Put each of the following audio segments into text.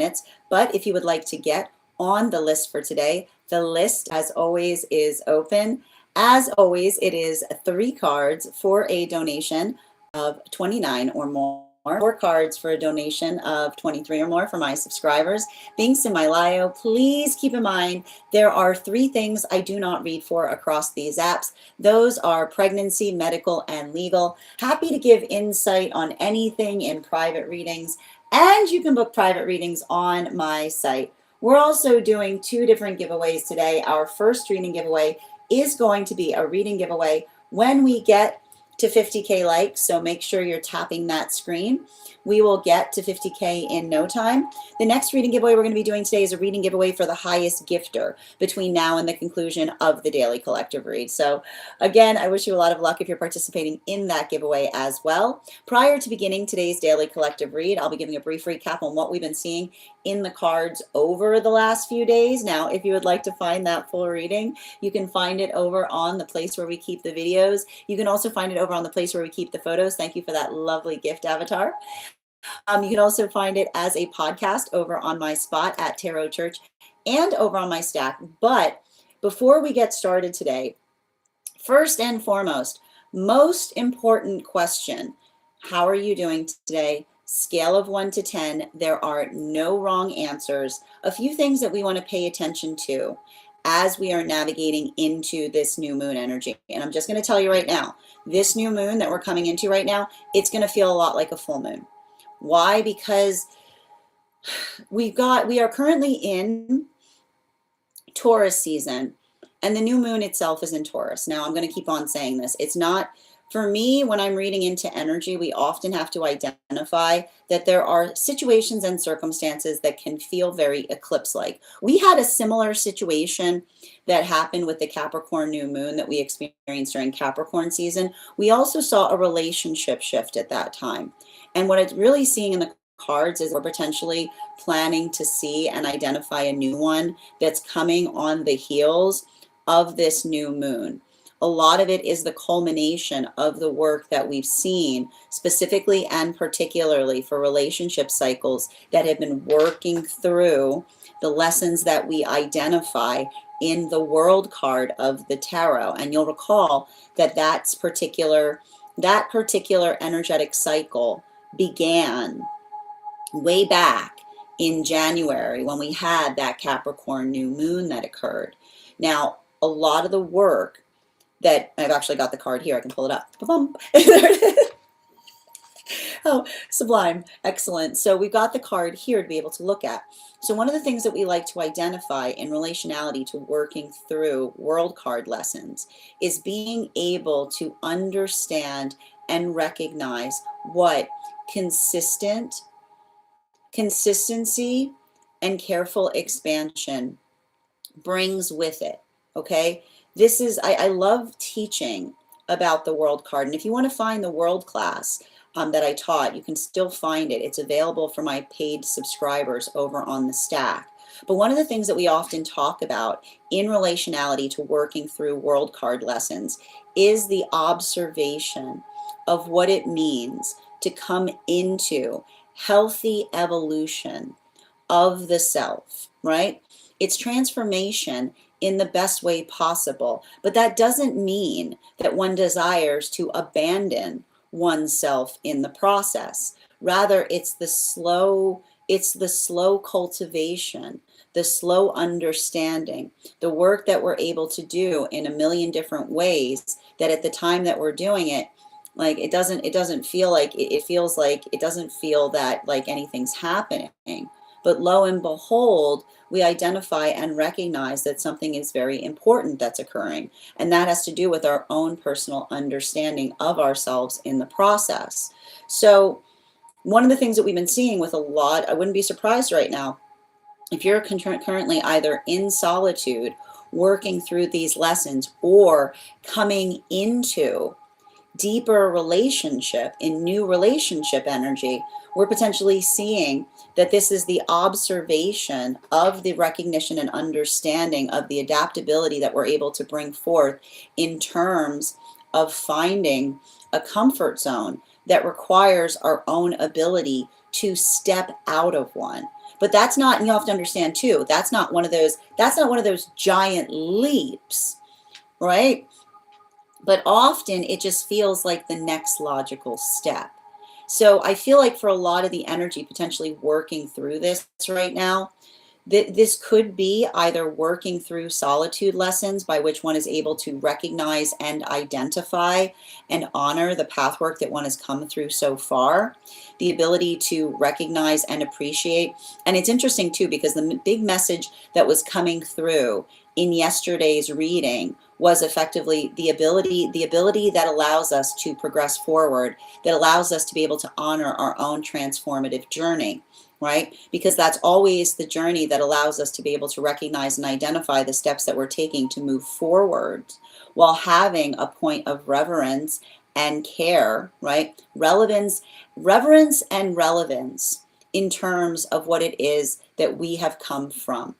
minutes. But if you would like to get on the list for today, the list, as always, is open. As always, it is 3 cards for a donation of $29 or more. 4 cards for a donation of $23 or more for my subscribers. Links in my bio. Please keep in mind there are 3 things I do not read for across these apps. Those are pregnancy, medical, and legal. Happy to give insight on anything in private readings, and you can book private readings on my site. We're also doing 2 different giveaways today. Our first reading giveaway is going to be a reading giveaway when we get to 50K likes, so make sure you're tapping that screen. We will get to 50K in no time. The next reading giveaway we're going to be doing today is a reading giveaway for the highest gifter between now and the conclusion of the daily collective read. So again, I wish you a lot of luck if you're participating in that giveaway as well. Prior to beginning today's daily collective read, I'll be giving a brief recap on what we've been seeing in the cards over the last few days. Now, if you would like to find that full reading, you can find it over on the place where we keep the videos. You can also find it over on the place where we keep the photos. Thank you for that lovely gift avatar. You can also find it as a podcast over on my spot at Tarot Church and over on my stack. But before we get started today, first and foremost, most important question, how are you doing today? Scale of 1 to 10, there are no wrong answers. A few things that we want to pay attention to as we are navigating into this new moon energy. And I'm just going to tell you right now, this new moon that we're coming into right now, it's going to feel a lot like a full moon. Why? Because we are currently in Taurus season, and the new moon itself is in Taurus. Now, I'm going to keep on saying this. It's not, for me, when I'm reading into energy, we often have to identify that there are situations and circumstances that can feel very eclipse-like. We had a similar situation that happened with the Capricorn new moon that we experienced during Capricorn season. We also saw a relationship shift at that time. And what it's really seeing in the cards is we're potentially planning to see and identify a new one that's coming on the heels of this new moon. A lot of it is the culmination of the work that we've seen, specifically and particularly for relationship cycles that have been working through the lessons that we identify in the World card of the tarot. And you'll recall that that particular energetic cycle began way back in January when we had that Capricorn new moon that occurred. Now, a lot of the work that I've actually got the card here, I can pull it up. There it is. Oh, sublime. Excellent. So we've got the card here to be able to look at. So one of the things that we like to identify in relationality to working through world card lessons is being able to understand and recognize what consistency and careful expansion brings with it. Okay, this is, I love teaching about the world card. And if you want to find the world class that I taught, you can still find it. It's available for my paid subscribers over on the stack. But one of the things that we often talk about in relationality to working through world card lessons is the observation of what it means to come into healthy evolution of the self, right? It's transformation in the best way possible, but that doesn't mean that one desires to abandon oneself in the process. Rather, it's the slow cultivation, the slow understanding, the work that we're able to do in a million different ways that at the time that we're doing it, like it doesn't feel like it feels like it doesn't feel that like anything's happening. But lo and behold, we identify and recognize that something is very important that's occurring. And that has to do with our own personal understanding of ourselves in the process. So one of the things that we've been seeing with a lot, I wouldn't be surprised right now, if you're currently either in solitude, working through these lessons, or coming into deeper relationship, in new relationship energy, we're potentially seeing that this is the observation of the recognition and understanding of the adaptability that we're able to bring forth in terms of finding a comfort zone that requires our own ability to step out of one. But that's not, and you have to understand too, that's not one of those giant leaps, right? But often it just feels like the next logical step. So I feel like for a lot of the energy potentially working through this right now, this could be either working through solitude lessons by which one is able to recognize and identify and honor the pathwork that one has come through so far, the ability to recognize and appreciate. And it's interesting too, because the big message that was coming through in yesterday's reading was effectively the ability that allows us to progress forward, that allows us to be able to honor our own transformative journey, right? Because that's always the journey that allows us to be able to recognize and identify the steps that we're taking to move forward while having a point of reverence and care, right? Reverence and relevance in terms of what it is that we have come from,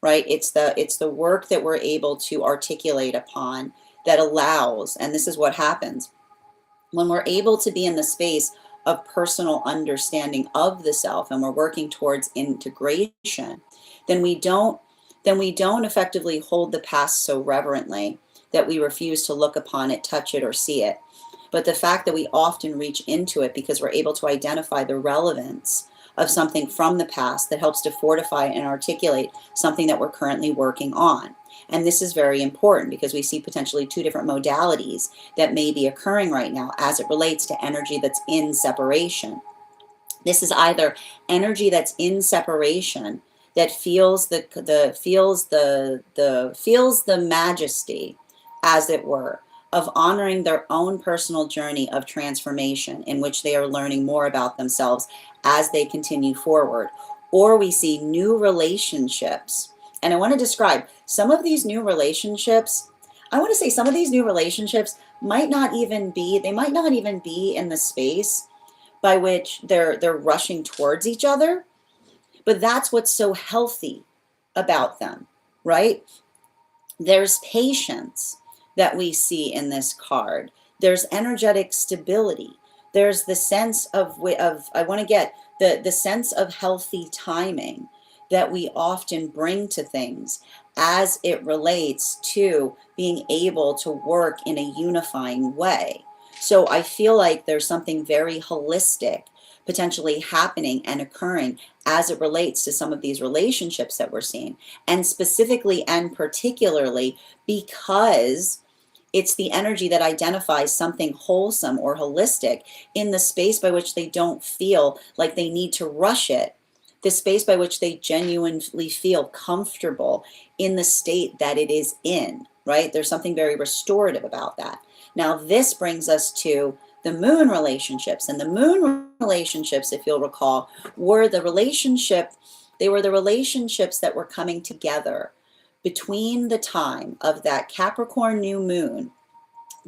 right? It's the work that we're able to articulate upon that allows, and this is what happens when we're able to be in the space of personal understanding of the self and we're working towards integration, then we don't effectively hold the past so reverently that we refuse to look upon it, touch it, or see it. But the fact that we often reach into it because we're able to identify the relevance of something from the past that helps to fortify and articulate something that we're currently working on. And this is very important because we see potentially two different modalities that may be occurring right now as it relates to energy that's in separation. This is either energy that's in separation that feels the majesty, as it were, of honoring their own personal journey of transformation in which they are learning more about themselves as they continue forward. Or we see new relationships. And I want to describe some of these new relationships. I want to say some of these new relationships might not even be in the space by which they're rushing towards each other. But that's what's so healthy about them, right? There's patience that we see in this card. There's energetic stability. There's the sense of I want to get the sense of healthy timing that we often bring to things as it relates to being able to work in a unifying way. So I feel like there's something very holistic potentially happening and occurring as it relates to some of these relationships that we're seeing, and specifically and particularly because it's the energy that identifies something wholesome or holistic in the space by which they don't feel like they need to rush it, the space by which they genuinely feel comfortable in the state that it is in, right? There's something very restorative about that. Now, this brings us to the moon relationships. And the moon relationships, if you'll recall, were the relationships that were coming together between the time of that Capricorn new moon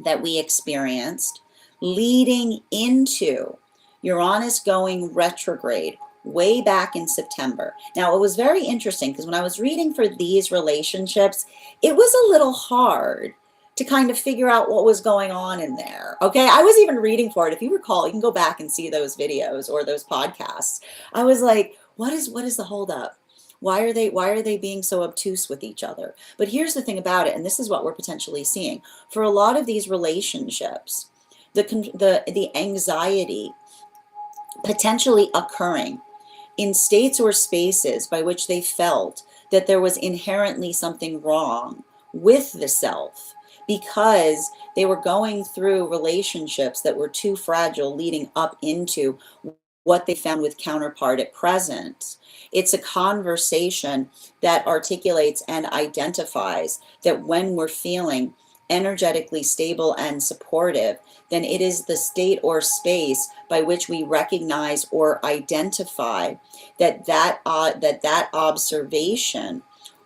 that we experienced, leading into Uranus going retrograde way back in September. Now, it was very interesting because when I was reading for these relationships, it was a little hard to kind of figure out what was going on in there. Okay, I was even reading for it. If you recall, you can go back and see those videos or those podcasts. I was like, what is the holdup? Why are they being so obtuse with each other? But here's the thing about it, and this is what we're potentially seeing for a lot of these relationships, the anxiety potentially occurring in states or spaces by which they felt that there was inherently something wrong with the self because they were going through relationships that were too fragile leading up into what they found with counterpart at present. It's a conversation that articulates and identifies that when we're feeling energetically stable and supportive, then it is the state or space by which we recognize or identify that observation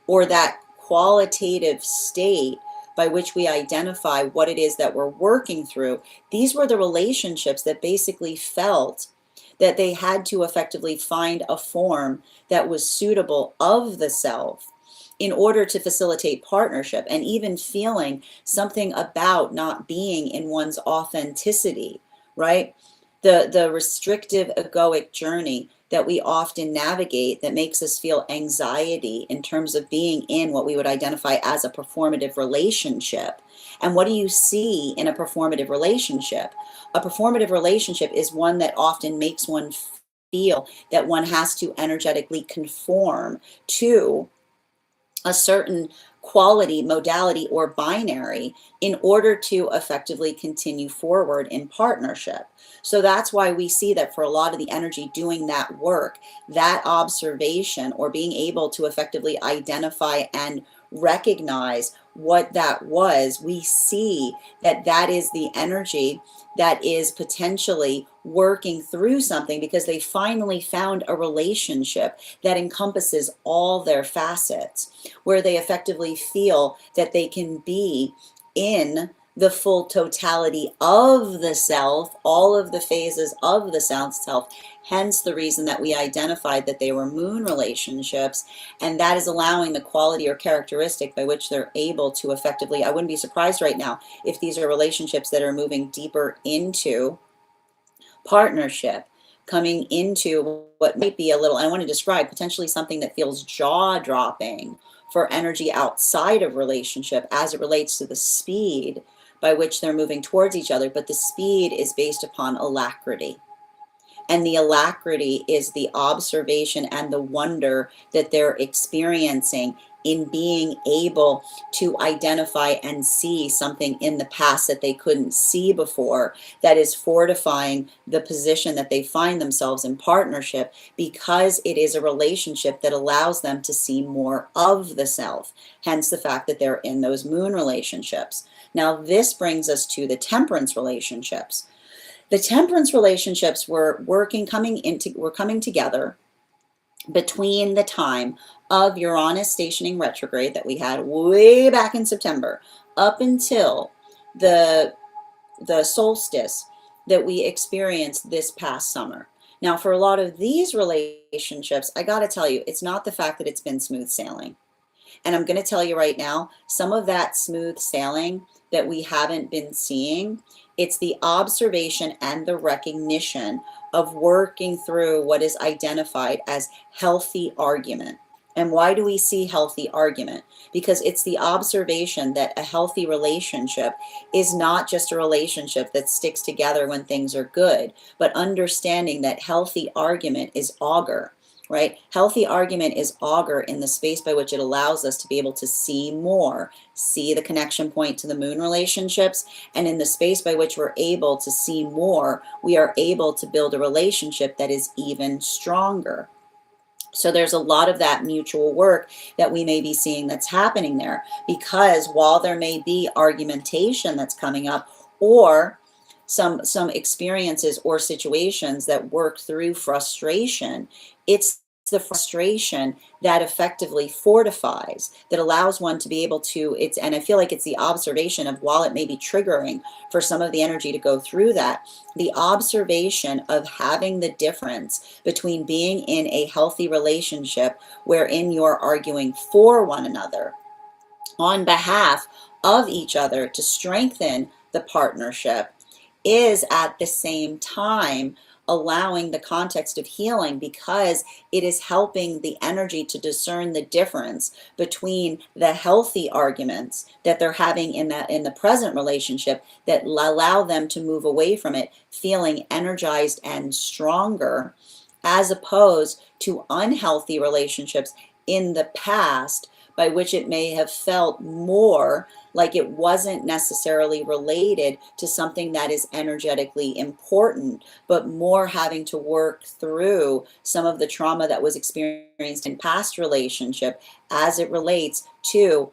or that qualitative state by which we identify what it is that we're working through. These were the relationships that basically felt that they had to effectively find a form that was suitable of the self in order to facilitate partnership, and even feeling something about not being in one's authenticity, right? The restrictive egoic journey that we often navigate that makes us feel anxiety in terms of being in what we would identify as a performative relationship. And what do you see in a performative relationship? A performative relationship is one that often makes one feel that one has to energetically conform to a certain quality, modality, or binary in order to effectively continue forward in partnership. So that's why we see that for a lot of the energy doing that work, that observation or being able to effectively identify and recognize what that was, we see that that is the energy that is potentially working through something because they finally found a relationship that encompasses all their facets, where they effectively feel that they can be in the full totality of the self, all of the phases of the self, hence the reason that we identified that they were moon relationships, and that is allowing the quality or characteristic by which they're able to effectively, I wouldn't be surprised right now if these are relationships that are moving deeper into partnership, coming into what might be a little, I want to describe potentially something that feels jaw-dropping for energy outside of relationship as it relates to the speed by which they're moving towards each other, but the speed is based upon alacrity. And the alacrity is the observation and the wonder that they're experiencing in being able to identify and see something in the past that they couldn't see before, that is fortifying the position that they find themselves in partnership, because it is a relationship that allows them to see more of the self, hence the fact that they're in those moon relationships. Now this brings us to the temperance relationships. The temperance relationships were coming together between the time of Uranus stationing retrograde that we had way back in September up until the solstice that we experienced this past summer. Now, for a lot of these relationships, I got to tell you, it's not the fact that it's been smooth sailing. And I'm going to tell you right now, some of that smooth sailing that we haven't been seeing, it's the observation and the recognition of working through what is identified as healthy argument. And why do we see healthy argument? Because it's the observation that a healthy relationship is not just a relationship that sticks together when things are good, but understanding that healthy argument is augur. Right? Healthy argument is augur in the space by which it allows us to be able to see more, see the connection point to the moon relationships, and in the space by which we're able to see more, we are able to build a relationship that is even stronger. So there's a lot of that mutual work that we may be seeing that's happening there, because while there may be argumentation that's coming up, or some experiences or situations that work through frustration, it's the frustration that effectively fortifies, that allows one to be able to, and I feel like it's the observation of, while it may be triggering for some of the energy to go through that, the observation of having the difference between being in a healthy relationship wherein you're arguing for one another on behalf of each other to strengthen the partnership, is at the same time allowing the context of healing, because it is helping the energy to discern the difference between the healthy arguments that they're having in the present relationship that allow them to move away from it feeling energized and stronger, as opposed to unhealthy relationships in the past by which it may have felt more like it wasn't necessarily related to something that is energetically important, but more having to work through some of the trauma that was experienced in past relationship as it relates to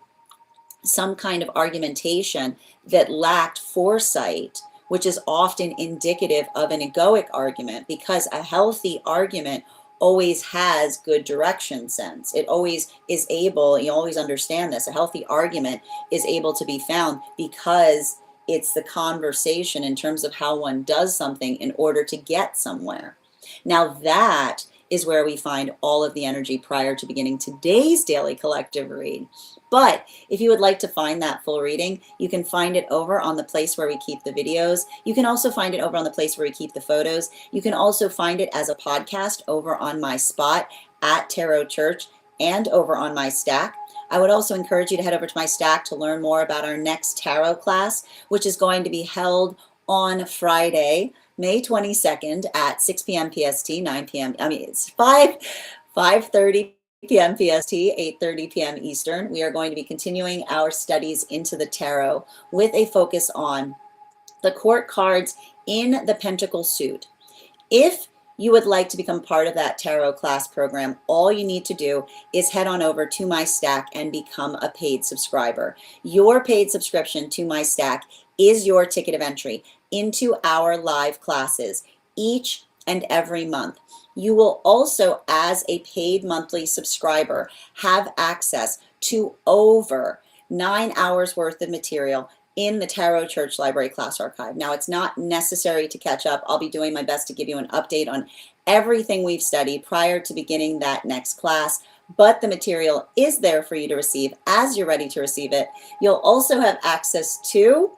some kind of argumentation that lacked foresight, which is often indicative of an egoic argument, because a healthy argument always has good direction sense. It always is able, you always understand this, a healthy argument is able to be found because it's the conversation in terms of how one does something in order to get somewhere. Now that is where we find all of the energy prior to beginning today's daily collective read. But if you would like to find that full reading, you can find it over on the place where we keep the videos. You can also find it over on the place where we keep the photos. You can also find it as a podcast over on my spot at Tarot Church and over on my Stack. I would also encourage you to head over to my Stack to learn more about our next tarot class, which is going to be held on Friday, May 22nd at 6 p.m. PST, 9 p.m. It's 5:30 p.m. PST, 8:30 p.m. Eastern. We are going to be continuing our studies into the tarot with a focus on the court cards in the Pentacle suit. If you would like to become part of that tarot class program, all you need to do is head on over to my Stack and become a paid subscriber. Your paid subscription to my Stack is your ticket of entry into our live classes each and every month. You will also, as a paid monthly subscriber, have access to over 9 hours worth of material in the Tarot Church Library class archive. Now, it's not necessary to catch up. I'll be doing my best to give you an update on everything we've studied prior to beginning that next class, but the material is there for you to receive as you're ready to receive it. You'll also have access to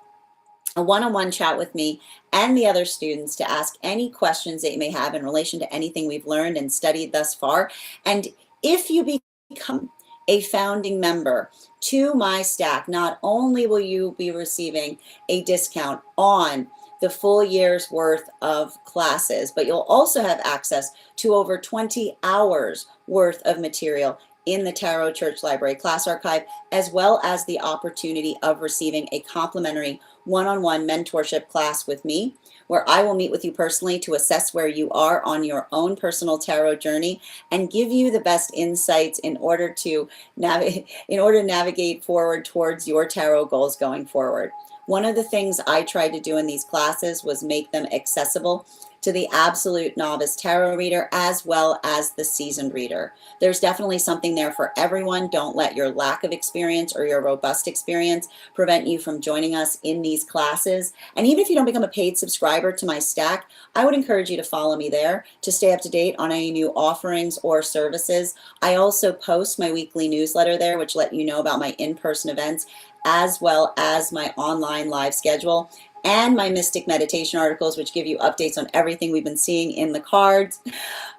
a one-on-one chat with me and the other students to ask any questions that you may have in relation to anything we've learned and studied thus far. And if you become a founding member to my Stack, not only will you be receiving a discount on the full year's worth of classes, but you'll also have access to over 20 hours worth of material in the Tarot Church Library class archive, as well as the opportunity of receiving a complimentary one-on-one mentorship class with me, where I will meet with you personally to assess where you are on your own personal tarot journey and give you the best insights in order to navigate forward towards your tarot goals going forward. One of the things I tried to do in these classes was make them accessible to the absolute novice tarot reader as well as the seasoned reader. There's definitely something there for everyone. Don't let your lack of experience or your robust experience prevent you from joining us in these classes. And even if you don't become a paid subscriber to my Stack, I would encourage you to follow me there to stay up to date on any new offerings or services. I also post my weekly newsletter there, which let you know about my in-person events, as well as my online live schedule and my mystic meditation articles, which give you updates on everything we've been seeing in the cards.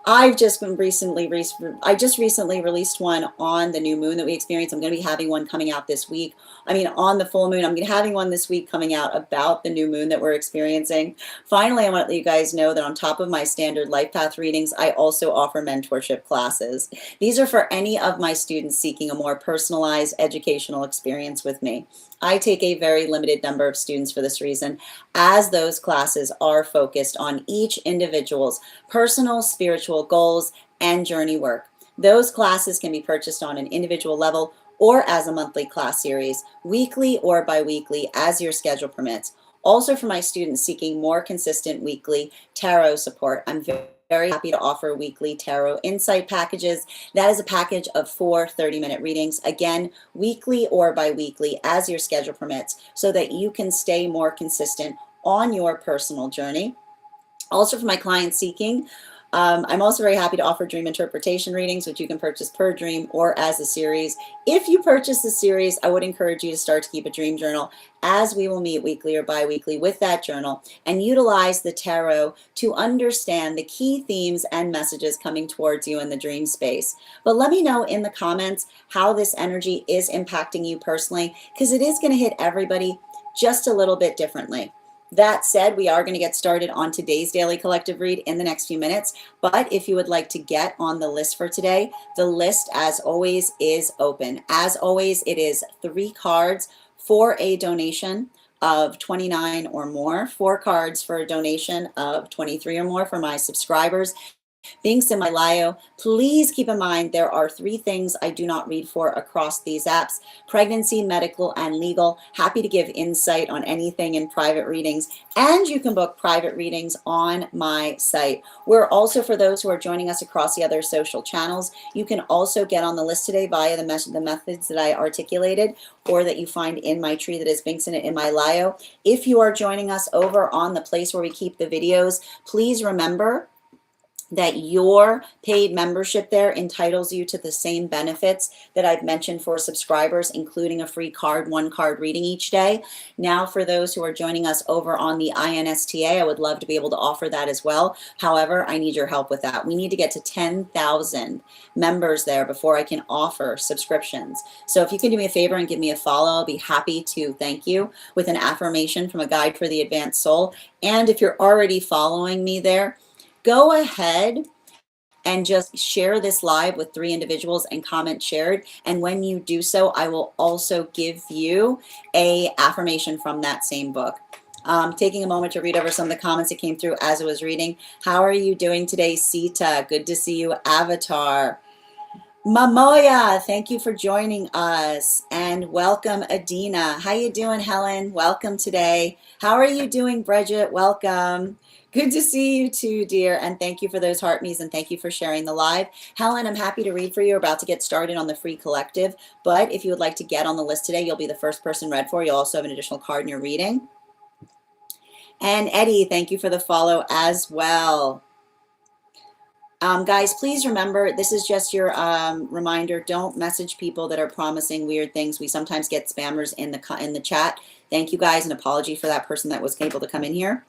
I just recently released one on the new moon that we experienced. I'm going to be having one coming out this week. On the full moon. I'm going to be having one this week coming out about the new moon that we're experiencing. Finally, I want to let you guys know that on top of my standard life path readings, I also offer mentorship classes. These are for any of my students seeking a more personalized educational experience with me. I take a very limited number of students for this reason, as those classes are focused on each individual's personal spiritual goals and journey work. Those classes can be purchased on an individual level or as a monthly class series, weekly or bi-weekly, as your schedule permits. Also, for my students seeking more consistent weekly tarot support, I'm very happy to offer weekly tarot insight packages. That is a package of 4 30-minute readings, again, weekly or bi-weekly, as your schedule permits, so that you can stay more consistent on your personal journey. Also, for my clients seeking, I'm also very happy to offer dream interpretation readings, which you can purchase per dream or as a series. If you purchase the series, I would encourage you to start to keep a dream journal, as we will meet weekly or bi-weekly with that journal and utilize the tarot to understand the key themes and messages coming towards you in the dream space. But let me know in the comments how this energy is impacting you personally, because it is going to hit everybody just a little bit differently. That said, we are going to get started on today's daily collective read in the next few minutes. But if you would like to get on the list for today, the list, as always, is open. As always, it is 3 cards for a donation of 29 or more, 4 cards for a donation of 23 or more for my subscribers. Links in my bio. Please keep in mind there are 3 things I do not read for across these apps: pregnancy, medical, and legal. Happy to give insight on anything in private readings, and you can book private readings on my site. We're also, for those who are joining us across the other social channels, you can also get on the list today via the methods that I articulated or that you find in my tree that is links in it in my bio. If you are joining us over on the place where we keep the videos, please remember that your paid membership there entitles you to the same benefits that I've mentioned for subscribers, including a free card, one card reading each day. Now, for those who are joining us over on the INSTA, I would love to be able to offer that as well. However, I need your help with that. We need to get to 10,000 members there before I can offer subscriptions. So if you can do me a favor and give me a follow, I'll be happy to thank you with an affirmation from a guide for the advanced soul. And if you're already following me there, go ahead and just share this live with 3 individuals and comment shared. And when you do so, I will also give you a affirmation from that same book. Taking a moment to read over some of the comments that came through as I was reading. How are you doing today, Sita? Good to see you, Avatar. Mamoya, thank you for joining us, and welcome, Adina. How you doing, Helen? Welcome today. How are you doing, Bridget? Welcome. Good to see you too, dear, and thank you for those heart me's and thank you for sharing the live. Helen, I'm happy to read for you. We're about to get started on the free collective, but if you would like to get on the list today, you'll be the first person read for. You'll also have an additional card in your reading. And Eddie, thank you for the follow as well. Guys, please remember, this is just your reminder. Don't message people that are promising weird things. We sometimes get spammers in the chat. Thank you, guys. An apology for that person that was able to come in here.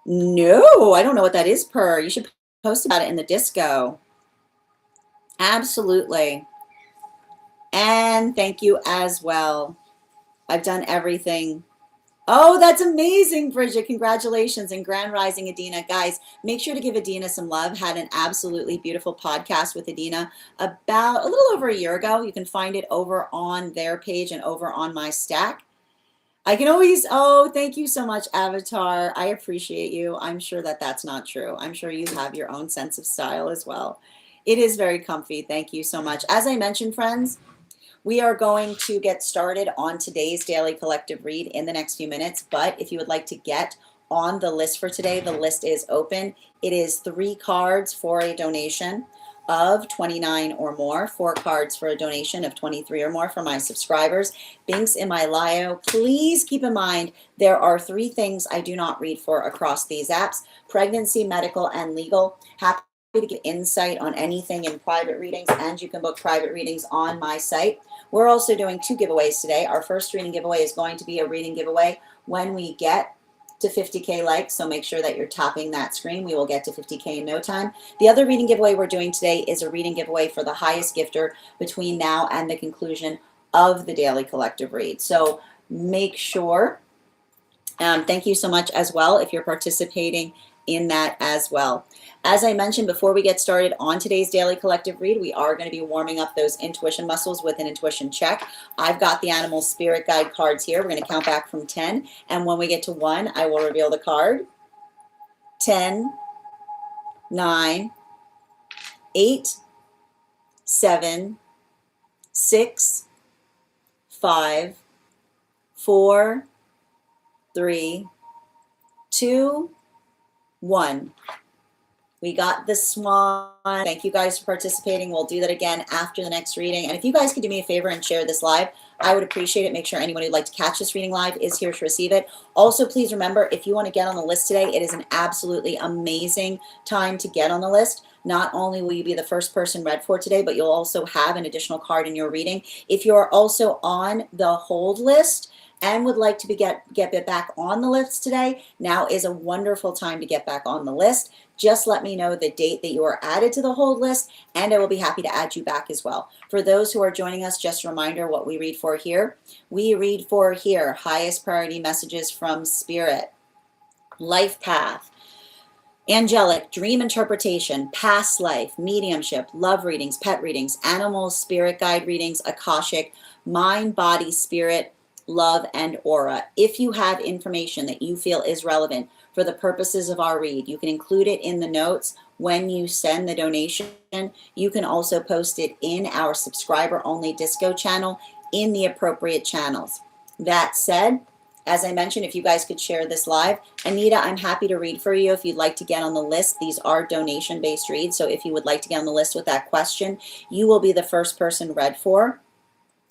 No, I don't know what that is, Per. You should post about it in the disco. Absolutely. And thank you as well. I've done everything. Oh, that's amazing, Bridget. Congratulations and grand rising, Adina. Guys, make sure to give Adina some love. Had an absolutely beautiful podcast with Adina about a little over a year ago. You can find it over on their page and over on my stack. I can always, oh, thank you so much, Avatar. I appreciate you. I'm sure that that's not true. I'm sure you have your own sense of style as well. It is very comfy. Thank you so much. As I mentioned, friends, we are going to get started on today's daily collective read in the next few minutes, but if you would like to get on the list for today, the list is open. It is 3 cards for a donation of 29 or more, 4 cards for a donation of 23 or more for my subscribers. Binks in my bio. Please keep in mind there are 3 things I do not read for across these apps: pregnancy, medical, and legal. Happy to get insight on anything in private readings, and you can book private readings on my site. We're also doing 2 giveaways today. Our first reading giveaway is going to be a reading giveaway when we get to 50K likes, so make sure that you're tapping that screen. We will get to 50K in no time. The other reading giveaway we're doing today is a reading giveaway for the highest gifter between now and the conclusion of the daily collective read. So make sure, thank you so much as well if you're participating in that as well. As I mentioned before we get started on today's daily collective read, we are going to be warming up those intuition muscles with an intuition check. I've got the animal spirit guide cards here. We're going to count back from 10, and when we get to 1, I will reveal the card. 10, 9, 8, 7, 6, 5, 4, 3, 2, 1. We got the swan. Thank you guys for participating. We'll do that again after the next reading. And if you guys could do me a favor and share this live, I would appreciate it. Make sure anyone who'd like to catch this reading live is here to receive it. Also, please remember, if you want to get on the list today, it is an absolutely amazing time to get on the list. Not only will you be the first person read for today, but you'll also have an additional card in your reading. If you're also on the hold list and would like to get back on the list today, now is a wonderful time to get back on the list. Just let me know the date that you are added to the hold list, and I will be happy to add you back as well. For those who are joining us, just a reminder what we read for here. We read for here highest priority messages from Spirit, life path, angelic, dream interpretation, past life, mediumship, love readings, pet readings, animals, spirit guide readings, akashic, mind, body, spirit, love, and aura. If you have information that you feel is relevant for the purposes of our read, you can include it in the notes when you send the donation. You can also post it in our subscriber only disco channel in the appropriate channels. That said, as I mentioned, if you guys could share this live, Anita, I'm happy to read for you if you'd like to get on the list. These are donation-based reads, so if you would like to get on the list with that question, you will be the first person read for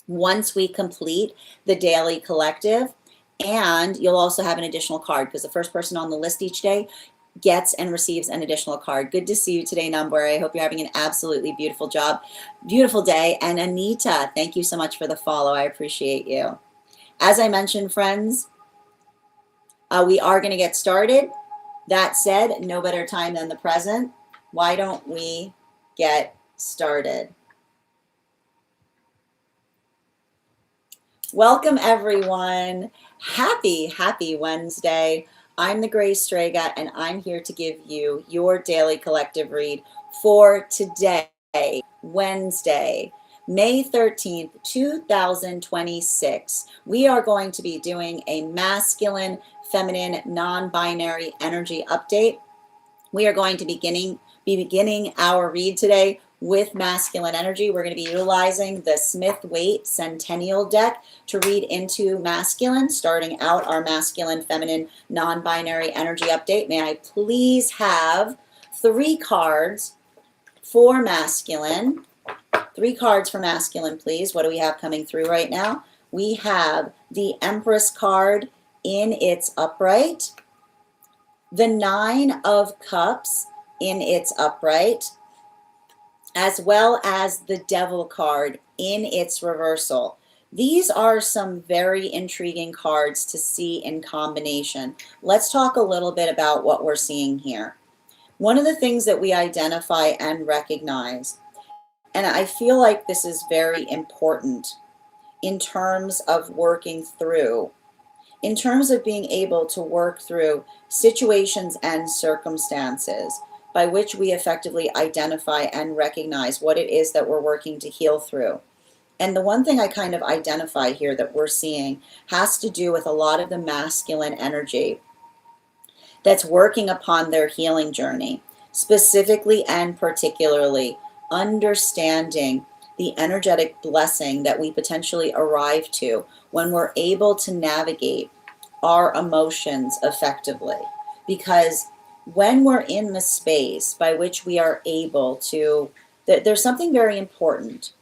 once we complete the daily collective. And you'll also have an additional card, because the first person on the list each day, gets and receives an additional card. Good to see you today, Nonbinary. I hope you're having an absolutely beautiful beautiful day. And Anita, thank you so much for the follow. I appreciate you. As I mentioned, friends, we are going to get started. That said, no better time than the present. Why don't we get started? Welcome, everyone. Happy Wednesday. I'm the Grace Strega, and I'm here to give you your daily collective read for today, Wednesday, May 13th, 2026. We are going to be doing a masculine, feminine, non-binary energy update. We are going to be beginning our read today with masculine energy. We're going to be utilizing the Smith-Waite Centennial deck to read into masculine, starting out our masculine, feminine, non-binary energy update. May I please have 3 cards for masculine? 3 cards for masculine, please. What do we have coming through right now? We have the Empress card in its upright, the 9 of Cups in its upright, as well as the Devil card in its reversal. These are some very intriguing cards to see in combination. Let's talk a little bit about what we're seeing here. One of the things that we identify and recognize, and I feel like this is very important in terms of working through, in terms of being able to work through situations and circumstances by which we effectively identify and recognize what it is that we're working to heal through. And the one thing I kind of identify here that we're seeing has to do with a lot of the masculine energy that's working upon their healing journey, specifically and particularly understanding the energetic blessing that we potentially arrive to when we're able to navigate our emotions effectively. Because when we're in the space by which we are able to, there's something very important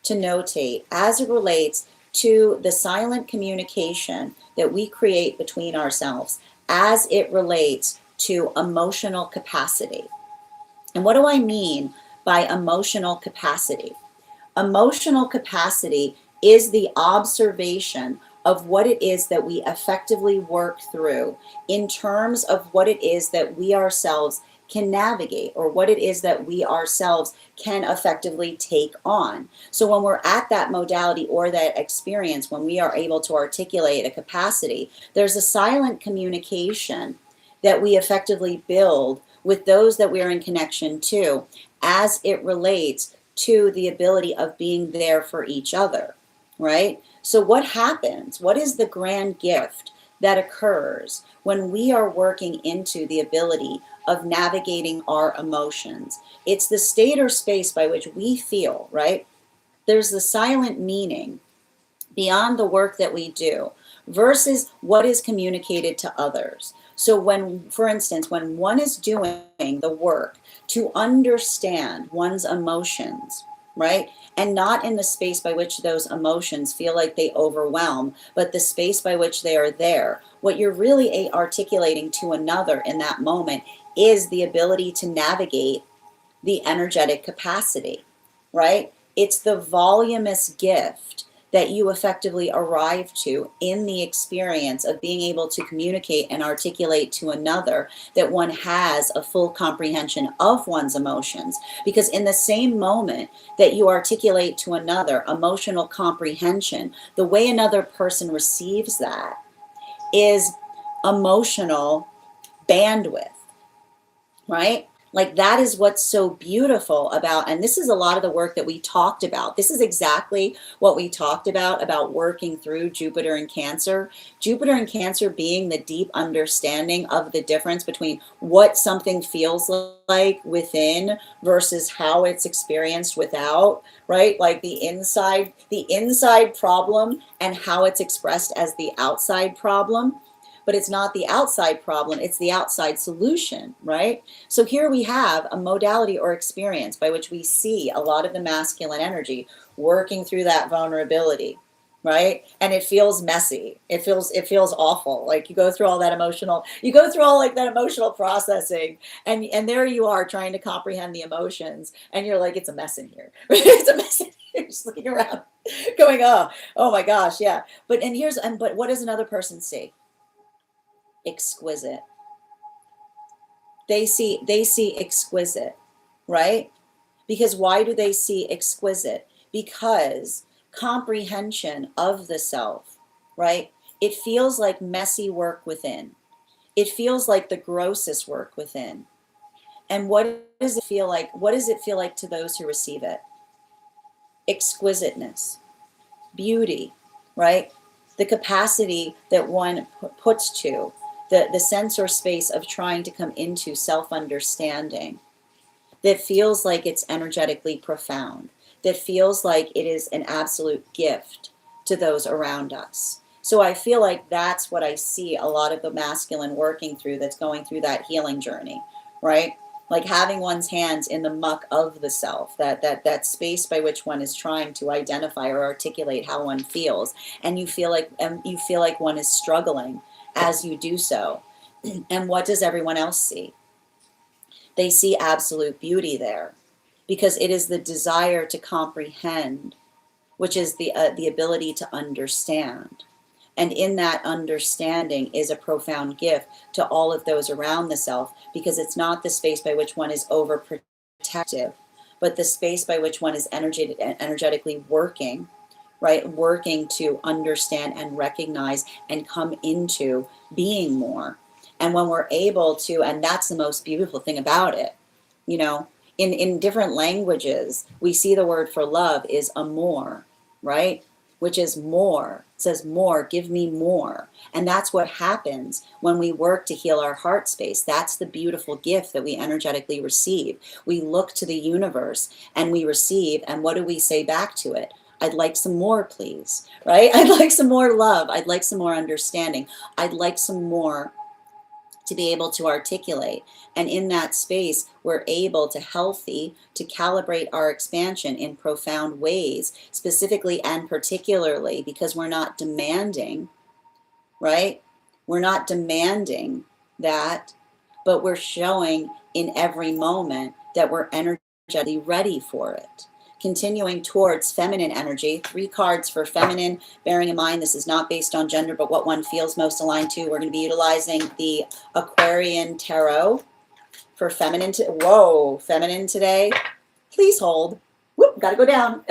to notate as it relates to the silent communication that we create between ourselves as it relates to emotional capacity. And what do I mean by emotional capacity? Emotional capacity is the observation of what it is that we effectively work through in terms of what it is that we ourselves can navigate, or what it is that we ourselves can effectively take on. So when we're at that modality or that experience, when we are able to articulate a capacity, there's a silent communication that we effectively build with those that we're in connection to as it relates to the ability of being there for each other, right? So what happens? What is the grand gift that occurs when we are working into the ability of navigating our emotions? It's the state or space by which we feel, right? There's the silent meaning beyond the work that we do versus what is communicated to others. So when, for instance, when one is doing the work to understand one's emotions, right? And not in the space by which those emotions feel like they overwhelm, but the space by which they are there. What you're really articulating to another in that moment is the ability to navigate the energetic capacity, right? It's the voluminous gift that you effectively arrive to in the experience of being able to communicate and articulate to another that one has a full comprehension of one's emotions. Because in the same moment that you articulate to another emotional comprehension, the way another person receives that is emotional bandwidth, right? Like that is what's so beautiful about, and this is a lot of the work that we talked about. This is exactly what we talked about working through Jupiter and Cancer. Jupiter and Cancer being the deep understanding of the difference between what something feels like within versus how it's experienced without, right? Like the inside problem and how it's expressed as the outside problem. But it's not the outside problem, it's the outside solution, right? So here we have a modality or experience by which we see a lot of the masculine energy working through that vulnerability, right? And it feels messy. It feels awful. Like you go through all that emotional, you go through all like that emotional processing, and there you are trying to comprehend the emotions, and you're like, it's a mess in here. It's a mess in here. Just looking around, going, oh my gosh, yeah. But what does another person see? Exquisite. They see exquisite, right? Because why do they see exquisite? Because comprehension of the self, right? It feels like messy work within. It feels like the grossest work within. And what does it feel like? What does it feel like to those who receive it? Exquisiteness, beauty, right? The capacity that one puts to, the sense or space of trying to come into self-understanding, that feels like it's energetically profound, that feels like it is an absolute gift to those around us. So I feel like that's what I see a lot of the masculine working through, that's going through that healing journey, right? Like having one's hands in the muck of the self, that space by which one is trying to identify or articulate how one feels, and you feel like one is struggling as you do so. And what does everyone else see? They see absolute beauty there, because it is the desire to comprehend, which is the ability to understand. And in that understanding is a profound gift to all of those around the self, because it's not the space by which one is overprotective, but the space by which one is energetically working, right? Working to understand and recognize and come into being more. And when we're able to, and that's the most beautiful thing about it, you know, in different languages, we see the word for love is amor, right? Which is more. It says more, give me more. And that's what happens when we work to heal our heart space. That's the beautiful gift that we energetically receive. We look to the universe and we receive, and what do we say back to it? I'd like some more, please, right? I'd like some more love. I'd like some more understanding. I'd like some more to be able to articulate. And in that space, we're able to calibrate our expansion in profound ways, specifically and particularly because we're not demanding, right? We're not demanding that, but we're showing in every moment that we're energetically ready for it. Continuing towards feminine energy, 3 cards for feminine, bearing in mind this is not based on gender, but what one feels most aligned to. We're going to be utilizing the Aquarian Tarot for feminine. Feminine today. Please hold. Whoop, got to go down.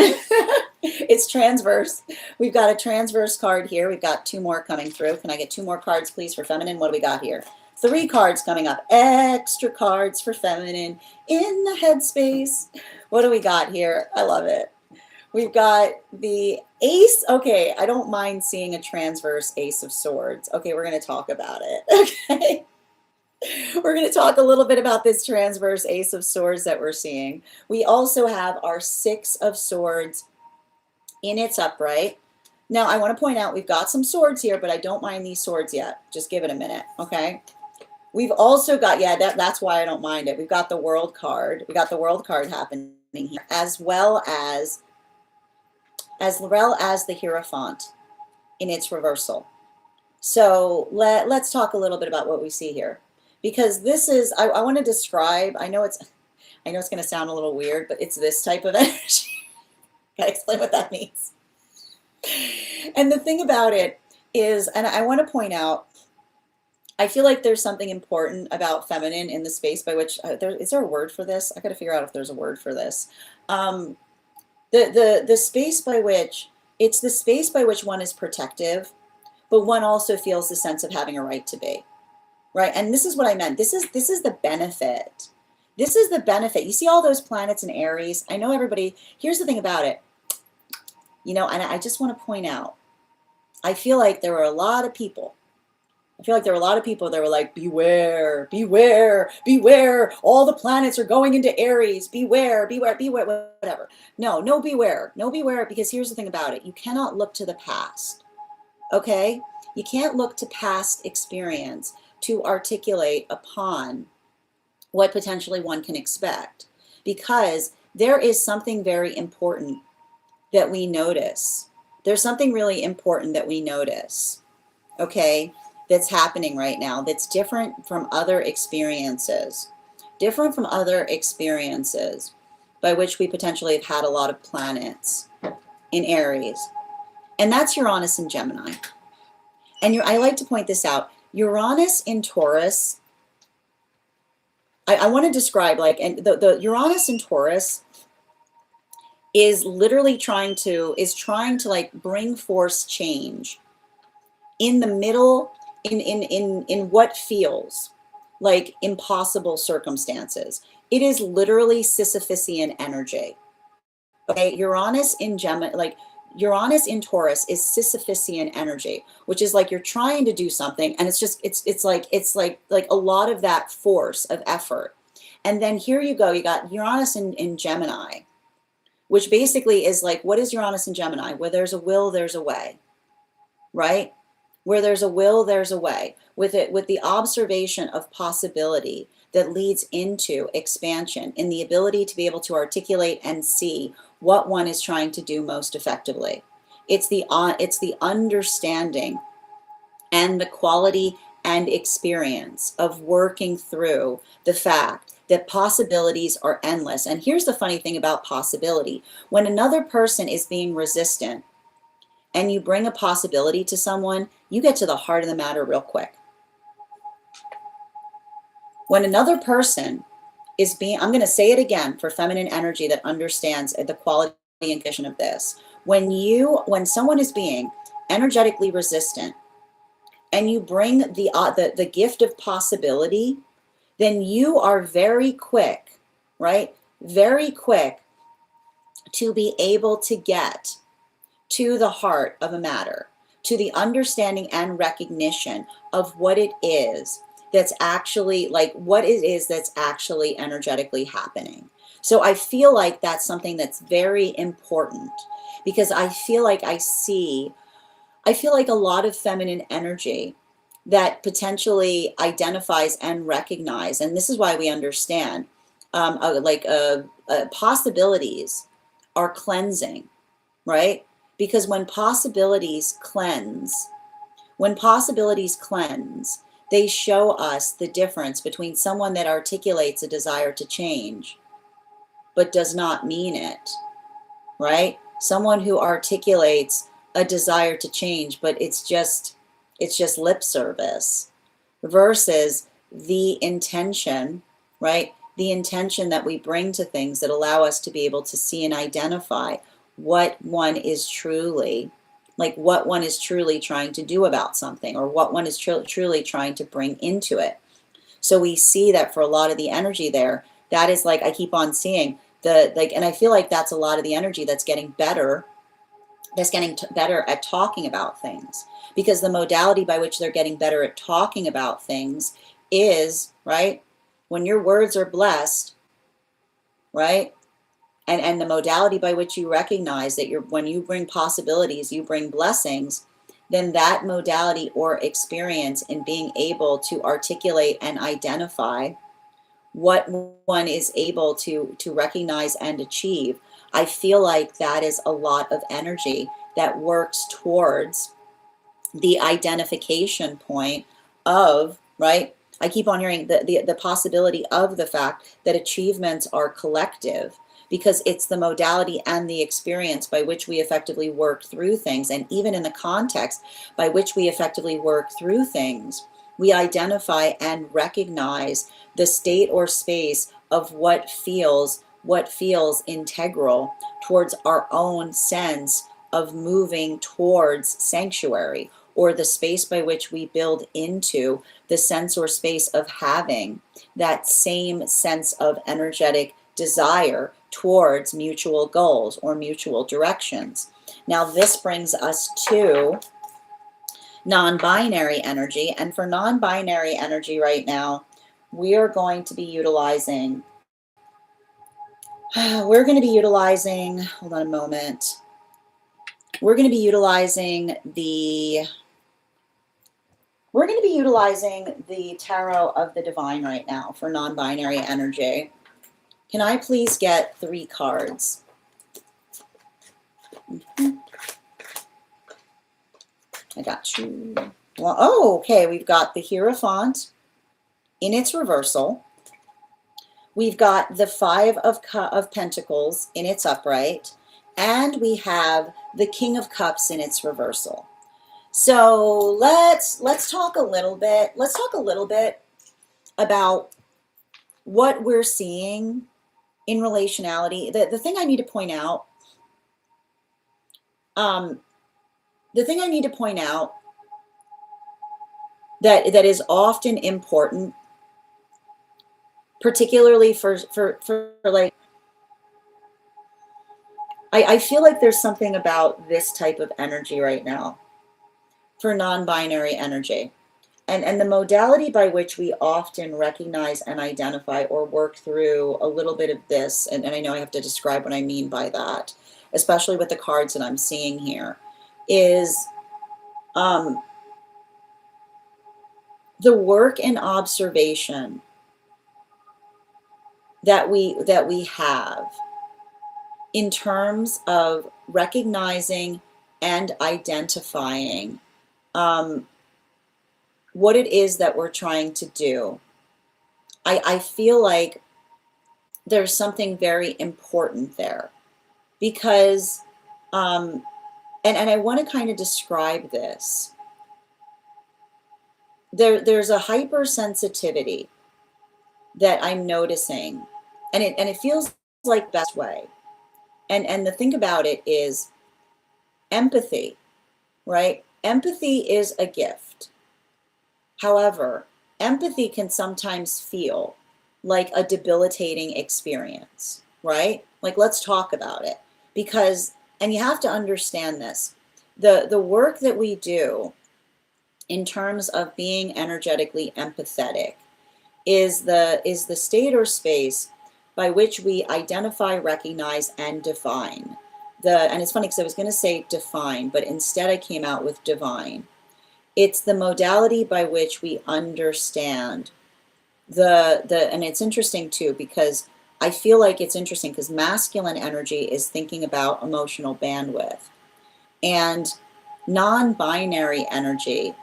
It's transverse. We've got a transverse card here. We've got 2 more coming through. Can I get 2 more cards, please, for feminine? What do we got here? 3 cards coming up. Extra cards for feminine in the headspace. What do we got here? I love it. We've got the Ace. Okay, I don't mind seeing a transverse Ace of Swords. Okay, we're going to talk about it. Okay. We're going to talk a little bit about this transverse Ace of Swords that we're seeing. We also have our 6 of Swords in its upright. Now, I want to point out we've got some swords here, but I don't mind these swords yet. Just give it a minute, okay? We've also got, that's why I don't mind it. We've got the World card. We got the World card happening here, as well as the Hierophant in its reversal. So let's talk a little bit about what we see here, because this is, I want to describe, I know it's going to sound a little weird, but it's this type of energy. Gotta explain what that means. And the thing about it is, and I want to point out, I feel like there's something important about feminine in the space by which, is there a word for this? I got to figure out if there's a word for this. The space by which, it's the space by which one is protective, but one also feels the sense of having a right to be, right? And this is what I meant. This is the benefit. This is the benefit. You see all those planets in Aries. I know everybody, here's the thing about it. You know, and I just want to point out, I feel like there were a lot of people that were like, beware, beware, beware. All the planets are going into Aries. Beware, beware, beware, whatever. No, beware. No, beware, because here's the thing about it. You cannot look to the past, okay? You can't look to past experience to articulate upon what potentially one can expect, because there is something very important that we notice there's something really important that we notice, okay, that's happening right now that's different from other experiences, by which we potentially have had a lot of planets in Aries, and that's Uranus and Gemini. And I like to point this out. Uranus in Taurus, I want to describe, like, and the Uranus in Taurus is literally trying to like bring force change in the middle, in what feels like impossible circumstances. It is literally Sisyphusian energy. Okay, Uranus in Gemini, like Uranus in Taurus is Sisyphusian energy, which is like you're trying to do something and it's just it's like a lot of that force of effort. And then here you go, you got Uranus in Gemini, which basically is like, what is Uranus in Gemini? Where there's a will, there's a way, right? Where there's a will, there's a way. With the observation of possibility that leads into expansion in the ability to be able to articulate and see what one is trying to do most effectively. It's the understanding and the quality and experience of working through the fact that possibilities are endless. And here's the funny thing about possibility. When another person is being resistant and you bring a possibility to someone, you get to the heart of the matter real quick. When another person is being, I'm going to say it again for feminine energy that understands the quality and condition of this. When someone is being energetically resistant and you bring the gift of possibility, then you are very quick, right? Very quick to be able to get to the heart of a matter, to the understanding and recognition of what it is that's actually, like, what it is that's actually energetically happening. So I feel like that's something that's very important, because I feel like I feel like a lot of feminine energy that potentially identifies and recognize, and this is why we understand, possibilities are cleansing, right? Because when possibilities cleanse, they show us the difference between someone that articulates a desire to change but does not mean it, right? Someone who articulates a desire to change, but it's just lip service, versus the intention, right? The intention that we bring to things that allow us to be able to see and identify what one is truly, like what one is truly trying to do about something, or what one is truly trying to bring into it. So we see that for a lot of the energy there, that is, like, I keep on seeing and I feel like that's a lot of the energy that's getting better, better at talking about things, because the modality by which they're getting better at talking about things is, right, when your words are blessed, right, and the modality by which you recognize that when you bring possibilities, you bring blessings, then that modality or experience in being able to articulate and identify what one is able to recognize and achieve, I feel like that is a lot of energy that works towards the identification point of, right? I keep on hearing the possibility of the fact that achievements are collective, because it's the modality and the experience by which we effectively work through things. And even in the context by which we effectively work through things, we identify and recognize the state or space of what feels integral towards our own sense of moving towards sanctuary, or the space by which we build into the sense or space of having that same sense of energetic desire towards mutual goals or mutual directions. Now this brings us to non-binary energy, and for non-binary energy right now, we are going to be utilizing, hold on a moment, we're going to be utilizing the Tarot of the Divine right now for non-binary energy. Can I please get 3 cards? I got two. Well, oh, okay. We've got the Hierophant in its reversal. We've got the Five of Pentacles in its upright. And we have the King of Cups in its reversal. So let's talk a little bit. Let's talk a little bit about what we're seeing in relationality. The thing I need to point out, that is often important, particularly for like, I feel like there's something about this type of energy right now for non-binary energy. And the modality by which we often recognize and identify or work through a little bit of this, and I know I have to describe what I mean by that, especially with the cards that I'm seeing here, is the work and observation that we have in terms of recognizing and identifying what it is that we're trying to do. I feel like there's something very important there, because and I want to kind of describe this. There's a hypersensitivity that I'm noticing, and it feels like the best way. And the thing about it is empathy, right? Empathy is a gift. However, empathy can sometimes feel like a debilitating experience, right? Like, let's talk about it. Because, and you have to understand this, the work that we do in terms of being energetically empathetic is the state or space by which we identify, recognize, and define. And it's funny because I was going to say define, but instead I came out with divine. It's the modality by which we understand and it's interesting too, because I feel like it's interesting because masculine energy is thinking about emotional bandwidth, and non-binary energy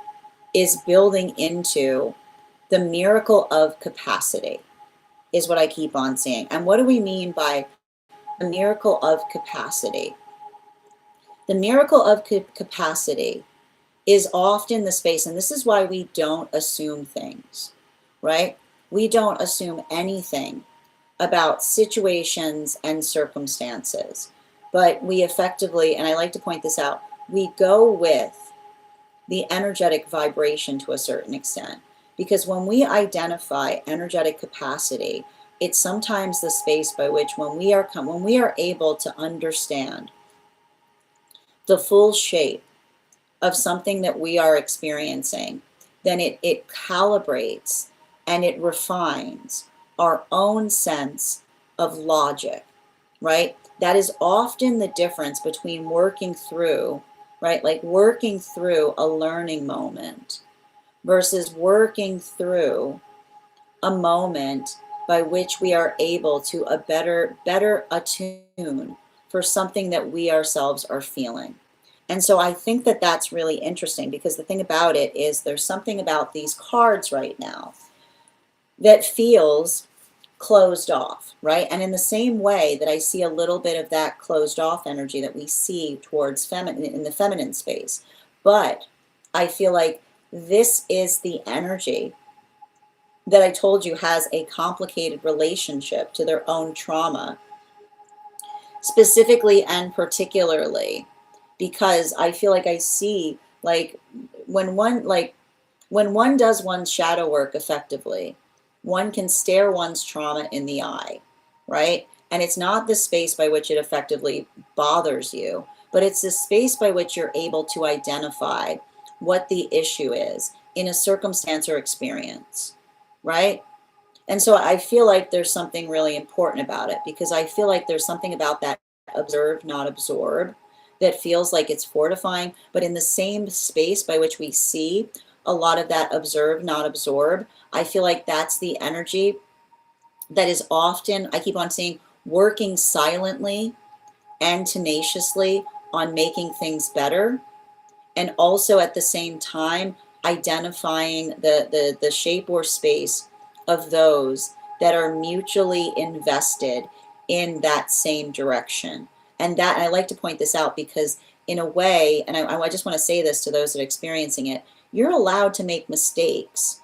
is building into the miracle of capacity, is what I keep on seeing. And what do we mean by the miracle of capacity? The miracle of capacity is often the space, and this is why we don't assume things, right? We don't assume anything about situations and circumstances, but we effectively, and I like to point this out, we go with the energetic vibration to a certain extent. Because when we identify energetic capacity, it's sometimes the space by which when we are able to understand the full shape of something that we are experiencing, then it calibrates and it refines our own sense of logic, right? That is often the difference between working through, right? Like working through a learning moment versus working through a moment by which we are able to better attune for something that we ourselves are feeling. And so I think that that's really interesting, because the thing about it is there's something about these cards right now that feels closed off, right? And in the same way that I see a little bit of that closed off energy that we see towards feminine, in the feminine space, but I feel like this is the energy that I told you has a complicated relationship to their own trauma, specifically and particularly, because I feel like I see, like, when one does one's shadow work effectively, one can stare one's trauma in the eye, right? And it's not the space by which it effectively bothers you, but it's the space by which you're able to identify what the issue is in a circumstance or experience, right? And so I feel like there's something really important about it, because I feel like there's something about that observe, not absorb, that feels like it's fortifying, but in the same space by which we see a lot of that observe, not absorb, I feel like that's the energy that is often, I keep on seeing, working silently and tenaciously on making things better. and also at the same time identifying the shape or space of those that are mutually invested in that same direction. And that, and I like to point this out because in a way, and I just want to say this to those that are experiencing it, you're allowed to make mistakes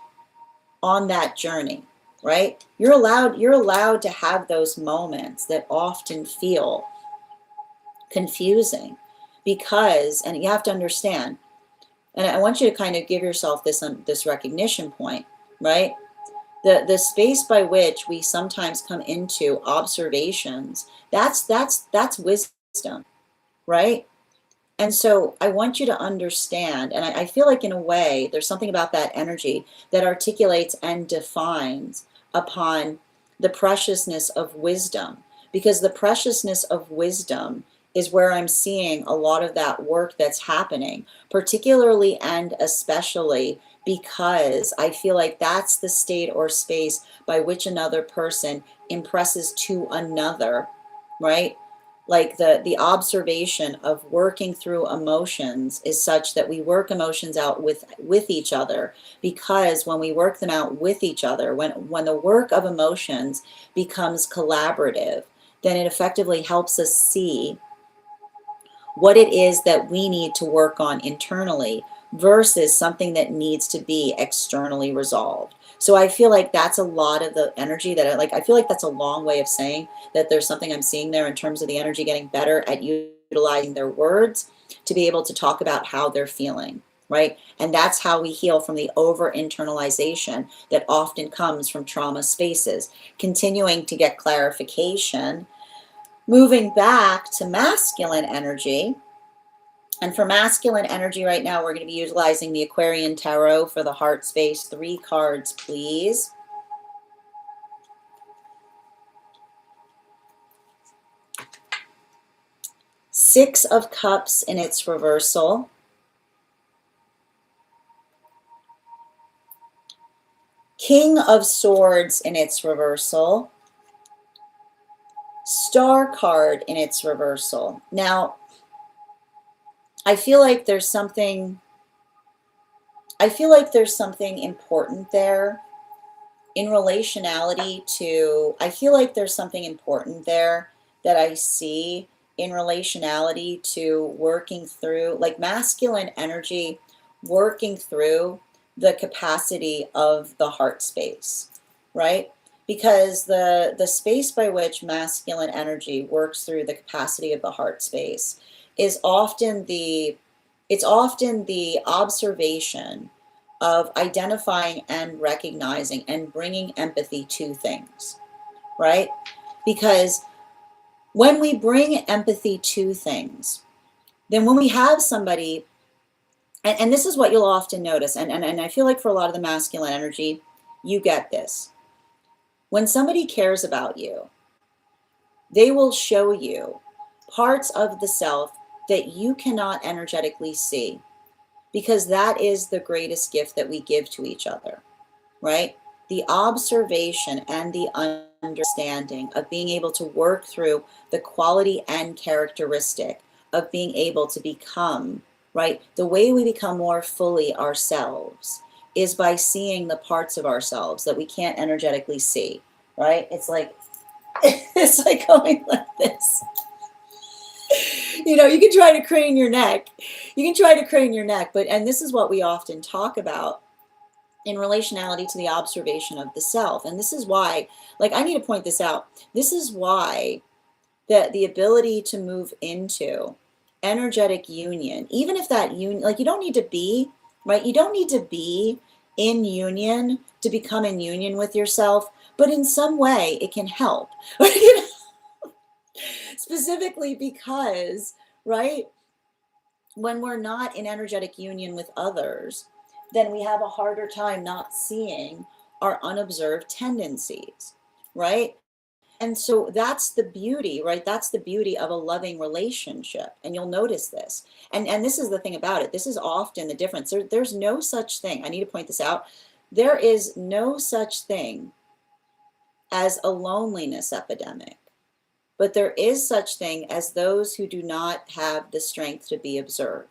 on that journey, right? You're allowed to have those moments that often feel confusing because, and you have to understand, and I want you to kind of give yourself this recognition point, right? The space by which we sometimes come into observations, that's wisdom, right? And so I want you to understand, and I feel like in a way, there's something about that energy that articulates and defines upon the preciousness of wisdom, because the preciousness of wisdom is where I'm seeing a lot of that work that's happening, particularly and especially because I feel like that's the state or space by which another person impresses to another, right? Like the observation of working through emotions is such that we work emotions out with each other, because when we work them out with each other, when the work of emotions becomes collaborative, then it effectively helps us see what it is that we need to work on internally versus something that needs to be externally resolved. So I feel like that's a lot of the energy that I feel like that's a long way of saying that there's something I'm seeing there in terms of the energy getting better at utilizing their words to be able to talk about how they're feeling, right? And that's how we heal from the over internalization that often comes from trauma spaces. Continuing to get clarification, moving back to masculine energy. And for masculine energy right now, we're going to be utilizing the Aquarian Tarot for the heart space. 3 cards, please. Six of Cups in its reversal. King of Swords in its reversal. Star card in its reversal. Now, I feel like there's something important there in relationality to, I feel like there's something important there that I see in relationality to working through, like masculine energy, working through the capacity of the heart space, right? Because the space by which masculine energy works through the capacity of the heart space is often it's often the observation of identifying and recognizing and bringing empathy to things, right? Because when we bring empathy to things, then when we have somebody, and this is what you'll often notice, and I feel like for a lot of the masculine energy, you get this. When somebody cares about you, they will show you parts of the self that you cannot energetically see, because that is the greatest gift that we give to each other, right? The observation and the understanding of being able to work through the quality and characteristic of being able to become, right? The way we become more fully ourselves is by seeing the parts of ourselves that we can't energetically see, right? It's like, it's like going like this. You know, you can try to crane your neck. You can try to crane your neck, but, and this is what we often talk about in relationality to the observation of the self. And this is why, like, I need to point this out. This is why the ability to move into energetic union, even if that union, like, you don't need to be, right? You don't need to be in union to become in union with yourself, but in some way it can help. Specifically because, right, when we're not in energetic union with others, then we have a harder time not seeing our unobserved tendencies, right? And so that's the beauty, right? That's the beauty of a loving relationship. And you'll notice this. And this is the thing about it. This is often the difference. There's no such thing. I need to point this out. There is no such thing as a loneliness epidemic. But there is such thing as those who do not have the strength to be observed.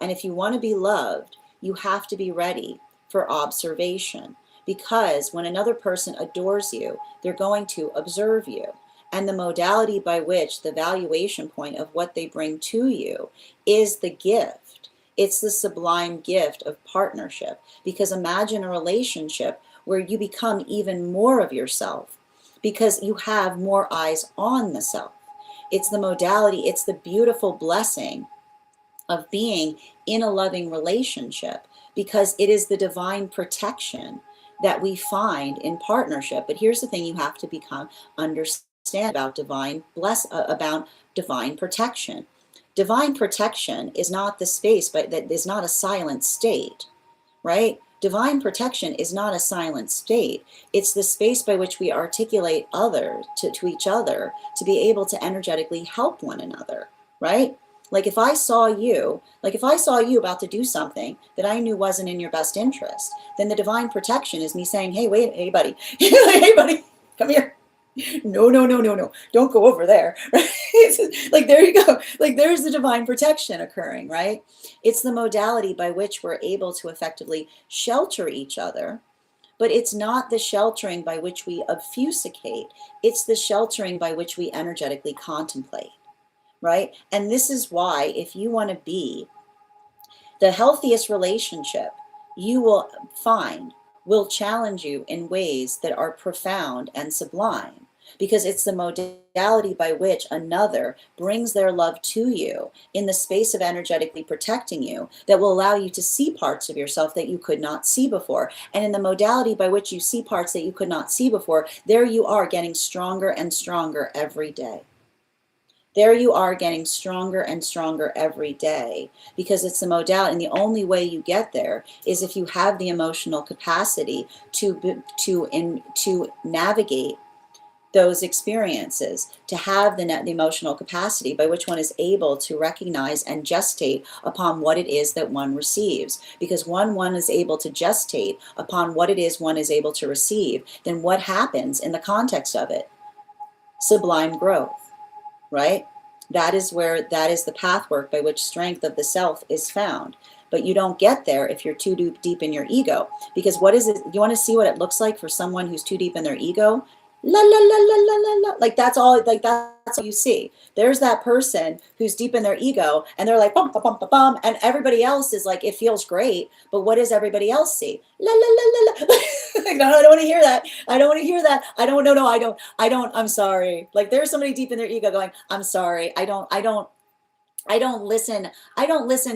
And if you want to be loved, you have to be ready for observation, because when another person adores you, they're going to observe you. And the modality by which the valuation point of what they bring to you is the gift. It's the sublime gift of partnership. Because imagine a relationship where you become even more of yourself because you have more eyes on the self. It's the modality, it's the beautiful blessing of being in a loving relationship, because it is the divine protection that we find in partnership. But here's the thing you have to understand about about divine protection. Divine protection is not the space, but that is not a silent state, right? Divine protection is not a silent state. It's the space by which we articulate to each other to be able to energetically help one another, right? Like if I saw you about to do something that I knew wasn't in your best interest, then the divine protection is me saying, hey, wait, hey, buddy, hey, buddy, come here. No, no, no, no, no, don't go over there. Like, there you go. Like, there's the divine protection occurring, right? It's the modality by which we're able to effectively shelter each other, but it's not the sheltering by which we obfuscate. It's the sheltering by which we energetically contemplate, right? And this is why, if you want to be the healthiest relationship, you will find will challenge you in ways that are profound and sublime, because it's the modality by which another brings their love to you in the space of energetically protecting you that will allow you to see parts of yourself that you could not see before. And in the modality by which you see parts that you could not see before, there you are getting stronger and stronger every day. There you are getting stronger and stronger every day, because it's the modality. And the only way you get there is if you have the emotional capacity to navigate those experiences, to have the emotional capacity by which one is able to recognize and gestate upon what it is that one receives. Because when one is able to gestate upon what it is one is able to receive, then what happens in the context of it? Sublime growth. Right? That is the pathwork by which strength of the self is found. But you don't get there if you're too deep in your ego. Because what is it? You want to see what it looks like for someone who's too deep in their ego? La la la la la la la. Like that's all you see. There's that person who's deep in their ego and they're like bum bum bum bum, and everybody else is like, it feels great, but what does everybody else see? La la la la la. Like, no, I don't want to hear that. I don't want to hear that. I don't no, I don't, I'm sorry. Like there's somebody deep in their ego going, I'm sorry. I don't listen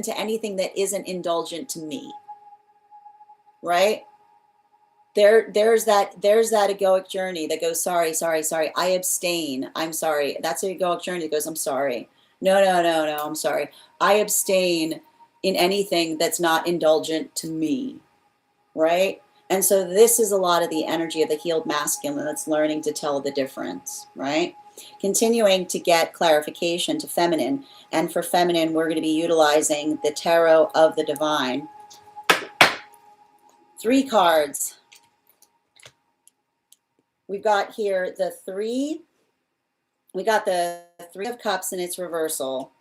to anything that isn't indulgent to me. Right? There's that egoic journey that goes, sorry, I abstain, I'm sorry. That's an egoic journey that goes, I'm sorry. No, I'm sorry. I abstain in anything that's not indulgent to me, right? And so this is a lot of the energy of the healed masculine that's learning to tell the difference, right? Continuing to get clarification to feminine. And for feminine, we're going to be utilizing the Tarot of the Divine. 3 cards. We've got here the 3. We got the 3 of Cups in its reversal.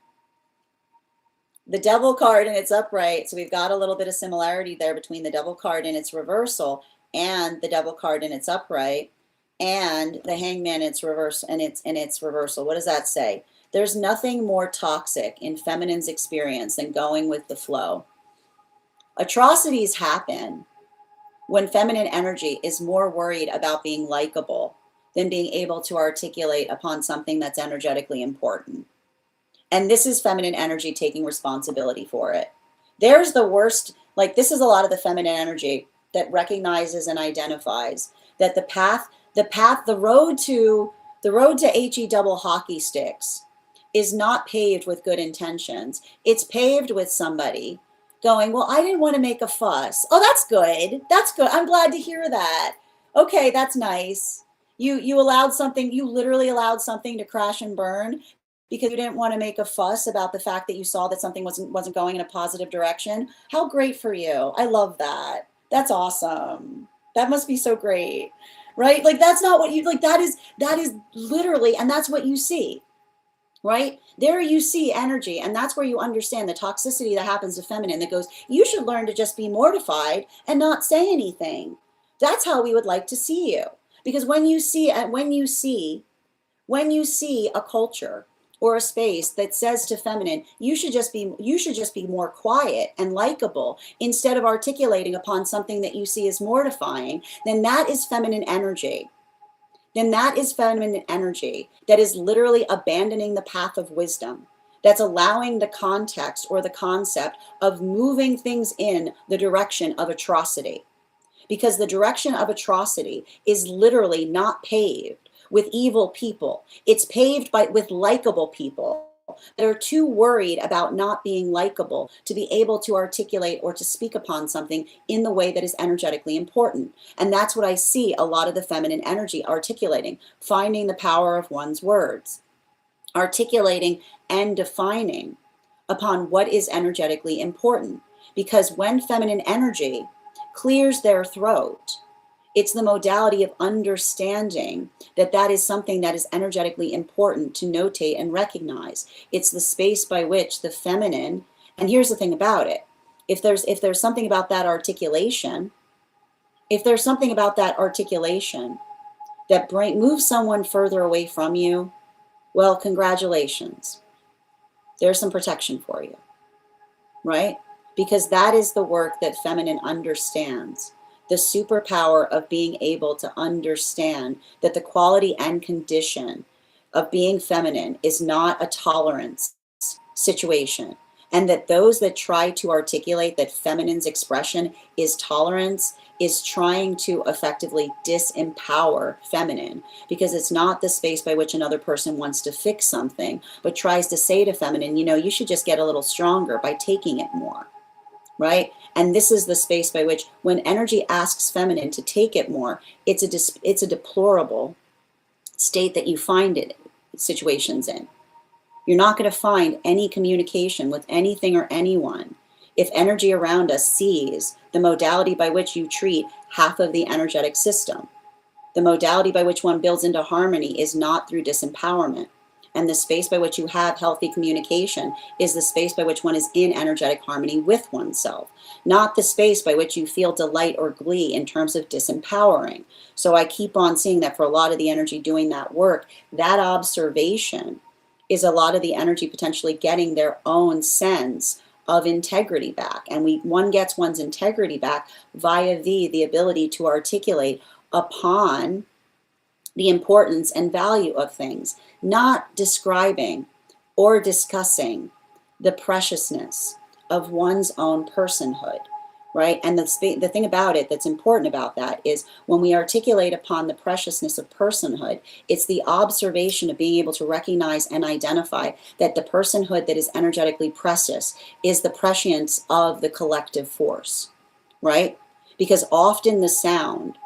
The Devil card in its upright. So we've got a little bit of similarity there between the Devil card in its reversal and the Devil card in its upright, and the Hangman in its reverse and in its reversal. What does that say? There's nothing more toxic in feminine's experience than going with the flow. Atrocities happen when feminine energy is more worried about being likable than being able to articulate upon something that's energetically important. And this is feminine energy taking responsibility for it. There's the worst, like this is a lot of the feminine energy that recognizes and identifies that the road to HE double hockey sticks is not paved with good intentions. It's paved with somebody going, well, I didn't want to make a fuss. Oh, that's good. That's good. I'm glad to hear that. Okay, that's nice. You allowed something, you literally allowed something to crash and burn because you didn't want to make a fuss about the fact that you saw that something wasn't going in a positive direction. How great for you. I love that. That's awesome. That must be so great. Right? Like that's not what you like, that is literally, and that's what you see. right? There you see energy, and that's where you understand the toxicity that happens to feminine that goes, you should learn to just be mortified and not say anything. That's how we would like to see you. Because when you see a culture or a space that says to feminine, you should just be more quiet and likable instead of articulating upon something that you see as mortifying, then that is feminine energy. Then that is feminine energy that is literally abandoning the path of wisdom. That's allowing the context or the concept of moving things in the direction of atrocity. Because the direction of atrocity is literally not paved with evil people. It's paved with likable people that are too worried about not being likable to be able to articulate or to speak upon something in the way that is energetically important. And that's what I see a lot of the feminine energy articulating, finding the power of one's words, articulating and defining upon what is energetically important. Because when feminine energy clears their throat, it's the modality of understanding that that is something that is energetically important to notate and recognize. It's the space by which the feminine, and here's the thing about it, if there's something about that articulation, that moves someone further away from you, well, congratulations. There's some protection for you, right? Because that is the work that feminine understands. The superpower of being able to understand that the quality and condition of being feminine is not a tolerance situation. And that those that try to articulate that feminine's expression is tolerance is trying to effectively disempower feminine, because it's not the space by which another person wants to fix something, but tries to say to feminine, you know, you should just get a little stronger by taking it more. Right? And this is the space by which, when energy asks feminine to take it more, it's a deplorable state that you find it situations in. You're not going to find any communication with anything or anyone if energy around us sees the modality by which you treat half of the energetic system. The modality by which one builds into harmony is not through disempowerment. And the space by which you have healthy communication is the space by which one is in energetic harmony with oneself, not the space by which you feel delight or glee in terms of disempowering. So I keep on seeing that for a lot of the energy doing that work, that observation is a lot of the energy potentially getting their own sense of integrity back. And one gets one's integrity back via the ability to articulate upon the importance and value of things, not describing or discussing the preciousness of one's own personhood, right? And the thing about it that's important about that is when we articulate upon the preciousness of personhood, it's the observation of being able to recognize and identify that the personhood that is energetically precious is the prescience of the collective force, right? Because often the sound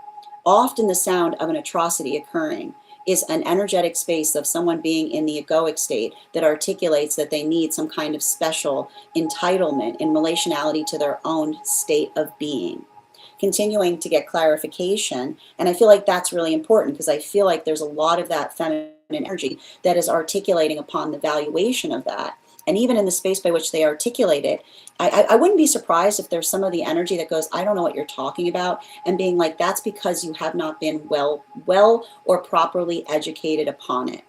of an atrocity occurring is an energetic space of someone being in the egoic state that articulates that they need some kind of special entitlement in relationality to their own state of being. Continuing to get clarification, and I feel like that's really important because I feel like there's a lot of that feminine energy that is articulating upon the valuation of that. And even in the space by which they articulate it, I wouldn't be surprised if there's some of the energy that goes, I don't know what you're talking about, and being like, that's because you have not been well or properly educated upon it.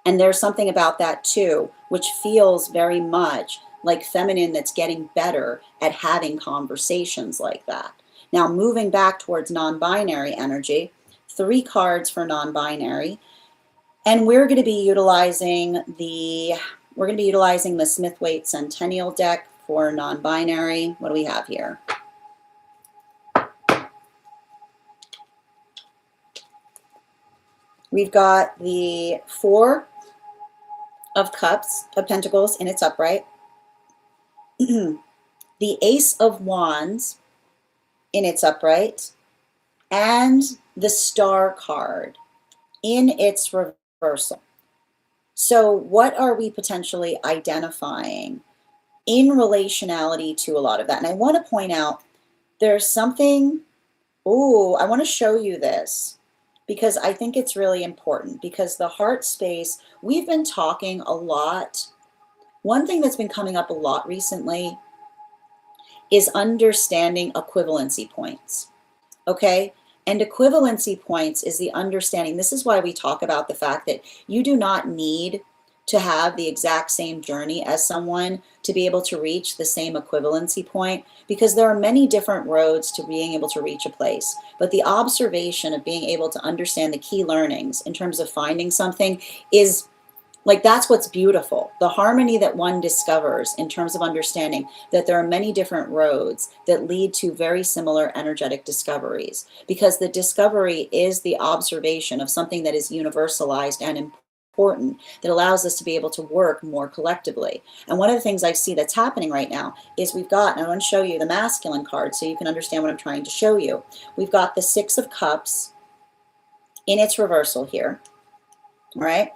And there's something about that too, which feels very much like feminine that's getting better at having conversations like that. Now, moving back towards non-binary energy, 3 cards for non-binary, and we're going to be utilizing the Smith-Waite Centennial deck for non-binary. What do we have here? We've got the 4 of Pentacles in its upright, the Ace of Wands in its upright, and the Star card in its reversal. So what are we potentially identifying in relationality to a lot of that? And I want to point out there's something, I want to show you this. because I think it's really important, because the heart space, we've been talking a lot. One thing that's been coming up a lot recently is understanding equivalency points. Okay? And equivalency points is the understanding. This is why we talk about the fact that you do not need to have the exact same journey as someone to be able to reach the same equivalency point, because there are many different roads to being able to reach a place. But the observation of being able to understand the key learnings in terms of finding something is like, that's what's beautiful. The harmony that one discovers in terms of understanding that there are many different roads that lead to very similar energetic discoveries, because the discovery is the observation of something that is universalized and important, that allows us to be able to work more collectively. And one of the things I see that's happening right now is we've got, and I want to show you the masculine card so you can understand what I'm trying to show you. We've got the Six of Cups in its reversal here, all right?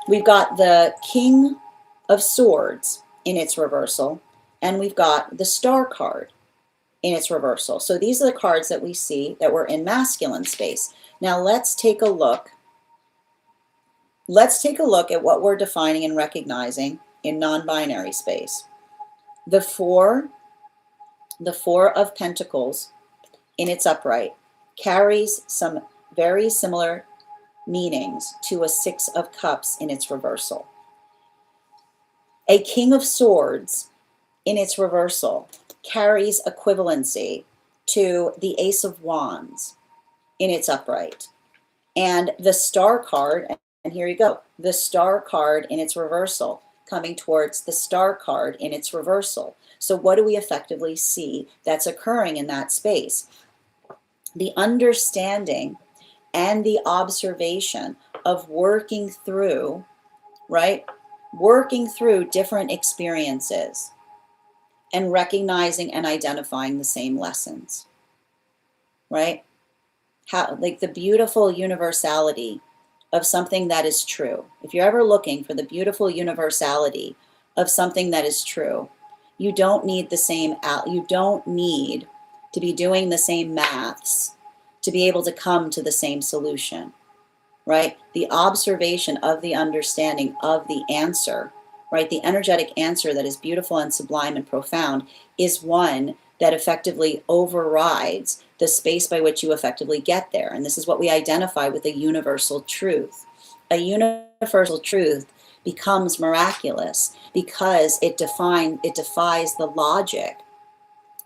We've got the King of Swords in its reversal, and we've got the Star card in its reversal. So these are the cards that we see that were in masculine space. Now let's take a look. Let's take a look at what we're defining and recognizing in non-binary space. The Four of Pentacles in its upright carries some very similar meanings to a Six of Cups in its reversal. A King of Swords in its reversal carries equivalency to the Ace of Wands in its upright. And the Star card, and here you go, the Star card in its reversal coming towards the Star card in its reversal. So what do we effectively see that's occurring in that space? The understanding and the observation of working through, right? Working through different experiences and recognizing and identifying the same lessons, right? How, like, the beautiful universality of something that is true. If you're ever looking for the beautiful universality of something that is true, you don't need the same, you don't need to be doing the same maths to be able to come to the same solution, right? The observation of the understanding of the answer, right? The energetic answer that is beautiful and sublime and profound is one that effectively overrides the space by which you effectively get there. And this is what we identify with a universal truth. A universal truth becomes miraculous because it defies the logic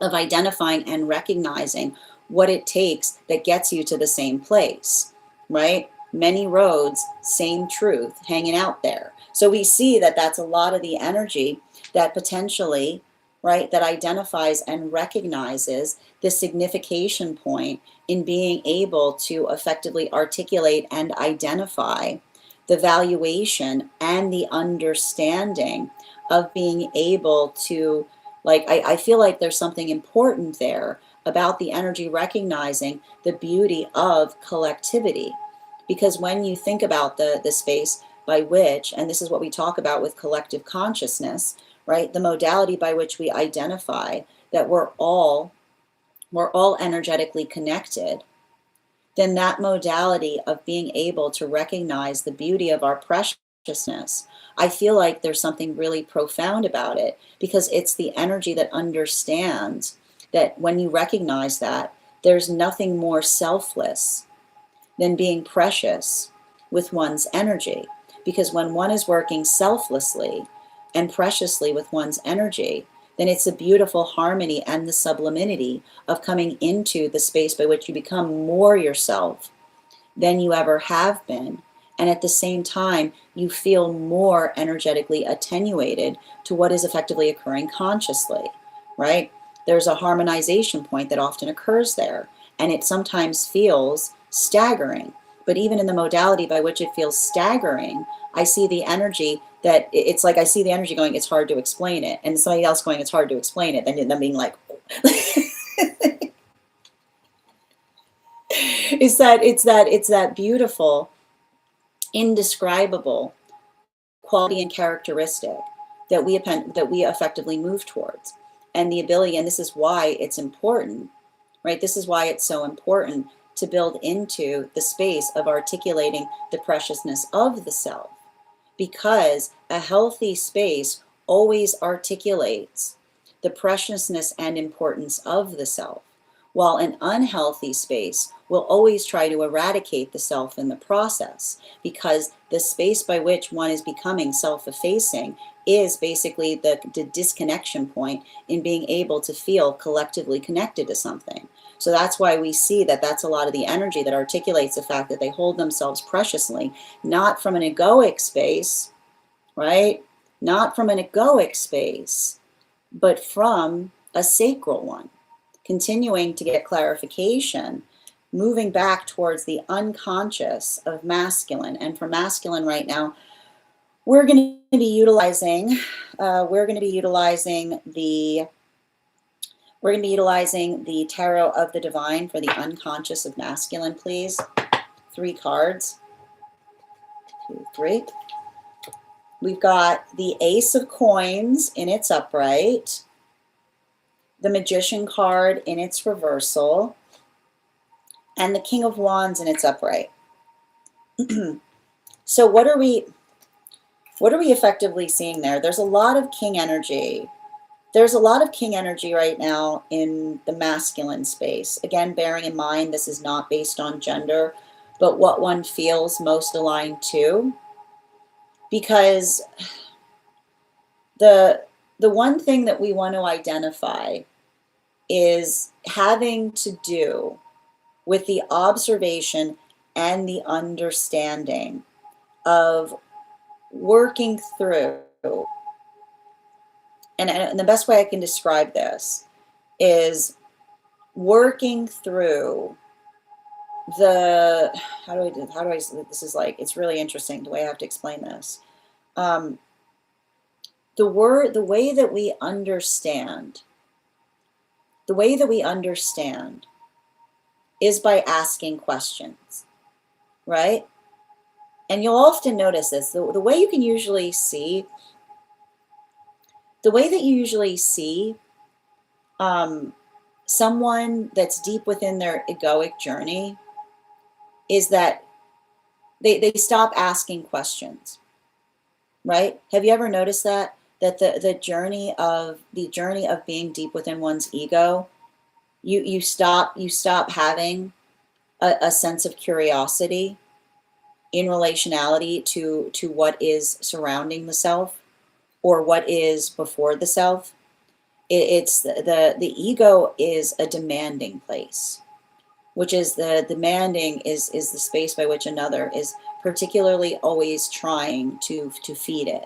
of identifying and recognizing what it takes that gets you to the same place, right? Many roads, same truth hanging out there. So we see that that's a lot of the energy that potentially, right, that identifies and recognizes the signification point in being able to effectively articulate and identify the valuation and the understanding of being able to, like, I feel like there's something important there about the energy recognizing the beauty of collectivity. Because when you think about the space by which, and this is what we talk about with collective consciousness, right? The modality by which we identify that we're all energetically connected, then that modality of being able to recognize the beauty of our preciousness, I feel like there's something really profound about it, because it's the energy that understands that when you recognize that, there's nothing more selfless than being precious with one's energy. Because when one is working selflessly and preciously with one's energy, then it's a beautiful harmony and the sublimity of coming into the space by which you become more yourself than you ever have been. And at the same time, you feel more energetically attenuated to what is effectively occurring consciously, right? There's a harmonization point that often occurs there, and it sometimes feels staggering. But even in the modality by which it feels staggering, I see the energy that it's like, I see the energy going, it's hard to explain it. And somebody else going, it's hard to explain it. And them being like, it's that beautiful, indescribable quality and characteristic that we effectively move towards. And the ability, and this is why it's important, right? This is why it's so important to build into the space of articulating the preciousness of the self, because a healthy space always articulates the preciousness and importance of the self, while an unhealthy space will always try to eradicate the self in the process, because the space by which one is becoming self-effacing is basically the disconnection point in being able to feel collectively connected to something. So that's why we see that that's a lot of the energy that articulates the fact that they hold themselves preciously, not from an egoic space, right? Not from an egoic space, but from a sacral one. Continuing to get clarification, moving back towards the unconscious of masculine. And for masculine right now, we're going to be utilizing the Tarot of the Divine for the unconscious of masculine, please. 3 cards. 2, 3. We've got the Ace of Coins in its upright, the Magician card in its reversal, and the King of Wands in its upright. So what are we effectively seeing there? There's a lot of king energy. There's a lot of king energy right now in the masculine space. Again, bearing in mind this is not based on gender, but what one feels most aligned to. Because the one thing that we want to identify is having to do with the observation and the understanding of working through, and the best way I can describe this is working through the, this is like, it's really interesting the way I have to explain this. The way that we understand is by asking questions, right? And you'll often notice this, the way you can usually see, the way that you usually see someone that's deep within their egoic journey is that they stop asking questions, right? Have you ever noticed that? That the journey of being deep within one's ego, you stop having a sense of curiosity in relationality to what is surrounding the self or what is before the self. It's the ego is a demanding place, which is the demanding is the space by which another is particularly always trying to feed it,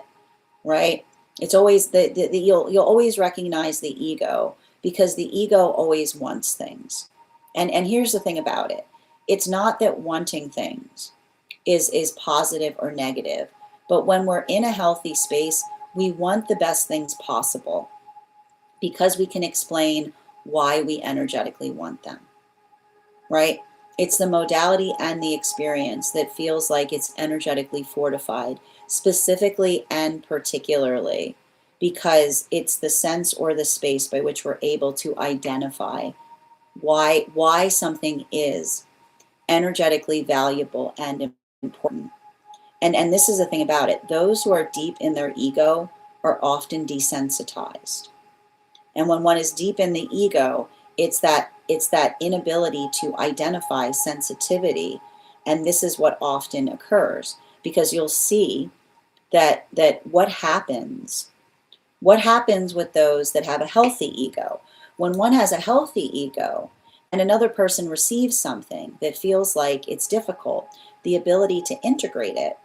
right? It's always you'll always recognize the ego because the ego always wants things. And here's the thing about it. It's not that wanting things is positive or negative, but when we're in a healthy space, we want the best things possible because we can explain why we energetically want them, right? It's the modality and the experience that feels like it's energetically fortified, specifically and particularly because it's the sense or the space by which we're able to identify why something is energetically valuable and important. And this is the thing about it. Those who are deep in their ego are often desensitized. And when one is deep in the ego, it's that inability to identify sensitivity. And this is what often occurs because you'll see that what happens with those that have a healthy ego. When one has a healthy ego and another person receives something that feels like it's difficult, the ability to integrate it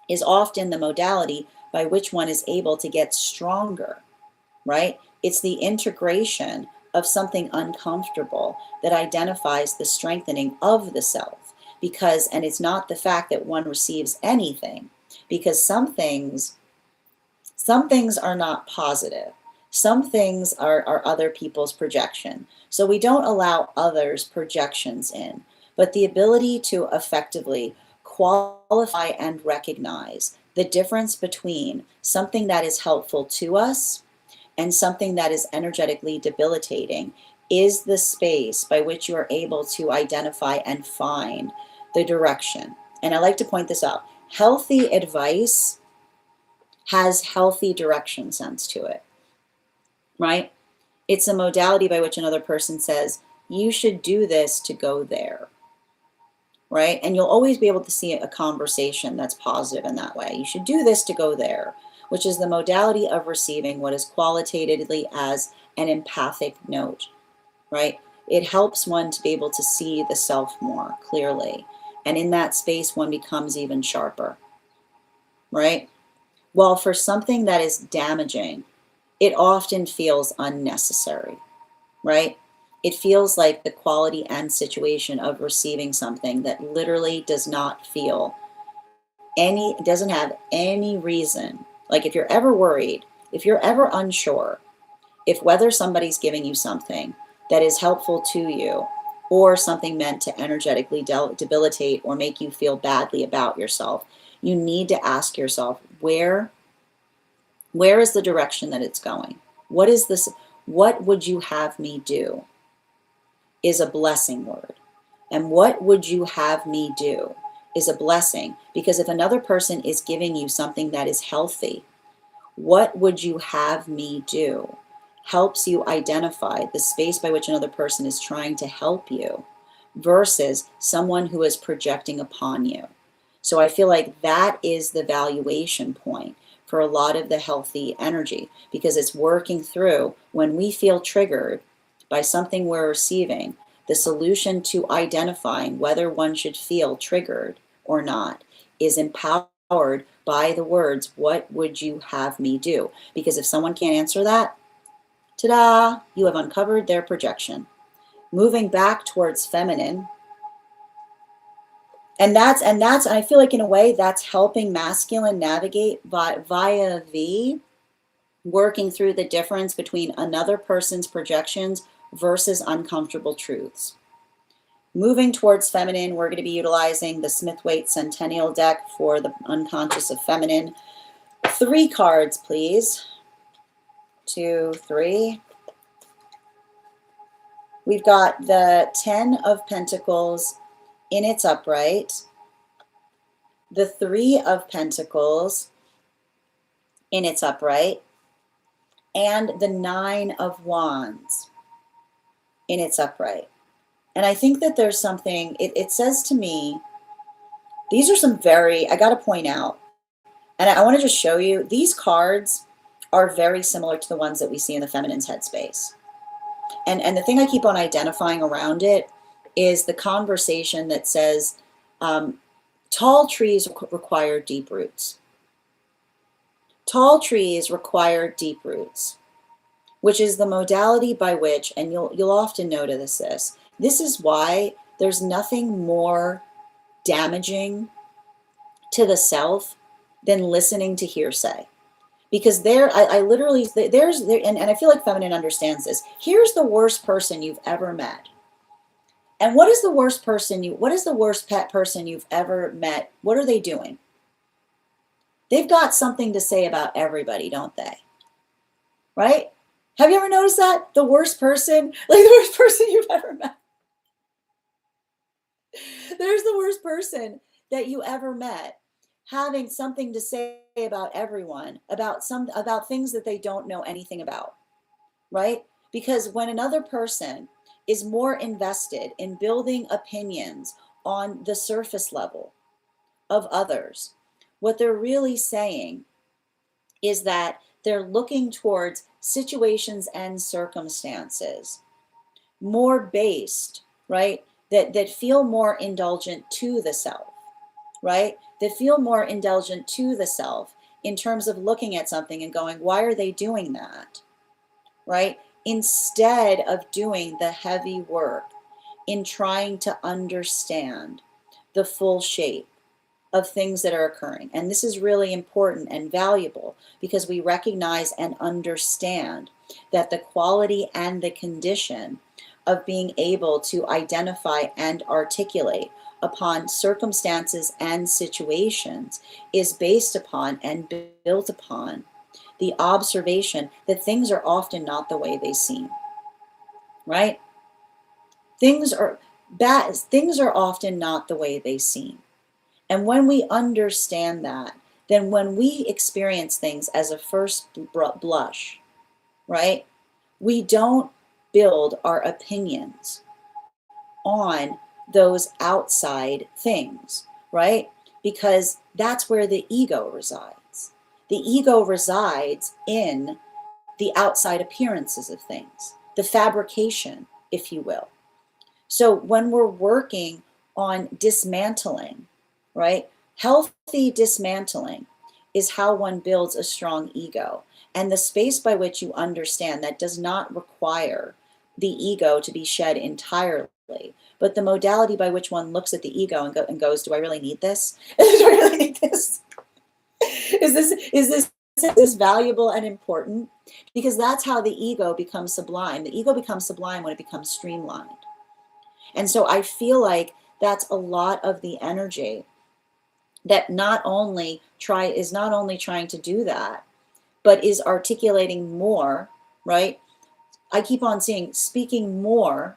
is often the modality by which one is able to get stronger, right? It's the integration of something uncomfortable that identifies the strengthening of the self. Because, and it's not the fact that one receives anything, because some things are not positive. Some things are other people's projection. So we don't allow others' projections in, but the ability to effectively qualify and recognize the difference between something that is helpful to us and something that is energetically debilitating is the space by which you are able to identify and find the direction. And I like to point this out. Healthy advice has healthy direction sense to it, right? It's a modality by which another person says, you should do this to go there, right? And you'll always be able to see a conversation that's positive in that way. You should do this to go there, which is the modality of receiving what is qualitatively as an empathic note, right? It helps one to be able to see the self more clearly. And in that space, one becomes even sharper, right? While for something that is damaging, it often feels unnecessary, right? It feels like the quality and situation of receiving something that literally does not feel doesn't have any reason. Like if you're ever worried, if you're ever unsure, if whether somebody's giving you something that is helpful to you or something meant to energetically debilitate or make you feel badly about yourself, you need to ask yourself, where is the direction that it's going? What is this? What would you have me do? Is a blessing word. And what would you have me do is a blessing, because if another person is giving you something that is healthy, what would you have me do helps you identify the space by which another person is trying to help you versus someone who is projecting upon you. So I feel like that is the valuation point for a lot of the healthy energy, because it's working through when we feel triggered by something we're receiving. The solution to identifying whether one should feel triggered or not is empowered by the words, what would you have me do? Because if someone can't answer that, ta-da, you have uncovered their projection. Moving back towards feminine, and I feel like in a way that's helping masculine navigate via V, working through the difference between another person's projections versus uncomfortable truths. Moving towards feminine, we're going to be utilizing the Smith-Waite Centennial deck for the unconscious of feminine. 3 cards, please. 2, 3. We've got the 10 of Pentacles in its upright, the 3 of Pentacles in its upright, and the 9 of Wands in its upright. And I think that there's something, it says to me, these are some I got to point out, and I want to just show you, these cards are very similar to the ones that we see in the feminine's headspace. And the thing I keep on identifying around it is the conversation that says, tall trees require deep roots. Tall trees require deep roots, which is the modality by which, and you'll often notice this is why there's nothing more damaging to the self than listening to hearsay. Because I literally, and I feel like feminine understands this. Here's the worst person you've ever met. And what is the worst pet person you've ever met? What are they doing? They've got something to say about everybody, don't they? Right? Have you ever noticed that? The worst person, like the worst person you've ever met. There's the worst person that you ever met, having something to say about everyone, about things that they don't know anything about, right? Because when another person is more invested in building opinions on the surface level of others, what they're really saying is that they're looking towards situations and circumstances more based, right? That feel more indulgent to the self, right? That feel more indulgent to the self in terms of looking at something and going, why are they doing that, right? Instead of doing the heavy work in trying to understand the full shape of things that are occurring. And this is really important and valuable because we recognize and understand that the quality and the condition of being able to identify and articulate upon circumstances and situations is based upon and built upon the observation that things are often not the way they seem. right? Things are bad. Things are often not the way they seem. And when we understand that, then when we experience things as a first blush, right, we don't build our opinions on those outside things, right? Because that's where the ego resides. The ego resides in the outside appearances of things, the fabrication, if you will. So when we're working on dismantling, right? Healthy dismantling is how one builds a strong ego. And the space by which you understand that does not require the ego to be shed entirely, but the modality by which one looks at the ego and goes, do I really need this? Do I really need this? Is this valuable and important? Because that's how the ego becomes sublime. The ego becomes sublime when it becomes streamlined. And so I feel like that's a lot of the energy that not only trying to do that, but is articulating more, right? I keep on seeing speaking more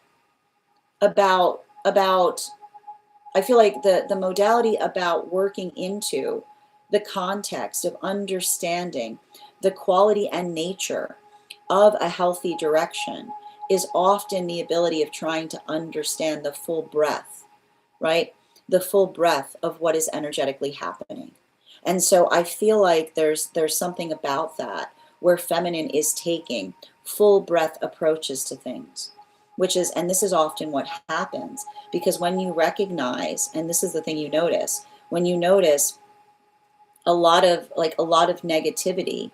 about I feel like the modality about working into the context of understanding the quality and nature of a healthy direction is often the ability of trying to understand the full breadth, right? The full breadth of what is energetically happening. And so I feel like there's something about that where feminine is taking full breadth approaches to things, which is, and this is often what happens, because when you recognize, and this is the thing you notice, when you notice a lot of negativity,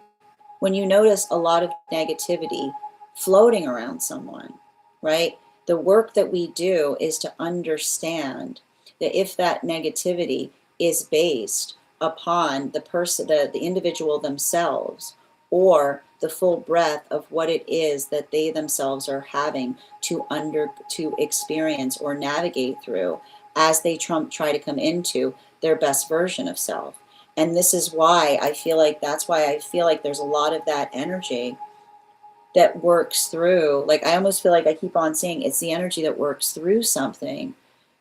when you notice a lot of negativity floating around someone, right? The work that we do is to understand that if that negativity is based upon the person, the individual themselves, or the full breadth of what it is that they themselves are having to experience or navigate through as they try to come into their best version of self. And this is why I feel like there's a lot of that energy that works through, like I almost feel like I keep on saying it's the energy that works through something,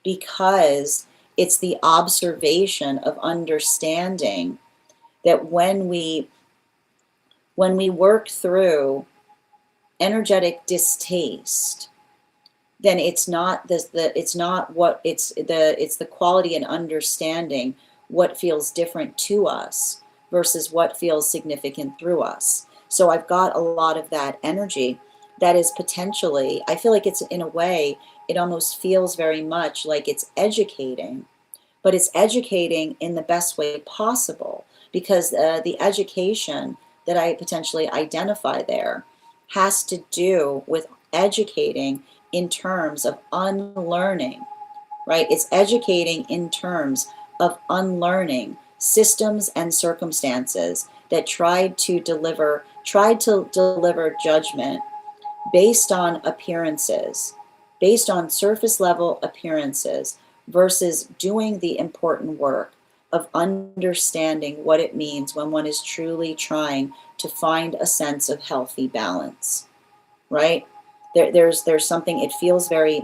because it's the observation of understanding that when we work through energetic distaste, then it's not it's the quality and understanding what feels different to us versus what feels significant through us. So I've got a lot of that energy that is potentially, I feel like it's, in a way, it almost feels very much like it's educating, but it's educating in the best way possible, because the education that I potentially identify there has to do with educating in terms of unlearning, right? It's educating in terms of unlearning systems and circumstances that tried to deliver judgment based on appearances, based on surface level appearances, versus doing the important work of understanding what it means when one is truly trying to find a sense of healthy balance, right? There's something, it feels very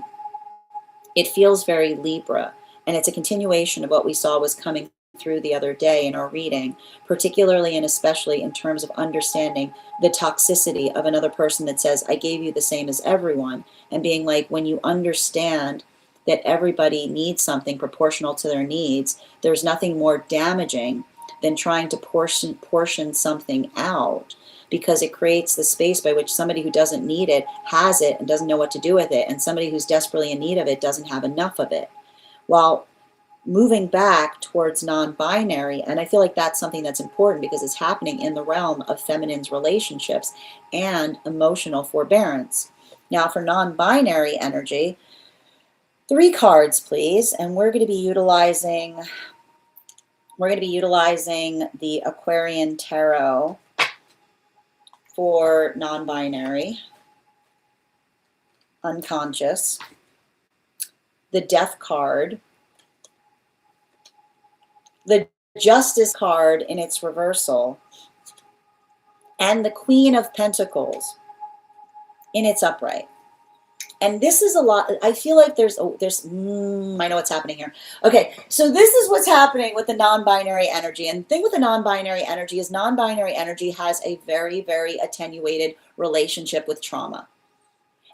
Libra, and it's a continuation of what we saw was coming through the other day in our reading, particularly and especially in terms of understanding the toxicity of another person that says, I gave you the same as everyone, and being like, when you understand that everybody needs something proportional to their needs, there's nothing more damaging than trying to portion something out, because it creates the space by which somebody who doesn't need it has it and doesn't know what to do with it, and somebody who's desperately in need of it doesn't have enough of it. While moving back towards non-binary, and I feel like that's something that's important because it's happening in the realm of feminine's relationships and emotional forbearance. Now for non-binary energy, 3 cards please, and we're going to be utilizing the Aquarian Tarot for non-binary, unconscious, the Death card, the Justice card in its reversal, and the Queen of Pentacles in its upright. And this is a lot. I feel like I know what's happening here. Okay, so this is what's happening with the non-binary energy. And the thing with the non-binary energy is non-binary energy has a very, very attenuated relationship with trauma.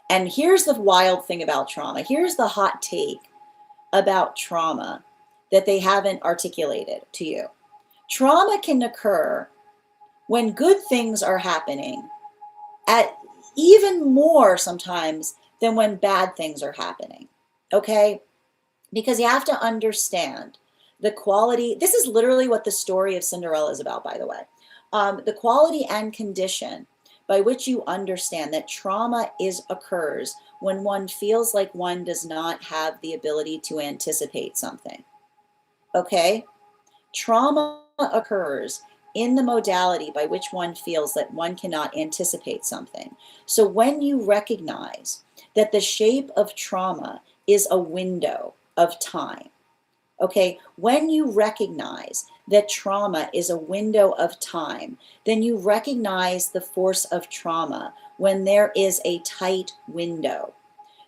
And here's the wild thing about trauma. Here's the hot take about trauma that they haven't articulated to you. Trauma can occur when good things are happening, at even more sometimes than when bad things are happening. Okay? Because you have to understand the quality. This is literally what the story of Cinderella is about, by the way. The quality and condition by which you understand that trauma occurs when one feels like one does not have the ability to anticipate something. Okay? Trauma occurs in the modality by which one feels that one cannot anticipate something. So when you recognize that the shape of trauma is a window of time, okay, when you recognize that trauma is a window of time, then you recognize the force of trauma when there is a tight window.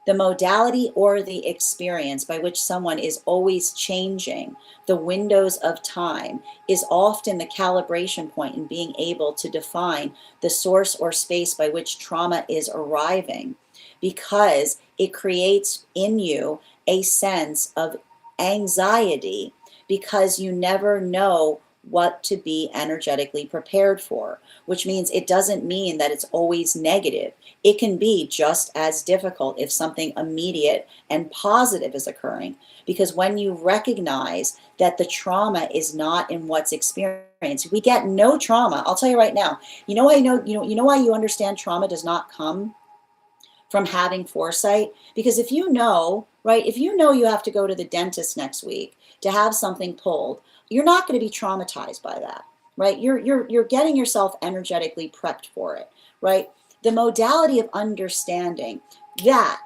The modality or the experience by which someone is always changing the windows of time is often the calibration point in being able to define the source or space by which trauma is arriving, because it creates in you a sense of anxiety because you never know what to be energetically prepared for, which means it doesn't mean that it's always negative. It can be just as difficult if something immediate and positive is occurring, because when you recognize that the trauma is not in what's experienced, we get no trauma. I'll tell you right now, you know why you understand trauma does not come from having foresight? Because if you know, right, if you know you have to go to the dentist next week to have something pulled, you're not going to be traumatized by that, right? You're getting yourself energetically prepped for it, right? The modality of understanding that,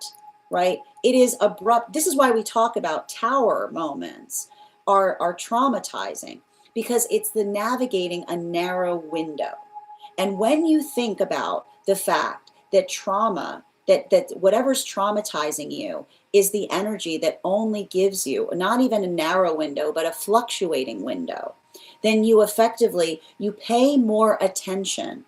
right, it is abrupt. This is why we talk about tower moments are traumatizing, because it's the navigating a narrow window. And when you think about the fact that trauma, that whatever's traumatizing you is the energy that only gives you not even a narrow window, but a fluctuating window, then you pay more attention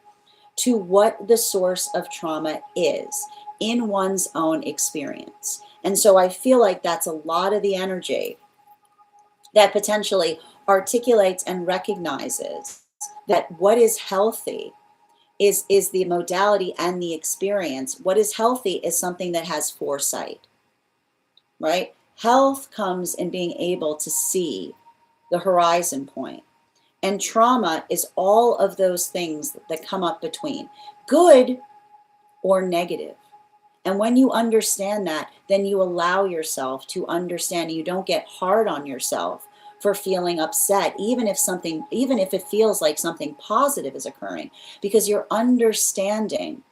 to what the source of trauma is in one's own experience. And so I feel like that's a lot of the energy that potentially articulates and recognizes that what is healthy is the modality and the experience. What is healthy is something that has foresight, right? Health comes in being able to see the horizon point. And trauma is all of those things that come up between, good or negative. And when you understand that, then you allow yourself to understand. You don't get hard on yourself for feeling upset, even if it feels like something positive is occurring, because you're understanding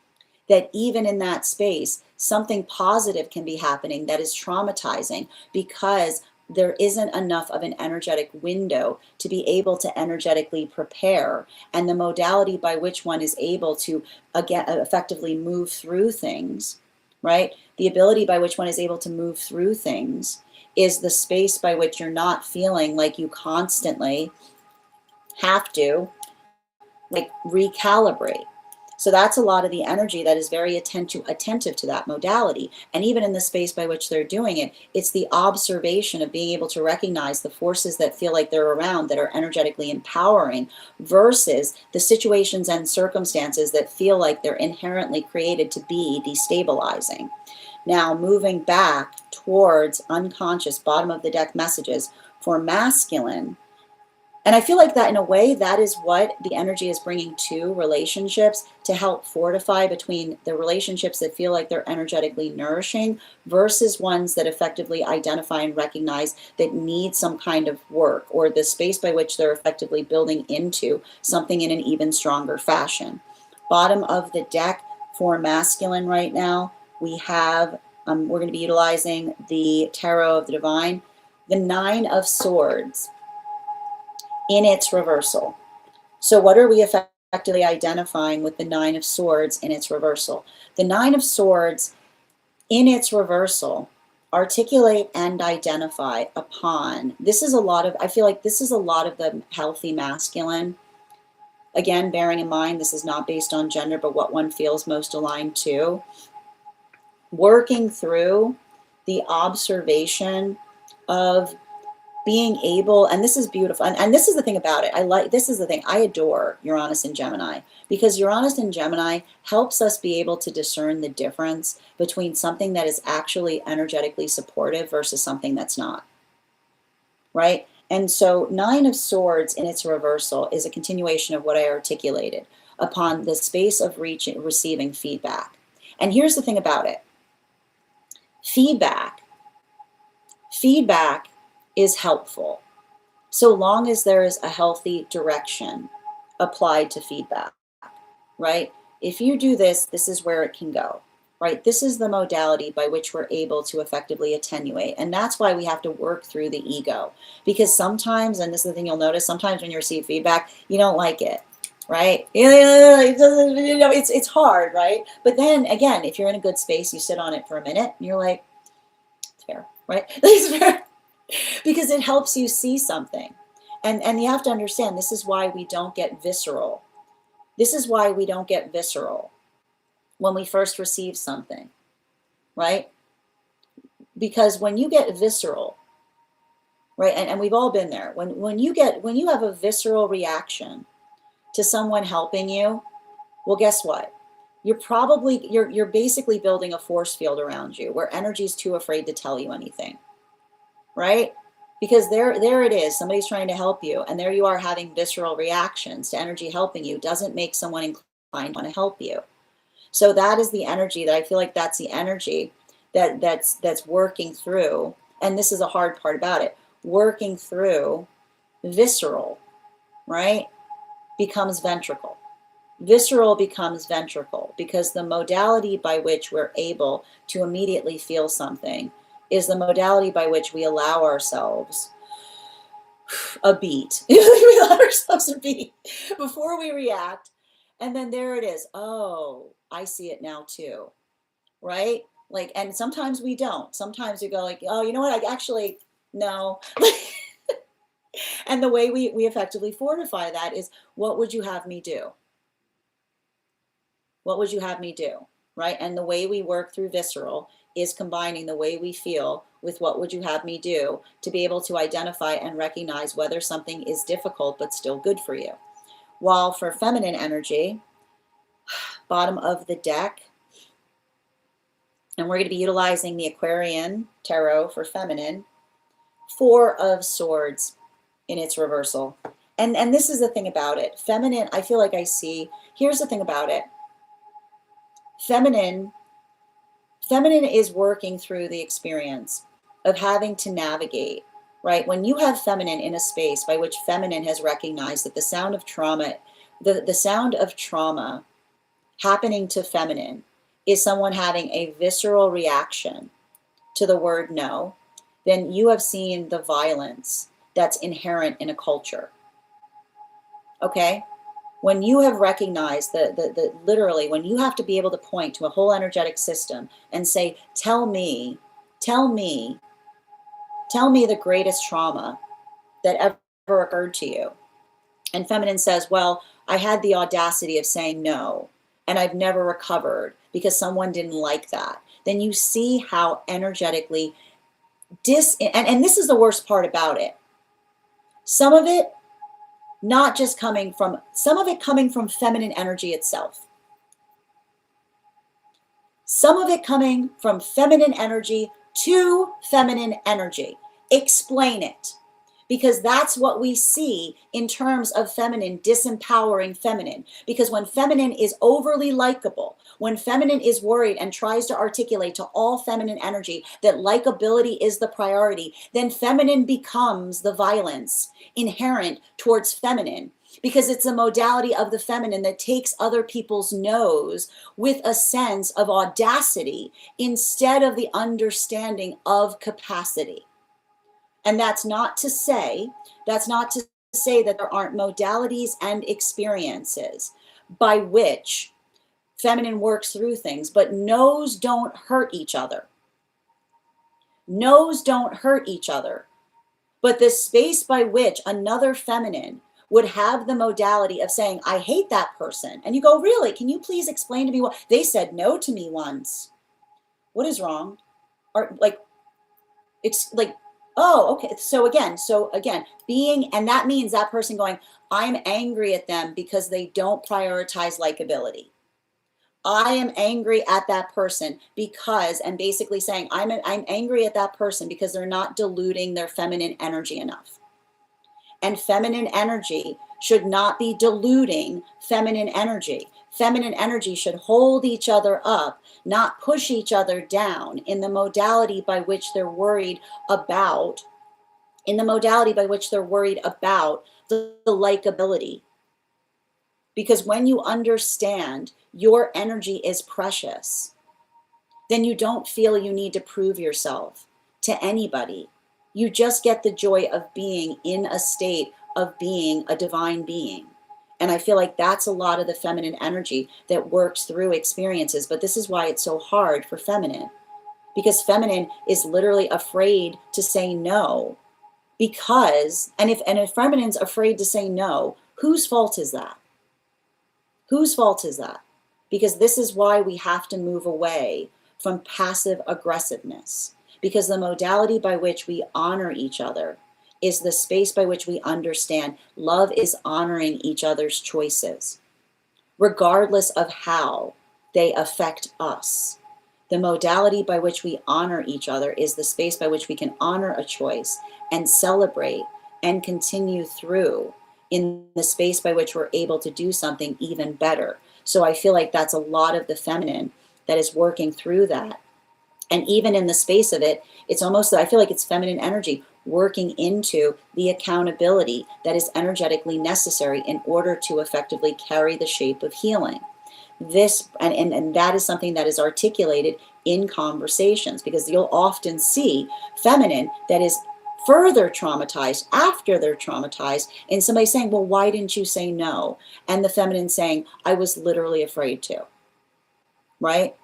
that even in that space, something positive can be happening that is traumatizing, because there isn't enough of an energetic window to be able to energetically prepare. And the modality by which one is able to, again, effectively move through things, right? The ability by which one is able to move through things is the space by which you're not feeling like you constantly have to like recalibrate. So that's a lot of the energy that is very attentive to that modality. And even in the space by which they're doing it, it's the observation of being able to recognize the forces that feel like they're around that are energetically empowering, versus the situations and circumstances that feel like they're inherently created to be destabilizing. Now, moving back towards unconscious bottom of the deck messages for masculine. And I feel like that in a way, that is what the energy is bringing to relationships, to help fortify between the relationships that feel like they're energetically nourishing versus ones that effectively identify and recognize that need some kind of work, or the space by which they're effectively building into something in an even stronger fashion. Bottom of the deck for masculine right now, we have, we're going to be utilizing the Tarot of the Divine, the Nine of Swords in its reversal. So what are we effectively identifying with the Nine of Swords in its reversal? The Nine of Swords in its reversal, articulate and identify upon. This is a lot of, I feel like this is a lot of the healthy masculine. Again, bearing in mind, this is not based on gender, but what one feels most aligned to. Working through the observation of being able, and this is beautiful, and this is the thing about it, this is the thing, I adore Uranus and Gemini, because Uranus and Gemini helps us be able to discern the difference between something that is actually energetically supportive versus something that's not, right? And so 9 of Swords in its reversal is a continuation of what I articulated upon the space of receiving feedback. And here's the thing about it. Feedback is helpful so long as there is a healthy direction applied to feedback, right? If you do this, this is where it can go, right? This is the modality by which we're able to effectively attenuate. And that's why we have to work through the ego, because sometimes, and this is the thing you'll notice, sometimes when you receive feedback, you don't like it, right? It's hard, right? But then again, if you're in a good space, you sit on it for a minute and you're like, it's fair, right? It's fair. Because it helps you see something. And you have to understand, this is why we don't get visceral. This is why we don't get visceral when we first receive something, right? Because when you get visceral, right, and we've all been there, when you have a visceral reaction to someone helping you, well, guess what? You're basically building a force field around you where energy is too afraid to tell you anything. Right? Because there it is, somebody's trying to help you, and there you are having visceral reactions to energy helping you. Doesn't make someone inclined to want to help you. So that is the energy that I feel like that's the energy that's working through, and this is a hard part about it, working through visceral, right? Becomes ventricle. Visceral becomes ventricle, because the modality by which we're able to immediately feel something is the modality by which we allow ourselves a beat. We allow ourselves a beat before we react. And then there it is. Oh, I see it now too. Right? Like, and sometimes we don't. Sometimes we go like, oh, you know what? I actually, no. And the way we effectively fortify that is, what would you have me do? What would you have me do? Right? And the way we work through visceral is combining the way we feel with what would you have me do, to be able to identify and recognize whether something is difficult but still good for you. While for feminine energy, bottom of the deck, and we're going to be utilizing the Aquarian Tarot for feminine, 4 of Swords in its reversal. And this is the thing about it. Feminine, I feel like I see, here's the thing about it. Feminine is working through the experience of having to navigate, right? When you have feminine in a space by which feminine has recognized that the sound of trauma, the sound of trauma happening to feminine is someone having a visceral reaction to the word no, then you have seen the violence that's inherent in a culture. Okay? When you have recognized the literally, when you have to be able to point to a whole energetic system and say, tell me the greatest trauma that ever occurred to you. And feminine says, well, I had the audacity of saying no, and I've never recovered because someone didn't like that. Then you see how energetically and this is the worst part about it. Some of it coming from feminine energy itself. Some of it coming from feminine energy to feminine energy. Explain it. Because that's what we see in terms of feminine disempowering feminine. Because when feminine is overly likable, when feminine is worried and tries to articulate to all feminine energy that likability is the priority, then feminine becomes the violence inherent towards feminine. Because it's a modality of the feminine that takes other people's no's with a sense of audacity instead of the understanding of capacity. And that's not to say that there aren't modalities and experiences by which Feminine works through things, but no's don't hurt each other. No's don't hurt each other. But the space by which another feminine would have the modality of saying, I hate that person. And you go, really? Can you please explain to me what they said no to me once? What is wrong? Or like, it's like, oh, okay. So again, being, and that means that person going, I'm angry at them because they don't prioritize likability. I am angry at that person because, and basically saying, I'm angry at that person because they're not diluting their feminine energy enough. And feminine energy should not be diluting feminine energy. Feminine energy should hold each other up, not push each other down in the modality by which they're worried about, the likability. Because when you understand your energy is precious, then you don't feel you need to prove yourself to anybody. You just get the joy of being in a state of being a divine being. And I feel like that's a lot of the feminine energy that works through experiences. But this is why it's so hard for feminine, because feminine is literally afraid to say no. Because, and if feminine's afraid to say no, whose fault is that? Whose fault is that? Because this is why we have to move away from passive aggressiveness. Because the modality by which we honor each other is the space by which we understand love is honoring each other's choices, regardless of how they affect us. The modality by which we honor each other is the space by which we can honor a choice and celebrate and continue through in the space by which we're able to do something even better. So I feel like that's a lot of the feminine that is working through that. And even in the space of it, it's almost, I feel like it's feminine energy working into the accountability that is energetically necessary in order to effectively carry the shape of healing. This, and that is something that is articulated in conversations, because you'll often see feminine that is further traumatized after they're traumatized, and somebody saying, well, why didn't you say no? And the feminine saying, I was literally afraid to, right?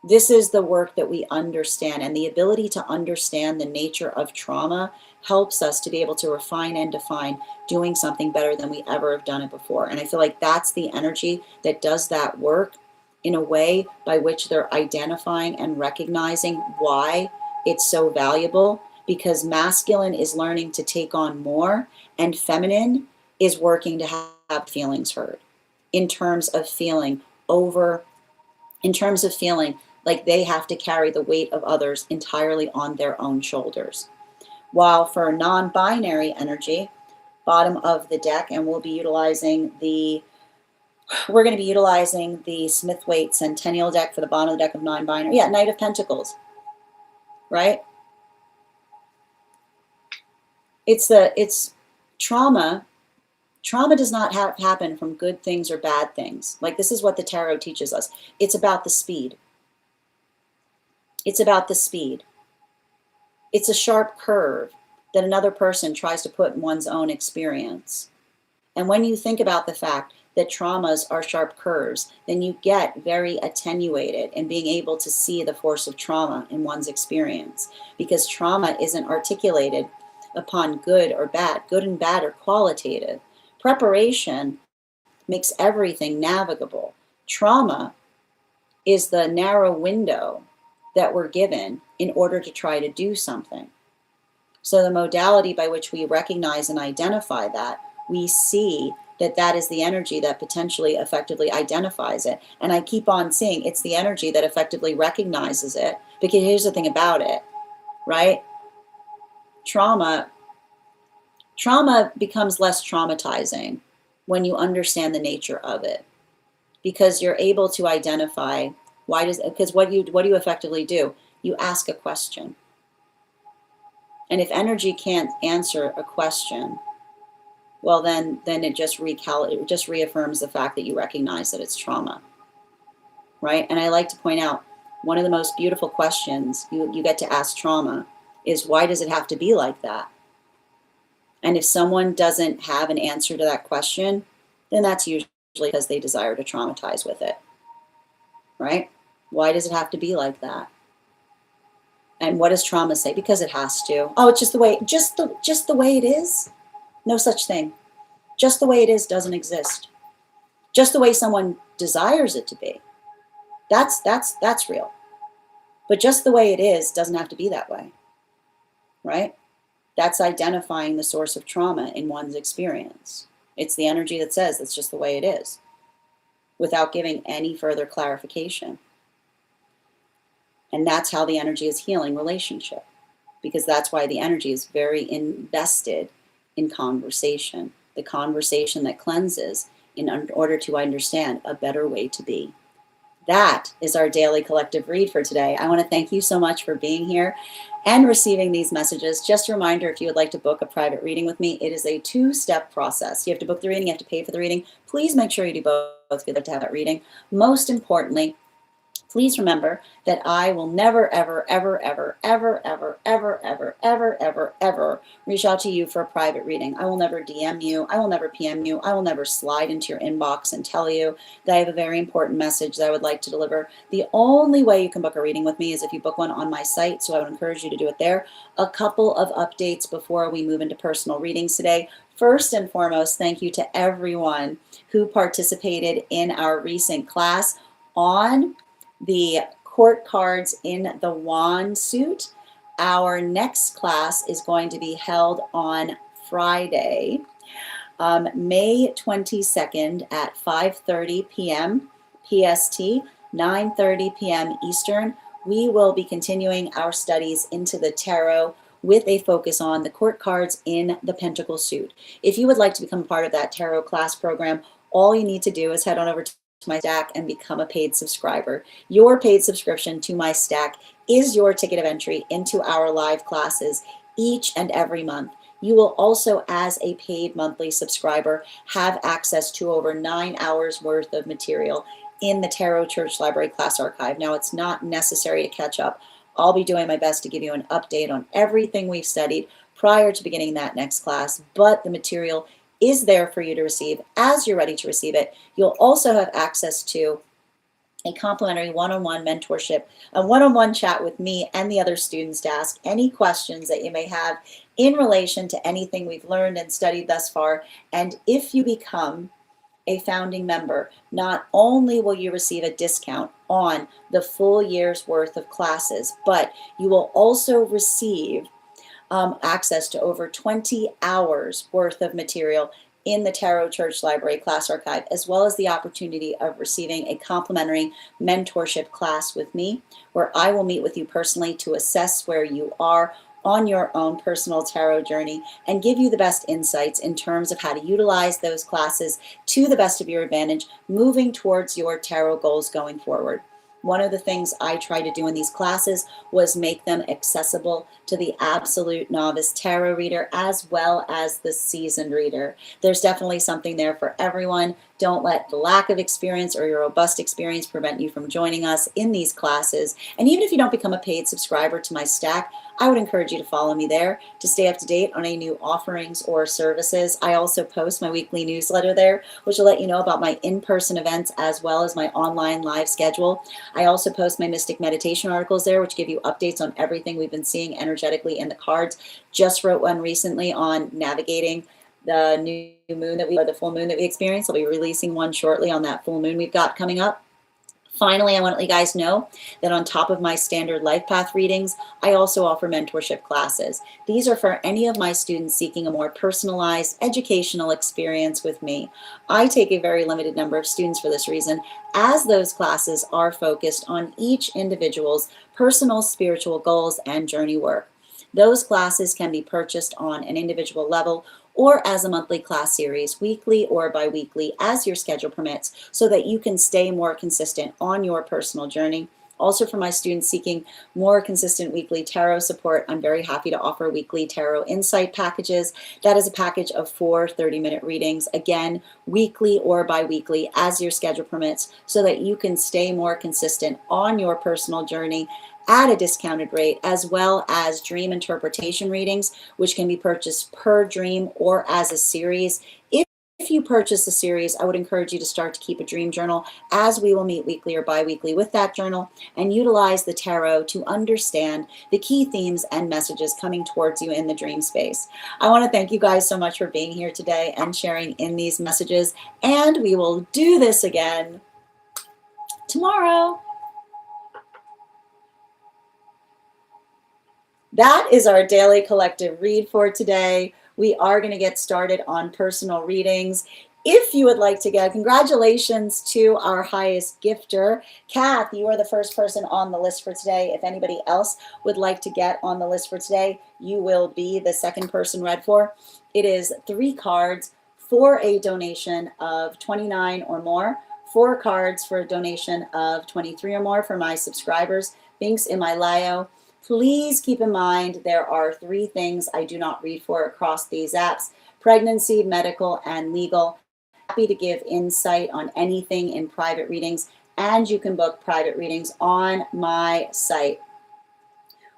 This is the work that we understand, and the ability to understand the nature of trauma helps us to be able to refine and define doing something better than we ever have done it before. And I feel like that's the energy that does that work in a way by which they're identifying and recognizing why it's so valuable, because masculine is learning to take on more and feminine is working to have feelings heard in terms of feeling like they have to carry the weight of others entirely on their own shoulders. While for non-binary energy, bottom of the deck, and we're going to be utilizing the Smith-Waite Centennial deck for the bottom of the deck of non-binary. Yeah, Knight of Pentacles, right? It's trauma. Trauma does not happen from good things or bad things. Like, this is what the tarot teaches us. It's about the speed. It's about the speed. It's a sharp curve that another person tries to put in one's own experience. And when you think about the fact that traumas are sharp curves, then you get very attenuated in being able to see the force of trauma in one's experience, because trauma isn't articulated upon good or bad. Good and bad are qualitative. Preparation makes everything navigable. Trauma is the narrow window that we're given in order to try to do something. So the modality by which we recognize and identify that, we see that that is the energy that potentially effectively identifies it. And I keep on seeing it's the energy that effectively recognizes it, because here's the thing about it, right? Trauma becomes less traumatizing when you understand the nature of it, because you're able to identify because what do you effectively do? You ask a question. And if energy can't answer a question, well, then it just reaffirms the fact that you recognize that it's trauma, right? And I like to point out, one of the most beautiful questions you get to ask trauma is, why does it have to be like that? And if someone doesn't have an answer to that question, then that's usually because they desire to traumatize with it. right? Why does it have to be like that? And what does trauma say? Because it has to. Oh, it's just the way, just the way it is. No such thing. Just the way it is doesn't exist. Just the way someone desires it to be. That's real. But just the way it is doesn't have to be that way, right? That's identifying the source of trauma in one's experience. It's the energy that says that's just the way it is, without giving any further clarification. And that's how the energy is healing relationship, because that's why the energy is very invested in conversation, the conversation that cleanses in order to understand a better way to be. That is our daily collective read for today. I want to thank you so much for being here and receiving these messages. Just a reminder, if you would like to book a private reading with me, it is a two-step process. You have to book the reading, you have to pay for the reading. Please make sure you do both if you'd like to have that reading. Most importantly, please remember that I will never, ever, ever, ever, ever, ever, ever, ever, ever, ever, ever reach out to you for a private reading. I will never DM you. I will never PM you. I will never slide into your inbox and tell you that I have a very important message that I would like to deliver. The only way you can book a reading with me is if you book one on my site, so I would encourage you to do it there. A couple of updates before we move into personal readings today. First and foremost, thank you to everyone who participated in our recent class on the court cards in the wand suit. Our next class is going to be held on Friday, May 22nd at 5:30 p.m. PST, 9:30 p.m. Eastern. We will be continuing our studies into the tarot with a focus on the court cards in the Pentacle suit. If you would like to become part of that tarot class program, all you need to do is head on over to my stack and become a paid subscriber. Your paid subscription to my stack is your ticket of entry into our live classes each and every month. You will also, as a paid monthly subscriber, have access to over 9 hours worth of material in the Tarot Church Library class archive. Now, it's not necessary to catch up. I'll be doing my best to give you an update on everything we've studied prior to beginning that next class, but the material is there for you to receive as you're ready to receive it. You'll also have access to a complimentary one-on-one mentorship, a one-on-one chat with me and the other students to ask any questions that you may have in relation to anything we've learned and studied thus far. And if you become a founding member, not only will you receive a discount on the full year's worth of classes, but you will also receive access to over 20 hours worth of material in the Tarot Church Library class archive, as well as the opportunity of receiving a complimentary mentorship class with me, where I will meet with you personally to assess where you are on your own personal tarot journey and give you the best insights in terms of how to utilize those classes to the best of your advantage, moving towards your tarot goals going forward. One of the things I tried to do in these classes was make them accessible to the absolute novice tarot reader as well as the seasoned reader. There's definitely something there for everyone. Don't let the lack of experience or your robust experience prevent you from joining us in these classes. And even if you don't become a paid subscriber to my stack, I would encourage you to follow me there to stay up to date on any new offerings or services. I also post my weekly newsletter there, which will let you know about my in-person events as well as my online live schedule. I also post my mystic meditation articles there, which give you updates on everything we've been seeing energetically in the cards. Just wrote one recently on navigating the new moon or the full moon that we experienced. I'll be releasing one shortly on that full moon we've got coming up. Finally, I want to let you guys know that on top of my standard life path readings, I also offer mentorship classes. These are for any of my students seeking a more personalized educational experience with me. I take a very limited number of students for this reason, as those classes are focused on each individual's personal spiritual goals and journey work. Those classes can be purchased on an individual level or as a monthly class series, weekly or bi-weekly, as your schedule permits, so that you can stay more consistent on your personal journey. Also, for my students seeking more consistent weekly tarot support, I'm very happy to offer weekly tarot insight packages. That is a package of 4 30-minute readings, again, weekly or bi-weekly, as your schedule permits, so that you can stay more consistent on your personal journey at a discounted rate, as well as dream interpretation readings, which can be purchased per dream or as a series. If if you purchase the series, I would encourage you to start to keep a dream journal, as we will meet weekly or bi-weekly with that journal and utilize the tarot to understand the key themes and messages coming towards you in the dream space. I want to thank you guys so much for being here today and sharing in these messages, and we will do this again tomorrow. That is our daily collective read for today. We are going to get started on personal readings. If you would like to get, congratulations to our highest gifter. Kath, you are the first person on the list for today. If anybody else would like to get on the list for today, you will be the second person read for. It is 3 cards for a donation of $29 or more, 4 cards for a donation of $23 or more for my subscribers. Links in my bio. Please keep in mind there are 3 things I do not read for across these apps: pregnancy, medical, and legal. Happy to give insight on anything in private readings, and you can book private readings on my site.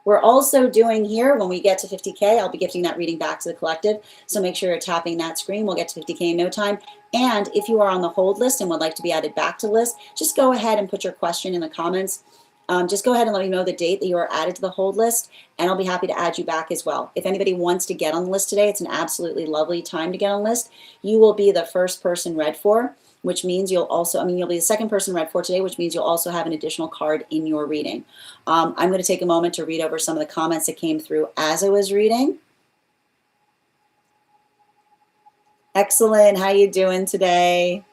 We're also doing here, when we get to 50K, I'll be gifting that reading back to the collective. So make sure you're tapping that screen. We'll get to 50K in no time. And if you are on the hold list and would like to be added back to the list, just go ahead and put your question in the comments. Just go ahead and let me know the date that you are added to the hold list, and I'll be happy to add you back as well. If anybody wants to get on the list today, it's an absolutely lovely time to get on the list. You will be the first person read for, which means you'll also, you'll be the second person read for today, which means you'll also have an additional card in your reading. I'm going to take a moment to read over some of the comments that came through as I was reading. Excellent. How you doing today?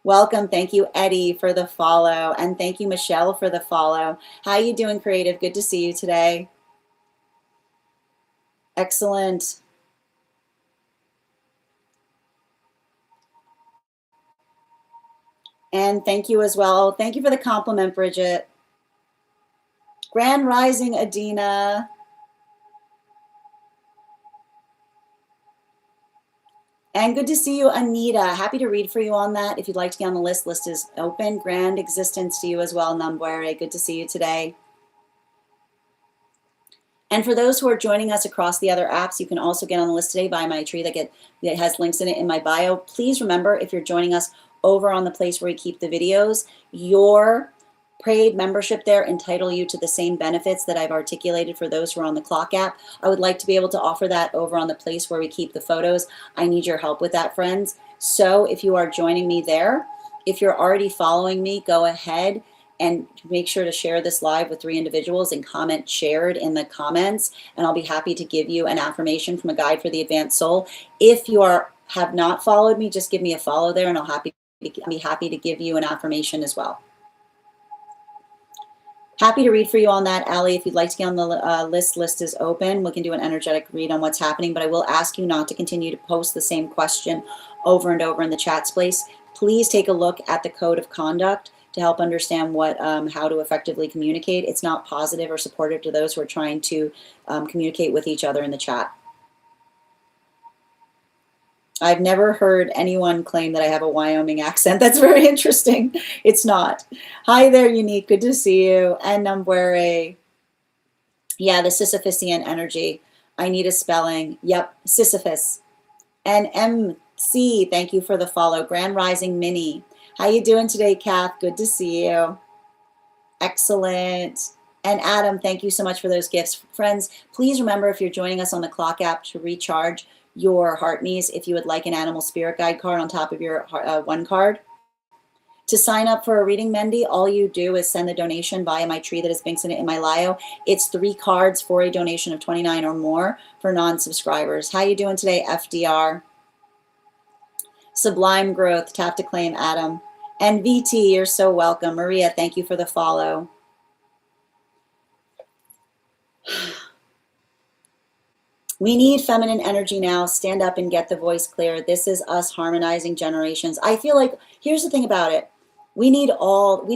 Welcome. Thank you, Eddie, for the follow. And thank you, Michelle, for the follow. How you doing, Creative? Good to see you today. Excellent. And thank you as well. Thank you for the compliment, Bridget. Grand Rising, Adina. And good to see you, Anita. Happy to read for you on that. If you'd like to get on the list, list is open. Grand existence to you as well, Nonbinary. Good to see you today. And for those who are joining us across the other apps, you can also get on the list today by my tree that has links in it in my bio. Please remember, if you're joining us over on the place where we keep the videos, your paid membership there entitle you to the same benefits that I've articulated for those who are on the Clock app. I would like to be able to offer that over on the place where we keep the photos. I need your help with that, friends. So if you are joining me there, if you're already following me, go ahead and make sure to share this live with 3 individuals and comment shared in the comments, and I'll be happy to give you an affirmation from a guide for the advanced soul. If you have not followed me, just give me a follow there, and I'll be happy to give you an affirmation as well. Happy to read for you on that, Allie. If you'd like to get on the list is open. We can do an energetic read on what's happening, but I will ask you not to continue to post the same question over and over in the chat space. Please take a look at the code of conduct to help understand how to effectively communicate. It's not positive or supportive to those who are trying to communicate with each other in the chat. I've never heard anyone claim that I have a Wyoming accent. That's very interesting. It's not. Hi there, Unique. Good to see you. And Nonbinary. Yeah, the Sisyphusian energy. I need a spelling. Yep, Sisyphus. And MC, thank you for the follow. Grand Rising Mini. How you doing today, Kath? Good to see you. Excellent. And Adam, thank you so much for those gifts. Friends, please remember, if you're joining us on the Clock app, to recharge your heart me's if you would like an animal spirit guide card on top of your 1 card. To sign up for a reading, Mendy, all you do is send the donation via my tree that has links in it in my bio. It's 3 cards for a donation of $29 or more for non-subscribers. How you doing today, FDR? Sublime Growth, tap to claim, Adam. And VT, you're so welcome. Maria, thank you for the follow. We need feminine energy now. Stand up and get the voice clear. This is us harmonizing generations. I feel like, here's the thing about it. We need all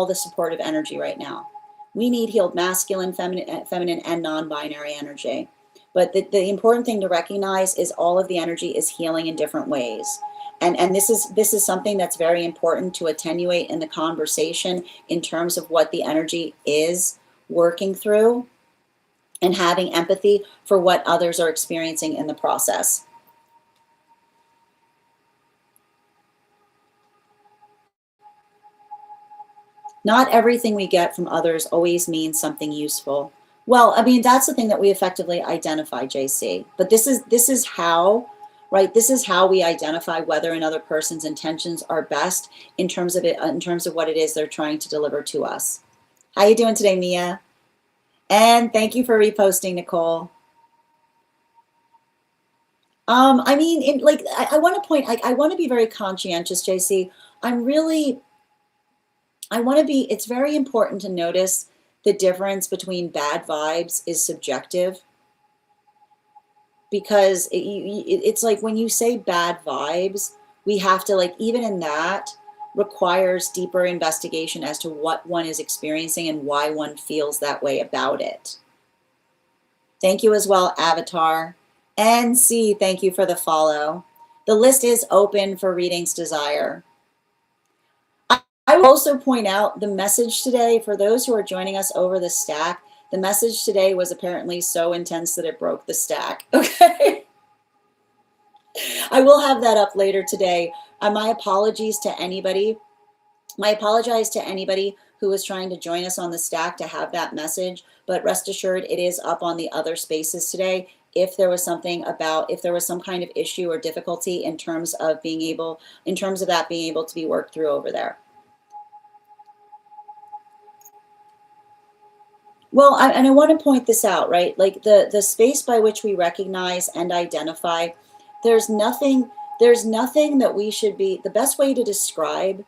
the supportive energy right now. We need healed masculine, feminine, and non-binary energy. But the important thing to recognize is all of the energy is healing in different ways. And this is something that's very important to attenuate in the conversation in terms of what the energy is working through, and having empathy for what others are experiencing in the process. Not everything we get from others always means something useful. Well, I mean, that's the thing that we effectively identify, JC. But this is how, right? This is how we identify whether another person's intentions are best in terms of it, in terms of what it is they're trying to deliver to us. How you doing today, Mia? And thank you for reposting, Nicole. I mean, like I want to point, like I want to be very conscientious, JC. I'm really I want to be, it's very important to notice the difference between bad vibes is subjective, because it's like when you say bad vibes, we have to, like, even in that requires deeper investigation as to what one is experiencing and why one feels that way about it. Thank you as well, Avatar. NC, thank you for the follow. The list is open for readings desire. I will also point out the message today, for those who are joining us over the stack, the message today was apparently so intense that it broke the stack. Okay. I will have that up later today. My apologies to anybody. I apologize to anybody who was trying to join us on the stack to have that message, but rest assured it is up on the other spaces today. If there was something about, if there was some kind of issue or difficulty in terms of being able, in terms of that being able to be worked through over there. Well, and I want to point this out, right? Like the space by which we recognize and identify, there's nothing that we should be, the best way to describe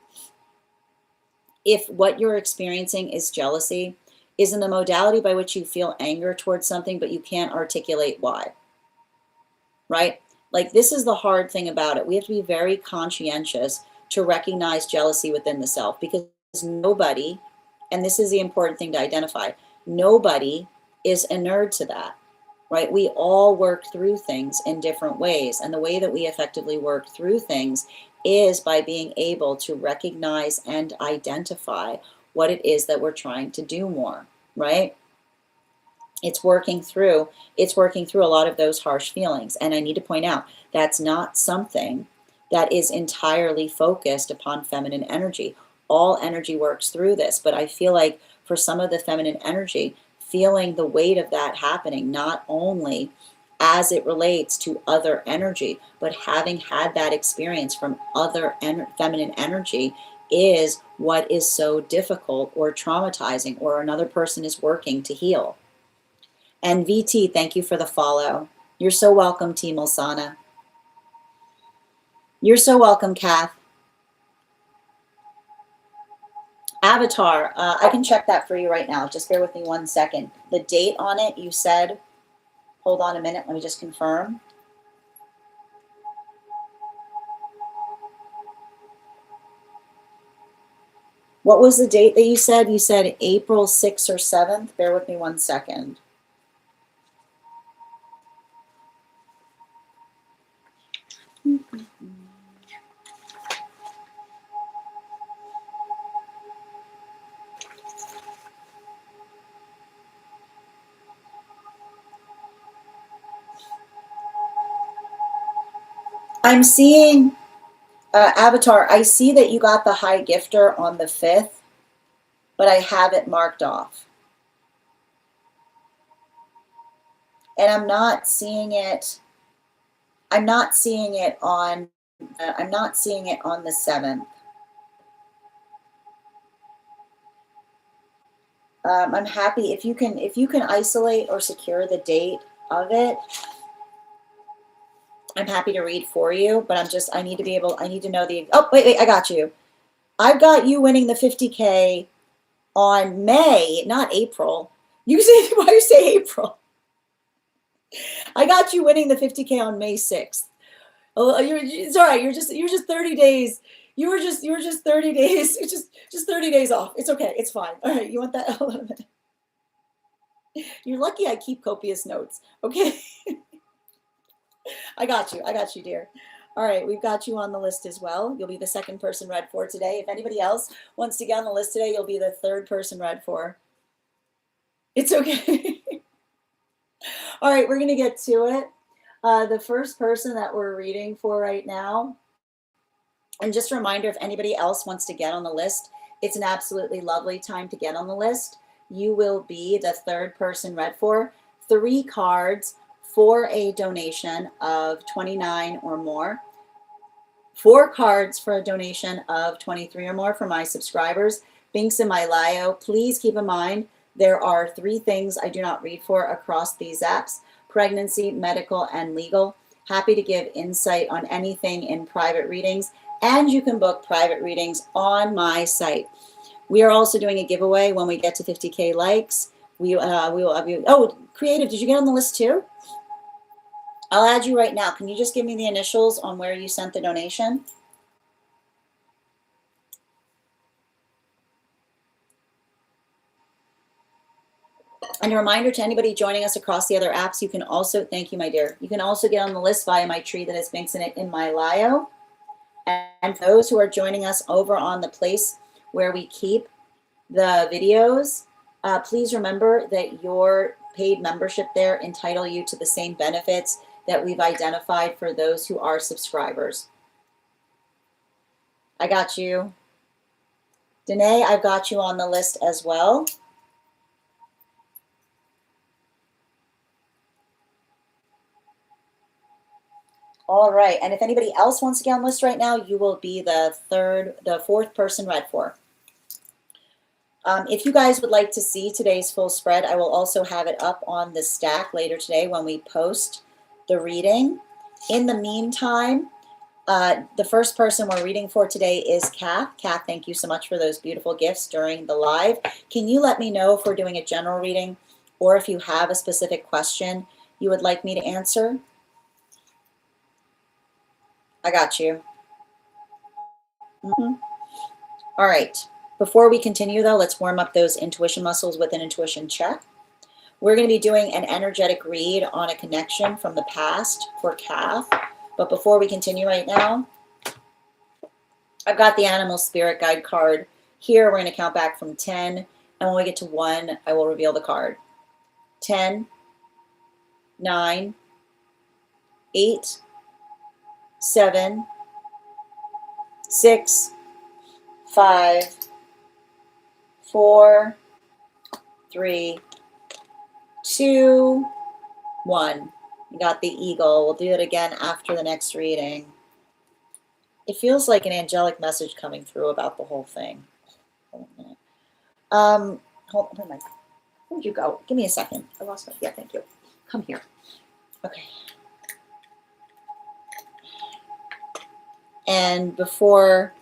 if what you're experiencing is jealousy is in the modality by which you feel anger towards something, but you can't articulate why, right? Like, this is the hard thing about it. We have to be very conscientious to recognize jealousy within the self, because nobody, and this is the important thing to identify, nobody is inured to that, right? We all work through things in different ways. And the way that we effectively work through things is by being able to recognize and identify what it is that we're trying to do more, right? It's working through a lot of those harsh feelings. And I need to point out, that's not something that is entirely focused upon feminine energy. All energy works through this, but I feel like for some of the feminine energy, feeling the weight of that happening, not only as it relates to other energy, but having had that experience from other feminine energy, is what is so difficult or traumatizing, or another person is working to heal. And VT, thank you for the follow. You're so welcome, Team Ulsana. You're so welcome, Kath. Avatar, I can check that for you right now. Just bear with me 1 second. The date on it, you said, hold on a minute, let me just confirm. What was the date that you said? You said April 6th or 7th. Bear with me 1 second. I'm seeing, Avatar, I see that you got the high gifter on the 5th, but I have it marked off. And I'm not seeing it on the 7th. I'm happy if you can isolate or secure the date of it. I'm happy to read for you, but I need to know the, oh, wait, I got you. I've got you winning the 50K on May, not April. You say, why you say April? I got you winning the 50K on May 6th. Oh, it's all right. You're just 30 days. You were just 30 days. It's just 30 days off. It's okay. It's fine. All right. You want that? You're lucky I keep copious notes. Okay. I got you, dear. All right, we've got you on the list as well. You'll be the second person read for today. If anybody else wants to get on the list today, you'll be the third person read for. It's okay. All right, we're going to get to it. The first person that we're reading for right now, and just a reminder, if anybody else wants to get on the list, It's an absolutely lovely time to get on the list. You will be the third person read for. 3 cards for a donation of 29 or more. 4 cards for a donation of 23 or more for my subscribers. Links in my bio. Please keep in mind, there are 3 things I do not read for across these apps: pregnancy, medical, and legal. Happy to give insight on anything in private readings, and you can book private readings on my site. We are also doing a giveaway when we get to 50K likes. We will have you. Oh, Creative, did you get on the list too? I'll add you right now. Can you just give me the initials on where you sent the donation? And a reminder to anybody joining us across the other apps, you can also, thank you, my dear, you can also get on the list via my tree that has links in it in my bio. And for those who are joining us over on the place where we keep the videos, please remember that your paid membership there entitle you to the same benefits that we've identified for those who are subscribers. I got you. Danae, I've got you on the list as well. All right, and if anybody else wants to get on the list right now, you will be the 4th person read for. If you guys would like to see today's full spread, I will also have it up on the stack later today when we post the reading. In the meantime, the first person we're reading for today is Kath. Kath, thank you so much for those beautiful gifts during the live. Can you let me know if we're doing a general reading or if you have a specific question you would like me to answer? I got you. All right. Before we continue, though, let's warm up those intuition muscles with an intuition check. We're going to be doing an energetic read on a connection from the past for Kath. But before we continue right now, I've got the animal spirit guide card here. We're going to count back from 10. And when we get to 1, I will reveal the card. 10, 9, 8, 7, 6, 5, 4, 3, 2, 1. You got the eagle. We'll do it again after the next reading. It feels like an angelic message coming through about the whole thing. Hold on a minute. Hold on. Where'd you go? Give me a second. I lost my, yeah, thank you. Come here. Okay. And before,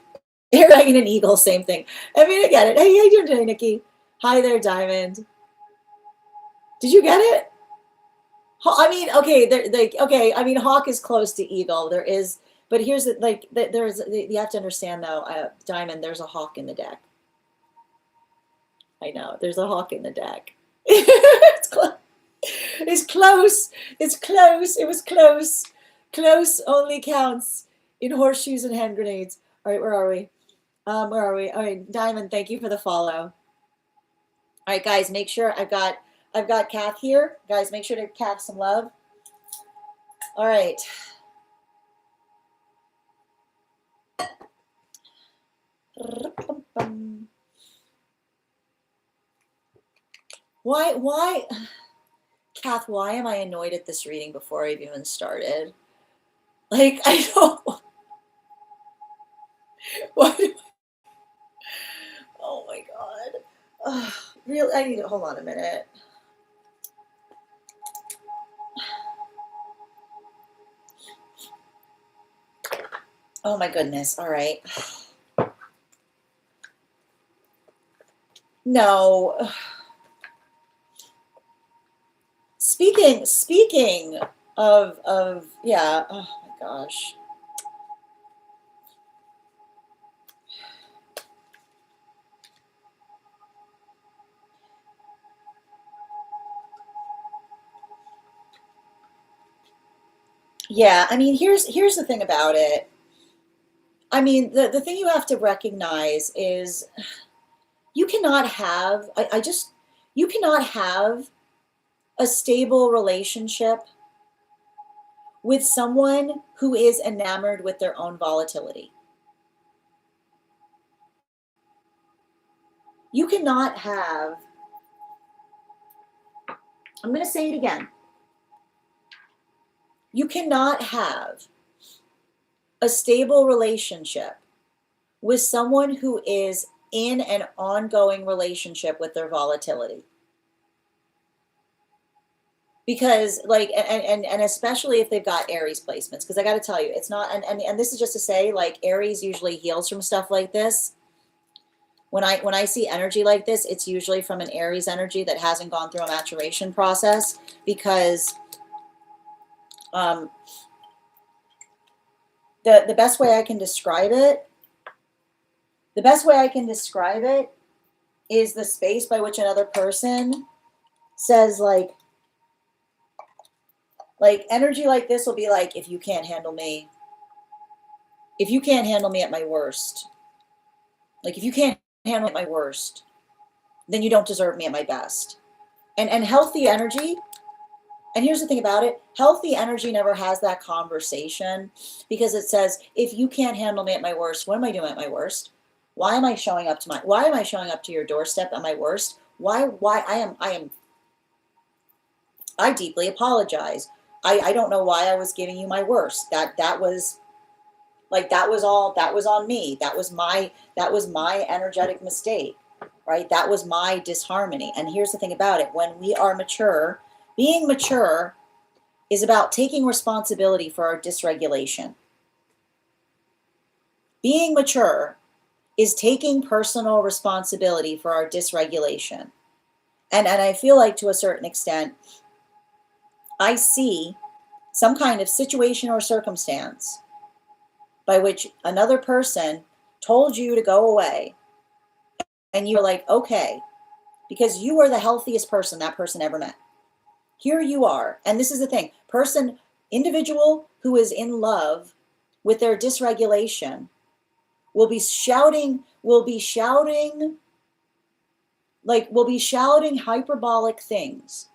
here I get an eagle, same thing. I mean, I get it. Hey, how you doing today, Nikki? Hi there, Diamond. Did you get it? I mean, okay, okay. I mean, hawk is close to eagle. There is, but here's the, like, there's, you have to understand though, Diamond, there's a hawk in the deck. I know, there's a hawk in the deck. It's close. It's close. It's close. It was close. Close only counts in horseshoes and hand grenades. All right, where are we? Where are we? All right, Diamond, thank you for the follow. All right, guys, make sure I've got Kath here. Guys, make sure to Kath some love. All right. Why, Kath, why am I annoyed at this reading before I've even started? Like, I don't, why, oh my God. Really, I need to, hold on a minute. Oh my goodness, all right. No. Speaking of yeah, oh my gosh. Yeah, I mean, here's the thing about it. I mean, the thing you have to recognize is you cannot have, you cannot have a stable relationship with someone who is enamored with their own volatility. You cannot have, I'm going to say it again. You cannot have a stable relationship with someone who is in an ongoing relationship with their volatility. Because like, and especially if they've got Aries placements, because I got to tell you, it's not, and this is just to say, like, Aries usually heals from stuff like this. When I see energy like this, it's usually from an Aries energy that hasn't gone through a maturation process, because the best way I can describe it, is the space by which another person says, like energy like this will be like, if you can't handle me at my worst, like if you can't handle me at my worst, then you don't deserve me at my best. And healthy energy, and here's the thing about it, healthy energy never has that conversation, because it says, if you can't handle me at my worst, what am I doing at my worst? Why am I showing up to your doorstep at my worst? I deeply apologize. I don't know why I was giving you my worst. That was on me. That was my energetic mistake, right? That was my disharmony. And here's the thing about it. When we are mature, being mature is about taking responsibility for our dysregulation. Being mature is taking personal responsibility for our dysregulation. And I feel like, to a certain extent, I see some kind of situation or circumstance by which another person told you to go away, and you're like, okay, because you are the healthiest person that person ever met. Here you are, and this is the thing, individual who is in love with their dysregulation will be shouting hyperbolic things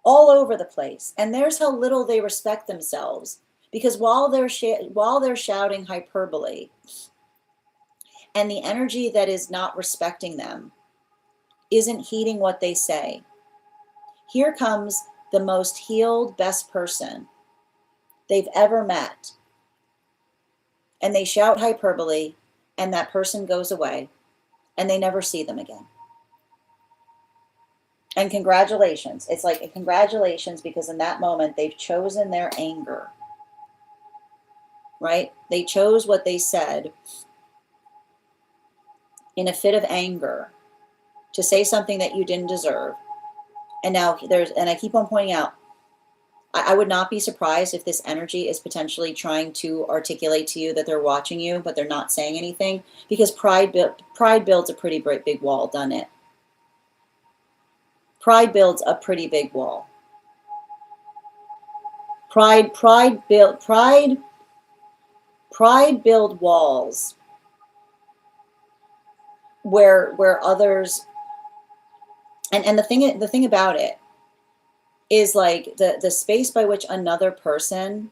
all over the place. And there's how little they respect themselves, because while they're shouting hyperbole, and the energy that is not respecting them isn't heeding what they say, here comes the most healed, best person they've ever met, and they shout hyperbole, and that person goes away, and they never see them again. And congratulations. It's like, congratulations, because in that moment, they've chosen their anger, right? They chose what they said in a fit of anger to say something that you didn't deserve. And now and I keep on pointing out, I would not be surprised if this energy is potentially trying to articulate to you that they're watching you, but they're not saying anything, because pride builds a pretty big wall, doesn't it? Pride builds a pretty big wall. Pride build walls where others, and the thing about it is, like, the space by which another person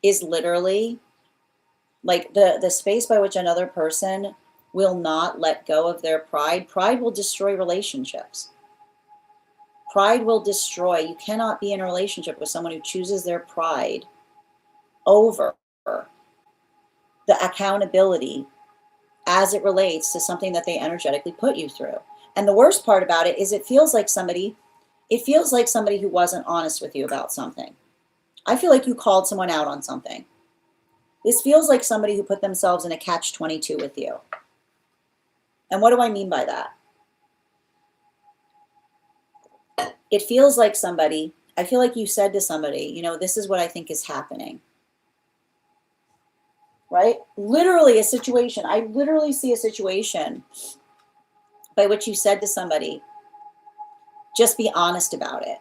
is literally, like, the space by which another person will not let go of their pride. Pride will destroy relationships. Pride will destroy. You cannot be in a relationship with someone who chooses their pride over the accountability as it relates to something that they energetically put you through. And the worst part about it is, it feels like somebody who wasn't honest with you about something. I feel like you called someone out on something. This feels like somebody who put themselves in a catch-22 with you. And what do I mean by that? It feels like I feel like you said to somebody, this is what I think is happening. Right? Literally a situation. I literally see a situation by which you said to somebody, just be honest about it.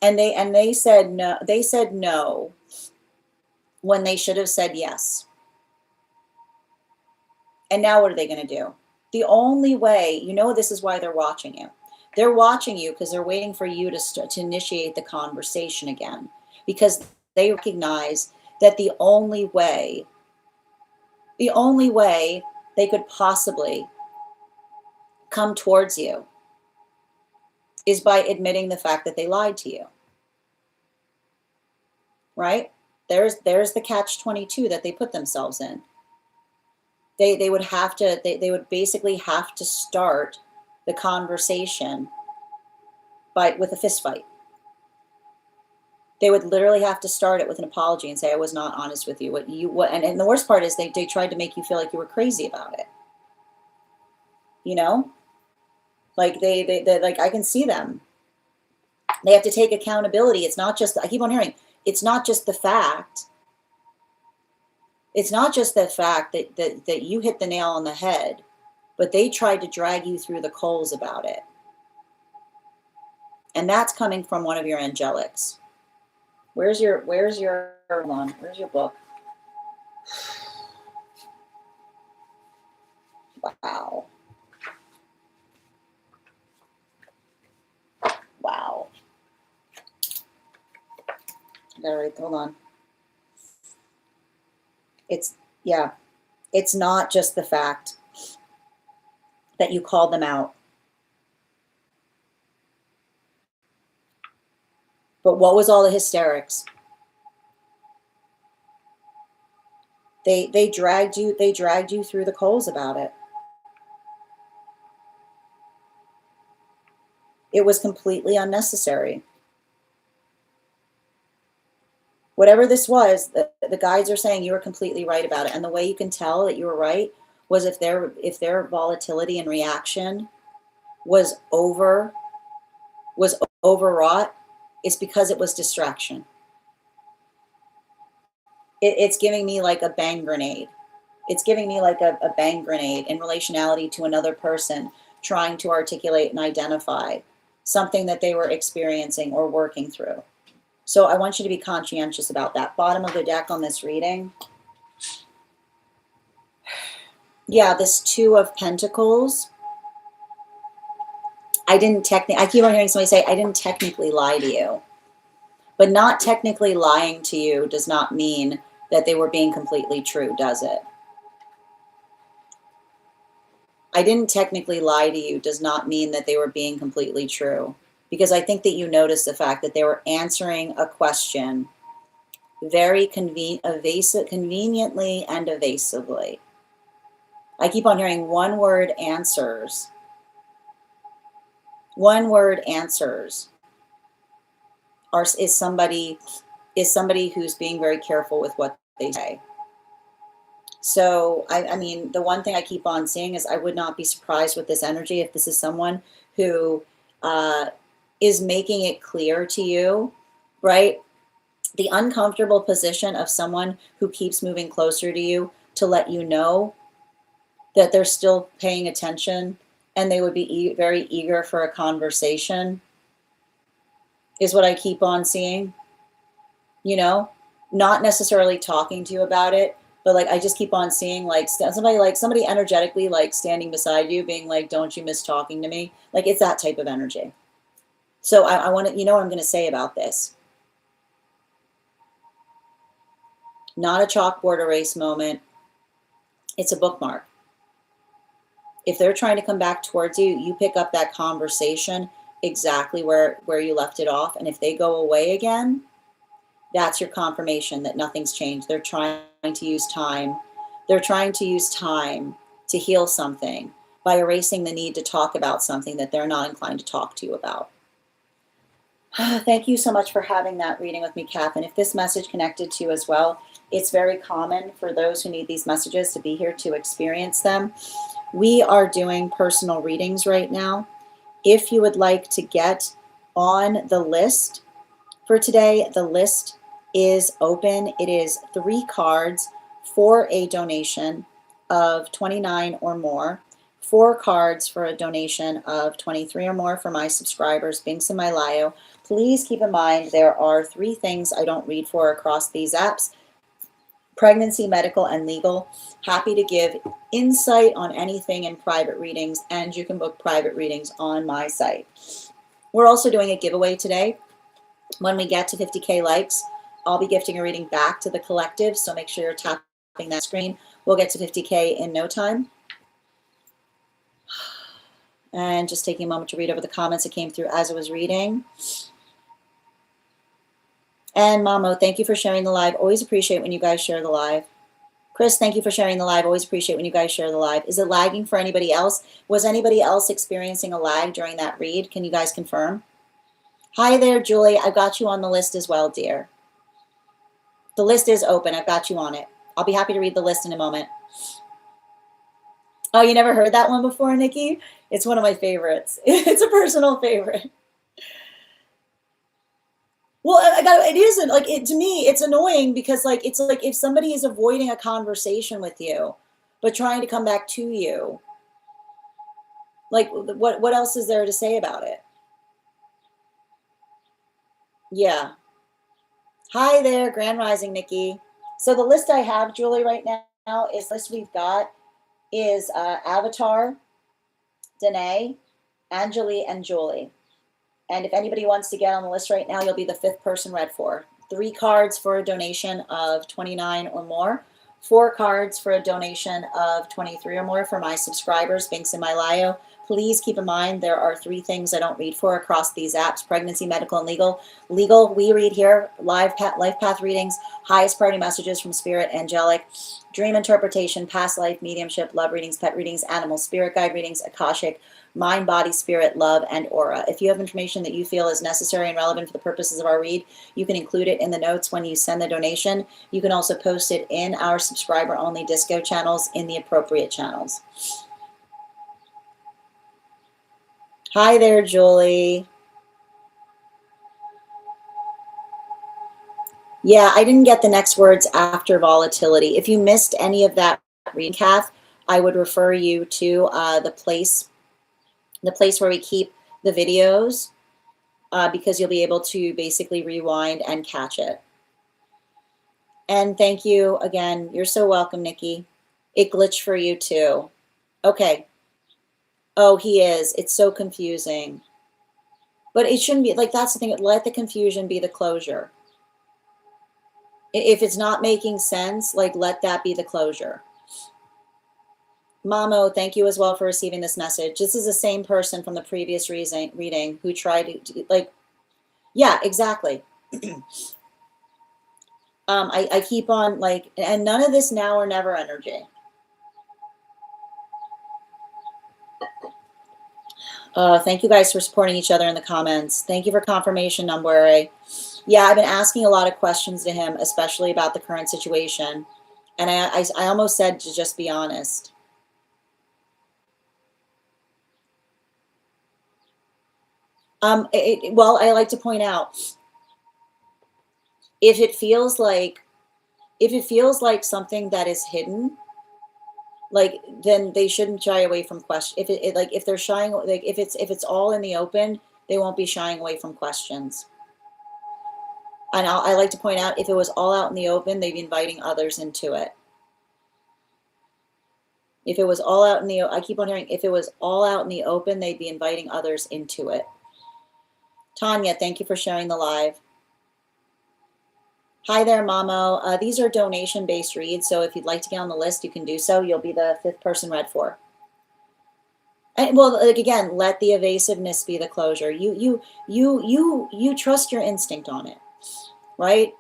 And they said no when they should have said yes. And now what are they going to do? The only way, this is why they're watching you. They're watching you because they're waiting for you to initiate the conversation again, because they recognize that the only way The only way they could possibly come towards you is by admitting the fact that they lied to you. Right? There's the catch-22 that they put themselves in. They would have to, they would basically have to start the conversation with a fist fight. They would literally have to start it with an apology and say, I was not honest with you. And the worst part is they tried to make you feel like you were crazy about it. You know? Like they like, I can see them. They have to take accountability. It's not just, I keep on hearing, it's not just the fact. It's not just the fact that you hit the nail on the head, but they tried to drag you through the coals about it. And that's coming from one of your angelics. Where's your hold on, where's your book? Wow. Wow. I gotta write, hold on. It's not just the fact that you called them out. But what was all the hysterics? They dragged you through the coals about it. It was completely unnecessary. Whatever this was, the guides are saying you were completely right about it. And the way you can tell that you were right was if their volatility and reaction was overwrought, it's because it was distraction. It's giving me like a bang grenade. It's giving me like a bang grenade in relationality to another person trying to articulate and identify something that they were experiencing or working through. So I want you to be conscientious about that. Bottom of the deck on this reading. Yeah, this Two of Pentacles. I keep on hearing somebody say, I didn't technically lie to you. But not technically lying to you does not mean that they were being completely true, does it? I didn't technically lie to you does not mean that they were being completely true. Because I think that you noticed the fact that they were answering a question very conveniently and evasively. I keep on hearing one-word answers. One-word answers is somebody who's being very careful with what they say. So, I mean, the one thing I keep on seeing is I would not be surprised with this energy if this is someone who is making it clear to you, right? The uncomfortable position of someone who keeps moving closer to you to let you know that they're still paying attention and they would be very eager for a conversation is what I keep on seeing. You know, not necessarily talking to you about it, but like I just keep on seeing like somebody energetically like standing beside you being like, don't you miss talking to me? Like it's that type of energy. So I want to, you know what I'm going to say about this. Not a chalkboard erase moment. It's a bookmark. If they're trying to come back towards you, you pick up that conversation exactly where you left it off. And if they go away again, that's your confirmation that nothing's changed. They're trying to use time. They're trying to use time to heal something by erasing the need to talk about something that they're not inclined to talk to you about. Thank you so much for having that reading with me, Kath. And if this message connected to you as well, it's very common for those who need these messages to be here to experience them. We are doing personal readings right now. If you would like to get on the list for today, the list is open. It is 3 cards for a donation of $29 or more. 4 cards for a donation of $23 or more for my subscribers, Binks and Mylayo. Please keep in mind there are 3 things I don't read for across these apps: pregnancy, medical, and legal. Happy to give insight on anything in private readings, and you can book private readings on my site. We're also doing a giveaway today. When we get to 50K likes, I'll be gifting a reading back to the collective, so make sure you're tapping that screen. We'll get to 50K in no time. And just taking a moment to read over the comments that came through as I was reading. And Mamo, thank you for sharing the live. Always appreciate when you guys share the live. Chris, thank you for sharing the live. Always appreciate when you guys share the live. Is it lagging for anybody else? Was anybody else experiencing a lag during that read? Can you guys confirm? Hi there, Julie. I've got you on the list as well, dear. The list is open. I've got you on it. I'll be happy to read the list in a moment. Oh, you never heard that one before, Nikki? It's one of my favorites. It's a personal favorite. Well, it isn't like it to me. It's annoying because it's like if somebody is avoiding a conversation with you, but trying to come back to you, like what else is there to say about it? Yeah. Hi there, Grand Rising, Nikki. So the list I have, Julie, right now is list we've got is Avatar, Danae, Angelique, and Julie. And if anybody wants to get on the list right now, you'll be the 5th person read for. 3 cards for a donation of 29 or more. 4 cards for a donation of 23 or more for my subscribers, Binks in my Lio. Please keep in mind there are 3 things I don't read for across these apps: pregnancy, medical, and legal. Legal, we read here, life path readings, highest priority messages from spirit, angelic, dream interpretation, past life, mediumship, love readings, pet readings, animal, spirit guide readings, akashic, mind, body, spirit, love, and aura. If you have information that you feel is necessary and relevant for the purposes of our read, you can include it in the notes when you send the donation. You can also post it in our subscriber-only disco channels in the appropriate channels. Hi there, Julie. Yeah, I didn't get the next words after volatility. If you missed any of that reading, Kath, I would refer you to the place where we keep the videos, because you'll be able to basically rewind and catch it. And thank you again. You're so welcome, Nikki. It glitched for you too. Okay. Oh, he is. It's so confusing. But it shouldn't be, like, that's the thing. Let the confusion be the closure. If it's not making sense, like, let that be the closure. Mamo, thank you as well for receiving this message. This is the same person from the previous reading who tried to, like, yeah, exactly. I keep on, like, and none of this now or never energy. Thank you guys for supporting each other in the comments. Thank you for confirmation, Nonbinary. Yeah, I've been asking a lot of questions to him, especially about the current situation. And I almost said to just be honest. Well, I like to point out, if it feels like something that is hidden, like, then they shouldn't shy away from question. If they're shying, like, if it's all in the open, they won't be shying away from questions. And I like to point out, if it was all out in the open, they'd be inviting others into it. If it was all out in the, I keep on hearing, if it was all out in the open, they'd be inviting others into it. Tanya, thank you for sharing the live. Hi there, Mamo. These are donation-based reads, so if you'd like to get on the list, you can do so. You'll be the 5th person read for. And, well, like, again, let the evasiveness be the closure. You trust your instinct on it, right?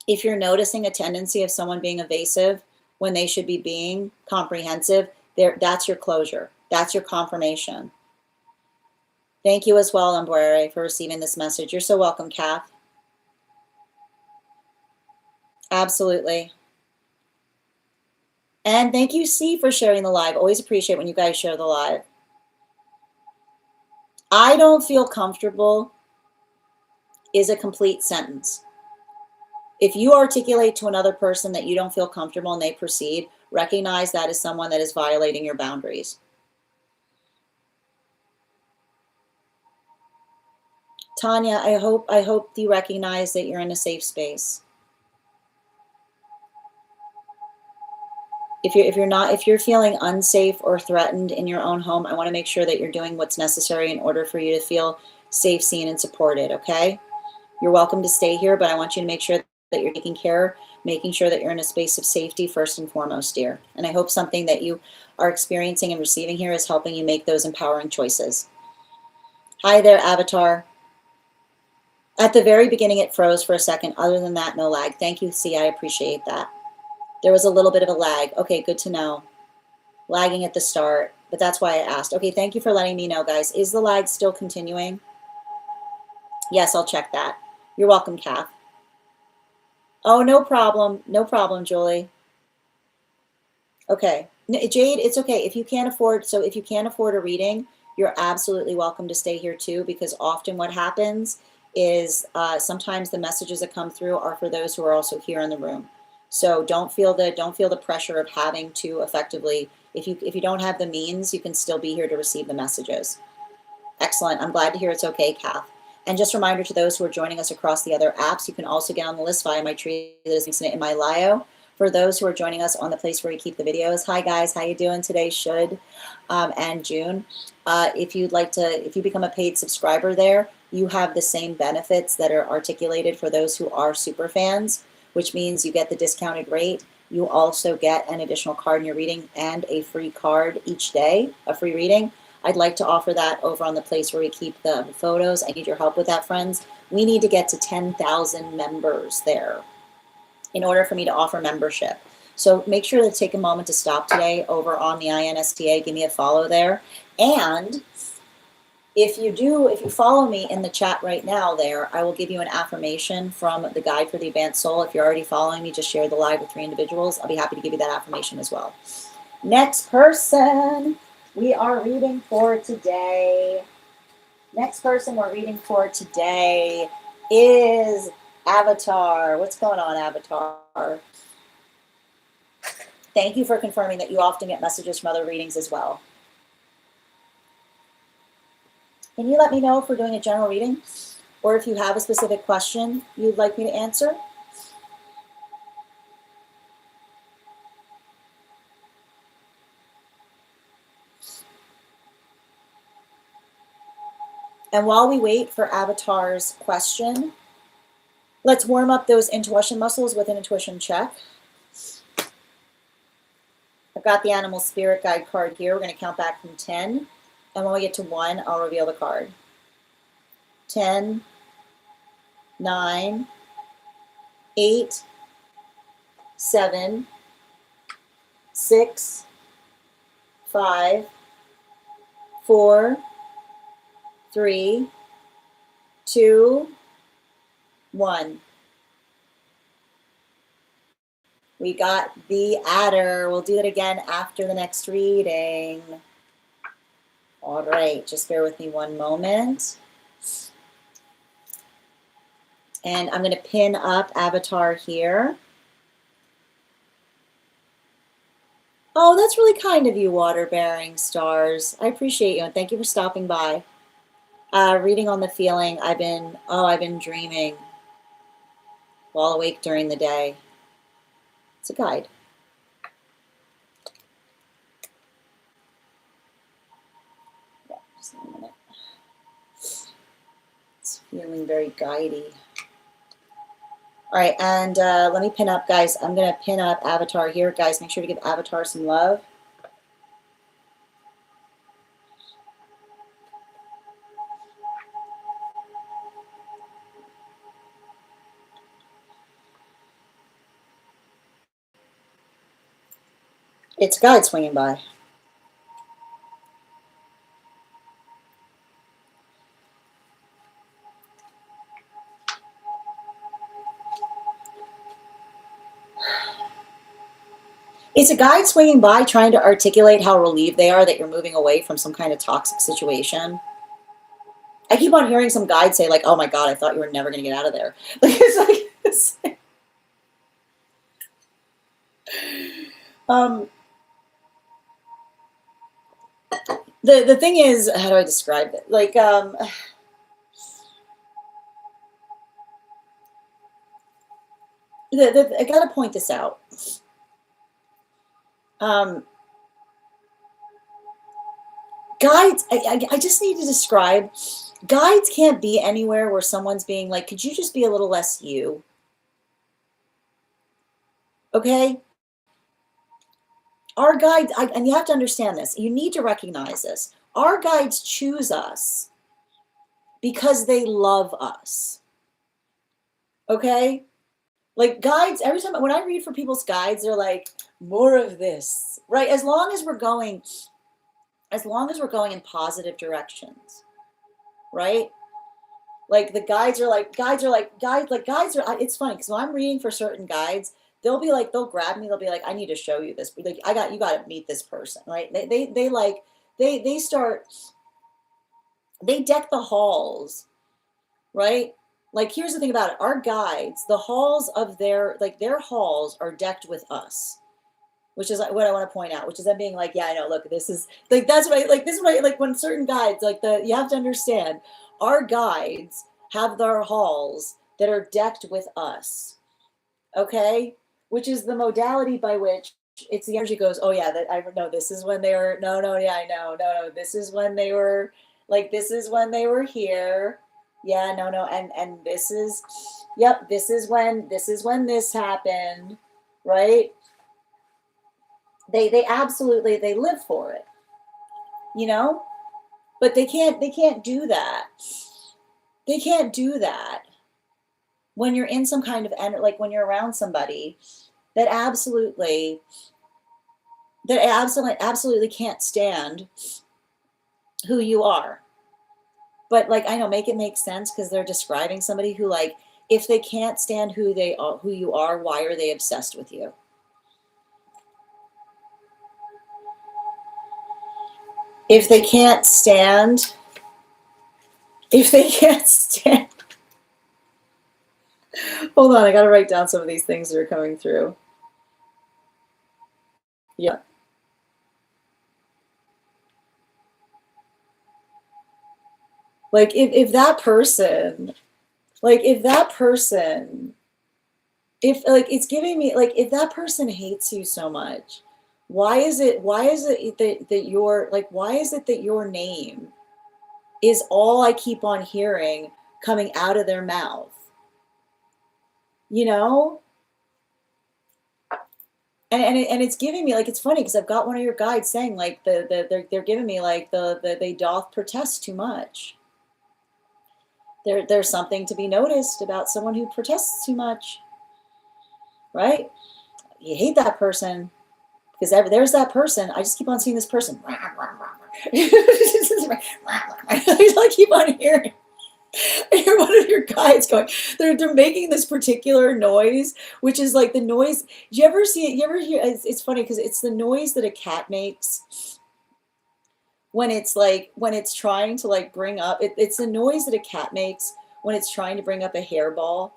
If you're noticing a tendency of someone being evasive when they should be being comprehensive, that's your closure. That's your confirmation. Thank you as well, Nonbinary, for receiving this message. You're so welcome, Kath. Absolutely. And thank you, C, for sharing the live. Always appreciate when you guys share the live. I don't feel comfortable is a complete sentence. If you articulate to another person that you don't feel comfortable and they proceed, recognize that as someone that is violating your boundaries. Tanya, I hope you recognize that you're in a safe space. If you're feeling unsafe or threatened in your own home, I want to make sure that you're doing what's necessary in order for you to feel safe, seen, and supported, okay? You're welcome to stay here, but I want you to make sure that you're taking care making sure that you're in a space of safety first and foremost, dear. And I hope something that you are experiencing and receiving here is helping you make those empowering choices. Hi there, Avatar. At the very beginning, it froze for a second. Other than that, no lag. Thank you, C. I appreciate that. There was a little bit of a lag. Okay, good to know. Lagging at the start, but that's why I asked. Okay, thank you for letting me know, guys. Is the lag still continuing? Yes, I'll check that. You're welcome, Kath. Oh, no problem. No problem, Julie. Okay. Jade, it's okay. If you can't afford, so if you can't afford a reading, you're absolutely welcome to stay here too, because often what happens is sometimes the messages that come through are for those who are also here in the room. So don't feel the pressure of having to effectively, if you don't have the means, you can still be here to receive the messages. Excellent. I'm glad to hear it's okay, Kath. And just a reminder to those who are joining us across the other apps, you can also get on the list via my tree that is in my bio. For those who are joining us on the place where we keep the videos, hi guys, how you doing today? Should and June, if you become a paid subscriber there, you have the same benefits that are articulated for those who are super fans, which means you get the discounted rate. You also get an additional card in your reading and a free card each day, a free reading. I'd like to offer that over on the place where we keep the photos. I need your help with that, friends. We need to get to 10,000 members there in order for me to offer membership. So make sure to take a moment to stop today over on the INSTA, give me a follow there. And if you follow me in the chat right now there, I will give you an affirmation from the Guide for the Advanced Soul. If you're already following me, just share the live with 3 individuals. I'll be happy to give you that affirmation as well. Next person we are reading for today. Next person we're reading for today is Avatar. What's going on, Avatar? Thank you for confirming that you often get messages from other readings as well. Can you let me know if we're doing a general reading or if you have a specific question you'd like me to answer? And while we wait for Avatar's question, let's warm up those intuition muscles with an intuition check. I've got the animal spirit guide card here. We're going to count back from 10. And when we get to 1, I'll reveal the card. 10, 9, 8, 7, 6, 5, 4, 3, 2, 1. We got the adder. We'll do it again after the next reading. All right, just bear with me one moment. And I'm going to pin up Avatar here. Oh, that's really kind of you, water-bearing stars. I appreciate you, and thank you for stopping by. Reading on the feeling, I've been dreaming while awake during the day. It's a guide. Yeah, just a minute. It's feeling very guidey. All right, and let me pin up, guys. I'm going to pin up Avatar here. Guys, make sure to give Avatar some love. It's a guide swinging by. It's a guide swinging by trying to articulate how relieved they are that you're moving away from some kind of toxic situation. I keep on hearing some guide say like, oh my God, I thought you were never going to get out of there. Like, it's like the thing is, how do I describe it? Like, I got to point this out. Guides, I just need to describe, guides can't be anywhere where someone's being like, could you just be a little less you? Okay? Our guides, and you have to understand this, you need to recognize this. Our guides choose us because they love us. Okay? Like guides, every time when I read for people's guides, they're like, more of this, right? As long as we're going in positive directions, right? Like the guides are like, it's funny because when I'm reading for certain guides, they'll be like, they'll grab me, they'll be like, I need to show you this. Like, you got to meet this person, right? They start, they deck the halls, right? Like, here's the thing about it. Our guides, the halls of their halls are decked with us, which is what I want to point out, which is them being like, yeah, I know, look, this is like, that's what I like, this is what I like when certain guides, like you have to understand, our guides have their halls that are decked with us, okay? Which is the modality by which it's the energy goes, oh yeah, that I know this is when they were, no, yeah, I know, no, this is when they were, like, this is when they were here. Yeah, no, and this is, yep, this is when this happened, right? They absolutely, they live for it, you know? But they can't do that. They can't do that when you're in some kind of like when you're around somebody that absolutely can't stand who you are. But like, I know, make it make sense, because they're describing somebody who, like, if they can't stand who you are, why are they obsessed with you? If they can't stand, if they can't stand, hold on, I got to write down some of these things that are coming through. Yeah. Like, if that person, like, if that person, if, like, it's giving me, like, if that person hates you so much, why is it that your, like, why is it that your name is all I keep on hearing coming out of their mouth? You know? And it's giving me, like, it's funny because I've got one of your guides saying, like, they're giving me, like, they doth protest too much. There's something to be noticed about someone who protests too much, right? You hate that person because there's that person. I just keep on seeing this person. I keep on hearing. I hear one of your guides going, they're making this particular noise, which is like the noise. Do you ever see it? You ever hear? It's funny because it's the noise that a cat makes when it's like, when it's trying to, like, bring up, it's the noise that a cat makes when it's trying to bring up a hairball,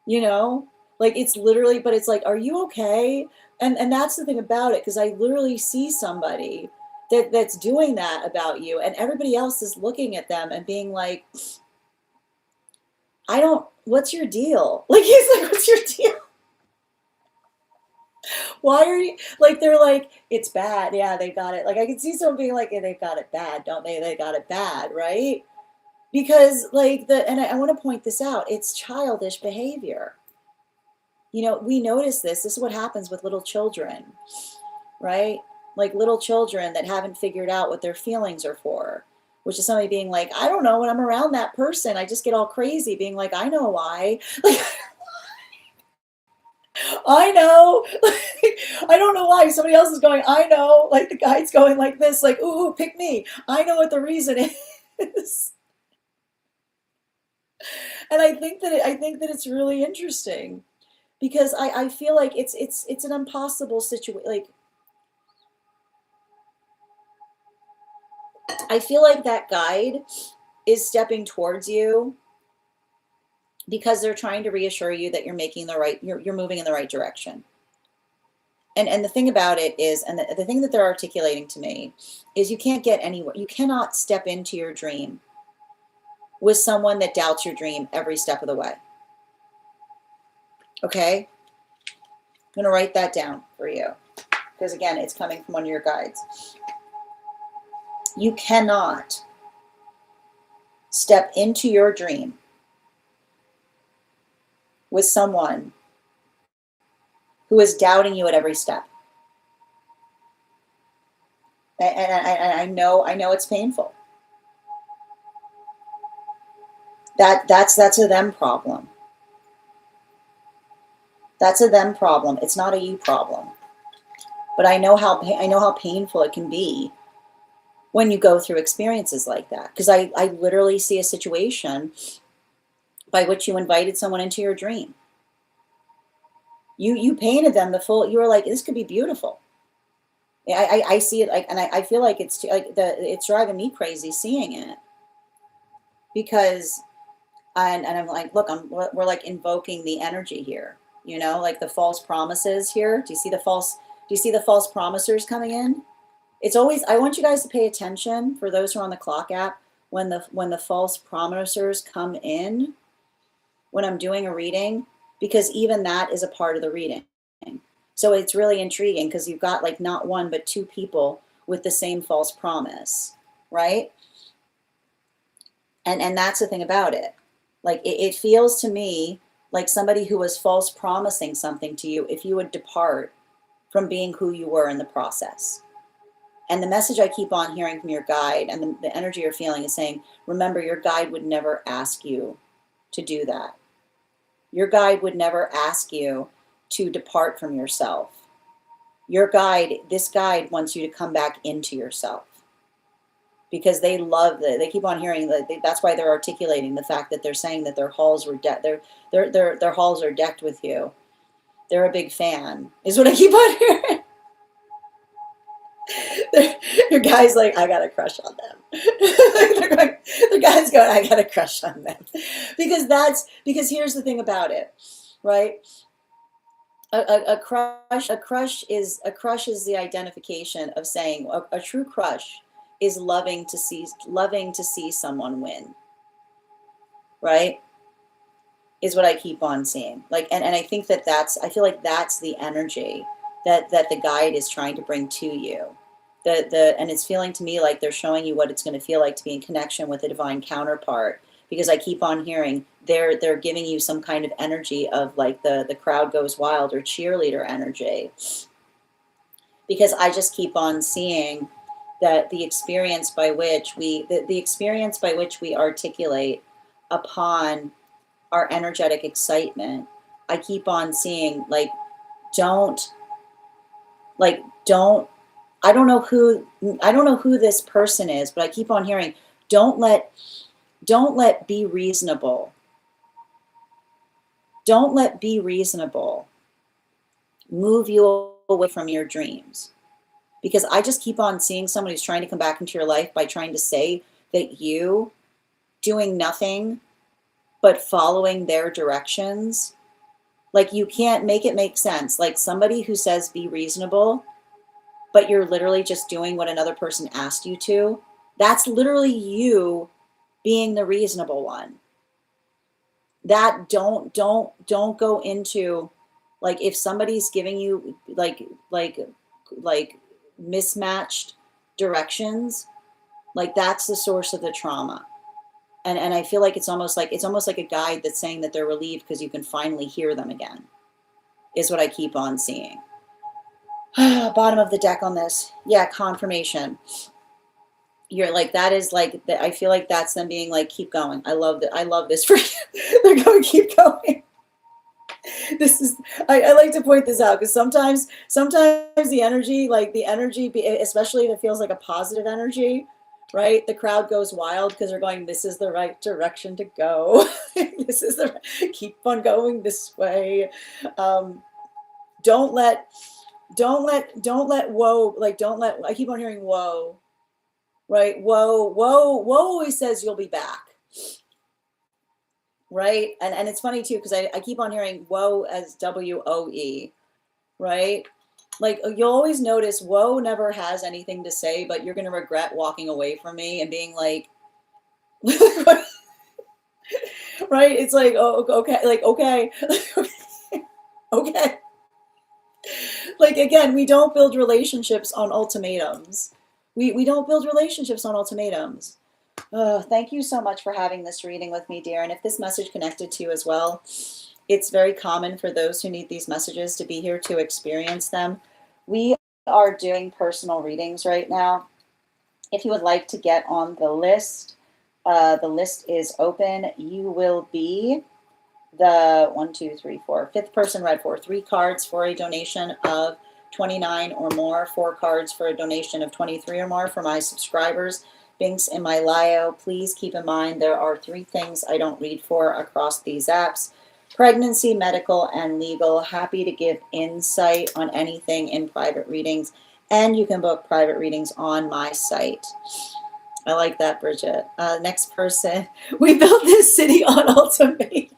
you know? Like, it's literally, but it's like, are you okay? And that's the thing about it, because I literally see somebody that's doing that about you, and everybody else is looking at them and being like, I don't, what's your deal? Like, he's like, what's your deal? Why are you, like, they're like, it's bad. Yeah, they got it. Like, I can see someone being like, yeah, they've got it bad, don't they? They got it bad, right? Because, like, and I want to point this out, it's childish behavior. You know, we notice this. This is what happens with little children, right? Like, little children that haven't figured out what their feelings are for, which is somebody being like, I don't know, when I'm around that person, I just get all crazy, being like, I know why. Like, I know. I don't know why. Somebody else is going, I know. Like, the guide's going like this, like, ooh, pick me. I know what the reason is. And I think that it's really interesting because I feel like it's an impossible situation. Like, I feel like that guide is stepping towards you because they're trying to reassure you that you're making the right, you're moving in the right direction. And the thing about it is, and the thing that they're articulating to me is, you can't get anywhere. You cannot step into your dream with someone that doubts your dream every step of the way. Okay? I'm going to write that down for you because, again, it's coming from one of your guides. You cannot step into your dream with someone who is doubting you at every step. And I know it's painful. That's a them problem. That's a them problem. It's not a you problem. But I know how painful it can be when you go through experiences like that. Because I literally see a situation by which you invited someone into your dream. You painted them you were like, this could be beautiful. I see it, like, and I feel like it's like it's driving me crazy seeing it, because and I'm like, look, we're like invoking the energy here, you know, like the false promises here. Do you see the false promisers coming in? It's always, I want you guys to pay attention, for those who are on the clock app, when the false promisers come in when I'm doing a reading, because even that is a part of the reading. So it's really intriguing, because you've got like not one, but two people with the same false promise, right? And that's the thing about it. Like it feels to me like somebody who was false promising something to you if you would depart from being who you were in the process. And the message I keep on hearing from your guide, and the energy you're feeling, is saying, remember, your guide would never ask you to do that. Your guide would never ask you to depart from yourself. This guide wants you to come back into yourself, because they love that. They keep on hearing that. That's why they're articulating the fact that they're saying that their halls were their halls are decked with you. They're a big fan, is what I keep on hearing. Your guy's like, I got a crush on them. The guy's going, I got a crush on them, because here's the thing about it, right? A crush is the identification of saying a true crush is loving to see someone win, right? Is what I keep on seeing. Like, and I think I feel like that's the energy that the guide is trying to bring to you. And it's feeling to me like they're showing you what it's going to feel like to be in connection with a divine counterpart, because I keep on hearing they're giving you some kind of energy of like the crowd goes wild, or cheerleader energy, because I just keep on seeing that the experience by which we articulate upon our energetic excitement, I keep on seeing like don't I don't know who this person is, but I keep on hearing, don't let be reasonable. Don't let be reasonable move you away from your dreams. Because I just keep on seeing someone who's trying to come back into your life by trying to say that you doing nothing but following their directions, like you can't make it make sense. Like somebody who says be reasonable, but you're literally just doing what another person asked you to. That's literally you being the reasonable one. That don't go into, like, if somebody's giving you like mismatched directions, like that's the source of the trauma. And I feel like it's almost like a guide that's saying that they're relieved because you can finally hear them again, is what I keep on seeing. Bottom of the deck on this. Yeah, confirmation. You're like, that is like, I feel like that's them being like, keep going. I love this for you. They're going to keep going. This is, I like to point this out, because sometimes the energy, especially if it feels like a positive energy, right? The crowd goes wild because they're going, this is the right direction to go. Keep on going this way. Don't let whoa, like I keep on hearing whoa, right? Whoa always says you'll be back. Right? And it's funny too, because I keep on hearing woe as WOE, right? Like you'll always notice woe never has anything to say, but you're going to regret walking away from me and being like, right? It's like, oh, okay, like, okay, okay. Like, again, we don't build relationships on ultimatums. We don't build relationships on ultimatums. Thank you so much for having this reading with me, dear. And if this message connected to you as well, It's very common for those who need these messages to be here to experience them. We are doing personal readings right now. If you would like to get on the list is open. You will be the 5th person read for 3 cards for a donation of 29 or more, 4 cards for a donation of 23 or more for my subscribers. Links in my bio. Please keep in mind there are 3 things I don't read for across these apps: pregnancy, medical, and legal. Happy to give insight on anything in private readings, and you can book private readings on my site. I like that, Bridget. Next person. We built this city on ultimatum.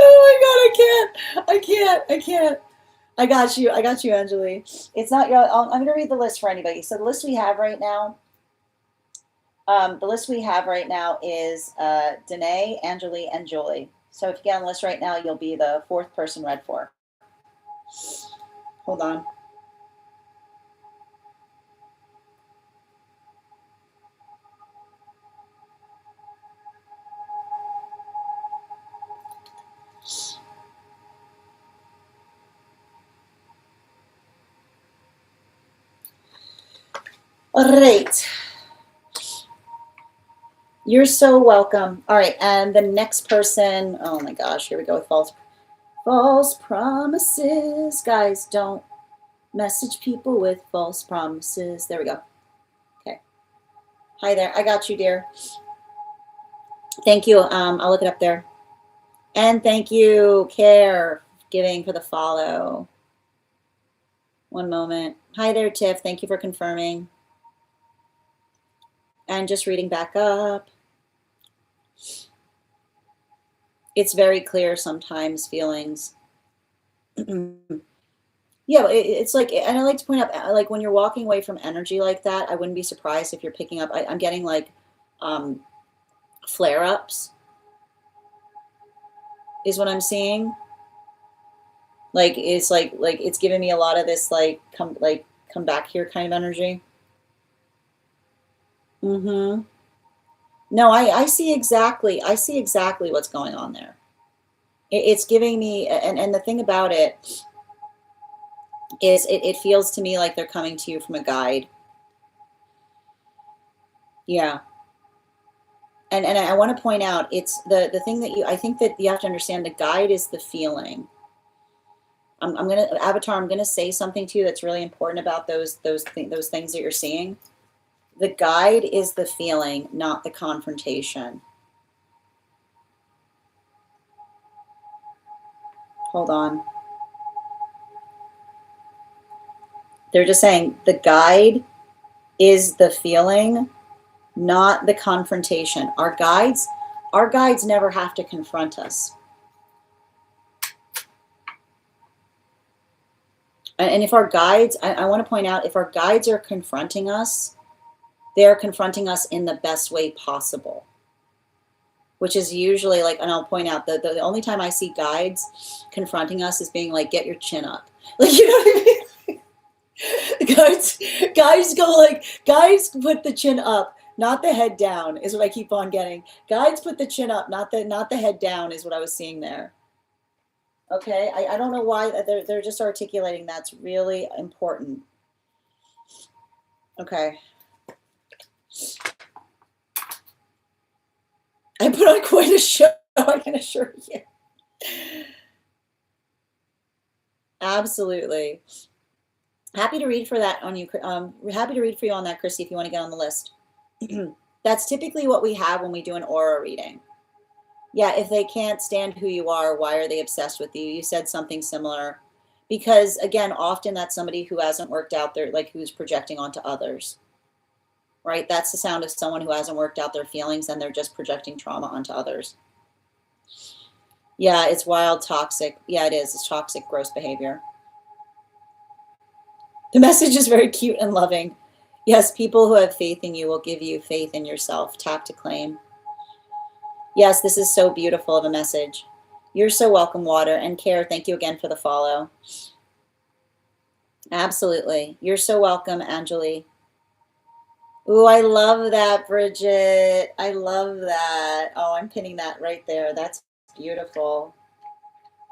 Oh my God, I can't. I got you, Anjali. It's not your, I'm going to read the list for anybody. So the list we have right now, is Danae, Anjali, and Julie. So if you get on the list right now, you'll be the 4th person read for. Hold on. All right. You're so welcome. All right, and the next person, oh my gosh, here we go with false promises. Guys, don't message people with false promises. There we go. Okay. Hi there. I got you, dear. Thank you. I'll look it up there. And thank you, Care Giving, for the follow. One moment. Hi there, Tiff. Thank you for confirming. And just reading back up. It's very clear sometimes, feelings. Yeah, it's like, and I like to point out, like when you're walking away from energy like that, I wouldn't be surprised if you're picking up, I'm getting like flare-ups is what I'm seeing. Like it's like it's giving me a lot of this come back here kind of energy. No, I see exactly what's going on there. It's giving me, and the thing about it is it feels to me like they're coming to you from a guide. Yeah. And I want to point out, it's the thing that I think that you have to understand, the guide is the feeling. I'm gonna, Avatar, I'm gonna say something to you that's really important about those things that you're seeing. The guide is the feeling, not the confrontation. Hold on. They're just saying the guide is the feeling, not the confrontation. Our guides never have to confront us. And if our guides, I want to point out, if our guides are confronting us, they are confronting us in the best way possible. Which is usually like, and I'll point out that the only time I see guides confronting us is being like, get your chin up. Like, you know what I mean? Guys go like, guys put the chin up, not the head down, is what I keep on getting. Guides put the chin up, not the head down, is what I was seeing there. Okay, I don't know why they're just articulating that's really important. Okay. I put on quite a show, I can assure you. Absolutely. Happy to read for that on you. Happy to read for you on that, Chrissy, if you want to get on the list. That's typically what we have when we do an aura reading. Yeah, if they can't stand who you are, why are they obsessed with you? You said something similar. Because, again, often that's somebody who hasn't worked out their, like, who's projecting onto others. Right? That's the sound of someone who hasn't worked out their feelings and they're just projecting trauma onto others. Yeah, it's wild, toxic. Yeah, it is. It's toxic, gross behavior. The message is very cute and loving. Yes, people who have faith in you will give you faith in yourself. Tap to claim. Yes, this is so beautiful of a message. You're so welcome, Water. And Care, thank you again for the follow. Absolutely. You're so welcome, Anjali. Ooh, I love that, Bridget. I love that. Oh, I'm pinning that right there. That's beautiful.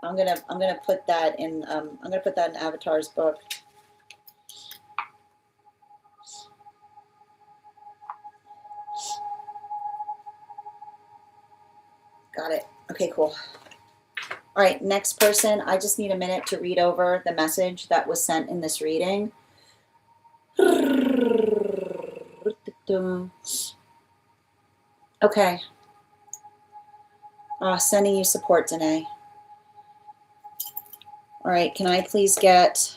I'm gonna put that in I'm gonna put that in Avatar's book. Got it. Okay, cool. All right, next person. I just need a minute to read over the message that was sent in this reading. Okay. Sending you support, Danae. All right, can I please get...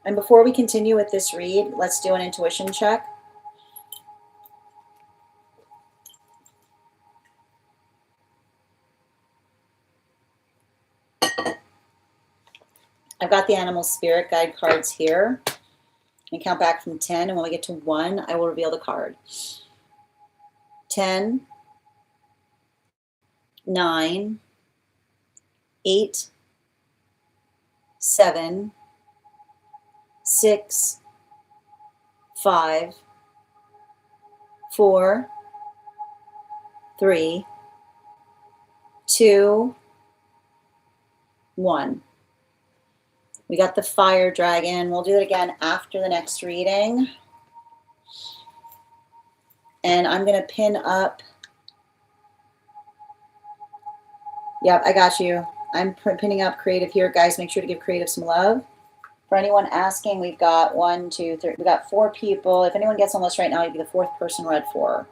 And before we continue with this read, let's do an intuition check. I've got the animal spirit guide cards here. And count back from 10, and when we get to 1, I will reveal the card. 10, 9, 8, 7, 6, 5, 4, 3, 2, 1. We got the fire dragon. We'll do it again after the next reading. And I'm going to pin up. Yep, I got you. I'm pinning up creative here. Guys, make sure to give creative some love. For anyone asking, we've got 1, 2, 3. We got 4 people. If anyone gets on this right now, you'd be the 4th person read for.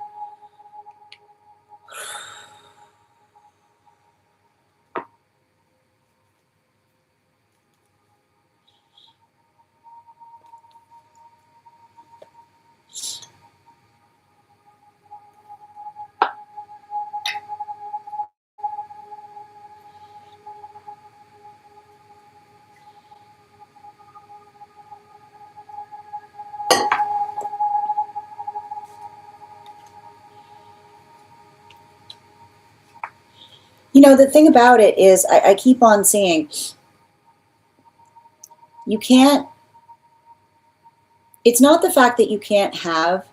You know, the thing about it is I keep on seeing you can't, it's not the fact that you can't have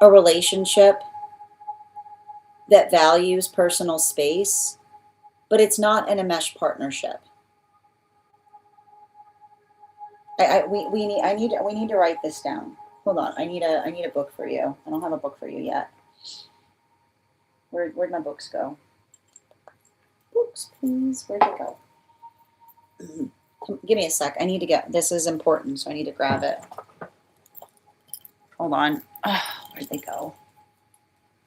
a relationship that values personal space, but it's not an enmeshed partnership. We need to write this down. Hold on, I need a book for you. I don't have a book for you yet. Where'd my books go? Books, please. Where'd they go? Give me a sec. I need to get, this is important, so I need to grab it. Hold on. Where'd they go?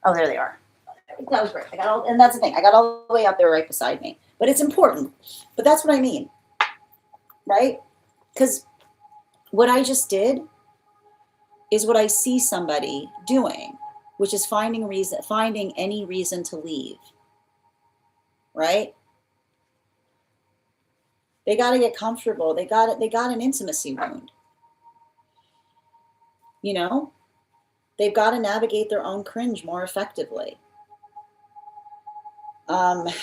Oh, there they are. That was great. I got all, and that's the thing. I got all the way up there right beside me. But it's important. But that's what I mean, right? Because what I just did is what I see somebody doing, which is finding any reason to leave, right? They got to get comfortable. They got an intimacy wound. You know, they've got to navigate their own cringe more effectively. And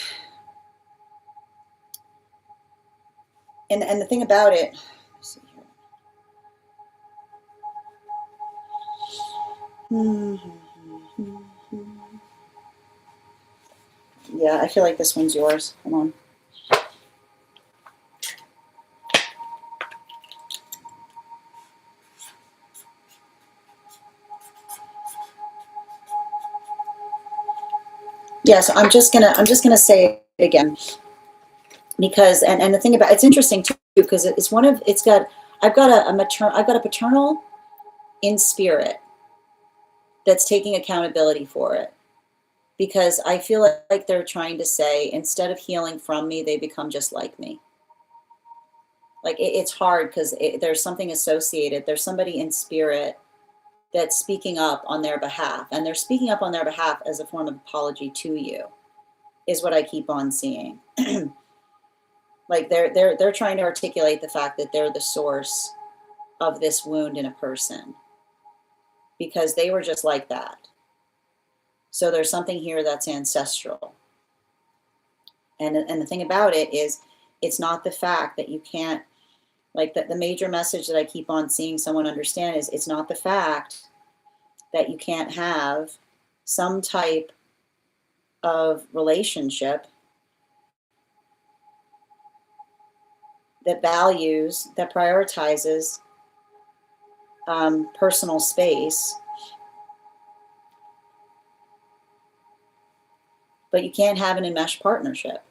the thing about it, let's see here. Yeah, I feel like this one's yours. Come on. Yes, I'm just gonna say it again, because and the thing about it's interesting too, because I've got a paternal in spirit that's taking accountability for it, because I feel like they're trying to say, instead of healing from me, they become just like me. Like it's hard because there's something associated. There's somebody in spirit that's speaking up on their behalf, and they're speaking up on their behalf as a form of apology to you, is what I keep on seeing. Like they're trying to articulate the fact that they're the source of this wound in a person, because they were just like that. So there's something here that's ancestral. And the thing about it is, it's not the fact that you can't Like the major message that I keep on seeing someone understand is it's not the fact that you can't have some type of relationship that values, that prioritizes personal space, but you can't have an enmeshed partnership.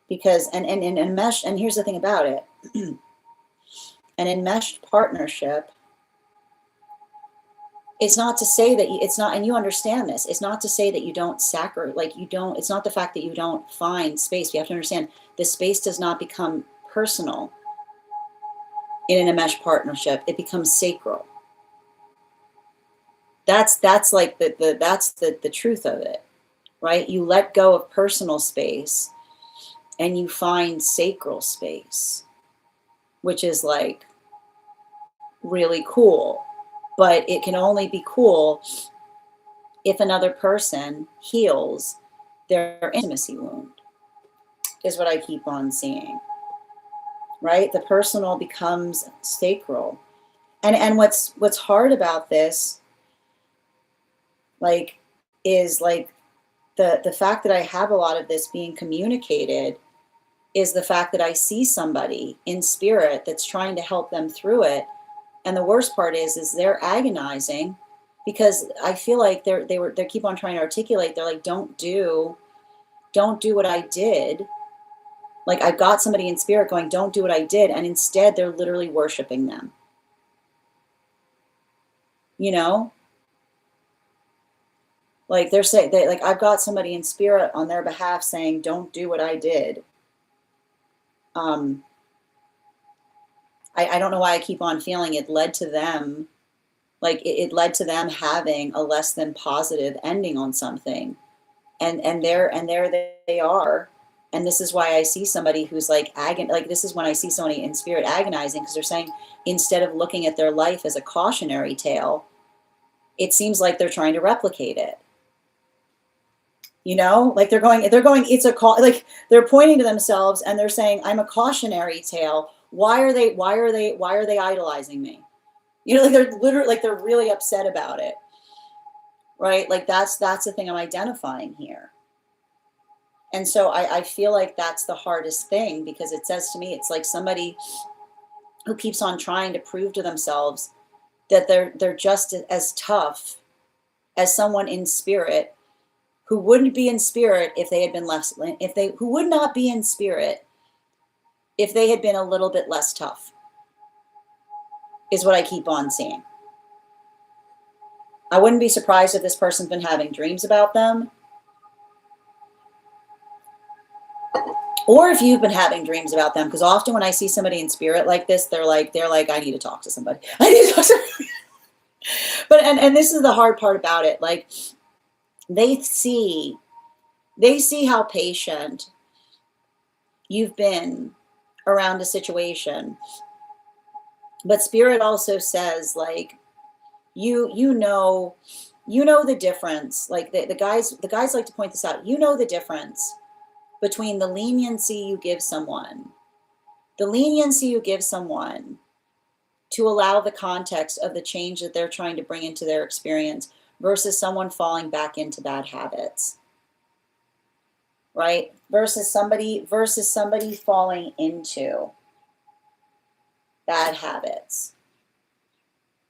Because, and enmeshed, and here's the thing about it, an enmeshed partnership, it's not to say that it's not, and you understand this, it's not to say that you don't it's not the fact that you don't find space. You have to understand the space does not become personal in an enmeshed partnership. It becomes sacral. That's like the truth of it, right? You let go of personal space and you find sacral space, which is like really cool. But it can only be cool if another person heals their intimacy wound, is what I keep on seeing, right? The personal becomes sacral. And what's hard about this, like, is like the fact that I have a lot of this being communicated is the fact that I see somebody in spirit that's trying to help them through it. And the worst part is they're agonizing because I feel like they keep on trying to articulate. They're like, don't do what I did. Like I've got somebody in spirit going, don't do what I did. And instead they're literally worshiping them. You know? Like they're saying, like I've got somebody in spirit on their behalf saying, don't do what I did. I don't know why I keep on feeling it led to them, like it led to them having a less than positive ending on something. And there they are. And this is why I see somebody who's like this is when I see somebody in spirit agonizing, because they're saying instead of looking at their life as a cautionary tale, it seems like they're trying to replicate it. You know, like they're going, it's a call, like they're pointing to themselves and they're saying, I'm a cautionary tale. Why are they idolizing me? You know, like they're literally, like they're really upset about it. Right? Like that's the thing I'm identifying here. And so I feel like that's the hardest thing, because it says to me, it's like somebody who keeps on trying to prove to themselves that they're just as tough as someone in spirit who wouldn't be in spirit if they had been less, who would not be in spirit if they had been a little bit less tough, is what I keep on seeing. I wouldn't be surprised if this person's been having dreams about them. Or if you've been having dreams about them, because often when I see somebody in spirit like this, they're like, I need to talk to somebody. I need to talk to somebody. But, and this is the hard part about it. Like, they see how patient you've been around a situation. But spirit also says, like, you know the difference. Like the guys like to point this out. You know the difference between the leniency you give someone to allow the context of the change that they're trying to bring into their experience versus someone falling back into bad habits, right? Versus somebody falling into bad habits.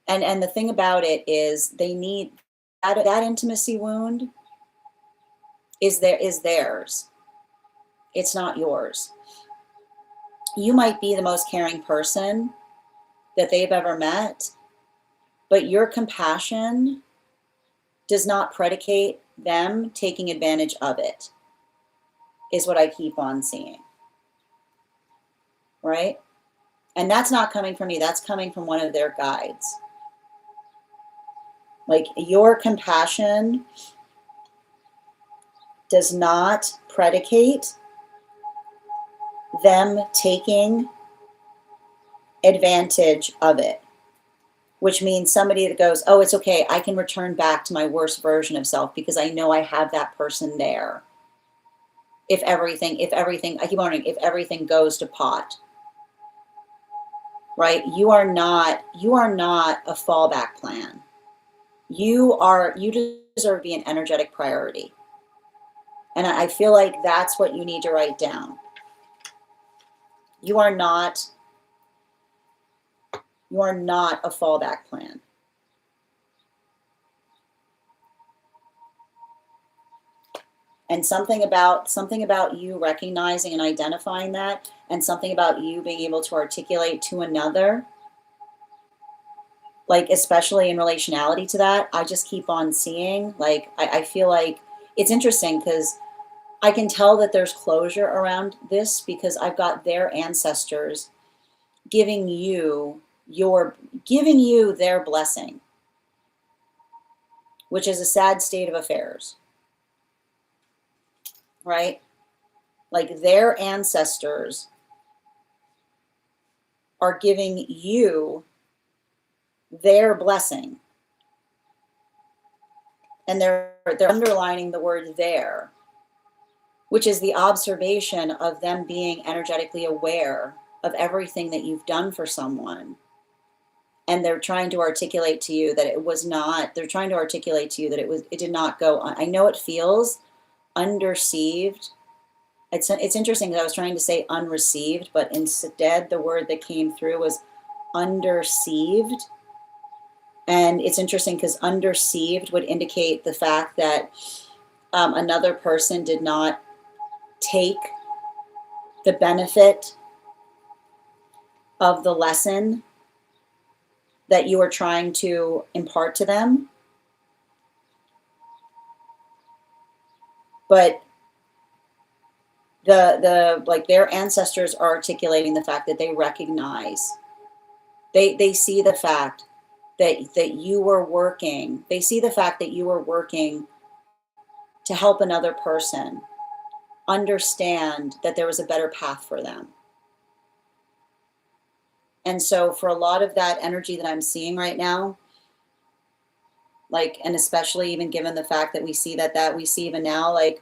And the thing about it is they need that intimacy wound is theirs. It's not yours. You might be the most caring person that they've ever met, but your compassion does not predicate them taking advantage of it, is what I keep on seeing. Right? And that's not coming from me. That's coming from one of their guides. Like, your compassion does not predicate them taking advantage of it, which means somebody that goes, oh, it's okay, I can return back to my worst version of self because I know I have that person there. if everything, I keep wondering, if everything goes to pot, right? You are not a fallback plan. You deserve to be an energetic priority. And I feel like that's what you need to write down. You are not a fallback plan. And something about you recognizing and identifying that, and something about you being able to articulate to another, like especially in relationality to that, I just keep on seeing, like, I feel like it's interesting because I can tell that there's closure around this because I've got their ancestors giving you their blessing, which is a sad state of affairs, right? Like their ancestors are giving you their blessing. And they're underlining the word there, which is the observation of them being energetically aware of everything that you've done for someone. And they're trying to articulate to you that it did not go on. I know it feels underreceived. It's interesting that I was trying to say unreceived, but instead the word that came through was underreceived. And it's interesting because underreceived would indicate the fact that another person did not take the benefit of the lesson that you are trying to impart to them. But like their ancestors are articulating the fact that they recognize, they see the fact that you were working. They see the fact that you were working to help another person understand that there was a better path for them. And so for a lot of that energy that I'm seeing right now, like, and especially even given the fact that we see that we see even now, like,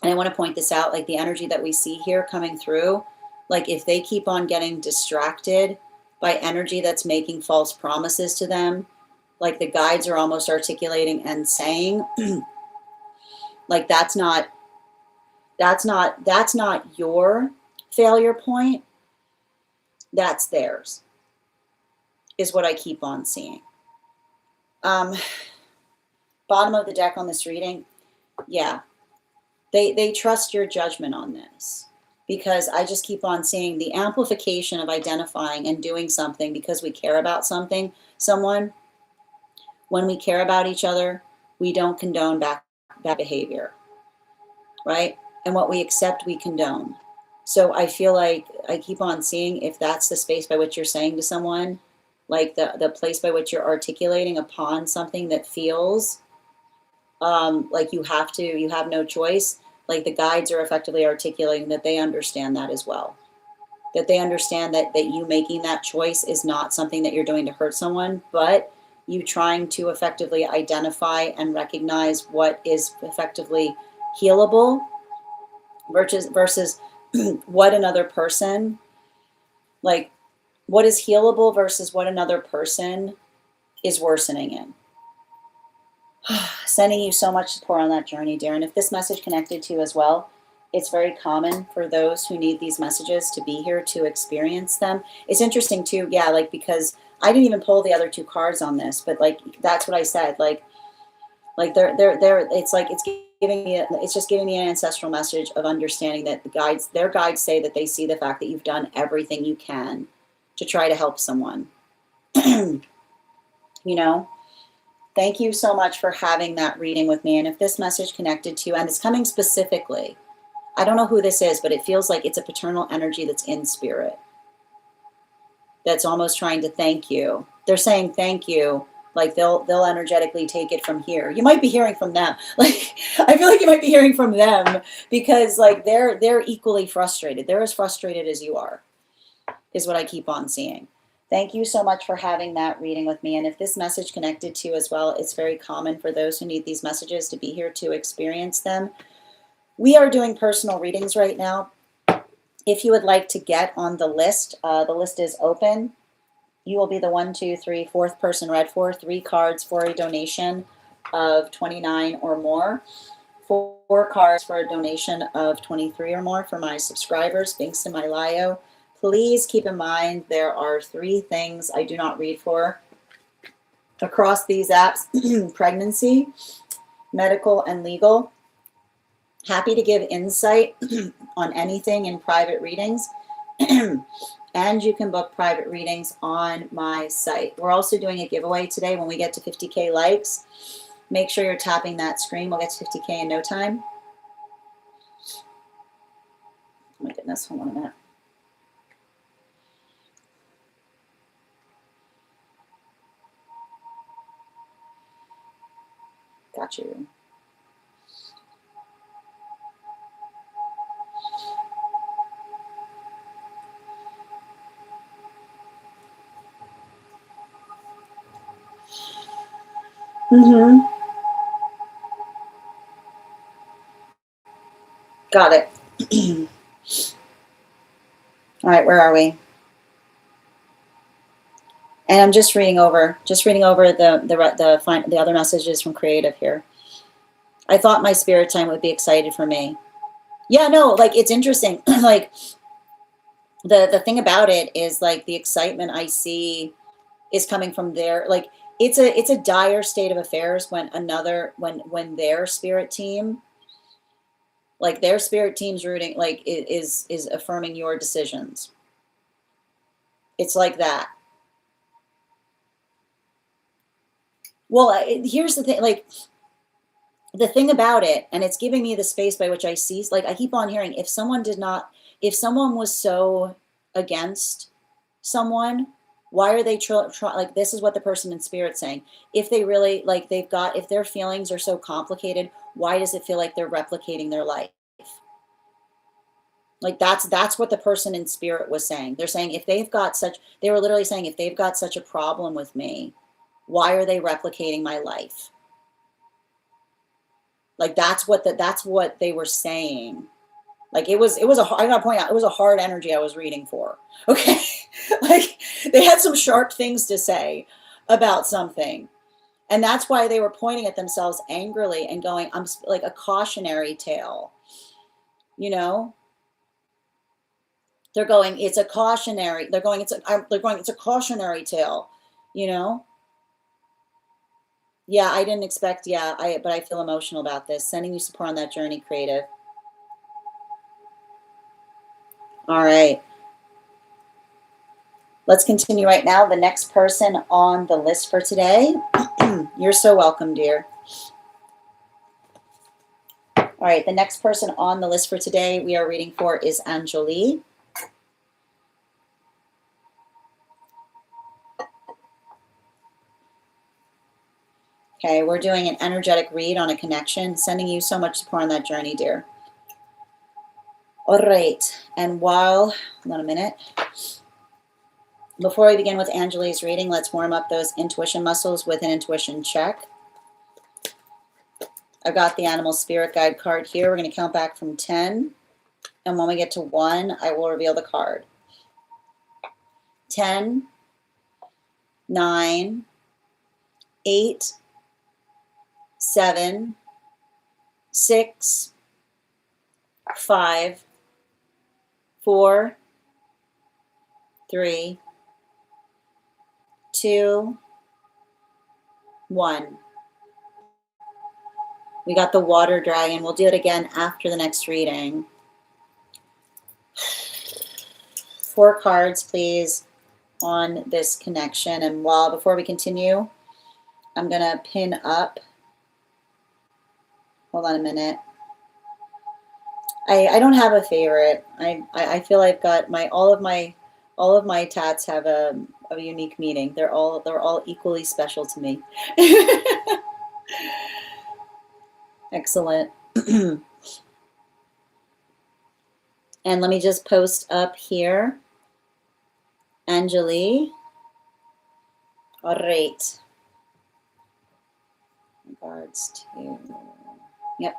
and I want to point this out, like the energy that we see here coming through, like if they keep on getting distracted by energy that's making false promises to them, like the guides are almost articulating and saying, like that's not your failure point, that's theirs, is what I keep on seeing. Bottom of the deck on this reading, yeah, they trust your judgment on this, because I just keep on seeing the amplification of identifying and doing something because we care about someone. When we care about each other, we don't condone bad behavior, right? And what we accept, we condone. So I feel like I keep on seeing, if that's the space by which you're saying to someone, like the place by which you're articulating upon something that feels like you have no choice, like the guides are effectively articulating that they understand that as well. That they understand that you making that choice is not something that you're doing to hurt someone, but you trying to effectively identify and recognize what is effectively healable versus what another person, like what is healable versus what another person is worsening in. Sending you so much support on that journey, dear. And if this message connected to you as well, it's very common for those who need these messages to be here to experience them. It's interesting too, yeah, like because I didn't even pull the other two cards on this, but like that's what I said. Like they're it's like it's just giving me an ancestral message of understanding that their guides say that they see the fact that you've done everything you can to try to help someone. You know? Thank you so much for having that reading with me. And if this message connected to you, and it's coming specifically, I don't know who this is, but it feels like it's a paternal energy that's in spirit. That's almost trying to thank you. They're saying thank you. Like they'll energetically take it from here. You might be hearing from them. Like I feel like you might be hearing from them because like they're equally frustrated. They're as frustrated as you are, is what I keep on seeing. Thank you so much for having that reading with me. And if this message connected to you as well, it's very common for those who need these messages to be here to experience them. We are doing personal readings right now. If you would like to get on the list is open. You will be the 1, 2, 3, fourth person read for, 3 cards for a donation of 29 or more, 4 cards for a donation of 23 or more for my subscribers. Links in my bio. Please keep in mind there are 3 things I do not read for across these apps: pregnancy, medical, and legal. Happy to give insight on anything in private readings. And you can book private readings on my site. We're also doing a giveaway today. When we get to 50K likes, make sure you're tapping that screen. We'll get to 50K in no time. Oh my goodness, hold on a minute. Got you. Got it. All right, where are we? And I'm just reading over the other messages from creative here. I thought my spirit time would be excited for me. Yeah, no, like it's interesting. Like the thing about it is like the excitement I see is coming from their, like it's a dire state of affairs when their spirit team, like their spirit team's rooting, like is affirming your decisions. It's like that. Well, here's the thing, like the thing about it, and it's giving me the space by which I see, like I keep on hearing, if someone was so against someone, why are they like, this is what the person in spirit saying. If they really, like, if their feelings are so complicated, why does it feel like they're replicating their life? Like that's what the person in spirit was saying. They're saying they were literally saying, if they've got such a problem with me, why are they replicating my life? Like that's what they were saying. Like I gotta point out, it was a hard energy I was reading for. Okay. Like they had some sharp things to say about something. And that's why they were pointing at themselves angrily and going, I'm like a cautionary tale. You know? They're going, it's a cautionary, they're going, it's a cautionary tale, you know? Yeah, I didn't expect, but I feel emotional about this. Sending you support on that journey, creative. All right. Let's continue right now. The next person on the list for today. You're so welcome, dear. All right, the next person on the list for today we are reading for is ANGELIC. Okay, we're doing an energetic read on a connection. Sending you so much support on that journey, dear. All right, and hold on a minute. Before we begin with Angelic's reading, let's warm up those intuition muscles with an intuition check. I've got the animal spirit guide card here. We're going to count back from 10. And when we get to 1, I will reveal the card. 10, 9, 8, 7, 6, 5, 4, 3, 2, 1. We got the water dragon. We'll do it again after the next reading. 4 cards, please, on this connection. And before we continue, I'm going to pin up. Hold on a minute. I don't have a favorite. I feel I've got all of my tats have a unique meaning. They're all equally special to me. Excellent. And let me just post up here, ANGELIC. All right. Regards to, yep.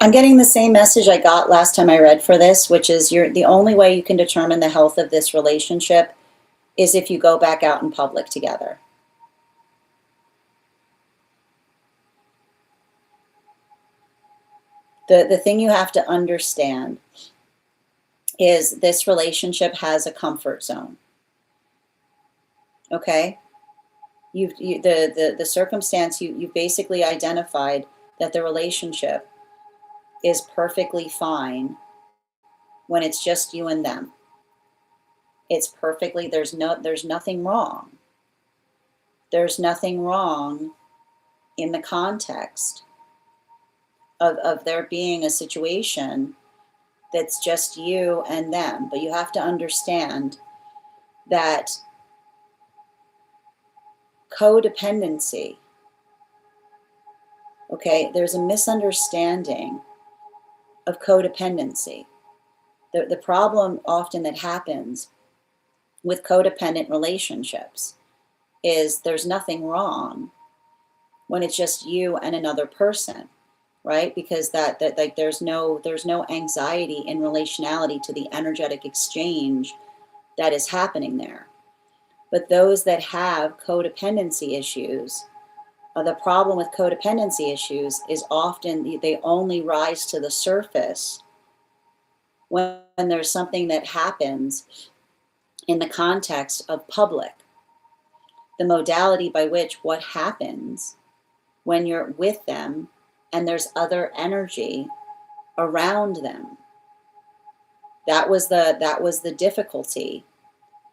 I'm getting the same message I got last time I read for this, which is the only way you can determine the health of this relationship is if you go back out in public together. The thing you have to understand is this relationship has a comfort zone. Okay? The circumstance, you basically identified that the relationship is perfectly fine when it's just you and them. It's perfectly, there's nothing wrong. There's nothing wrong in the context of there being a situation that's just you and them. But you have to understand that codependency, okay, there's a misunderstanding of codependency. The problem often that happens with codependent relationships is there's nothing wrong when it's just you and another person, right? Because that like there's no anxiety in relationality to the energetic exchange that is happening there. But those that have codependency issues, the problem with codependency issues is often they only rise to the surface when there's something that happens in the context of public. The modality by which what happens when you're with them and there's other energy around them. That was the difficulty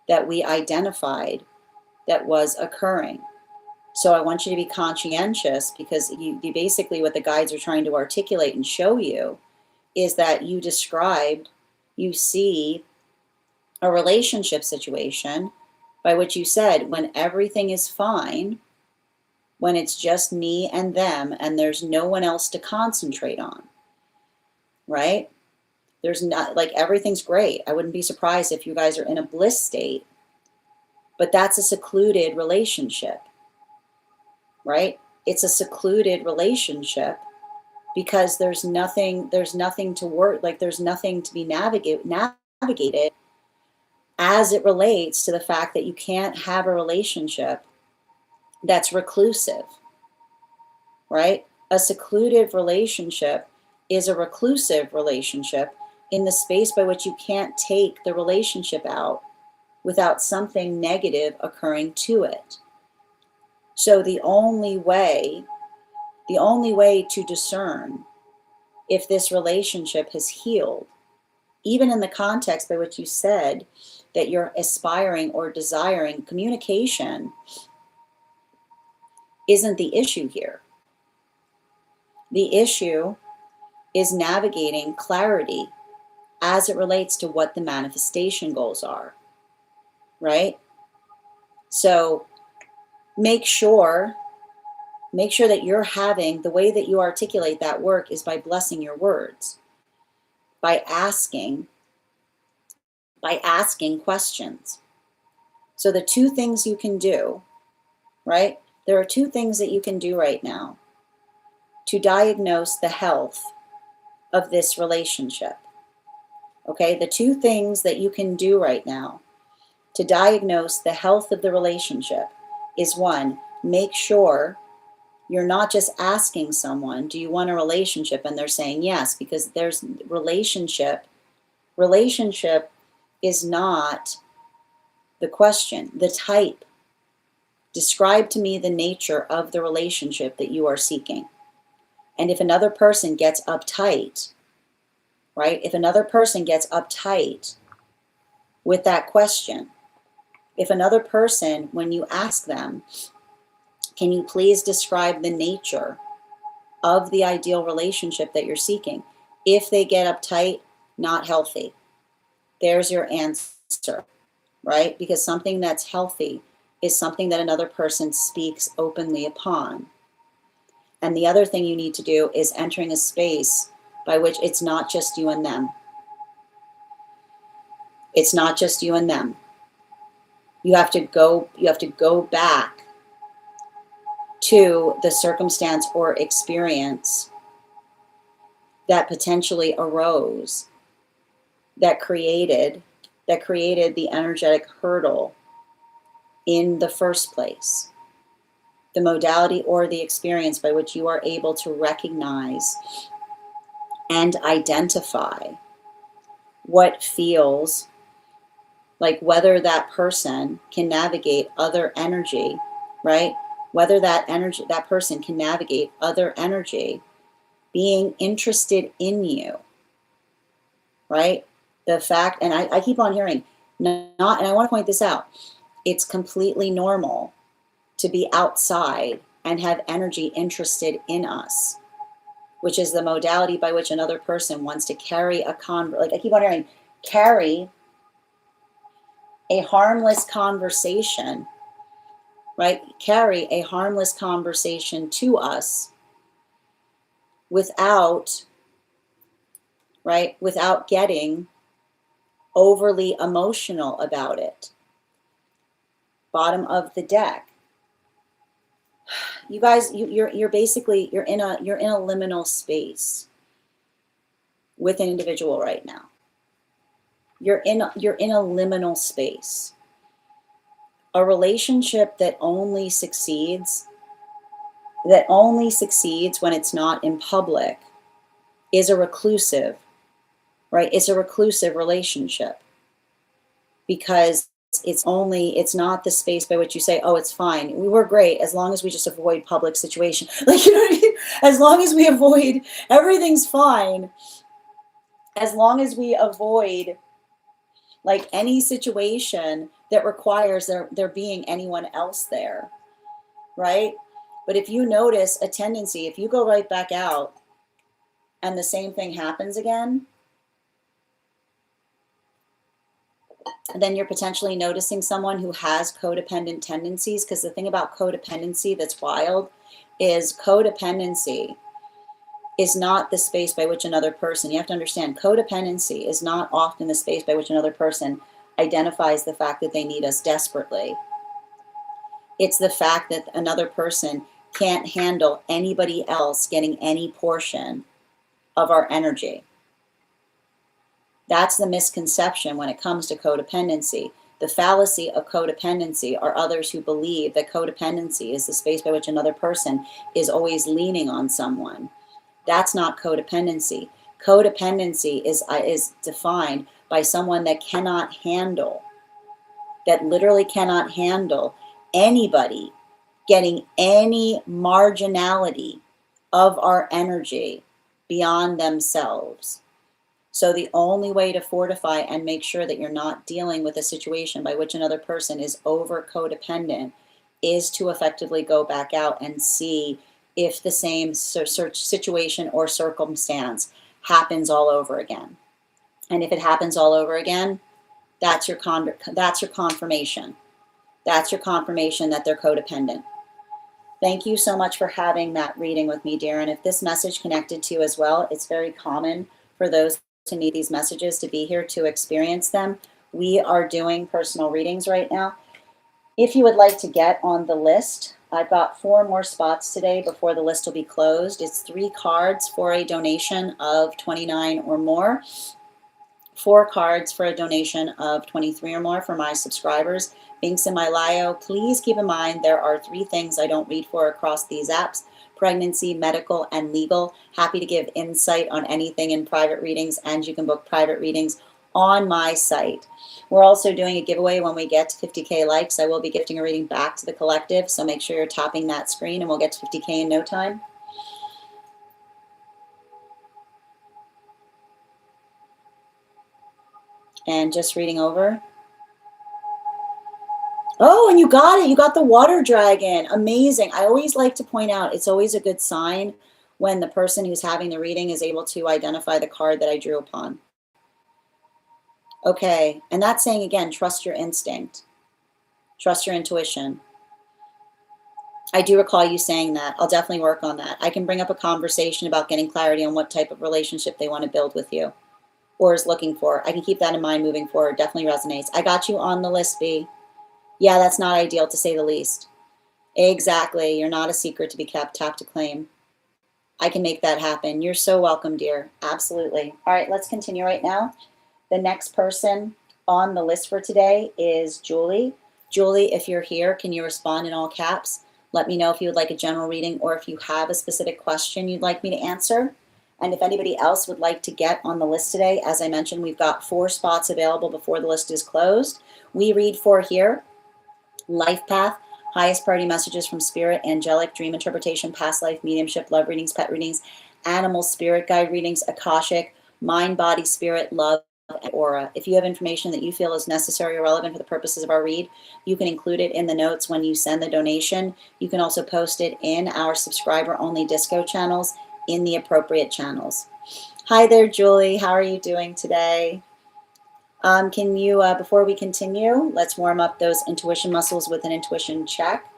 that we identified that was occurring. So I want you to be conscientious, because you basically, what the guides are trying to articulate and show you is that you described, you see a relationship situation by which you said, when everything is fine, when it's just me and them and there's no one else to concentrate on, right? There's not, like, everything's great. I wouldn't be surprised if you guys are in a bliss state, but that's a secluded relationship, right? It's a secluded relationship because there's nothing to work, like there's nothing to be navigated as it relates to the fact that you can't have a relationship that's reclusive, right? A secluded relationship is a reclusive relationship in the space by which you can't take the relationship out without something negative occurring to it. So the only way to discern if this relationship has healed, even in the context by which you said that you're aspiring or desiring, communication isn't the issue here. The issue is navigating clarity as it relates to what the manifestation goals are, right? So make sure that you're having, the way that you articulate that work is by blessing your words, by asking questions. So the two things you can do, right? There are two things that you can do right now to diagnose the health of this relationship. Okay, the two things that you can do right now to diagnose the health of the relationship is, one, make sure you're not just asking someone, do you want a relationship? And they're saying yes, because there's relationship. Relationship is not the question, the type. Describe to me the nature of the relationship that you are seeking. And if another person gets uptight, right? If another person gets uptight with that question, if another person, when you ask them, can you please describe the nature of the ideal relationship that you're seeking? If they get uptight, not healthy. There's your answer, right? Because something that's healthy is something that another person speaks openly upon. And the other thing you need to do is entering a space by which it's not just you and them. It's not just you and them. You have to go back to the circumstance or experience that potentially arose, that created the energetic hurdle in the first place. The modality or the experience by which you are able to recognize and identify what feels like, whether that person can navigate other energy, right? Whether that person can navigate other energy being interested in you, right? The fact, and I keep on hearing, not, and I want to point this out, it's completely normal to be outside and have energy interested in us, which is the modality by which another person wants to carry a like I keep on hearing, carry a harmless conversation, right? Carry a harmless conversation to us without, right? Without getting overly emotional about it. Bottom of the deck. You guys, you're basically, you're in a liminal space with an individual right now. You're in a liminal space. A relationship that only succeeds when it's not in public is a reclusive, right? It's a reclusive relationship, because it's not the space by which you say, oh, it's fine, we're great, as long as we just avoid public situation. Like, you know what I mean? As long as we avoid, everything's fine. As long as we avoid like any situation that requires there being anyone else there, right? But if you notice a tendency, if you go right back out and the same thing happens again, then you're potentially noticing someone who has codependent tendencies. Because the thing about codependency that's wild is codependency is not the space by which another person, you have to understand, codependency is not often the space by which another person identifies the fact that they need us desperately. It's the fact that another person can't handle anybody else getting any portion of our energy. That's the misconception when it comes to codependency. The fallacy of codependency are others who believe that codependency is the space by which another person is always leaning on someone. That's not codependency. Codependency is defined by someone that cannot handle, that literally cannot handle anybody getting any marginality of our energy beyond themselves. So the only way to fortify and make sure that you're not dealing with a situation by which another person is over codependent is to effectively go back out and see if the same situation or circumstance happens all over again. And if it happens all over again, that's your confirmation. That's your confirmation that they're codependent. Thank you so much for having that reading with me, dear. And if this message connected to you as well, it's very common for those to need these messages to be here to experience them. We are doing personal readings right now. If you would like to get on the list, I've got 4 more spots today before the list will be closed. It's 3 cards for a donation of $29 or more. 4 cards for a donation of $23 or more for my subscribers. Links in my bio. Please keep in mind there are 3 things I don't read for across these apps: pregnancy, medical, and legal. Happy to give insight on anything in private readings, and you can book private readings on my site. We're also doing a giveaway when we get to 50K likes. I will be gifting a reading back to the collective, so make sure you're tapping that screen and we'll get to 50K in no time. And just reading over. Oh, and you got it. You got the water dragon. Amazing. I always like to point out, it's always a good sign when the person who's having the reading is able to identify the card that I drew upon. Okay, and that's saying, again, trust your instinct. Trust your intuition. I do recall you saying that. I'll definitely work on that. I can bring up a conversation about getting clarity on what type of relationship they want to build with you or is looking for. I can keep that in mind moving forward. Definitely resonates. I got you on the list, B. Yeah, that's not ideal, to say the least. Exactly. You're not a secret to be kept. Tap to claim. I can make that happen. You're so welcome, dear. Absolutely. All right, let's continue right now. The next person on the list for today is Julie. Julie, if you're here, can you respond in all caps? Let me know if you would like a general reading or if you have a specific question you'd like me to answer. And if anybody else would like to get on the list today, as I mentioned, we've got 4 spots available before the list is closed. We read 4 here: life path, highest priority messages from spirit, angelic, dream interpretation, past life, mediumship, love readings, pet readings, animal spirit guide readings, akashic, mind, body, spirit, love, and aura. If you have information that you feel is necessary or relevant for the purposes of our read, you can include it in the notes when you send the donation. You can also post it in our subscriber only disco channels in the appropriate channels. Hi there, Julie. How are you doing today? Can you, before we continue, let's warm up those intuition muscles with an intuition check.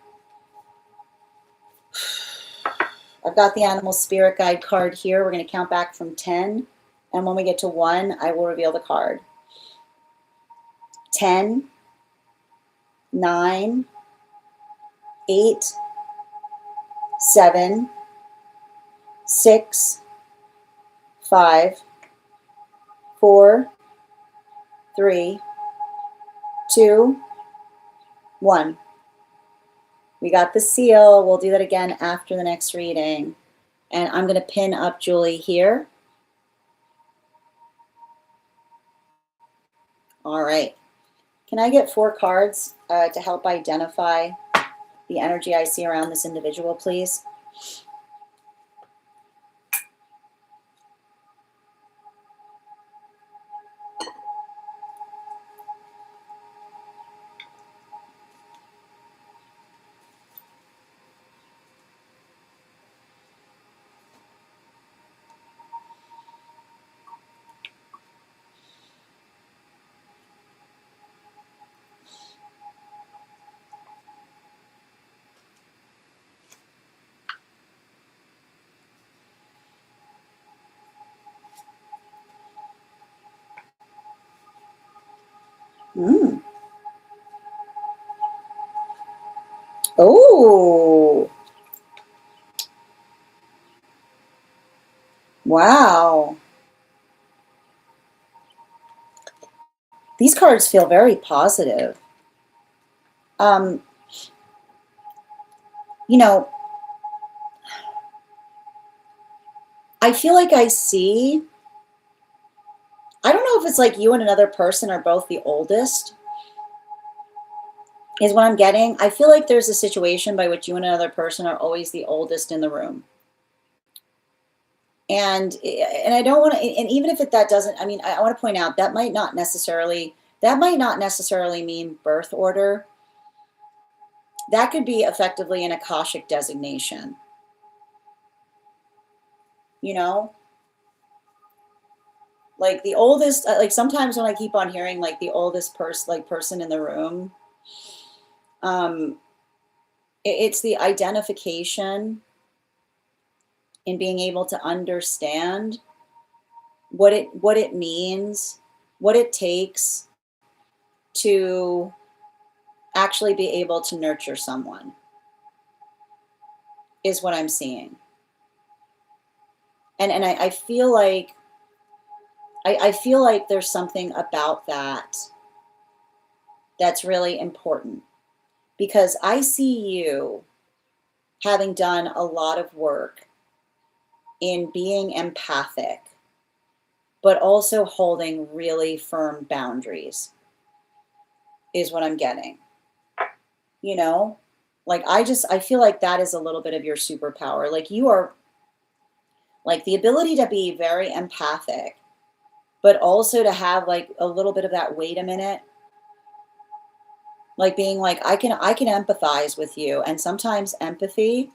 I've got the animal spirit guide card here. We're going to count back from 10. And when we get to 1, I will reveal the card. 10, 9, 8, 7, 6, 5, 4, 3, 2, 1. We got the seal. We'll do that again after the next reading. And I'm going to pin up Julie here. All right. Can I get 4 cards to help identify the energy I see around this individual, please? Mm. Oh, wow. These cards feel very positive. Um, you know, I feel like I see, I don't know if it's like you and another person are both the oldest, is what I'm getting. I feel like there's a situation by which you and another person are always the oldest in the room. And I don't want to, and even if that doesn't, I mean, I want to point out that might not necessarily mean birth order. That could be effectively an Akashic designation. You know, like the oldest, like sometimes when I keep on hearing like the oldest person in the room, it's the identification in being able to understand what it means, what it takes to actually be able to nurture someone, is what I'm seeing. And I feel like I feel like there's something about that that's really important, because I see you having done a lot of work in being empathic, but also holding really firm boundaries, is what I'm getting. You know, like I feel like that is a little bit of your superpower. Like you are, like the ability to be very empathic, but also to have like a little bit of that, wait a minute, like being like, I can empathize with you. And sometimes empathy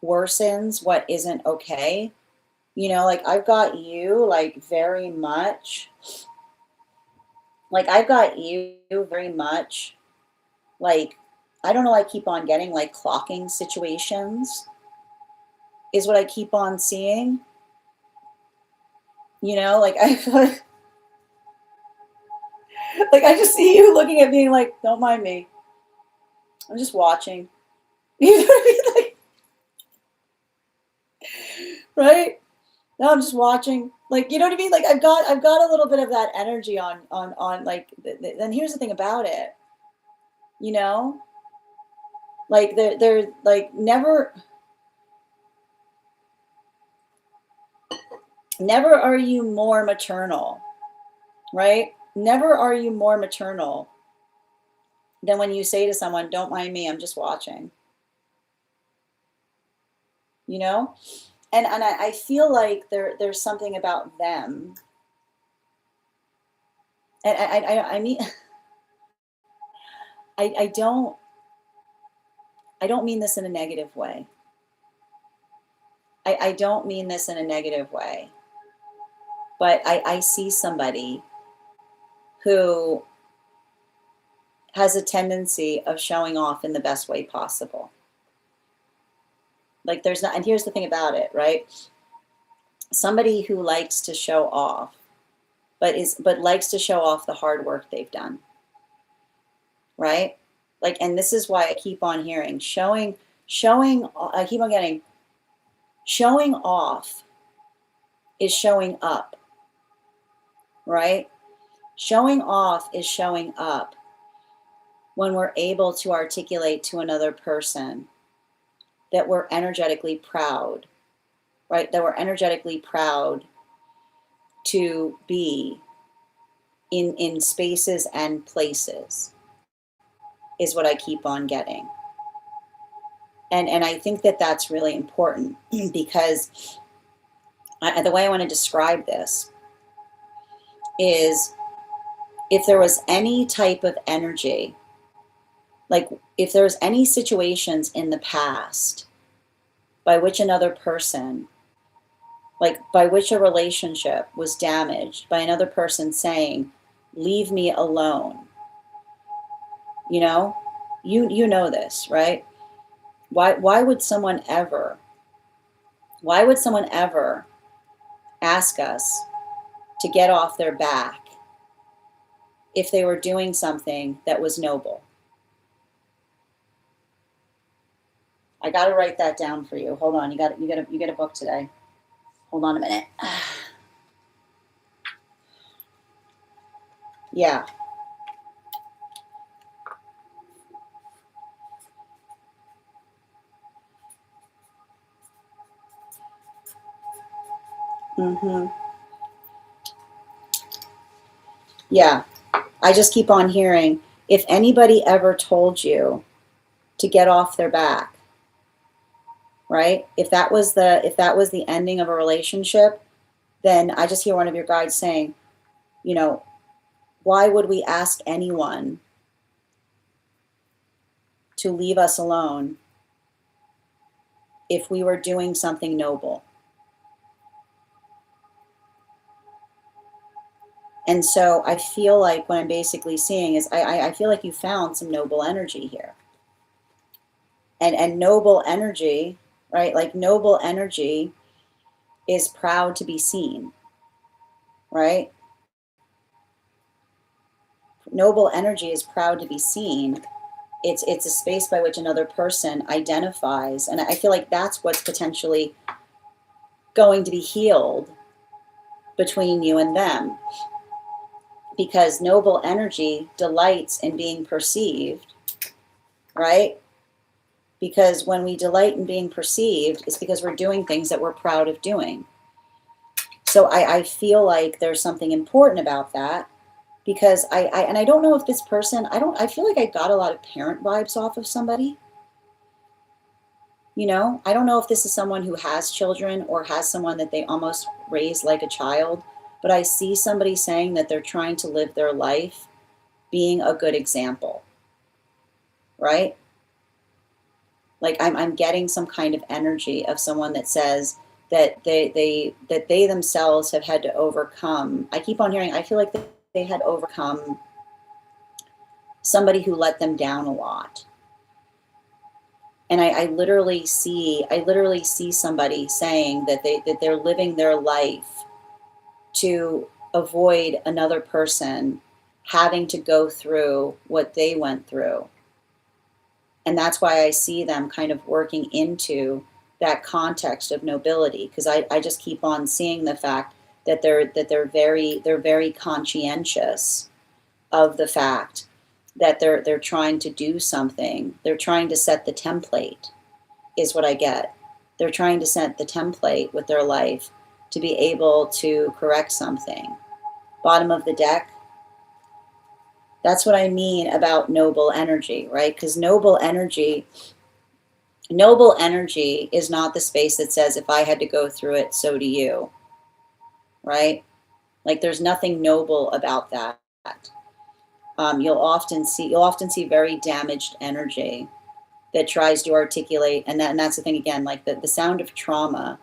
worsens what isn't okay. You know, like I've got you like very much, like I don't know, I keep on getting like clocking situations is what I keep on seeing. You know, like I feel like I just see you looking at me like, don't mind me, I'm just watching. You know what I mean? Like, right? Now I'm just watching, like, you know what I mean? Like I've got a little bit of that energy on like, then here's the thing about it, you know, like they're like never are you more maternal, right? Never are you more maternal than when you say to someone, don't mind me, I'm just watching, you know? And I feel like there's something about them. And I mean, I don't mean this in a negative way. I don't mean this in a negative way, but I see somebody who has a tendency of showing off in the best way possible. Like there's not, and here's the thing about it, right? Somebody who likes to show off, but likes to show off the hard work they've done, right? Like, and this is why I keep on hearing I keep on getting showing off is showing up, right? Showing off is showing up when we're able to articulate to another person that we're energetically proud, right? That we're energetically proud to be in spaces and places is what I keep on getting. And I think that that's really important because the way I want to describe this is if there was any type of energy, like if there's any situations in the past by which another person, like by which a relationship was damaged by another person saying, leave me alone, you know, you know this, right? Why would someone ever ask us to get off their back if they were doing something that was noble? I got to write that down for you. Hold on. You get a book today. Hold on a minute. Yeah. Mm-hmm. Yeah. I just keep on hearing, if anybody ever told you to get off their back, right? If that was the ending of a relationship, then I just hear one of your guides saying, you know, why would we ask anyone to leave us alone if we were doing something noble? And so I feel like what I'm basically seeing is I feel like you found some noble energy here. And noble energy, right? Like noble energy is proud to be seen, right? Noble energy is proud to be seen. It's a space by which another person identifies. And I feel like that's what's potentially going to be healed between you and them. Because noble energy delights in being perceived, right? Because when we delight in being perceived, it's because we're doing things that we're proud of doing. So I feel like there's something important about that, because I don't know if this person, I feel like I got a lot of parent vibes off of somebody. You know, I don't know if this is someone who has children or has someone that they almost raised like a child, but I see somebody saying that they're trying to live their life being a good example, right? Like I'm getting some kind of energy of someone that says that they themselves have had to overcome. I keep on hearing, I feel like they had overcome somebody who let them down a lot. And I literally see somebody saying that they're living their life to avoid another person having to go through what they went through. And that's why I see them kind of working into that context of nobility, because I just keep on seeing the fact that they're very conscientious of the fact that they're trying to do something. They're trying to set the template, is what I get. They're trying to set the template with their life to be able to correct something. Bottom of the deck. That's what I mean about noble energy, right? Because noble energy is not the space that says, if I had to go through it, so do you, right? Like, there's nothing noble about that. You'll often see very damaged energy that tries to articulate, and that's the thing again, like the sound of trauma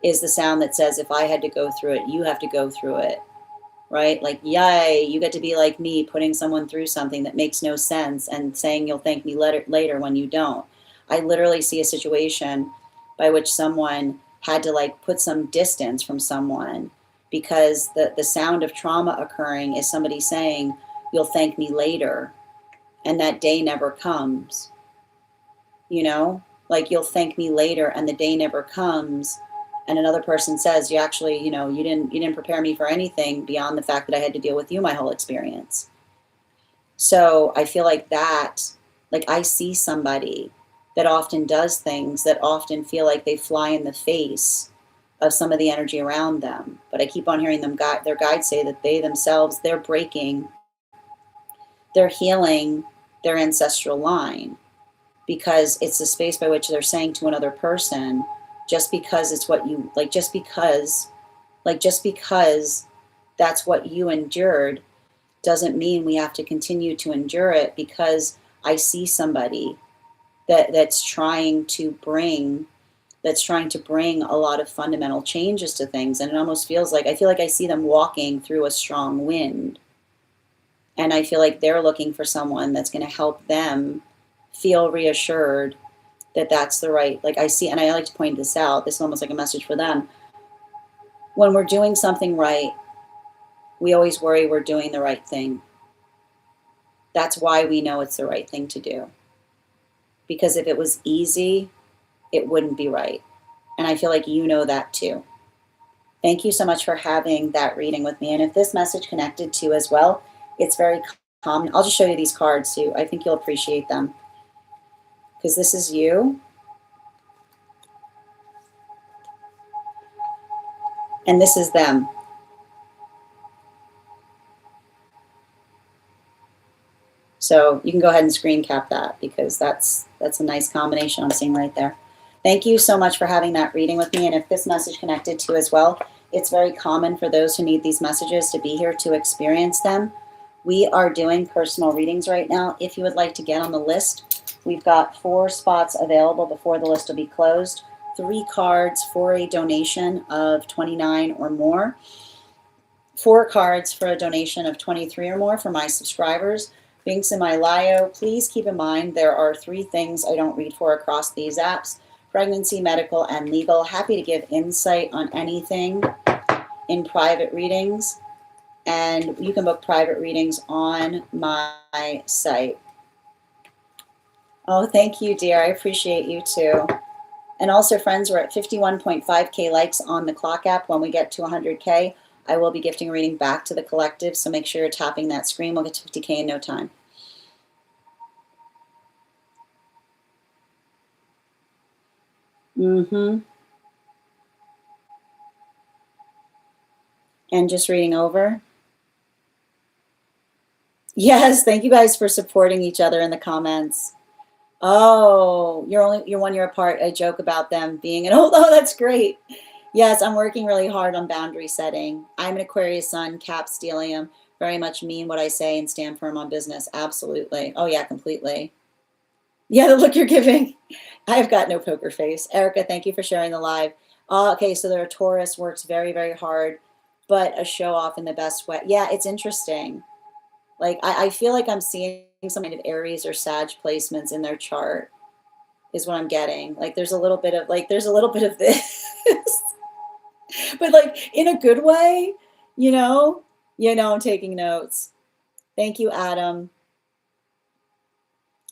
is the sound that says, if I had to go through it, you have to go through it, right? Like, yay, you get to be like me, putting someone through something that makes no sense and saying you'll thank me later when you don't. I literally see a situation by which someone had to like put some distance from someone because the sound of trauma occurring is somebody saying, you'll thank me later, and that day never comes. You know, like, you'll thank me later, and the day never comes, and another person says, you actually, you didn't prepare me for anything beyond the fact that I had to deal with you my whole experience. So I feel like that, like, I see somebody that often does things that often feel like they fly in the face of some of the energy around them. But I keep on hearing their guides say that they themselves, they're breaking, they're healing their ancestral line, because it's the space by which they're saying to another person, just because it's what you like, just because that's what you endured doesn't mean we have to continue to endure it, because I see somebody that's trying to bring a lot of fundamental changes to things, and it almost feels like, I feel like I see them walking through a strong wind, and I feel like they're looking for someone that's going to help them feel reassured that that's the right, like, I see, and I like to point this out, this is almost like a message for them. When we're doing something right, we always worry we're doing the right thing. That's why we know it's the right thing to do. Because if it was easy, it wouldn't be right. And I feel like you know that too. Thank you so much for having that reading with me. And if this message connected to you as well, it's very common. I'll just show you these cards too. I think you'll appreciate them. Because this is you. And this is them. So you can go ahead and screen cap that, because that's a nice combination I'm seeing right there. Thank you so much for having that reading with me. And if this message connected to you as well, it's very common for those who need these messages to be here to experience them. We are doing personal readings right now. If you would like to get on the list, we've got 4 spots available before the list will be closed. 3 cards for a donation of $29 or more. 4 cards for a donation of $23 or more for my subscribers. Links in my bio. Please keep in mind there are 3 things I don't read for across these apps: pregnancy, medical, and legal. Happy to give insight on anything in private readings, and you can book private readings on my site. Oh, thank you, dear. I appreciate you too. And also, friends, we're at 51.5K likes on the clock app. When we get to 100K, I will be gifting a reading back to the collective, so make sure you're tapping that screen. We'll get to 50K in no time. And just reading over. Yes, thank you guys for supporting each other in the comments. Oh, you're 1 year apart. I joke about them being an old. Oh, that's great. Yes, I'm working really hard on boundary setting. I'm an Aquarius sun, cap stellium, very much mean what I say and stand firm on business. Absolutely. Oh yeah, completely. Yeah, the look you're giving. I've got no poker face. Erica, thank you for sharing the live. Okay, so there, Taurus works very, very hard, but a show off in the best way. Yeah, it's interesting. Like, I feel like I'm seeing some kind of Aries or Sag placements in their chart, is what I'm getting. Like, there's a little bit of this, but like in a good way, I'm taking notes. Thank you, Adam.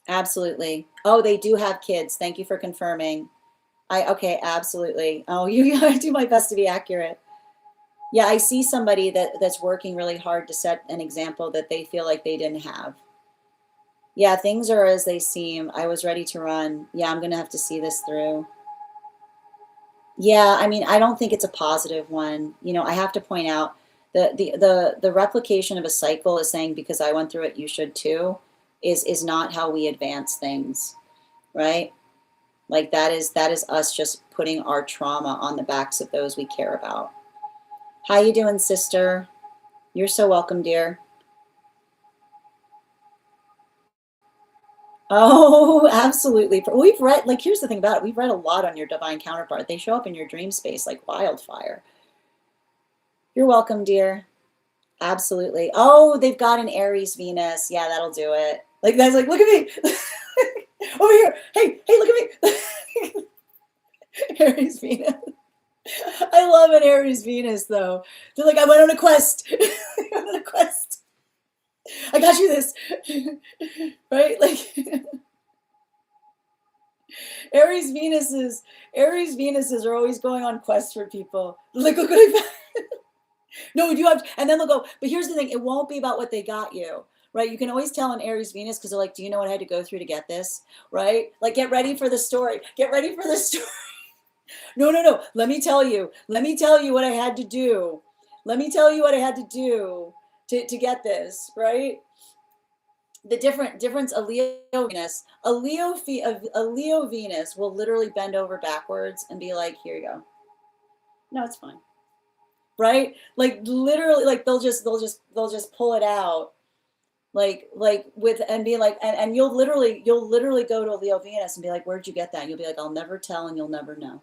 Absolutely. Oh, they do have kids. Thank you for confirming. Okay, absolutely. Oh, I do my best to be accurate. Yeah, I see somebody that's working really hard to set an example that they feel like they didn't have. Yeah, things are as they seem. I was ready to run. Yeah, I'm gonna have to see this through. Yeah, I mean, I don't think it's a positive one. You know, I have to point out the replication of a cycle is saying because I went through it, you should too, is not how we advance things, right? Like that is us just putting our trauma on the backs of those we care about. How you doing, sister? You're so welcome, dear. Oh, absolutely. We've read, like, here's the thing about it. We've read a lot on your divine counterpart. They show up in your dream space like wildfire. You're welcome, dear. Absolutely. Oh, they've got an Aries Venus. Yeah, that'll do it. Like, that's like, look at me. Over here. Hey, look at me. Aries Venus. I love an Aries Venus, though. They're like, I went on a quest. I went on a quest. I got you this. Right? Like, Aries Venuses are always going on quests for people. Like, look what I found. No, you have, and then they'll go, but here's the thing, it won't be about what they got you, right? You can always tell an Aries Venus because they're like, do you know what I had to go through to get this? Right? Like, get ready for the story. Get ready for the story. No. Let me tell you. Let me tell you what I had to do. Let me tell you what I had to do to get this, right? The difference, a Leo Venus, a Leo Venus will literally bend over backwards and be like, here you go. No, it's fine. Right? Like literally, like they'll just pull it out. Like with and be like, and you'll literally go to a Leo Venus and be like, where'd you get that? And you'll be like, I'll never tell and you'll never know.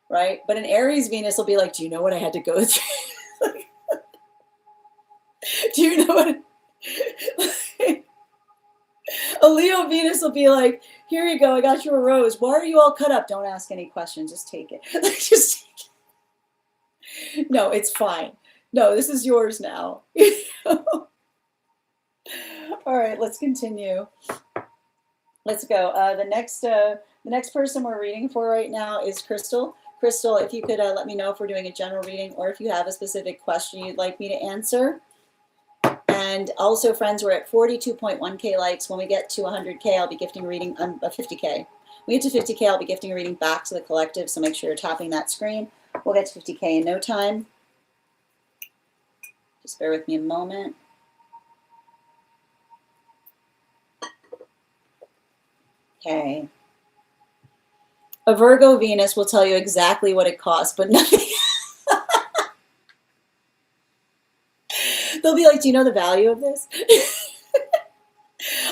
Right? But an Aries Venus will be like, do you know what I had to go through? Do you know what a Leo Venus will be like, here you go, I got you a rose. Why are you all cut up? Don't ask any questions, just take it. Just take it. No, it's fine. No, this is yours now. All right, let's continue. Let's go. The next person we're reading for right now is Crystal. Crystal, if you could let me know if we're doing a general reading or if you have a specific question you'd like me to answer. And also, friends, we're at 42.1K likes. When we get to 100K, I'll be gifting a reading, 50K. When we get to 50K, I'll be gifting a reading back to the collective, so make sure you're tapping that screen. We'll get to 50K in no time. Just bear with me a moment. Okay. A Virgo Venus will tell you exactly what it costs, but nothing. They'll be like, do you know the value of this?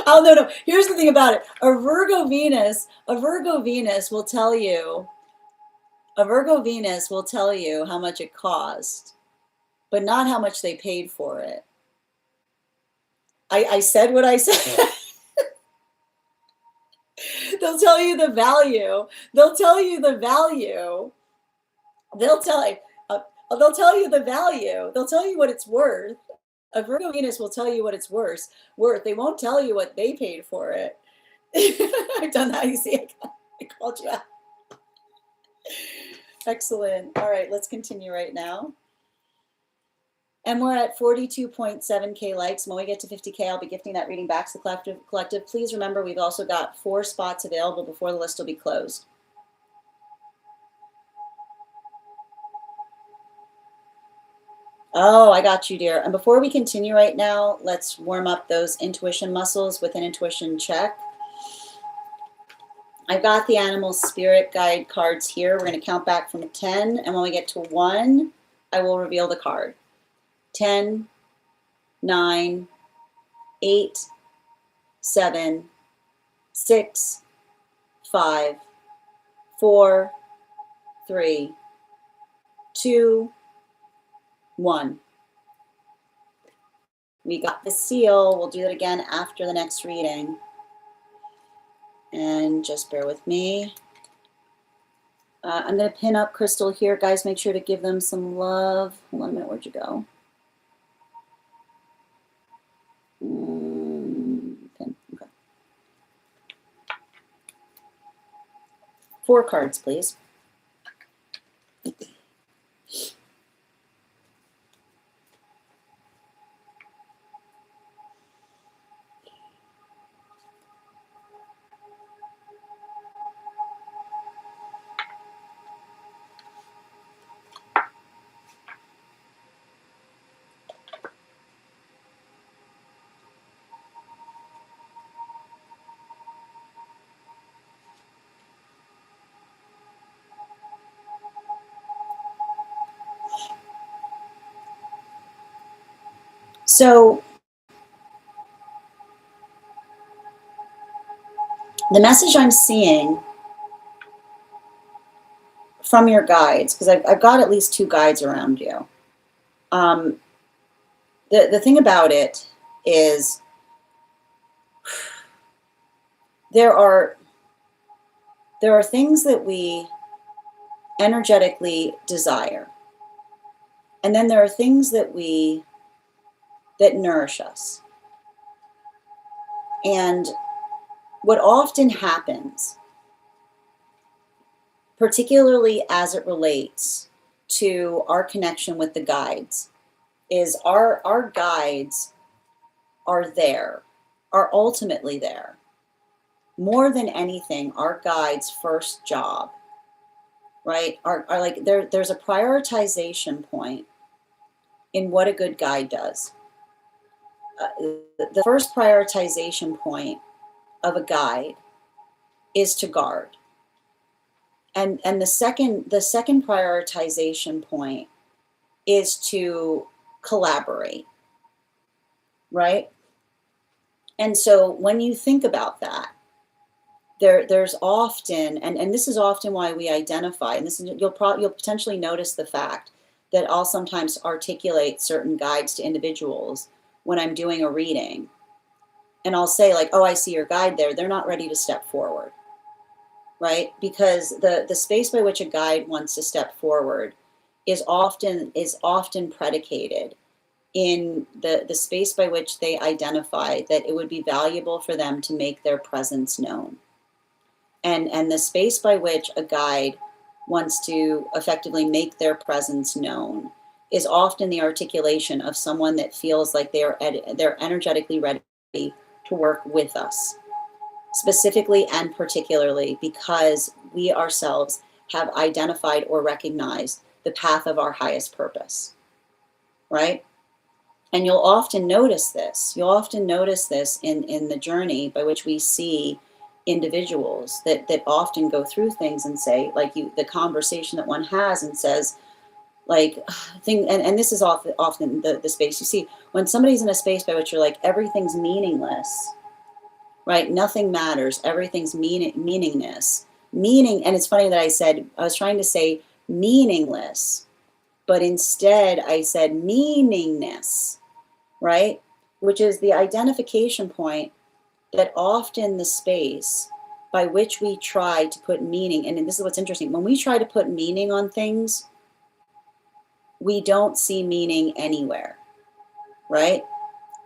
Oh, no. Here's the thing about it. A Virgo Venus will tell you, how much it cost, but not how much they paid for it. I said what I said. They'll tell you the value. They'll tell you the value. They'll tell you the value. They'll tell you what it's worth. A Virgo Venus will tell you what it's worth. They won't tell you what they paid for it. I've done that. You see, I called you out. Excellent. All right, let's continue right now. And we're at 42.7K likes. When we get to 50K, I'll be gifting that reading back to the collective. Please remember, we've also got 4 spots available before the list will be closed. Oh, I got you, dear. And before we continue right now, let's warm up those intuition muscles with an intuition check. I've got the animal spirit guide cards here. We're going to count back from 10. And when we get to 1, I will reveal the card. 10, 9, 8, 7, 6, 5, 4, 3, 2, 1. We got the seal. We'll do it again after the next reading. And just bear with me. I'm going to pin up Crystal here. Guys, make sure to give them some love. Hold on a minute. Where'd you go? Pin. Okay. 4 cards, please. So the message I'm seeing from your guides, because I've got at least 2 guides around you. The thing about it is there are things that we energetically desire, and then there are things that nourish us. And what often happens, particularly as it relates to our connection with the guides, is our guides are ultimately there. More than anything, our guides' first job, right, are like there's a prioritization point in what a good guide does. The first prioritization point of a guide is to guard. And the second prioritization point is to collaborate, right? And so when you think about that, there's often, and this is often why we identify, and this is, you'll potentially notice the fact that I'll sometimes articulate certain guides to individuals when I'm doing a reading, and I'll say like, oh, I see your guide there. They're not ready to step forward, right? Because the space by which a guide wants to step forward is often predicated in the space by which they identify that it would be valuable for them to make their presence known. And the space by which a guide wants to effectively make their presence known is often the articulation of someone that feels like they're energetically ready to work with us, specifically and particularly because we ourselves have identified or recognized the path of our highest purpose, right? And you'll often notice this. You'll often notice this in the journey by which we see individuals that often go through things and say, like the conversation that one has and says, like, and this is often the space you see when somebody's in a space by which you're like, everything's meaningless, right? Nothing matters. Everything's meaningless. And it's funny that I was trying to say meaningless, but instead I said meaningness, right? Which is the identification point that often the space by which we try to put meaning, and this is what's interesting, when we try to put meaning on things, we don't see meaning anywhere, right?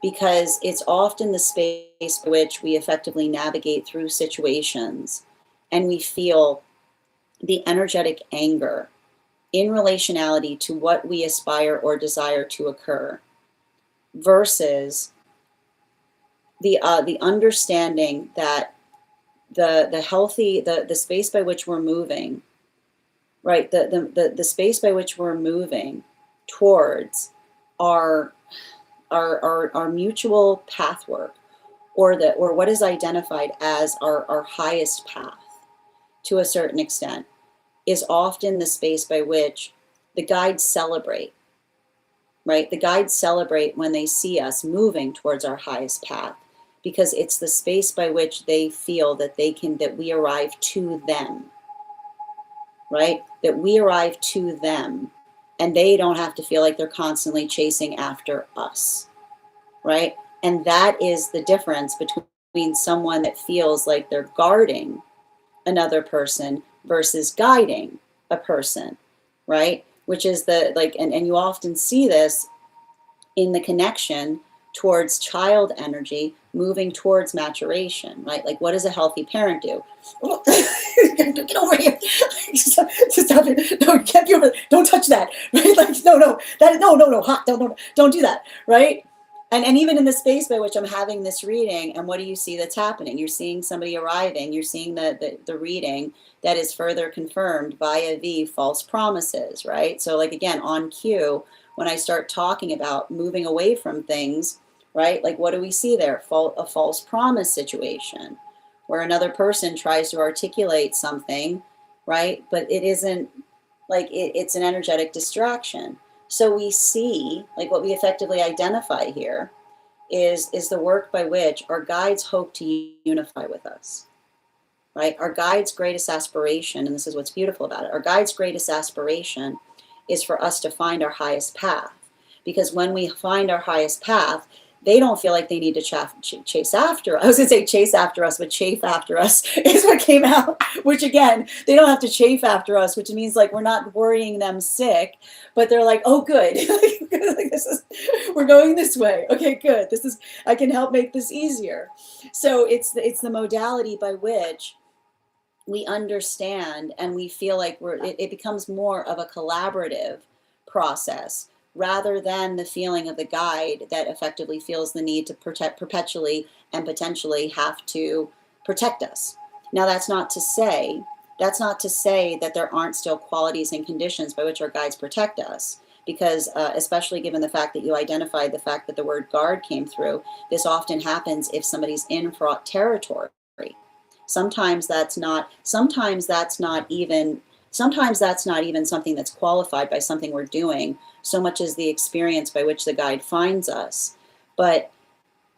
Because it's often the space by which we effectively navigate through situations and we feel the energetic anger in relationality to what we aspire or desire to occur versus the understanding that the healthy, the space by which we're moving, right? The space by which we're moving towards our mutual path work, or what is identified as our highest path to a certain extent, is often the space by which the guides celebrate, right? The guides celebrate when they see us moving towards our highest path, because it's the space by which they feel that we arrive to them, right? That we arrive to them and they don't have to feel like they're constantly chasing after us, right? And that is the difference between someone that feels like they're guarding another person versus guiding a person, right? Which is and you often see this in the connection towards child energy, moving towards maturation, right? Like, what does a healthy parent do? Get over here. Stop it. No, you can't be over there. Don't touch that. Right? Like, no, hot. Don't do that. Right? And even in the space by which I'm having this reading, and what do you see that's happening? You're seeing somebody arriving. You're seeing the reading that is further confirmed via the false promises, right? So, like, again, on cue, when I start talking about moving away from things, right? Like, what do we see there? A false promise situation where another person tries to articulate something, right? But it isn't, like, it's an energetic distraction. So we see, like, what we effectively identify here is the work by which our guides hope to unify with us, right? Our guides' greatest aspiration, and this is what's beautiful about it, our guides' greatest aspiration is for us to find our highest path. Because when we find our highest path, they don't feel like they need to chase after us. I was going to say chase after us, but chafe after us is what came out, which, again, they don't have to chafe after us, which means, like, we're not worrying them sick, but they're like, oh, good. Like, we're going this way. Okay, good. I can help make this easier. So it's the modality by which we understand and we feel like it becomes more of a collaborative process, rather than the feeling of the guide that effectively feels the need to perpetually and potentially have to protect us. Now, that's not to say that there aren't still qualities and conditions by which our guides protect us, because especially given the fact that you identified the fact that the word guard came through, this often happens if somebody's in fraught territory. Sometimes that's not even something that's qualified by something we're doing, so much as the experience by which the guide finds us. But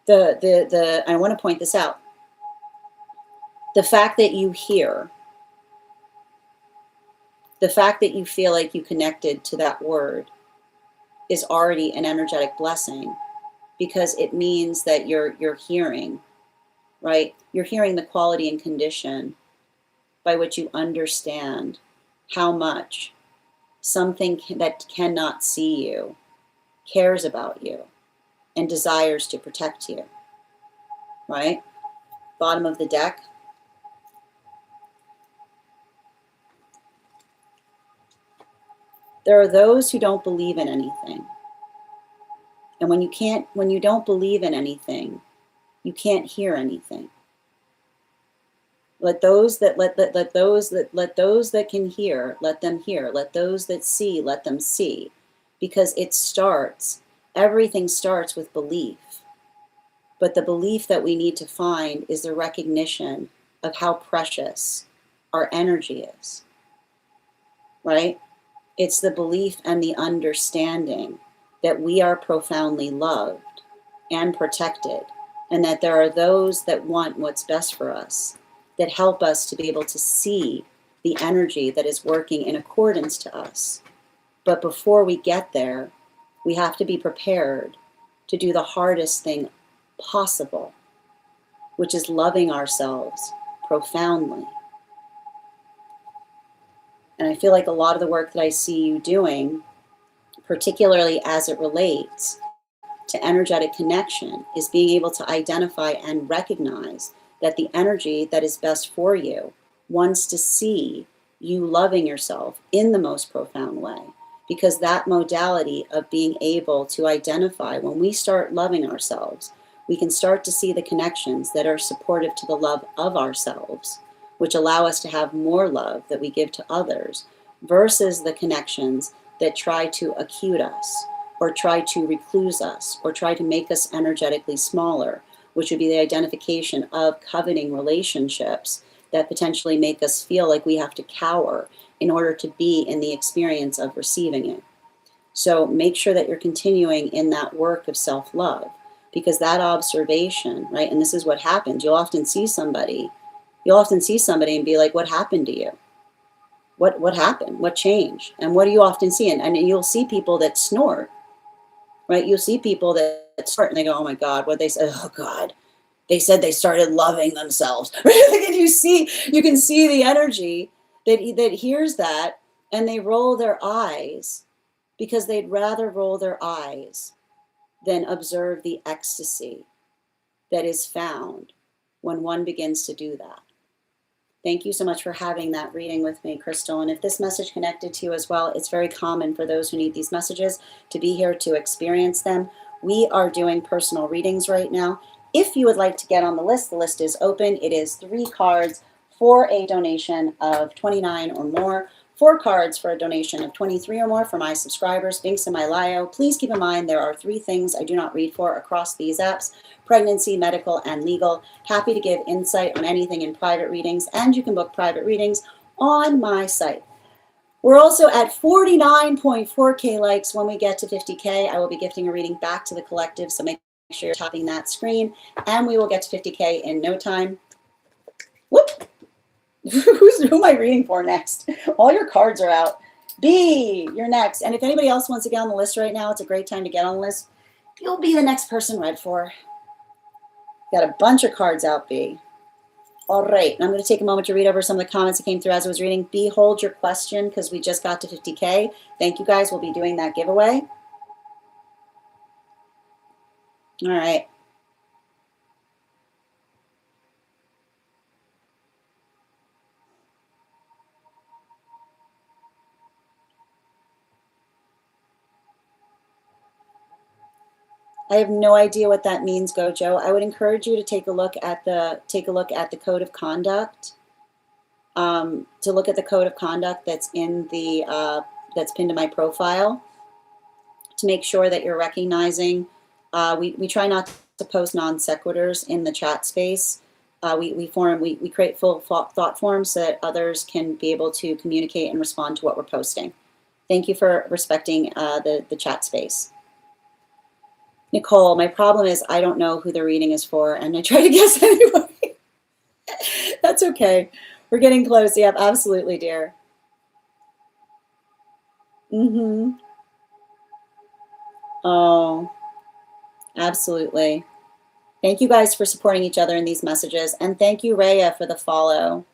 I want to point this out. The fact that you hear, the fact that you feel like you connected to that word is already an energetic blessing, because it means that you're hearing, right? You're hearing the quality and condition by which you understand how much something that cannot see you cares about you and desires to protect you, right? Bottom of the deck. There are those who don't believe in anything. And when you don't believe in anything, you can't hear anything. Let those that can hear, let them hear. Let those that see, let them see. Because everything starts with belief. But the belief that we need to find is the recognition of how precious our energy is, right? It's the belief and the understanding that we are profoundly loved and protected, and that there are those that want what's best for us, that help us to be able to see the energy that is working in accordance to us. But before we get there, we have to be prepared to do the hardest thing possible, which is loving ourselves profoundly. And I feel like a lot of the work that I see you doing, particularly as it relates to energetic connection, is being able to identify and recognize that the energy that is best for you wants to see you loving yourself in the most profound way. Because that modality of being able to identify, when we start loving ourselves, we can start to see the connections that are supportive to the love of ourselves, which allow us to have more love that we give to others, versus the connections that try to acute us, or try to recluse us, or try to make us energetically smaller, which would be the identification of coveting relationships that potentially make us feel like we have to cower in order to be in the experience of receiving it. So make sure that you're continuing in that work of self-love, because that observation, right, and this is what happens. You'll often see somebody and be like, what happened to you? What happened? What changed? And what do you often see? And you'll see people that snort, right? You'll see people that snort and they go, oh my God, what they say, oh God, they said they started loving themselves. And you can see the energy that hears that, and they roll their eyes because they'd rather roll their eyes then observe the ecstasy that is found when one begins to do that. Thank you so much for having that reading with me, Crystal. And if this message connected to you as well, it's very common for those who need these messages to be here to experience them. We are doing personal readings right now. If you would like to get on the list is open. It is 3 cards for a donation of $29 or more. 4 cards for a donation of $23 or more for my subscribers. Links in my bio. Please keep in mind there are 3 things I do not read for across these apps: pregnancy, medical, and legal. Happy to give insight on anything in private readings, and you can book private readings on my site. We're also at 49.4K likes. When we get to 50K, I will be gifting a reading back to the collective, so make sure you're tapping that screen, and we will get to 50K in no time. Whoop! Who am I reading for next? All your cards are out. B, you're next. And if anybody else wants to get on the list right now, it's a great time to get on the list. You'll be the next person read for. Got a bunch of cards out, B. All right, I'm going to take a moment to read over some of the comments that came through as I was reading. B, hold your question because we just got to 50K. Thank you guys. We'll be doing that giveaway. All right. I have no idea what that means, Gojo. I would encourage you to take a look at the code of conduct. To look at the code of conduct that's in the that's pinned to my profile, to make sure that you're recognizing. We try not to post non sequiturs in the chat space. We create full thought forms so that others can be able to communicate and respond to what we're posting. Thank you for respecting the chat space. Nicole, my problem is I don't know who the reading is for, and I try to guess anyway. That's okay. We're getting close. Yep, absolutely, dear. Oh, absolutely. Thank you guys for supporting each other in these messages, and thank you, Rhea, for the follow.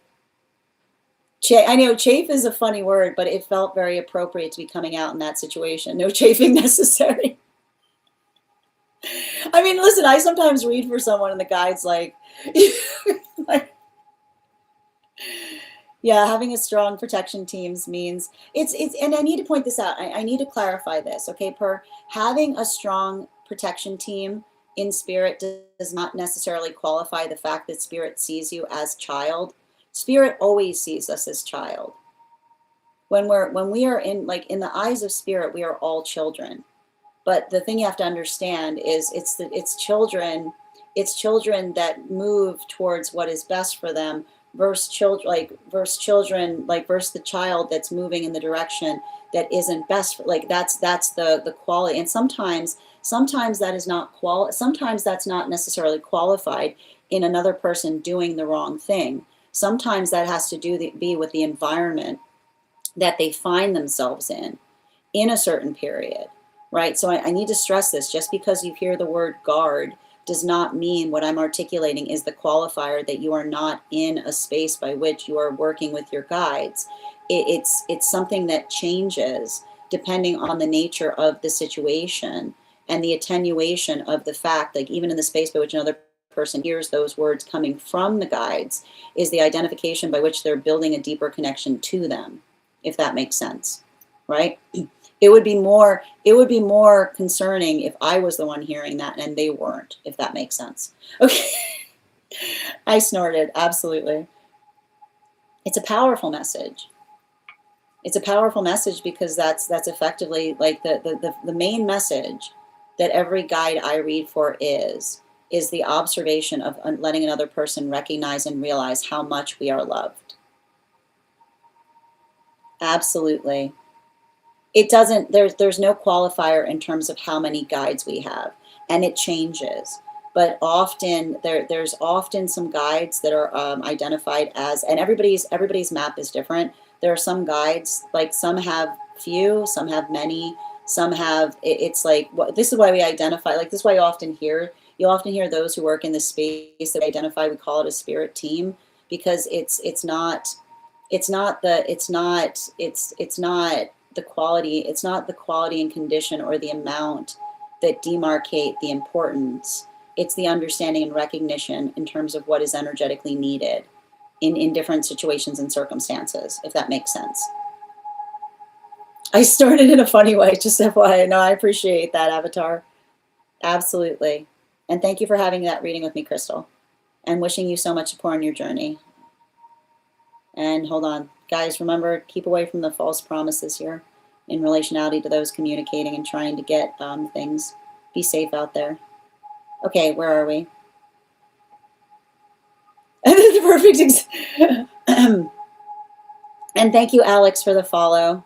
I know chafe is a funny word, but it felt very appropriate to be coming out in that situation. No chafing necessary. I mean, listen, I sometimes read for someone and the guide's like, yeah, having a strong protection teams means it's, and I need to point this out. I need to clarify this, okay? Having a strong protection team in spirit does not necessarily qualify the fact that spirit sees you as child. Spirit always sees us as child. When we are in the eyes of spirit, we are all children. But the thing you have to understand is it's children that move towards what is best for them versus the child that's moving in the direction that isn't best for, that's the quality. And sometimes that is not sometimes that's not necessarily qualified in another person doing the wrong thing. Sometimes that has to be with the environment that they find themselves in a certain period. Right? So I need to stress this. Just because you hear the word guard does not mean what I'm articulating is the qualifier that you are not in a space by which you are working with your guides. It's something that changes depending on the nature of the situation and the attenuation of the fact, like even in the space by which another person hears those words coming from the guides, is the identification by which they're building a deeper connection to them, if that makes sense, right? It would be more concerning if I was the one hearing that and they weren't, if that makes sense. Okay. I snorted, absolutely. It's a powerful message. It's a powerful message because that's effectively like the main message that every guide I read for is the observation of letting another person recognize and realize how much we are loved. Absolutely. It doesn't, there's no qualifier in terms of how many guides we have, and it changes. But often there's often some guides that are identified as, and everybody's map is different. There are some guides, like some have few, some have many, some have, it's like, this is why we identify, like this is why you often hear those who work in the space that identify, we call it a spirit team, because it's not the quality, it's not the quality and condition or the amount that demarcate the importance. It's the understanding and recognition in terms of what is energetically needed in different situations and circumstances, if that makes sense. I started in a funny way, just FYI. No, I appreciate that, Avatar. Absolutely. And thank you for having that reading with me, Crystal. And wishing you so much support on your journey. And hold on. Guys, remember, keep away from the false promises here in relationality to those communicating and trying to get things. Be safe out there. Okay, where are we? The perfect and thank you, Alex, for the follow.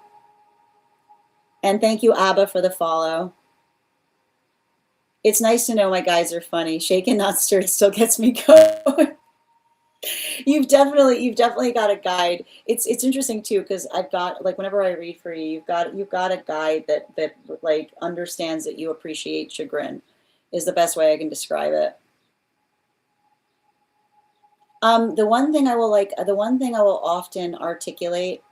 And thank you, Abba, for the follow. It's nice to know my guys are funny. Shaken, not stirred still gets me going. You've definitely got a guide. It's interesting too, because I've got, like, whenever I read for you, you've got a guide that like understands that you appreciate chagrin, is the best way I can describe it. The one thing I will often articulate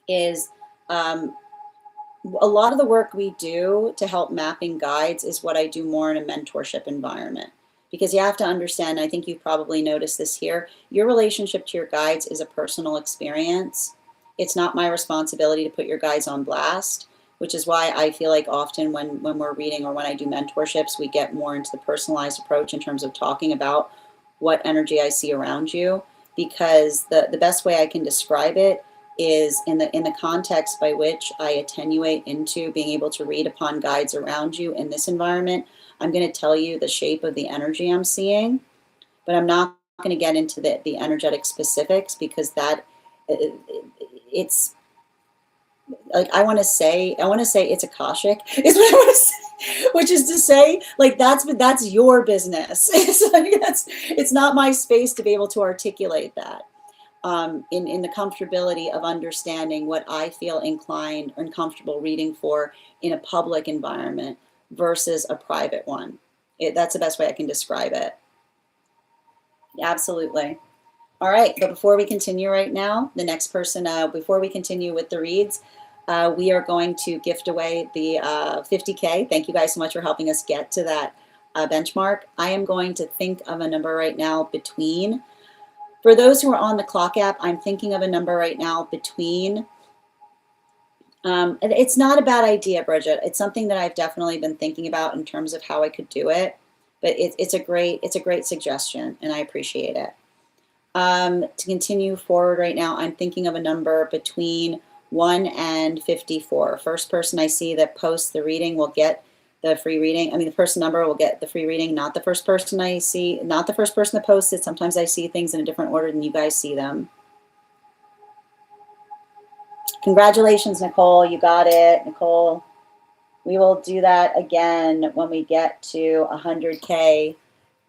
is a lot of the work we do to help mapping guides is what I do more in a mentorship environment. Because you have to understand, I think you've probably noticed this here, your relationship to your guides is a personal experience. It's not my responsibility to put your guides on blast, which is why I feel like often when we're reading or when I do mentorships, we get more into the personalized approach in terms of talking about what energy I see around you. Because the best way I can describe it is in the context by which I attenuate into being able to read upon guides around you in this environment. I'm going to tell you the shape of the energy I'm seeing, but I'm not going to get into the energetic specifics, because that it's like, I want to say it's Akashic is what I want to say, which is to say, like, that's your business. It's not my space to be able to articulate that. In the comfortability of understanding what I feel inclined or comfortable reading for in a public environment versus a private one. That's the best way I can describe it. Absolutely. All right, but before we continue right now, the next person, before we continue with the reads, we are going to gift away the 50K. Thank you guys so much for helping us get to that benchmark. I am going to think of a number right now between, for those who are on the clock app, I'm thinking of a number right now between, it's not a bad idea, Bridget. It's something that I've definitely been thinking about in terms of how I could do it, but it's a great suggestion, and I appreciate it. To continue forward right now, I'm thinking of a number between 1 and 54. First person I see that posts the reading will get the free reading. I mean, the person number will get the free reading, not the first person I see, not the first person that posts it. Sometimes I see things in a different order than you guys see them. Congratulations, Nicole. You got it, Nicole. We will do that again when we get to 100K.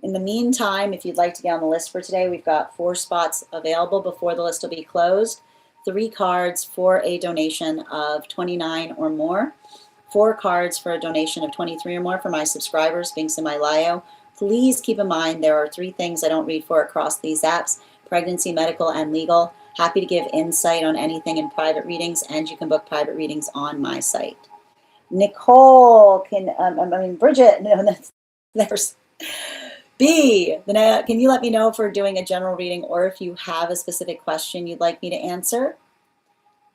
In the meantime, if you'd like to get on the list for today, we've got 4 spots available before the list will be closed. 3 cards for a donation of 29 or more. 4 cards for a donation of 23 or more for my subscribers, being semi-lyo. Please keep in mind there are 3 things I don't read for across these apps: pregnancy, medical, and legal. Happy to give insight on anything in private readings, and you can book private readings on my site. Nicole, Bridget, no, that's B, can you let me know if we're doing a general reading or if you have a specific question you'd like me to answer?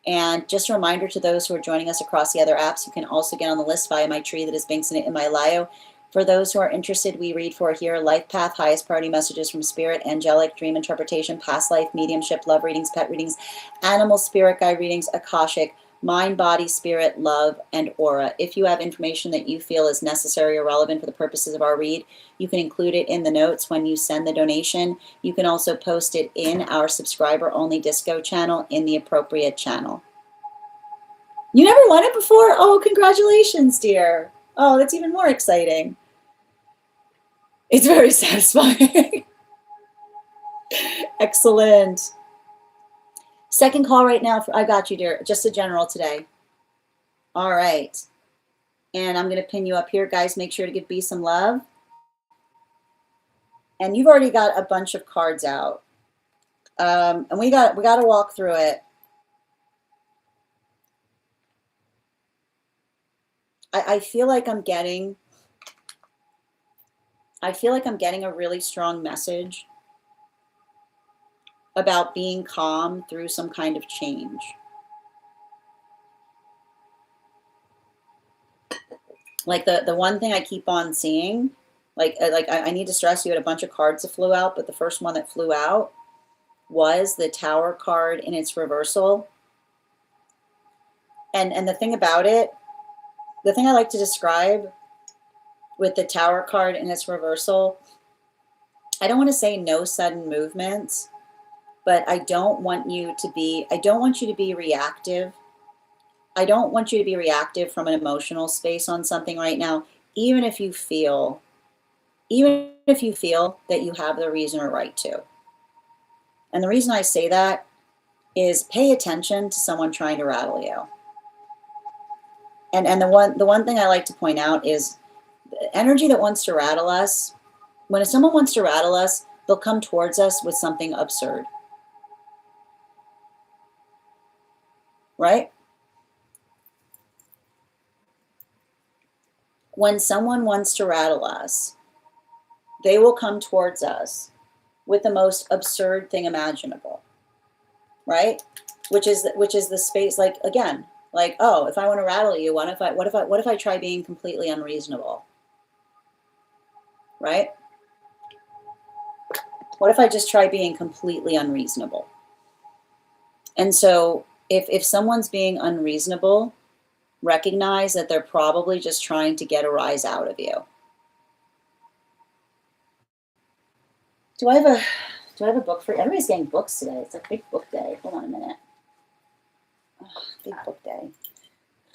And just a reminder to those who are joining us across the other apps, you can also get on the list via my tree that is Binks in my Lyo. For those who are interested, we read for here life path, highest priority messages from spirit, angelic, dream interpretation, past life, mediumship, love readings, pet readings, animal spirit guide readings, Akashic, mind, body, spirit, love, and aura. If you have information that you feel is necessary or relevant for the purposes of our read, you can include it in the notes when you send the donation. You can also post it in our subscriber-only disco channel in the appropriate channel. You never won it before? Oh, congratulations, dear. Oh, that's even more exciting. It's very satisfying. Excellent. Second call right now. I got you, dear. Just a general today. All right. And I'm going to pin you up here. Guys, make sure to give B some love. And you've already got a bunch of cards out. And we got to walk through it. I feel like I'm getting a really strong message about being calm through some kind of change. Like the one thing I keep on seeing, like I need to stress, you had a bunch of cards that flew out, but the first one that flew out was the Tower card in its reversal. And the thing about it, the thing I like to describe with the Tower card in its reversal, I don't want to say no sudden movements, but I don't want you to be reactive. I don't want you to be reactive from an emotional space on something right now, even if you feel that you have the reason or right to. And the reason I say that is pay attention to someone trying to rattle you. And the one thing I like to point out is the energy that wants to rattle us. When someone wants to rattle us, they'll come towards us with something absurd. Right? When someone wants to rattle us, they will come towards us with the most absurd thing imaginable. Right? Which is the space, like, again, like, oh, if I want to rattle you, what if I try being completely unreasonable? Right? What if I just try being completely unreasonable? And so if someone's being unreasonable, recognize that they're probably just trying to get a rise out of you. Do I have a book for you? Everybody's getting books today. It's a big book day. Hold on a minute. Oh, big book day.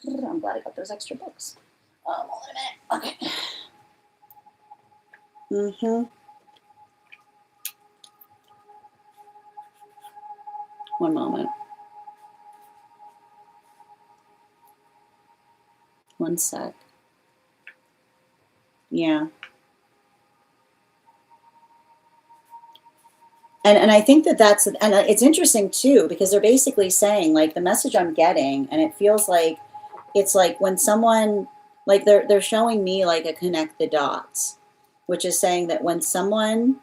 I'm glad I got those extra books. Hold on a minute. Okay. One moment. One sec. Yeah. And I think that's, and it's interesting too, because they're basically saying, like, the message I'm getting, and it feels like it's like when someone, like, they're showing me like a connect the dots, which is saying that when someone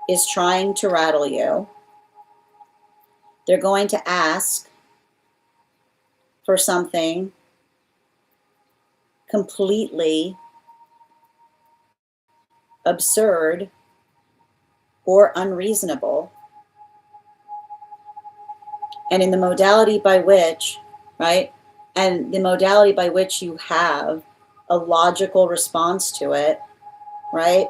is trying to rattle you, they're going to ask for something completely absurd or unreasonable. And in the modality by which, right, and the modality by which you have a logical response to it, right,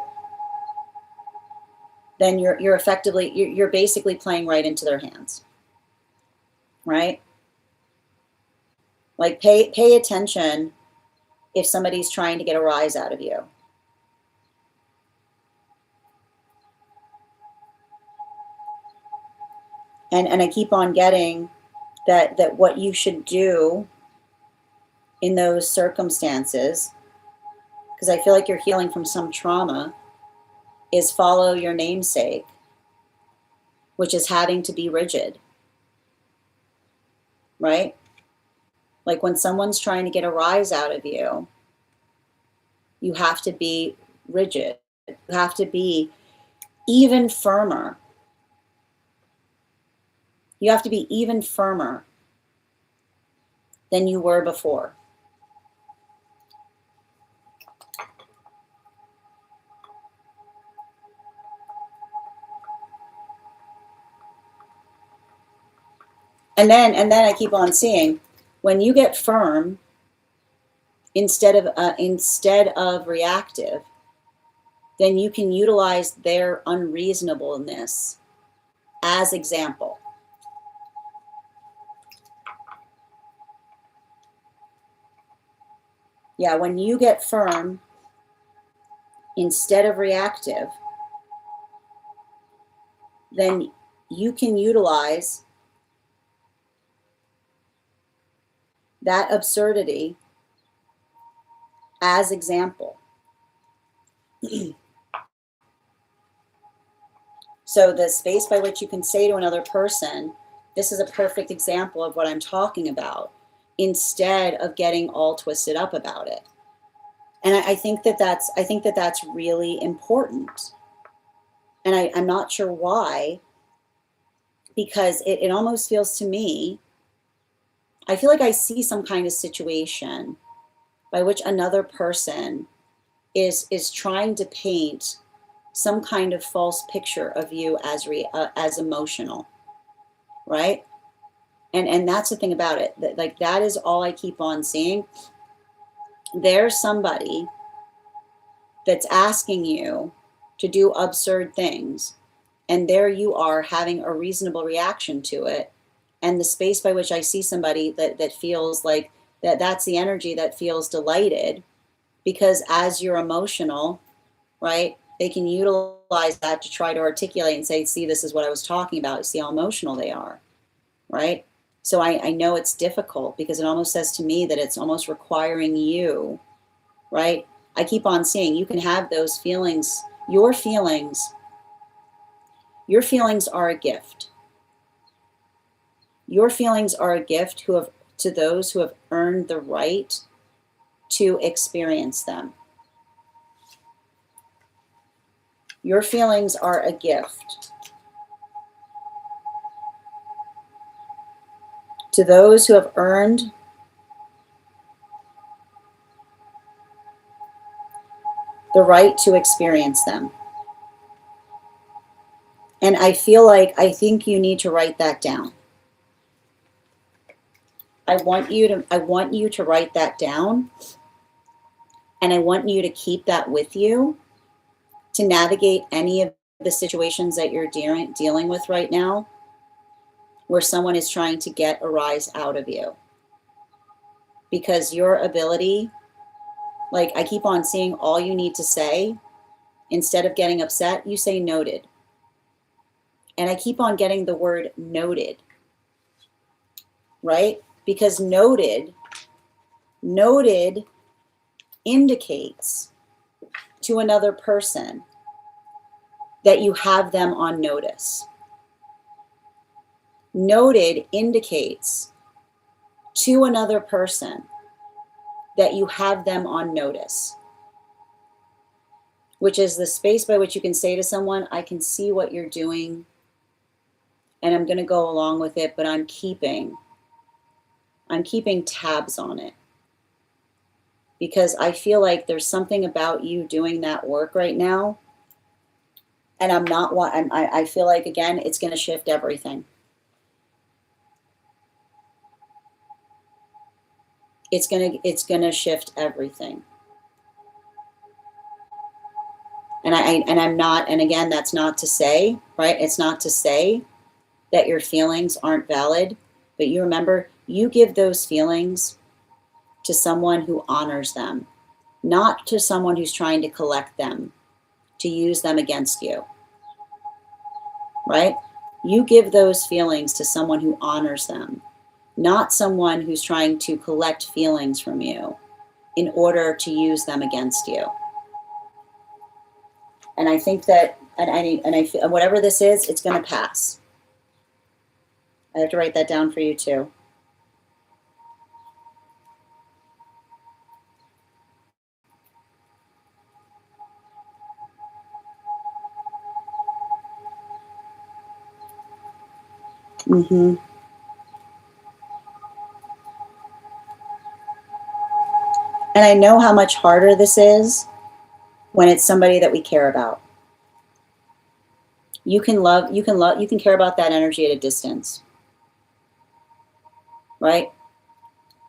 then you're effectively, you're basically playing right into their hands, right? Like, pay attention if somebody's trying to get a rise out of you. And I keep on getting that what you should do in those circumstances, because I feel like you're healing from some trauma, is follow your namesake, which is having to be rigid, right? Like, when someone's trying to get a rise out of you, you have to be rigid. You have to be even firmer. You have to be even firmer than you were before. And then I keep on seeing, when you get firm instead of reactive, then you can utilize their unreasonableness as example. Yeah, when you get firm instead of reactive, then you can utilize that absurdity as example. So the space by which you can say to another person, this is a perfect example of what I'm talking about, instead of getting all twisted up about it. And I think that that's really important. And I'm not sure why, because it almost feels to me, I feel like I see some kind of situation by which another person is trying to paint some kind of false picture of you as emotional, right? And that's the thing about it. That, like, that is all I keep on seeing. There's somebody that's asking you to do absurd things, and there you are having a reasonable reaction to it. And the space by which I see somebody that feels like that's the energy that feels delighted, because as you're emotional, right, they can utilize that to try to articulate and say, see, this is what I was talking about. See how emotional they are, right? So I know it's difficult, because it almost says to me that it's almost requiring you, right? I keep on seeing you can have those feelings. Your feelings are a gift. Your feelings are a gift to those who have earned the right to experience them. Your feelings are a gift to those who have earned the right to experience them. And I think you need to write that down. I want you to write that down, and I want you to keep that with you to navigate any of the situations that you're dealing with right now, where someone is trying to get a rise out of you. Because your ability, like, I keep on seeing, all you need to say, instead of getting upset, you say noted. And I keep on getting the word noted, right? Because noted indicates to another person that you have them on notice. Noted indicates to another person that you have them on notice, which is the space by which you can say to someone, I can see what you're doing, and I'm going to go along with it, but I'm keeping tabs on it, because I feel like there's something about you doing that work right now, and I feel like, again, it's going to shift everything. It's going to shift everything. And again, that's not to say, right? It's not to say that your feelings aren't valid, but you remember, you give those feelings to someone who honors them, not to someone who's trying to collect them, to use them against you, right? You give those feelings to someone who honors them, not someone who's trying to collect feelings from you in order to use them against you. And I think that, I feel, whatever this is, it's going to pass. I have to write that down for you too. Mm-hmm. And I know how much harder this is when it's somebody that we care about. You can care about that energy at a distance, right?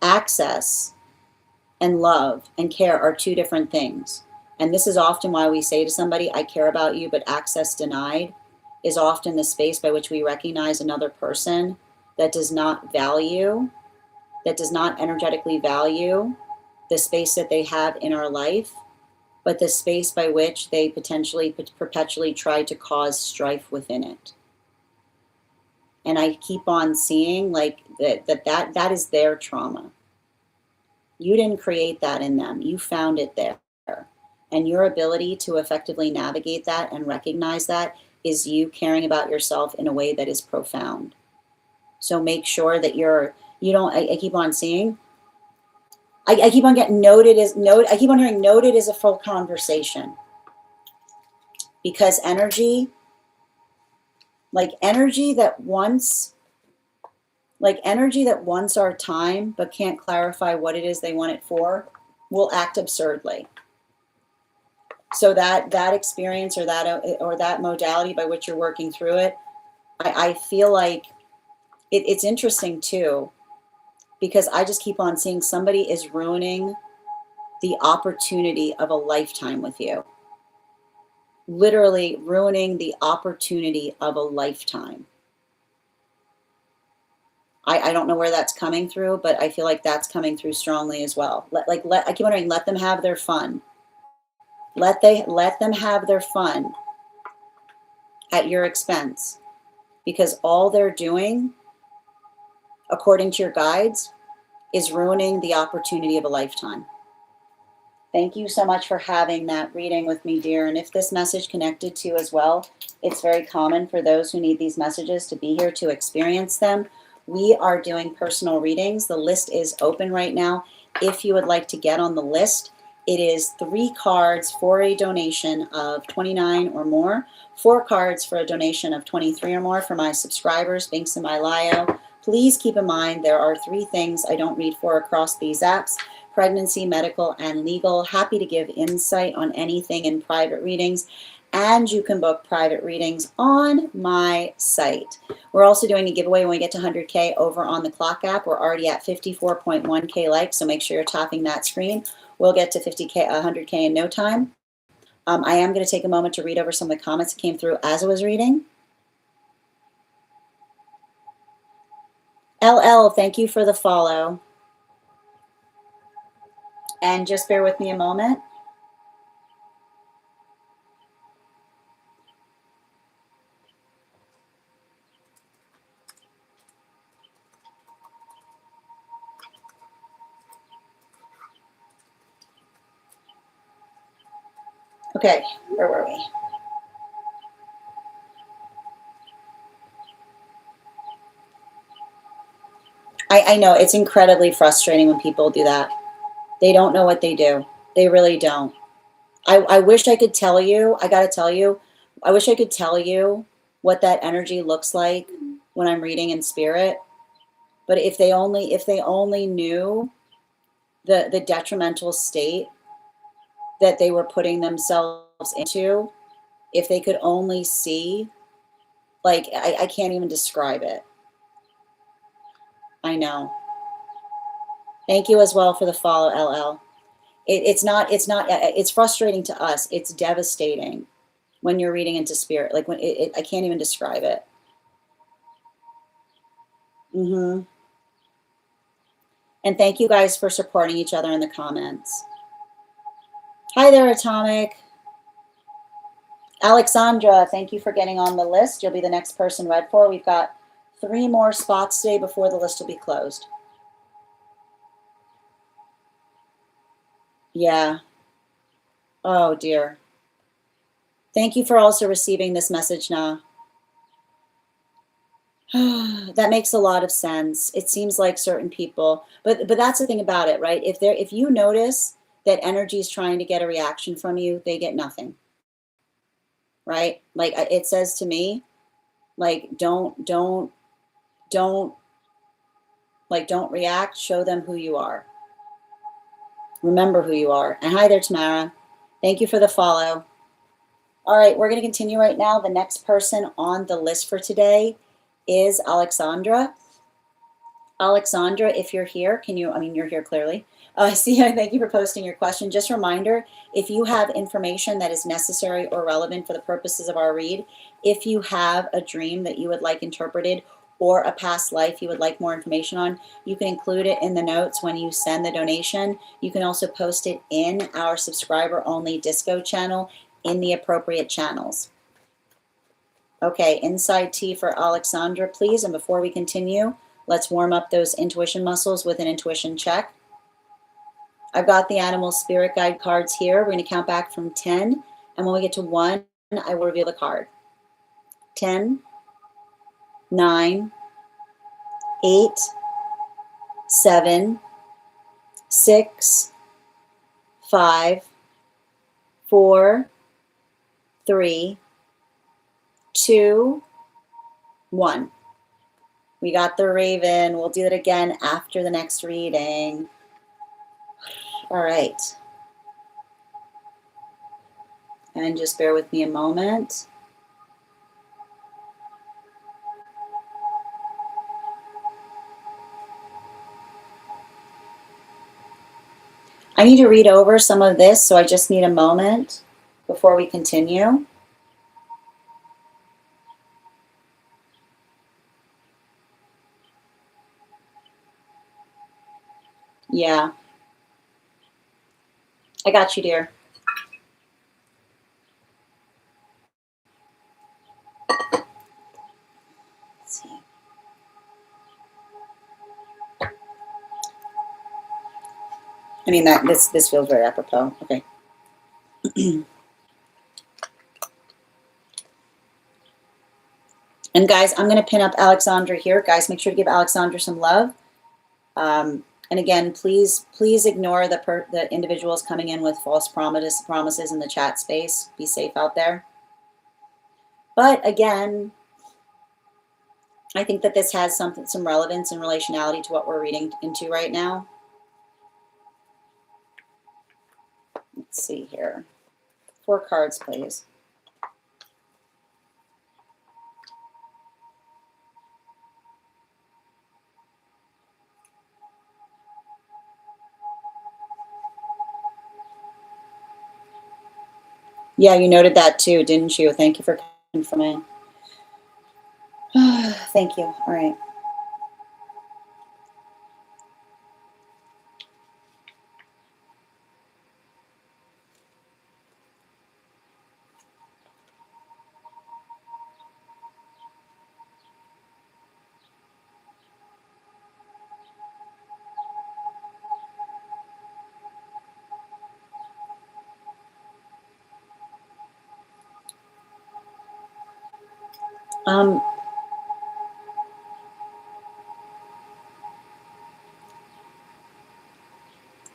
Access and love and care are two different things. And this is often why we say to somebody, I care about you, but access denied is often the space by which we recognize another person that does not energetically value the space that they have in our life, but the space by which they potentially perpetually try to cause strife within it. And I keep on seeing, like, that is their trauma. You didn't create that in them. You found it there. And your ability to effectively navigate that and recognize that is you caring about yourself in a way that is profound. So make sure that you're You don't, I keep on seeing. I keep on getting noted as note. I keep on hearing noted as a full conversation, because energy, like energy that wants our time but can't clarify what it is they want it for, will act absurdly. So that experience or that modality by which you're working through it, I feel like it's interesting too, because I just keep on seeing somebody is ruining the opportunity of a lifetime with you. Literally ruining the opportunity of a lifetime. I don't know where that's coming through, but I feel like that's coming through strongly as well. I keep wondering, let them have their fun. Let them have their fun at your expense, because all they're doing, according to your guides, is ruining the opportunity of a lifetime. Thank you so much for having that reading with me, dear. And if this message connected to you as well, it's very common for those who need these messages to be here to experience them. We are doing personal readings. The list is open right now. If you would like to get on the list, it is 3 cards for a donation of $29 or more, 4 cards for a donation of $23 or more for my subscribers, Binks in my Lio. Please keep in mind there are 3 things I don't read for across these apps: pregnancy, medical, and legal. Happy to give insight on anything in private readings, and you can book private readings on my site. We're also doing a giveaway when we get to 100K over on the Clock app. We're already at 54.1K likes, so make sure you're tapping that screen. We'll get to 100K in no time. I am going to take a moment to read over some of the comments that came through as I was reading. LL, thank you for the follow. And just bear with me a moment. Okay, where were we? I know it's incredibly frustrating when people do that. They don't know what they do. They really don't. I wish I could tell you, I gotta tell you, I wish I could tell you what that energy looks like when I'm reading in spirit. But if they only knew the detrimental state that they were putting themselves into, if they could only see, like, I can't even describe it. I know. Thank you as well for the follow, LL. It's frustrating to us. It's devastating when you're reading into spirit. Like, when I can't even describe it. And thank you guys for supporting each other in the comments. Hi there, Atomic. Alexandra, thank you for getting on the list. You'll be the next person read for. We've got 3 more spots today before the list will be closed. Yeah. Oh, dear. Thank you for also receiving this message now. That makes a lot of sense. It seems like certain people, but that's the thing about it, right? If you notice that energy is trying to get a reaction from you, they get nothing. Right? Like, it says to me, like, don't react. Show them who you are. Remember who you are. And hi there, Tamara. Thank you for the follow. All right, we're going to continue right now. The next person on the list for today is Alexandra. Alexandra, if you're here, you're here clearly. I see. Thank you for posting your question. Just a reminder, if you have information that is necessary or relevant for the purposes of our read, if you have a dream that you would like interpreted or a past life you would like more information on, you can include it in the notes when you send the donation. You can also post it in our subscriber-only Disco channel in the appropriate channels. Okay, inside tea for Alexandra, please. And before we continue, let's warm up those intuition muscles with an intuition check. I've got the animal spirit guide cards here. We're going to count back from 10. And when we get to 1, I will reveal the card. 10, 9, 8, 7, 6, 5, 4, 3, 2, 1. We got the Raven. We'll do it again after the next reading. All right. And just bear with me a moment. I need to read over some of this, so I just need a moment before we continue. Yeah. I got you, dear. Let's see. I mean, this feels very apropos. Okay. And guys, I'm going to pin up Alexandra here. Guys, make sure to give Alexandra some love. And again, please ignore the individuals coming in with false promises in the chat space. Be safe out there. But again, I think that this has some relevance and relationality to what we're reading into right now. Let's see here. 4 cards, please. Yeah, you noted that too, didn't you? Thank you for confirming. Thank you. All right.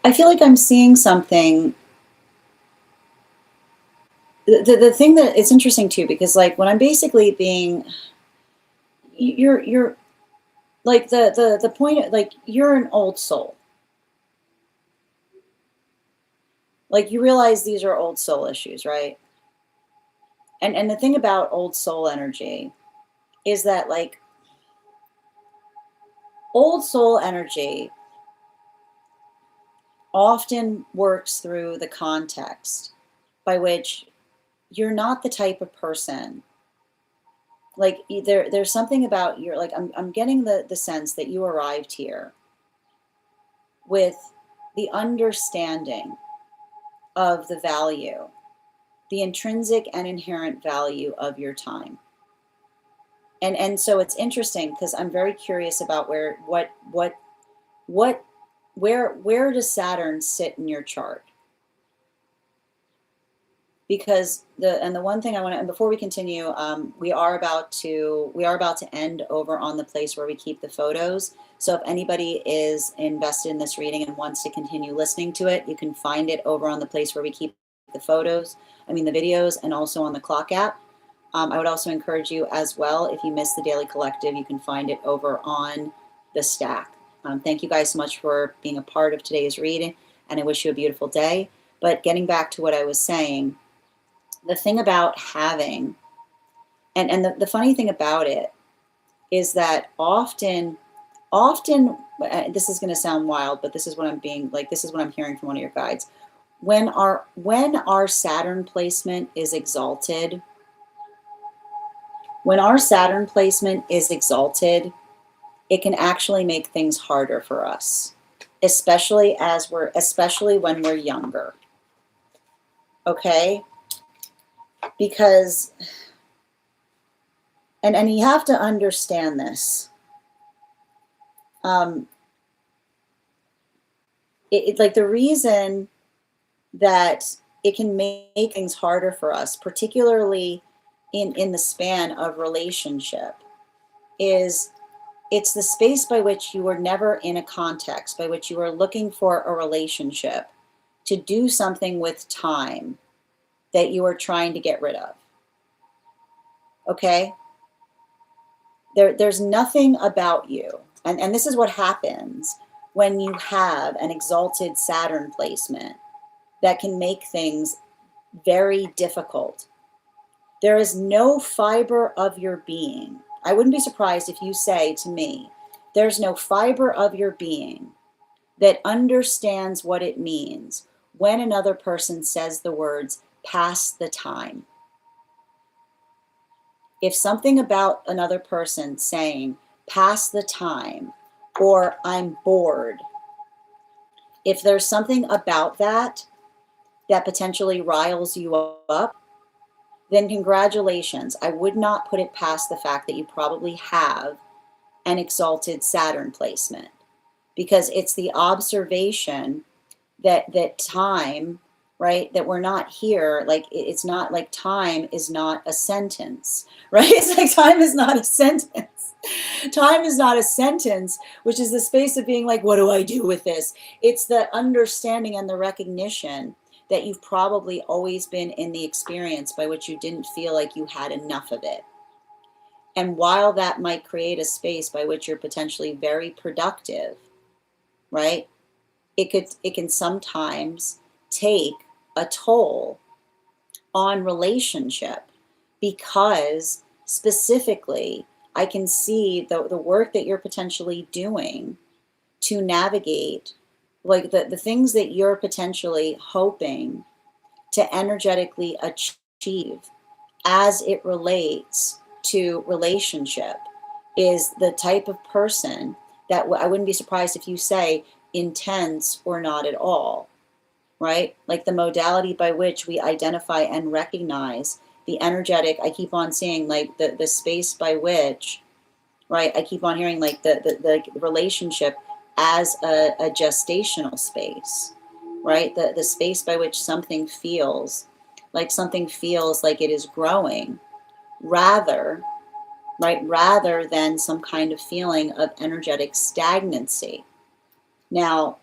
I feel like I'm seeing something. The thing that it's interesting too, because like when I'm basically being, you're like the point, like you're an old soul. Like you realize these are old soul issues, right? And the thing about old soul energy is that like old soul energy often works through the context by which you're not the type of person, like there's something about your, like I'm getting the sense that you arrived here with the understanding of the value, the intrinsic and inherent value of your time. And so it's interesting because I'm very curious about where does Saturn sit in your chart? Because the one thing I want to, and before we continue, we are about to end over on the place where we keep the photos. So if anybody is invested in this reading and wants to continue listening to it, you can find it over on the place where we keep the the videos, and also on the clock app. I would also encourage you as well, if you missed the Daily Collective, you can find it over on the Stack. Thank you guys so much for being a part of today's reading, and I wish you a beautiful day. But getting back to what I was saying, the thing about having, and the funny thing about it is that often, this is going to sound wild, but this is what I'm hearing from one of your guides. When our Saturn placement is exalted, it can actually make things harder for us, especially when we're younger. Okay? Because, and you have to understand this. Like the reason that it can make things harder for us, particularly in the span of relationship, is It's the space by which you were never in a context, by which you were looking for a relationship to do something with time that you are trying to get rid of. Okay? There's nothing about you. And this is what happens when you have an exalted Saturn placement that can make things very difficult. There is no fiber of your being. I wouldn't be surprised if you say to me, there's no fiber of your being that understands what it means when another person says the words, pass the time. If something about another person saying, pass the time, or I'm bored, if there's something about that that potentially riles you up, then congratulations. I would not put it past the fact that you probably have an exalted Saturn placement, because it's the observation that time, right, that we're not here, like it's not like time is not a sentence, right? It's like time is not a sentence. Time is not a sentence, which is the space of being like, what do I do with this? It's the understanding and the recognition that you've probably always been in the experience by which you didn't feel like you had enough of it. And while that might create a space by which you're potentially very productive, right? It can sometimes take a toll on relationship, because specifically I can see the work that you're potentially doing to navigate, like the things that you're potentially hoping to energetically achieve as it relates to relationship, is the type of person that I wouldn't be surprised if you say intense or not at all, right? Like the modality by which we identify and recognize the energetic, I keep on seeing like the space by which, right? I keep on hearing like the relationship as a gestational space, right? The space by which something feels like it is growing, rather, right? Rather than some kind of feeling of energetic stagnancy. Now,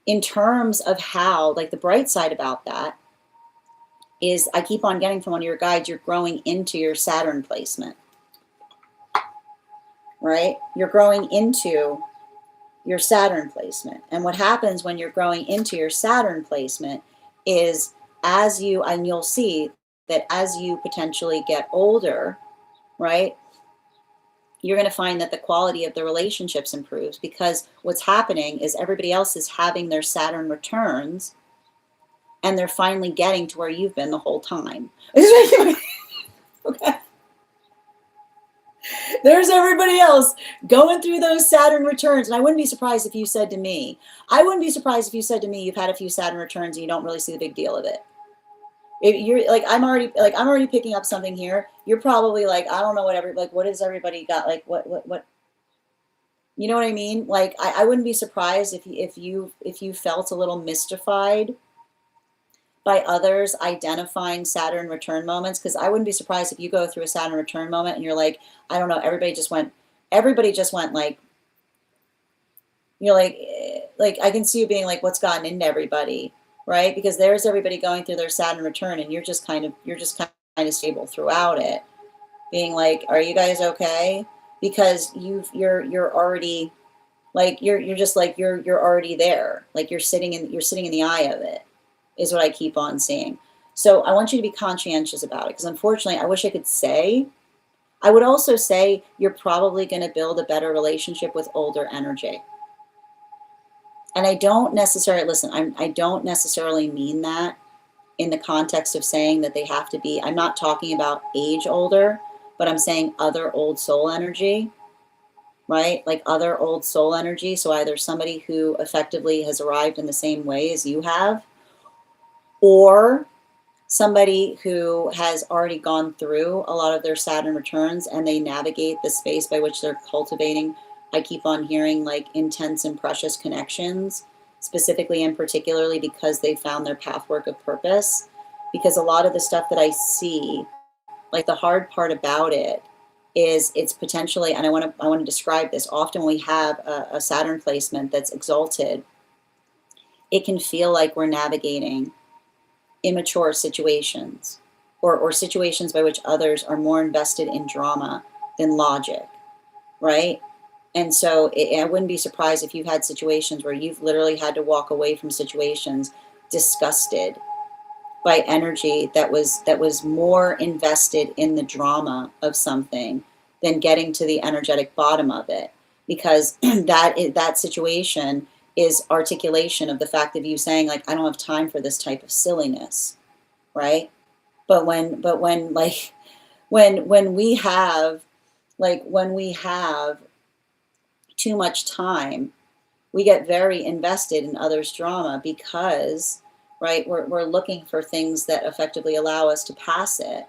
in terms of how, like the bright side about that is I keep on getting from one of your guides, you're growing into your Saturn placement, right? You're growing into your Saturn placement. And what happens when you're growing into your Saturn placement is as you, and you'll see that as you potentially get older, right? You're going to find that the quality of the relationships improves, because what's happening is everybody else is having their Saturn returns and they're finally getting to where you've been the whole time. Okay. There's everybody else going through those Saturn returns. And I wouldn't be surprised if you said to me, you've had a few Saturn returns and you don't really see the big deal of it. If you're like, I'm already picking up something here. You're probably like, I don't know what has everybody got? Like what, you know what I mean? Like, I wouldn't be surprised if you felt a little mystified by others identifying Saturn return moments, because I wouldn't be surprised if you go through a Saturn return moment and you're like, I don't know, everybody just went like, you're like I can see you being like, what's gotten into everybody, right? Because there's everybody going through their Saturn return and you're just kind of stable throughout it, being like, are you guys okay? Because you're already like, you're just like, you're already there, like you're sitting in the eye of it, is what I keep on seeing. So I want you to be conscientious about it, because unfortunately, I wish I could say, I would also say you're probably going to build a better relationship with older energy. And I don't necessarily, listen, I don't necessarily mean that in the context of saying that they have to be, I'm not talking about age older, but I'm saying other old soul energy, right? Like other old soul energy. So either somebody who effectively has arrived in the same way as you have, or somebody who has already gone through a lot of their Saturn returns and they navigate the space by which they're cultivating, I keep on hearing like intense and precious connections, specifically and particularly because they found their pathwork of purpose. Because a lot of the stuff that I see, like the hard part about it is it's potentially, and I want to describe this. Often we have a Saturn placement that's exalted. It can feel like we're navigating immature situations, or situations by which others are more invested in drama than logic, right? And so I wouldn't be surprised if you've had situations where you've literally had to walk away from situations disgusted by energy that was more invested in the drama of something than getting to the energetic bottom of it, because that situation is articulation of the fact of you saying, like, I don't have time for this type of silliness, right? But when like when we have, when we have too much time, we get very invested in others' drama because, right, we're looking for things that effectively allow us to pass it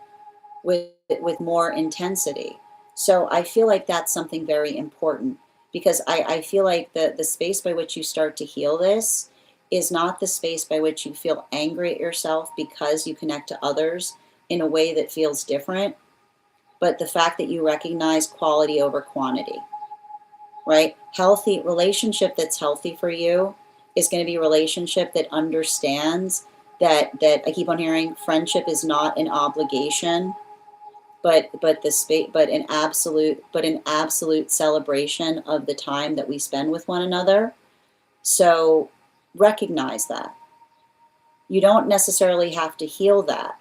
with more intensity. So I feel like that's something very important, because I feel like the space by which you start to heal this is not the space by which you feel angry at yourself because you connect to others in a way that feels different, but the fact that you recognize quality over quantity, right? Healthy relationship that's healthy for you is going to be a relationship that understands that I keep on hearing friendship is not an obligation, but the space, but an absolute celebration of the time that we spend with one another. So recognize that. You don't necessarily have to heal that,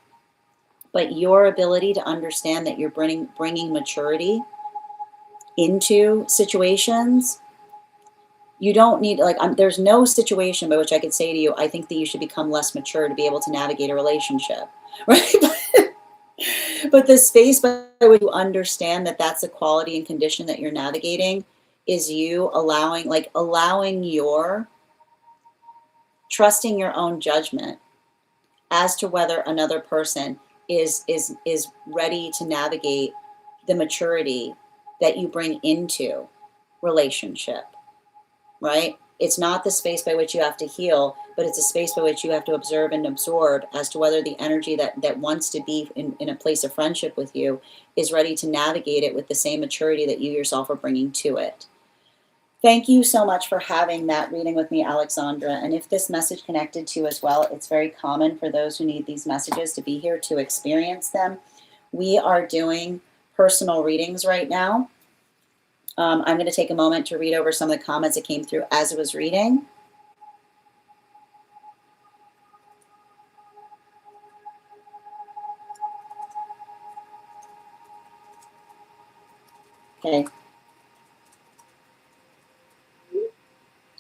but your ability to understand that you're bringing maturity into situations. You don't need, like, there's no situation by which I could say to you, I think that you should become less mature to be able to navigate a relationship, right? But the space by which you understand that that's the quality and condition that you're navigating is you allowing your trusting your own judgment as to whether another person is ready to navigate the maturity that you bring into relationship, right? It's not the space by which you have to heal, but it's a space by which you have to observe and absorb as to whether the energy that wants to be in a place of friendship with you is ready to navigate it with the same maturity that you yourself are bringing to it. Thank you so much for having that reading with me, Alexandra. And if this message connected to you as well, it's very common for those who need these messages to be here to experience them. We are doing personal readings right now. I'm going to take a moment to read over some of the comments that came through as it was reading. Okay.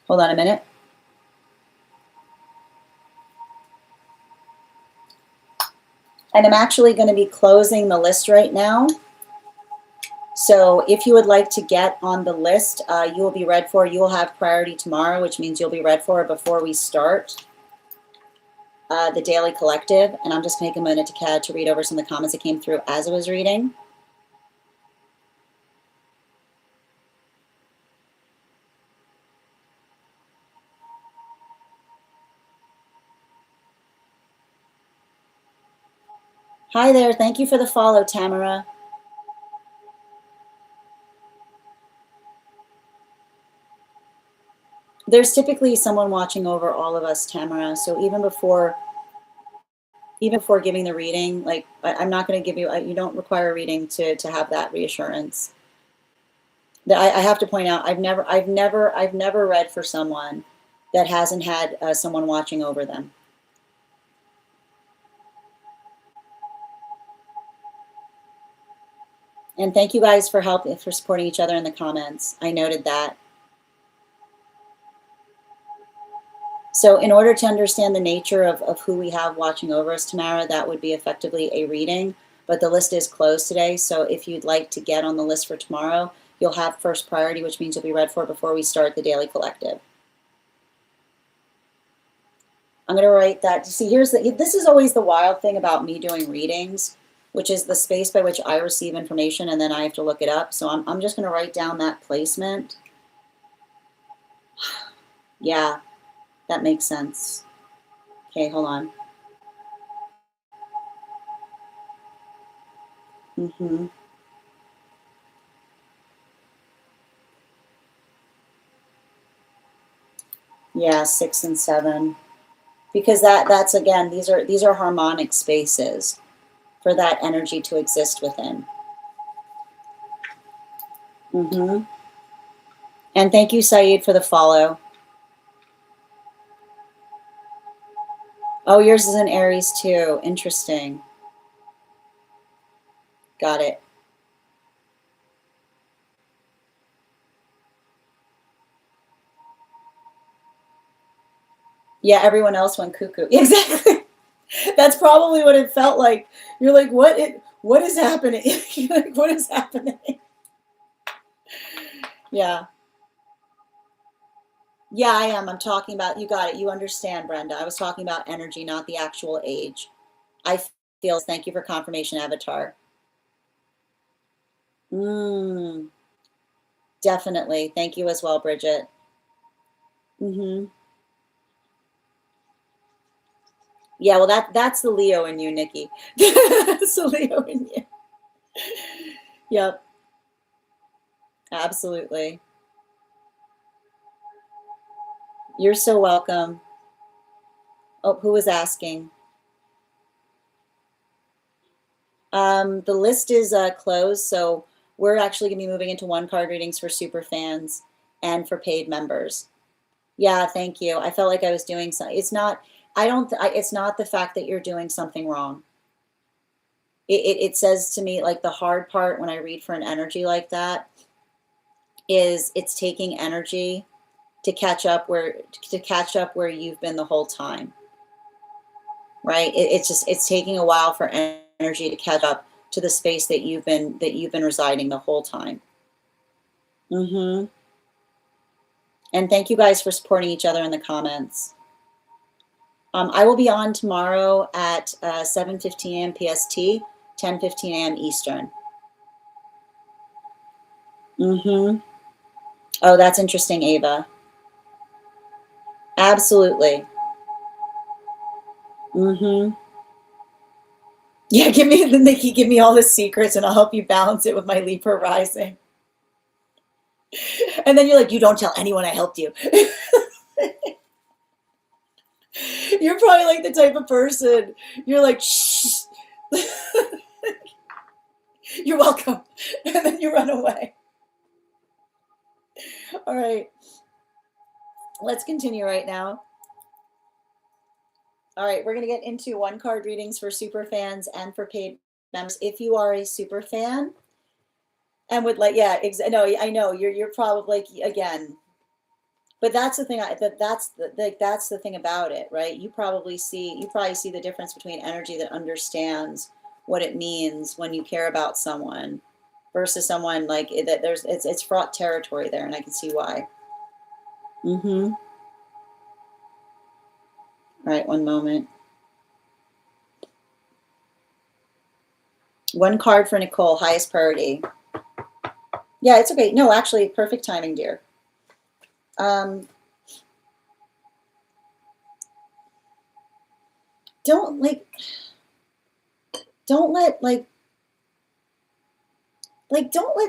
Hold on a minute. And I'm actually going to be closing the list right now. So if you would like to get on the list, you will be read for. You will have priority tomorrow, which means you'll be read for before we start the daily collective. And I'm just going to take a minute to read over some of the comments that came through as I was reading. Hi there. Thank you for the follow, Tamara. There's typically someone watching over all of us, Tamara. So even before giving the reading, like, I'm not going to give you, you don't require a reading to have that reassurance. I have to point out, I've never read for someone that hasn't had someone watching over them. And thank you guys for supporting each other in the comments. I noted that. So in order to understand the nature of who we have watching over us, Tamara, that would be effectively a reading, but the list is closed today. So if you'd like to get on the list for tomorrow, you'll have first priority, which means you'll be read for before we start the daily collective. I'm going to write that. See, this is always the wild thing about me doing readings, which is the space by which I receive information and then I have to look it up. So I'm just going to write down that placement. Yeah, that makes sense. Okay, hold on. Yeah, 6 and 7. Because that's again, these are harmonic spaces for that energy to exist within. And thank you, Saeed, for the follow. Oh, yours is an Aries too. Interesting. Got it. Yeah, everyone else went cuckoo. Exactly. That's probably what it felt like. You're like, what is happening? You're like, what is happening? Yeah. Yeah, I am. I'm talking about, you got it. You understand, Brenda. I was talking about energy, not the actual age. I feel, thank you for confirmation, Avatar. Definitely. Thank you as well, Bridget. Yeah, well, that's the Leo in you, Nikki. That's the Leo in you. Yep, absolutely. You're so welcome. Oh, who was asking? The list is closed, so we're actually going to be moving into one card readings for super fans and for paid members. Yeah, thank you. I felt like I was doing something. It's not. I don't. It's not the fact that you're doing something wrong. It says to me, like, the hard part when I read for an energy like that is it's taking energy to catch up where you've been the whole time, right? It's taking a while for energy to catch up to the space that you've been residing the whole time. And thank you guys for supporting each other in the comments. I will be on tomorrow at 7:15 a.m. PST, 10:15 a.m. Eastern. Oh, that's interesting, Ava. Absolutely. Yeah, Nikki, give me all the secrets and I'll help you balance it with my Libra rising. And then you're like, you don't tell anyone I helped you. You're probably like the type of person, you're like, shh. You're welcome. And then you run away. All right. Let's continue right now. All right, we're going to get into one card readings for super fans and for paid members. If you are a super fan and would like, yeah, no, I know you're probably like, again, but that's the thing. That's the thing about it, right? You probably see the difference between energy that understands what it means when you care about someone versus someone like that. It's fraught territory there, and I can see why. All right, one moment. One card for Nicole, highest priority. Yeah, it's okay. No, actually, perfect timing, dear. Don't let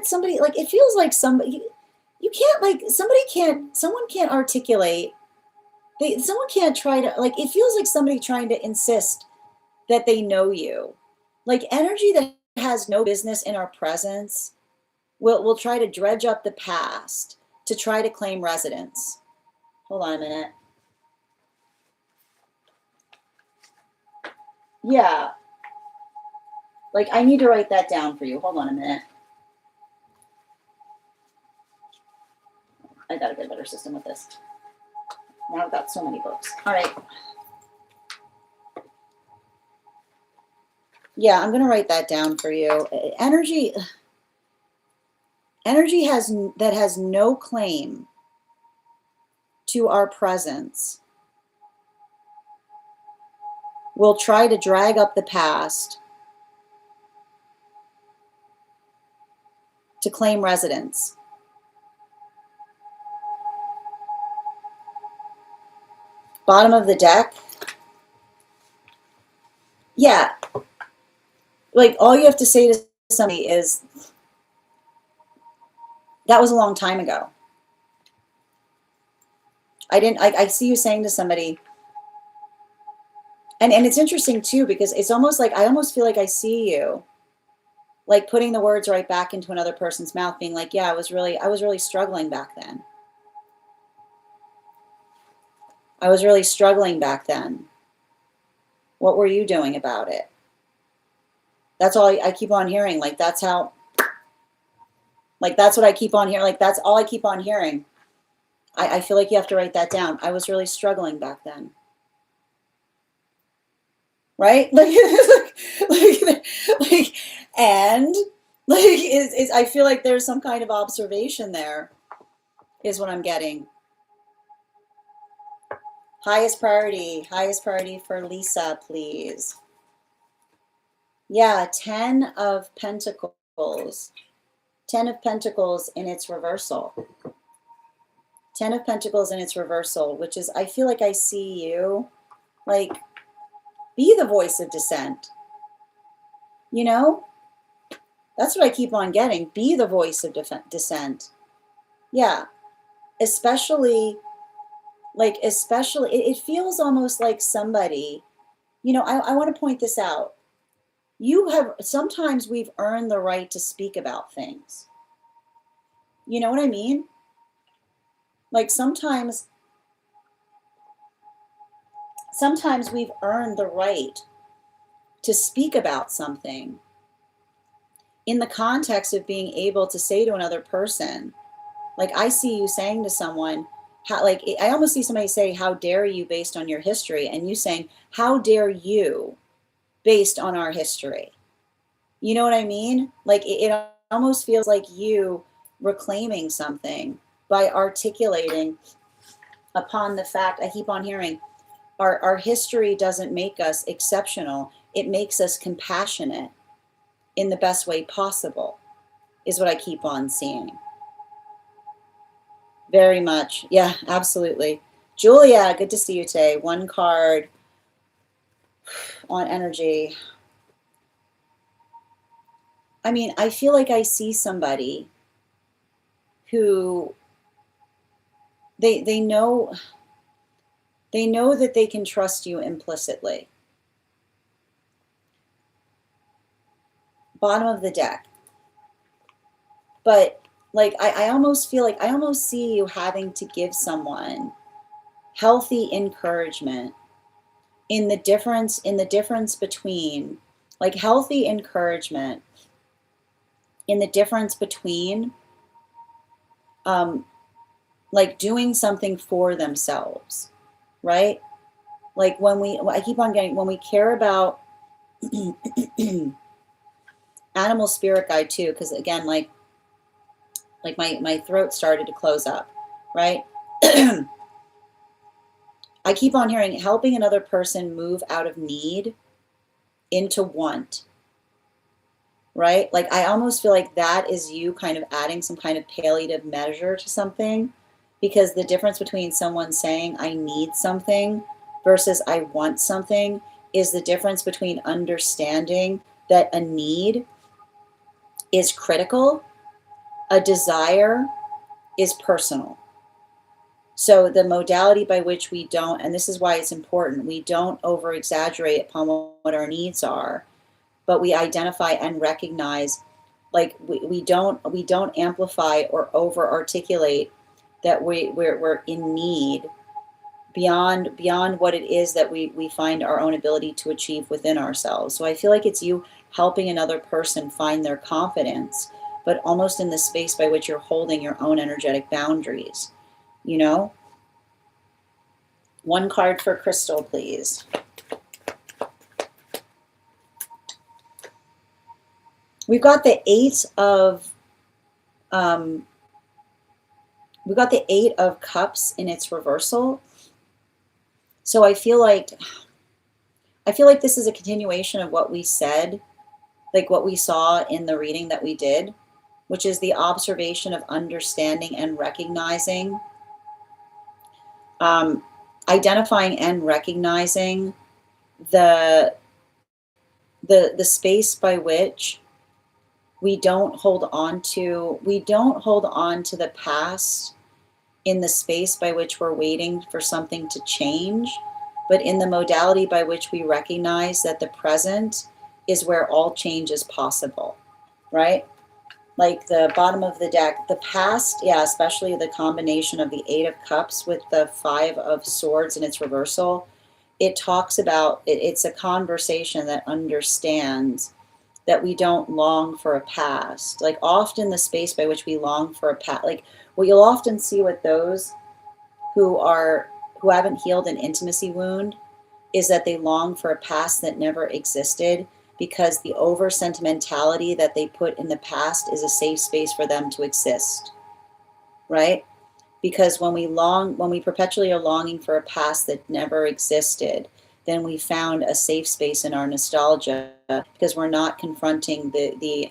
somebody, like, it feels like somebody, you can't, like, someone can't articulate, someone can't try to, like, it feels like somebody trying to insist that they know you. Like, energy that has no business in our presence will try to dredge up the past to try to claim residence. Hold on a minute. Yeah. Like, I need to write that down for you. Hold on a minute. I gotta get a better system with this. Now I've got so many books. All right. Yeah, I'm gonna write that down for you. Energy has no claim to our presence will try to drag up the past to claim residence. Bottom of the deck. Yeah. Like, all you have to say to somebody is, that was a long time ago. I see you saying to somebody, and it's interesting too, because it's almost like, I almost feel like I see you like putting the words right back into another person's mouth, being like, yeah, I was really struggling back then. I was really struggling back then. What were you doing about it? That's all I keep on hearing. Like, that's how, like, that's what I keep on hearing. Like, that's all I keep on hearing. I feel like you have to write that down. I was really struggling back then. Right? Like, like, and like, is I feel like there's some kind of observation there, is what I'm getting. Highest priority for Lisa, please. Yeah, 10 of Pentacles. 10 of Pentacles in its reversal. 10 of Pentacles in its reversal, which is, I feel like I see you, like, be the voice of dissent. You know? That's what I keep on getting. Be the voice of dissent. Yeah. Especially, it feels almost like somebody, you know, I want to point this out. Sometimes we've earned the right to speak about things. You know what I mean? Like, sometimes we've earned the right to speak about something in the context of being able to say to another person, like, I see you saying to someone, like, I almost see somebody say, how dare you, based on your history, and you saying, how dare you, based on our history. You know what I mean? Like, it almost feels like you reclaiming something by articulating upon the fact, I keep on hearing, our history doesn't make us exceptional. It makes us compassionate in the best way possible, is what I keep on seeing. Very much. Yeah, absolutely. Julia, good to see you today. One card on energy. I mean, I feel like I see somebody who they know that they can trust you implicitly. Bottom of the deck. But like, I almost feel like, I almost see you having to give someone healthy encouragement in the difference between, like, healthy encouragement in the difference between like doing something for themselves, right? Like, I keep on getting, when we care about animal spirit guide too, because again, like my throat started to close up, right? I keep on hearing helping another person move out of need into want, right? Like, I almost feel like that is you kind of adding some kind of palliative measure to something, because the difference between someone saying I need something versus I want something is the difference between understanding that a need is critical, a desire is personal. So the modality by which we don't, and this is why it's important, we don't over exaggerate upon what our needs are, but we identify and recognize, like, we don't amplify or over articulate that we're in need beyond what it is that we find our own ability to achieve within ourselves. So I feel like it's you helping another person find their confidence, but almost in the space by which you're holding your own energetic boundaries, you know? One card for Crystal, please. We've got the Eight of Cups in its reversal. So I feel like this is a continuation of what we said, like what we saw in the reading that we did, which is the observation of understanding and recognizing, identifying and recognizing the space by which we don't hold on to the past in the space by which we're waiting for something to change, but in the modality by which we recognize that the present is where all change is possible, right? Like the bottom of the deck, the past, yeah, especially the combination of the Eight of Cups with the Five of Swords in its reversal, it talks about, it's a conversation that understands that we don't long for a past. Like often the space by which we long for a past, like what you'll often see with those who haven't healed an intimacy wound is that they long for a past that never existed, because the over sentimentality that they put in the past is a safe space for them to exist, right? Because when we perpetually are longing for a past that never existed, then we found a safe space in our nostalgia, because we're not confronting the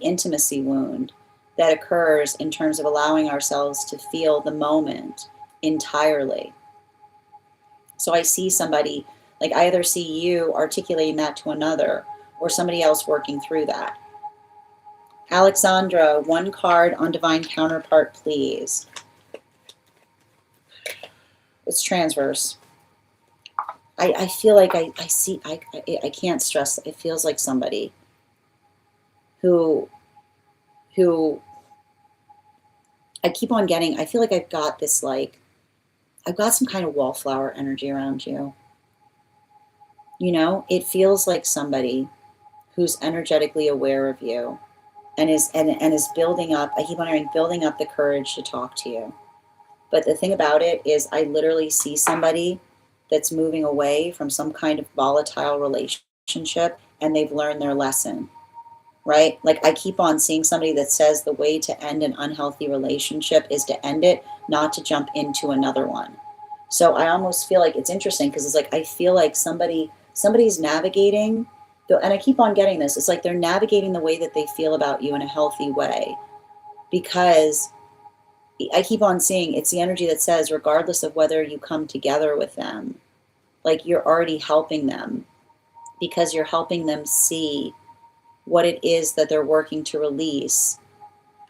intimacy wound that occurs in terms of allowing ourselves to feel the moment entirely. So I see somebody, like I either see you articulating that to another or somebody else working through that. Alexandra, one card on divine counterpart, please. It's transverse. I feel like I can't stress, it feels like somebody who I keep on getting, I feel like I've got this, like, I've got some kind of wallflower energy around you. You know, it feels like somebody who's energetically aware of you and is building up, I keep on hearing, building up the courage to talk to you. But the thing about it is I literally see somebody that's moving away from some kind of volatile relationship and they've learned their lesson, right? Like I keep on seeing somebody that says the way to end an unhealthy relationship is to end it, not to jump into another one. So I almost feel like it's interesting because it's like I feel like somebody's navigating, and I keep on getting this, it's like they're navigating the way that they feel about you in a healthy way, because I keep on seeing it's the energy that says regardless of whether you come together with them, like you're already helping them, because you're helping them see what it is that they're working to release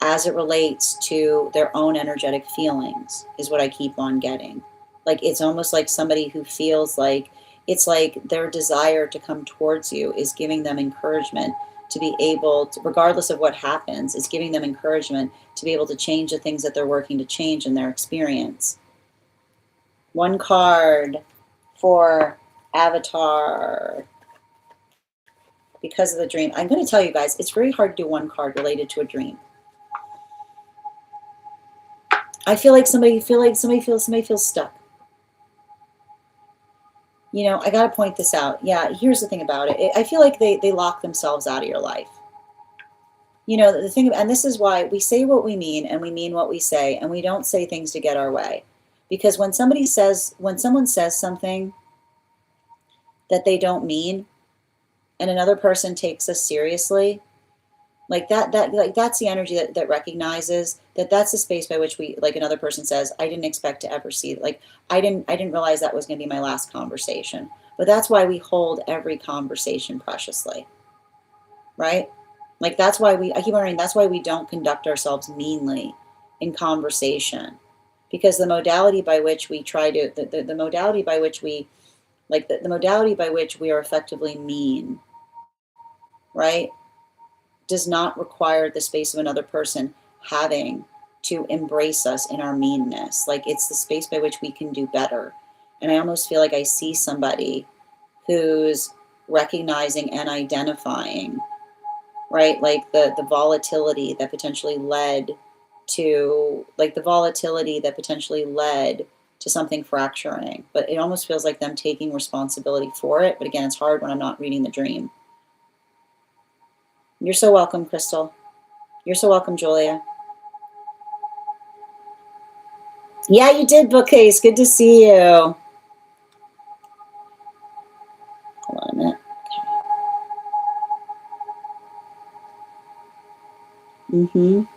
as it relates to their own energetic feelings, is what I keep on getting. Like it's almost like somebody who feels like it's like their desire to come towards you is giving them encouragement to be able to, regardless of what happens, is giving them encouragement to be able to change the things that they're working to change in their experience. One card for Avatar. Because of the dream. I'm going to tell you guys, it's very hard to do one card related to a dream. I feel like somebody feels stuck. You know, I got to point this out. Yeah, here's the thing about it. I feel like they lock themselves out of your life. You know, the thing, and this is why we say what we mean and we mean what we say, and we don't say things to get our way. Because when someone says something that they don't mean and another person takes us seriously, like that's the energy that recognizes that that's the space by which we, like another person says, I didn't expect to ever see, like I didn't realize that was going to be my last conversation. But that's why we hold every conversation preciously, right? Like that's why I keep wondering, that's why we don't conduct ourselves meanly in conversation, because the modality by which we try to, the modality by which we, like the modality by which we are effectively mean, right, does not require the space of another person having to embrace us in our meanness. Like it's the space by which we can do better. And I almost feel like I see somebody who's recognizing and identifying, right, like the volatility that potentially led to, like the volatility that potentially led to something fracturing. But it almost feels like them taking responsibility for it. But again, it's hard when I'm not reading the dream. You're so welcome, Crystal. You're so welcome, Julia. Yeah, you did, Bookcase. Good to see you. Hold on a minute. Okay.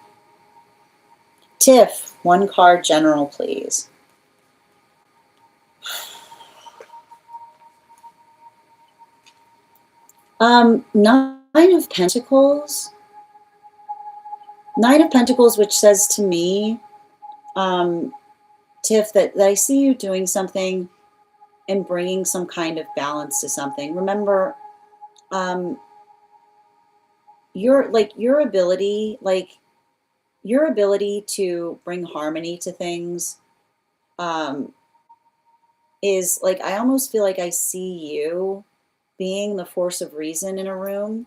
Tiff, one card general, please. Nine of Pentacles. Nine of Pentacles, which says to me Tiff, that I see you doing something and bringing some kind of balance to something. Remember, your ability, to bring harmony to things, um, is like, I almost feel like I see you being the force of reason in a room,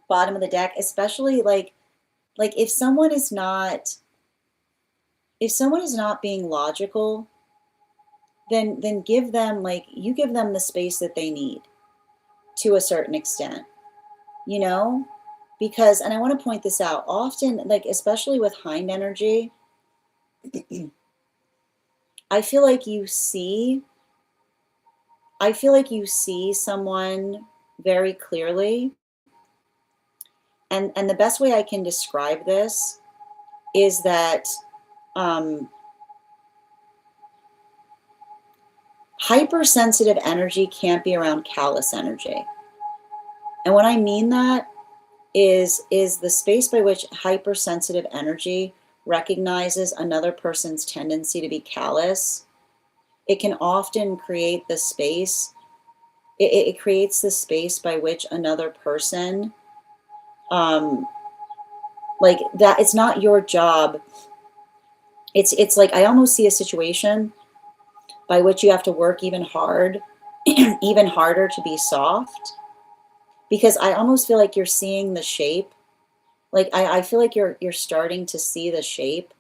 bottom of the deck, especially like if someone is not being logical, then give them, like, you give them the space that they need to a certain extent, you know? Because, and I want to point this out, often, like, especially with hind energy, I feel like you see, someone very clearly. And the best way I can describe this is that um, hypersensitive energy can't be around callous energy. And what I mean that is the space by which hypersensitive energy recognizes another person's tendency to be callous. It can often create the space. It creates the space by which another person, like that, it's not your job. It's like, I almost see a situation by which you have to work even even harder to be soft, because I almost feel like you're seeing the shape. Like, I feel like you're starting to see the shape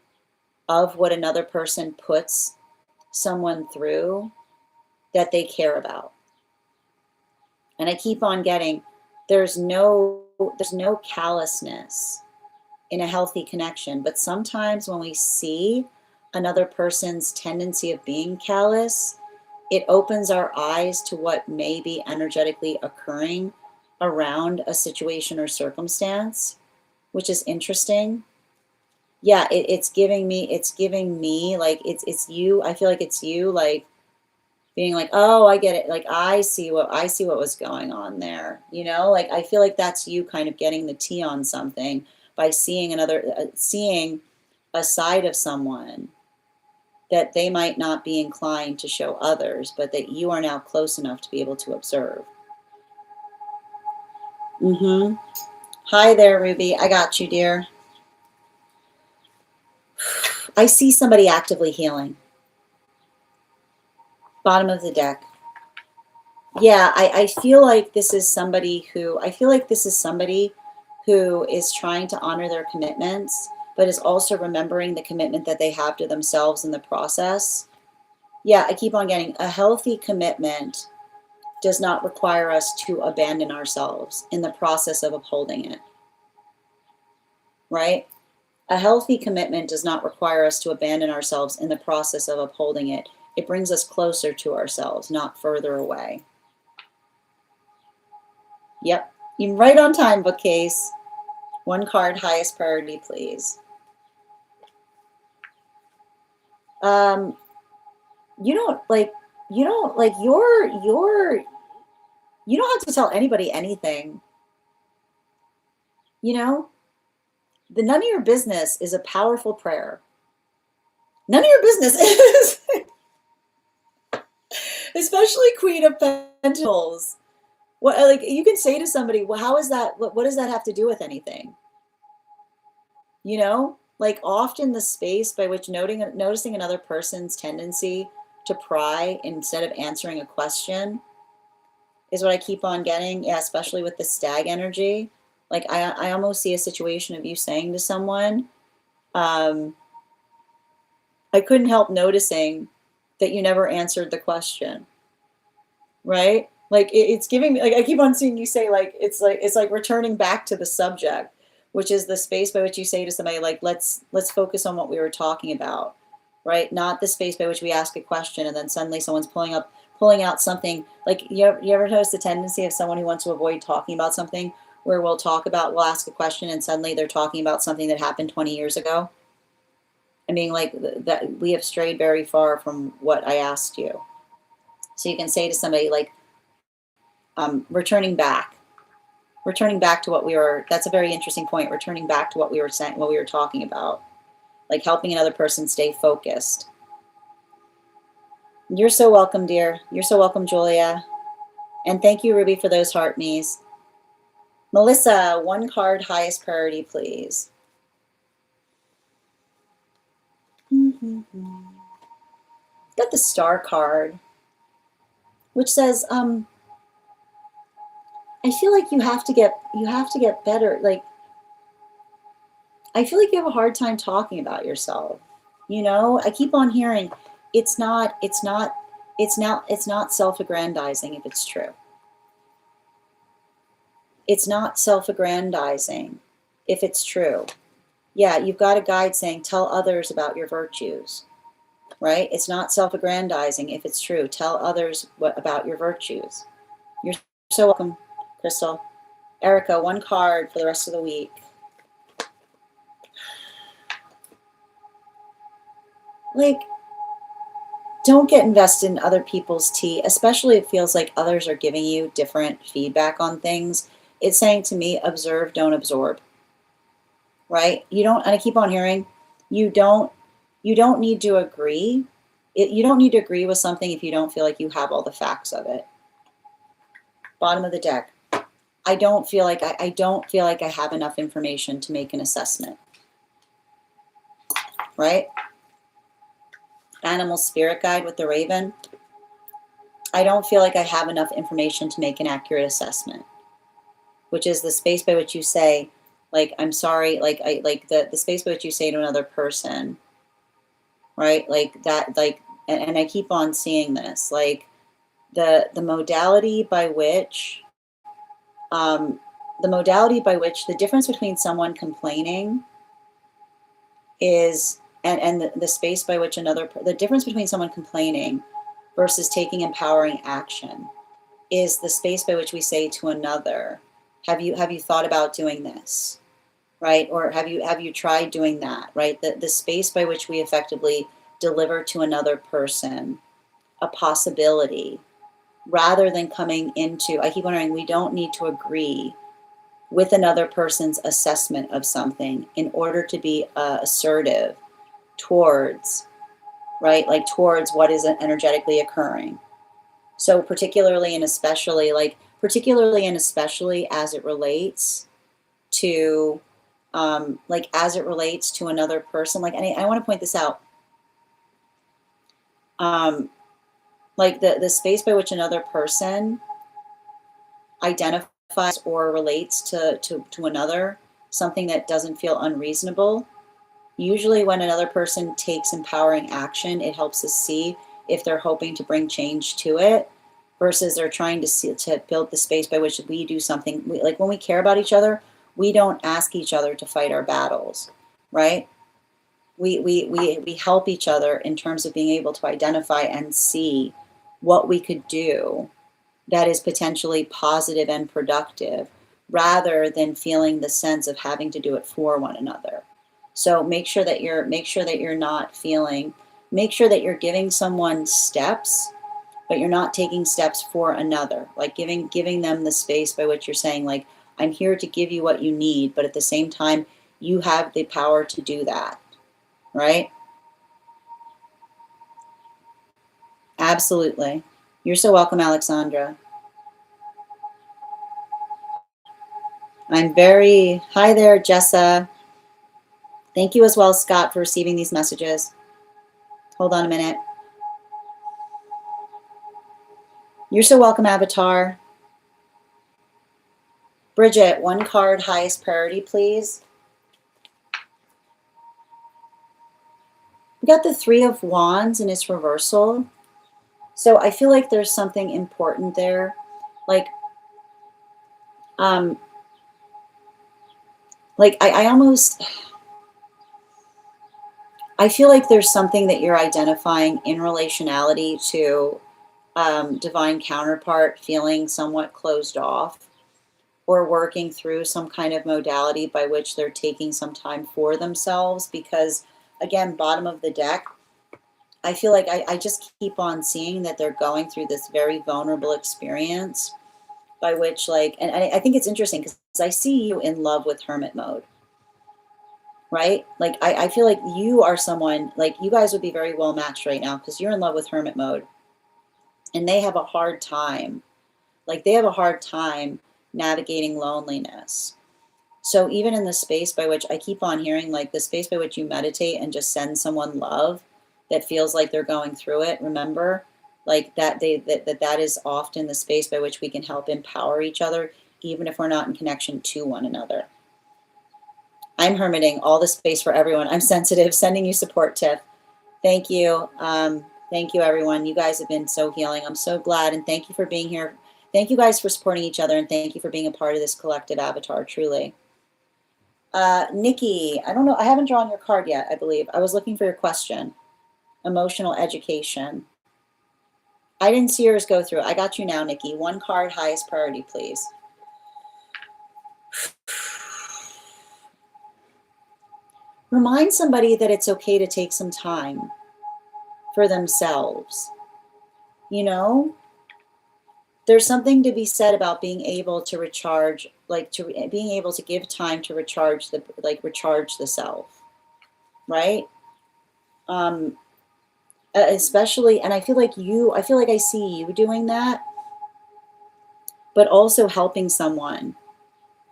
of what another person puts someone through that they care about. And I keep on getting, there's no callousness in a healthy connection. But sometimes when we see another person's tendency of being callous, it opens our eyes to what may be energetically occurring around a situation or circumstance, which is interesting. Yeah, it's giving me like, it's you. I feel like it's you, like, being like, oh, I get it. Like, I see what was going on there. Like, I feel like that's you kind of getting the tea on something by seeing a side of someone that they might not be inclined to show others, but that you are now close enough to be able to observe. Hi there, Ruby. I got you, dear. I see somebody actively healing. Bottom of the deck. Yeah, I feel like this is somebody who is trying to honor their commitments, but is also remembering the commitment that they have to themselves in the process. Yeah, I keep on getting, a healthy commitment does not require us to abandon ourselves in the process of upholding it. Right? A healthy commitment does not require us to abandon ourselves in the process of upholding it. It brings us closer to ourselves, not further away. Yep, you're right on time, bookcase. One card, highest priority, please. You don't have to tell anybody anything. The none of your business is a powerful prayer. None of your business is, especially Queen of Pentacles. What, like, you can say to somebody, well, how is that? What does that have to do with anything? Like, often the space by which noticing another person's tendency to pry instead of answering a question is what I keep on getting. Yeah, especially with the stag energy. Like, I almost see a situation of you saying to someone, I couldn't help noticing that you never answered the question. Right? Like, it's giving me, like, I keep on seeing you say, like, it's like returning back to the subject, which is the space by which you say to somebody, like, let's focus on what we were talking about, right? Not the space by which we ask a question and then suddenly someone's pulling out something. Like, you ever notice the tendency of someone who wants to avoid talking about something, where we'll ask a question and suddenly they're talking about something that happened 20 years ago? I mean, like, that we have strayed very far from what I asked you. So you can say to somebody, like, returning back to what we were, that's a very interesting point, returning back to what we were saying, what we were talking about. like helping another person stay focused. You're so welcome, dear. You're so welcome, Julia. And thank you, Ruby, for those heart me's. Melissa, one card, highest priority, please. Got the star card, which says, I feel like you have to get better. Like, I feel like you have a hard time talking about yourself. You know, I keep on hearing it's not self-aggrandizing if it's true. It's not self-aggrandizing if it's true. Yeah, you've got a guide saying, tell others about your virtues, right? It's not self-aggrandizing if it's true. Tell others about your virtues. You're so welcome, Crystal. Erica, one card for the rest of the week. Like, don't get invested in other people's tea, especially if it feels like others are giving you different feedback on things. It's saying to me, observe, don't absorb. Right? You don't, and I keep on hearing, you don't need to agree. You don't need to agree with something if you don't feel like you have all the facts of it. Bottom of the deck. I don't feel like I have enough information to make an assessment. Right? Animal spirit guide with the raven. I don't feel like I have enough information to make an accurate assessment, which is the space by which you say, like, I'm sorry, like the space by which you say to another person, right? Like that, like, and I keep on seeing this, like the modality by which, the difference between someone complaining is, and the space by which the difference between someone complaining versus taking empowering action is the space by which we say to another, have you thought about doing this? Right? Or have you tried doing that? Right? The space by which we effectively deliver to another person a possibility rather than coming into, I keep wondering, we don't need to agree with another person's assessment of something in order to be assertive towards, right? Like towards what is energetically occurring. So particularly and especially as it relates to, as it relates to another person, like, and I want to point this out, like the space by which another person identifies or relates to another, something that doesn't feel unreasonable. Usually when another person takes empowering action, it helps us see if they're hoping to bring change to it versus they're trying to build the space by which we do something. Like when we care about each other, we don't ask each other to fight our battles, right? We help each other in terms of being able to identify and see what we could do that is potentially positive and productive rather than feeling the sense of having to do it for one another. So make sure that you're giving someone steps, but you're not taking steps for another, like giving them the space by which you're saying, like, I'm here to give you what you need, but at the same time, you have the power to do that, right? Absolutely. You're so welcome, Alexandra. Hi there, Jessa. Thank you as well, Scott, for receiving these messages. Hold on a minute. You're so welcome, Avatar. Bridget, one card, highest priority, please. We got the Three of Wands in its reversal. So I feel like there's something important there. Like I feel like there's something that you're identifying in relationality to divine counterpart feeling somewhat closed off or working through some kind of modality by which they're taking some time for themselves, because again, bottom of the deck, I feel like I just keep on seeing that they're going through this very vulnerable experience by which, like, and I think it's interesting because I see you in love with hermit mode. right? Like, I feel like you are someone, like, you guys would be very well matched right now because you're in love with hermit mode and they have a hard time. Like, they have a hard time navigating loneliness. So even in the space by which I keep on hearing, like the space by which you meditate and just send someone love that feels like they're going through it, remember, like that is often the space by which we can help empower each other, even if we're not in connection to one another. I'm hermiting all the space for everyone. I'm sensitive, sending you support, Tiff. Thank you. Thank you, everyone. You guys have been so healing. I'm so glad. And thank you for being here. Thank you guys for supporting each other. And thank you for being a part of this collective avatar, truly. Nikki, I don't know. I haven't drawn your card yet, I believe. I was looking for your question. Emotional education. I didn't see yours go through. I got you now, Nikki. One card, highest priority, please. Remind somebody that it's okay to take some time for themselves. You know, there's something to be said about being able to recharge, like being able to give time to recharge the self, right? Especially, and I feel like I see you doing that, but also helping someone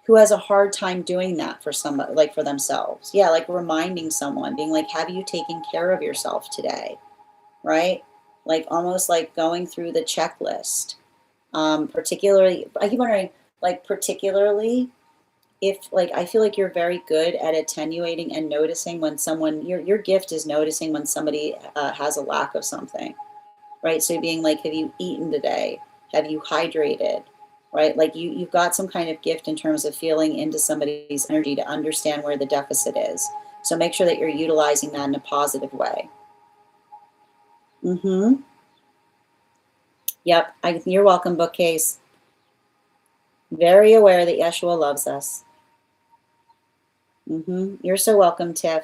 who has a hard time doing that for somebody, like for themselves. Yeah, like reminding someone, being like, have you taken care of yourself today? Right? Like almost like going through the checklist. Particularly, I keep wondering, like particularly if, like, I feel like you're very good at attenuating and noticing when someone, your gift is noticing when somebody has a lack of something, right? So being like, have you eaten today? Have you hydrated? Right? Like you've got some kind of gift in terms of feeling into somebody's energy to understand where the deficit is. So make sure that you're utilizing that in a positive way. Mm-hmm. Yep. You're welcome, bookcase. Very aware that Yeshua loves us. Mm-hmm. You're so welcome, Tiff.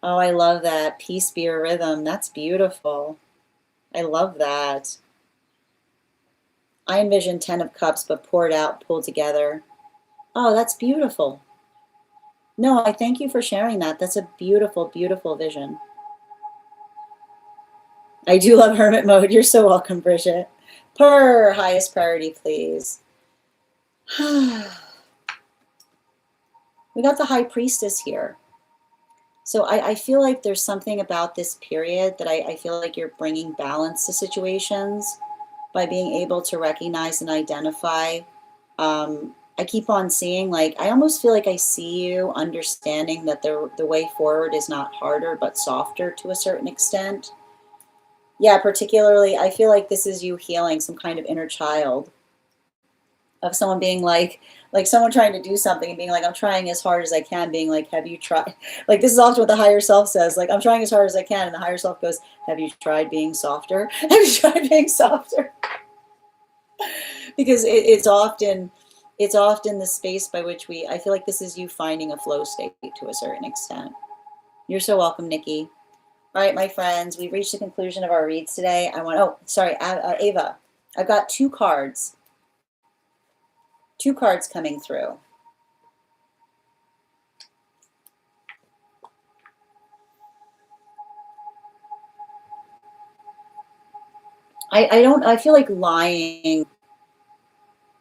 Oh, I love that. Peace be your rhythm. That's beautiful. I love that. I envision 10 of cups, but poured out, pulled together. Oh, that's beautiful. No, I thank you for sharing that. That's a beautiful, beautiful vision. I do love hermit mode. You're so welcome, Bridget. Per highest priority, please. We got the high priestess here. So I feel like there's something about this period that I feel like you're bringing balance to situations by being able to recognize and identify. I keep on seeing, like, I almost feel like I see you understanding that the way forward is not harder, but softer to a certain extent. Yeah, particularly, I feel like this is you healing some kind of inner child of someone being like someone trying to do something and being like, I'm trying as hard as I can, being like, have you tried? Like, this is often what the higher self says, like, I'm trying as hard as I can. And the higher self goes, have you tried being softer? Have you tried being softer? Because it's often the space by which I feel like this is you finding a flow state to a certain extent. You're so welcome, Nikki. All right, my friends, we've reached the conclusion of our reads today. Oh, sorry, Ava, I've got two cards coming through. I feel like lying.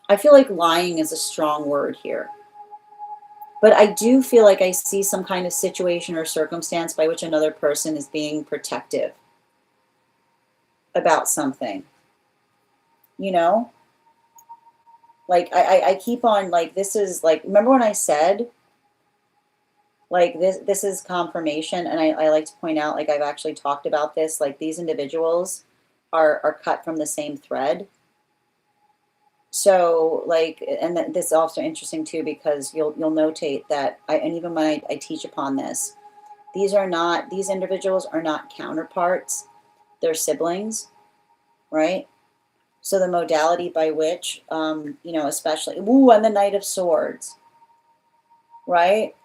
I feel like lying is a strong word here. But I do feel like I see some kind of situation or circumstance by which another person is being protective about something. You know? Like I keep on, like, this is like, remember when I said, like, this is confirmation, and I like to point out, like, I've actually talked about this, like, these individuals are cut from the same thread. So, like, and this is also interesting too, because you'll notate that and even when I teach upon this, these individuals are not counterparts, they're siblings, right? So the modality by which, especially, and the Knight of Swords, right?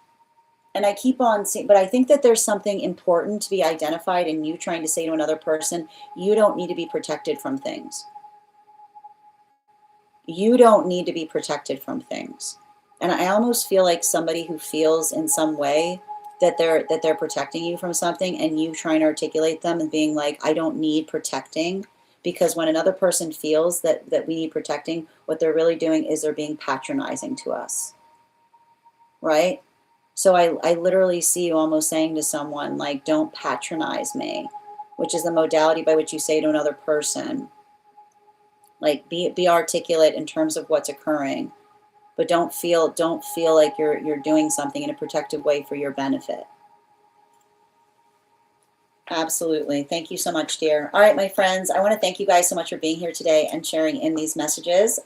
And I keep on seeing, but I think that there's something important to be identified in you trying to say to another person, you don't need to be protected from things. You don't need to be protected from things. And I almost feel like somebody who feels in some way that they're protecting you from something, and you trying to articulate them and being like, I don't need protecting. Because when another person feels that we need protecting, what they're really doing is they're being patronizing to us, right? So I literally see you almost saying to someone, like, don't patronize me, which is the modality by which you say to another person, like, be articulate in terms of what's occurring, but don't feel like you're doing something in a protective way for your benefit. Absolutely. Thank you so much, dear. All right, my friends, I want to thank you guys so much for being here today and sharing in these messages.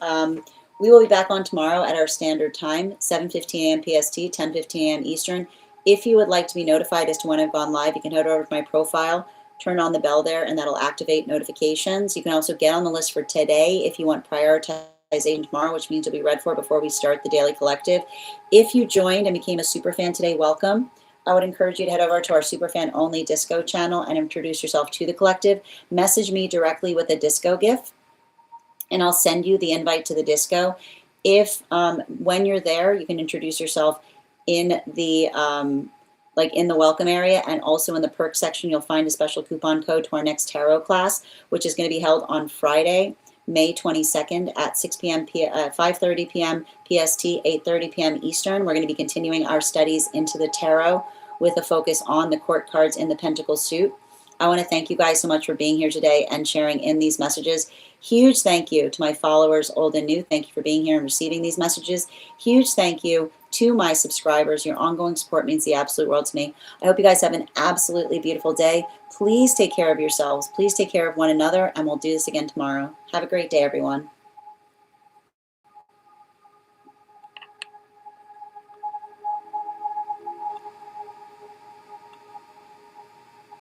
We will be back on tomorrow at our standard time, 7:15 a.m. PST, 10:15 a.m. Eastern. If you would like to be notified as to when I've gone live, you can head over to my profile, turn on the bell there, and that'll activate notifications. You can also get on the list for today if you want prioritization tomorrow, which means you'll be read for before we start the Daily Collective. If you joined and became a super fan today, welcome. I would encourage you to head over to our Superfan Only Disco channel and introduce yourself to the collective. Message me directly with a disco GIF, and I'll send you the invite to the disco. If when you're there, you can introduce yourself in the like in the welcome area, and also in the perk section, you'll find a special coupon code to our next tarot class, which is going to be held on Friday, May 22nd at 6 p.m. 5:30 p.m. PST, 8:30 p.m. Eastern. We're going to be continuing our studies into the tarot with a focus on the court cards in the Pentacle suit. I want to thank you guys so much for being here today and sharing in these messages. Huge thank you to my followers, old and new. Thank you for being here and receiving these messages. Huge thank you to my subscribers. Your ongoing support means the absolute world to me. I hope you guys have an absolutely beautiful day. Please take care of yourselves. Please take care of one another, and we'll do this again tomorrow. Have a great day, everyone.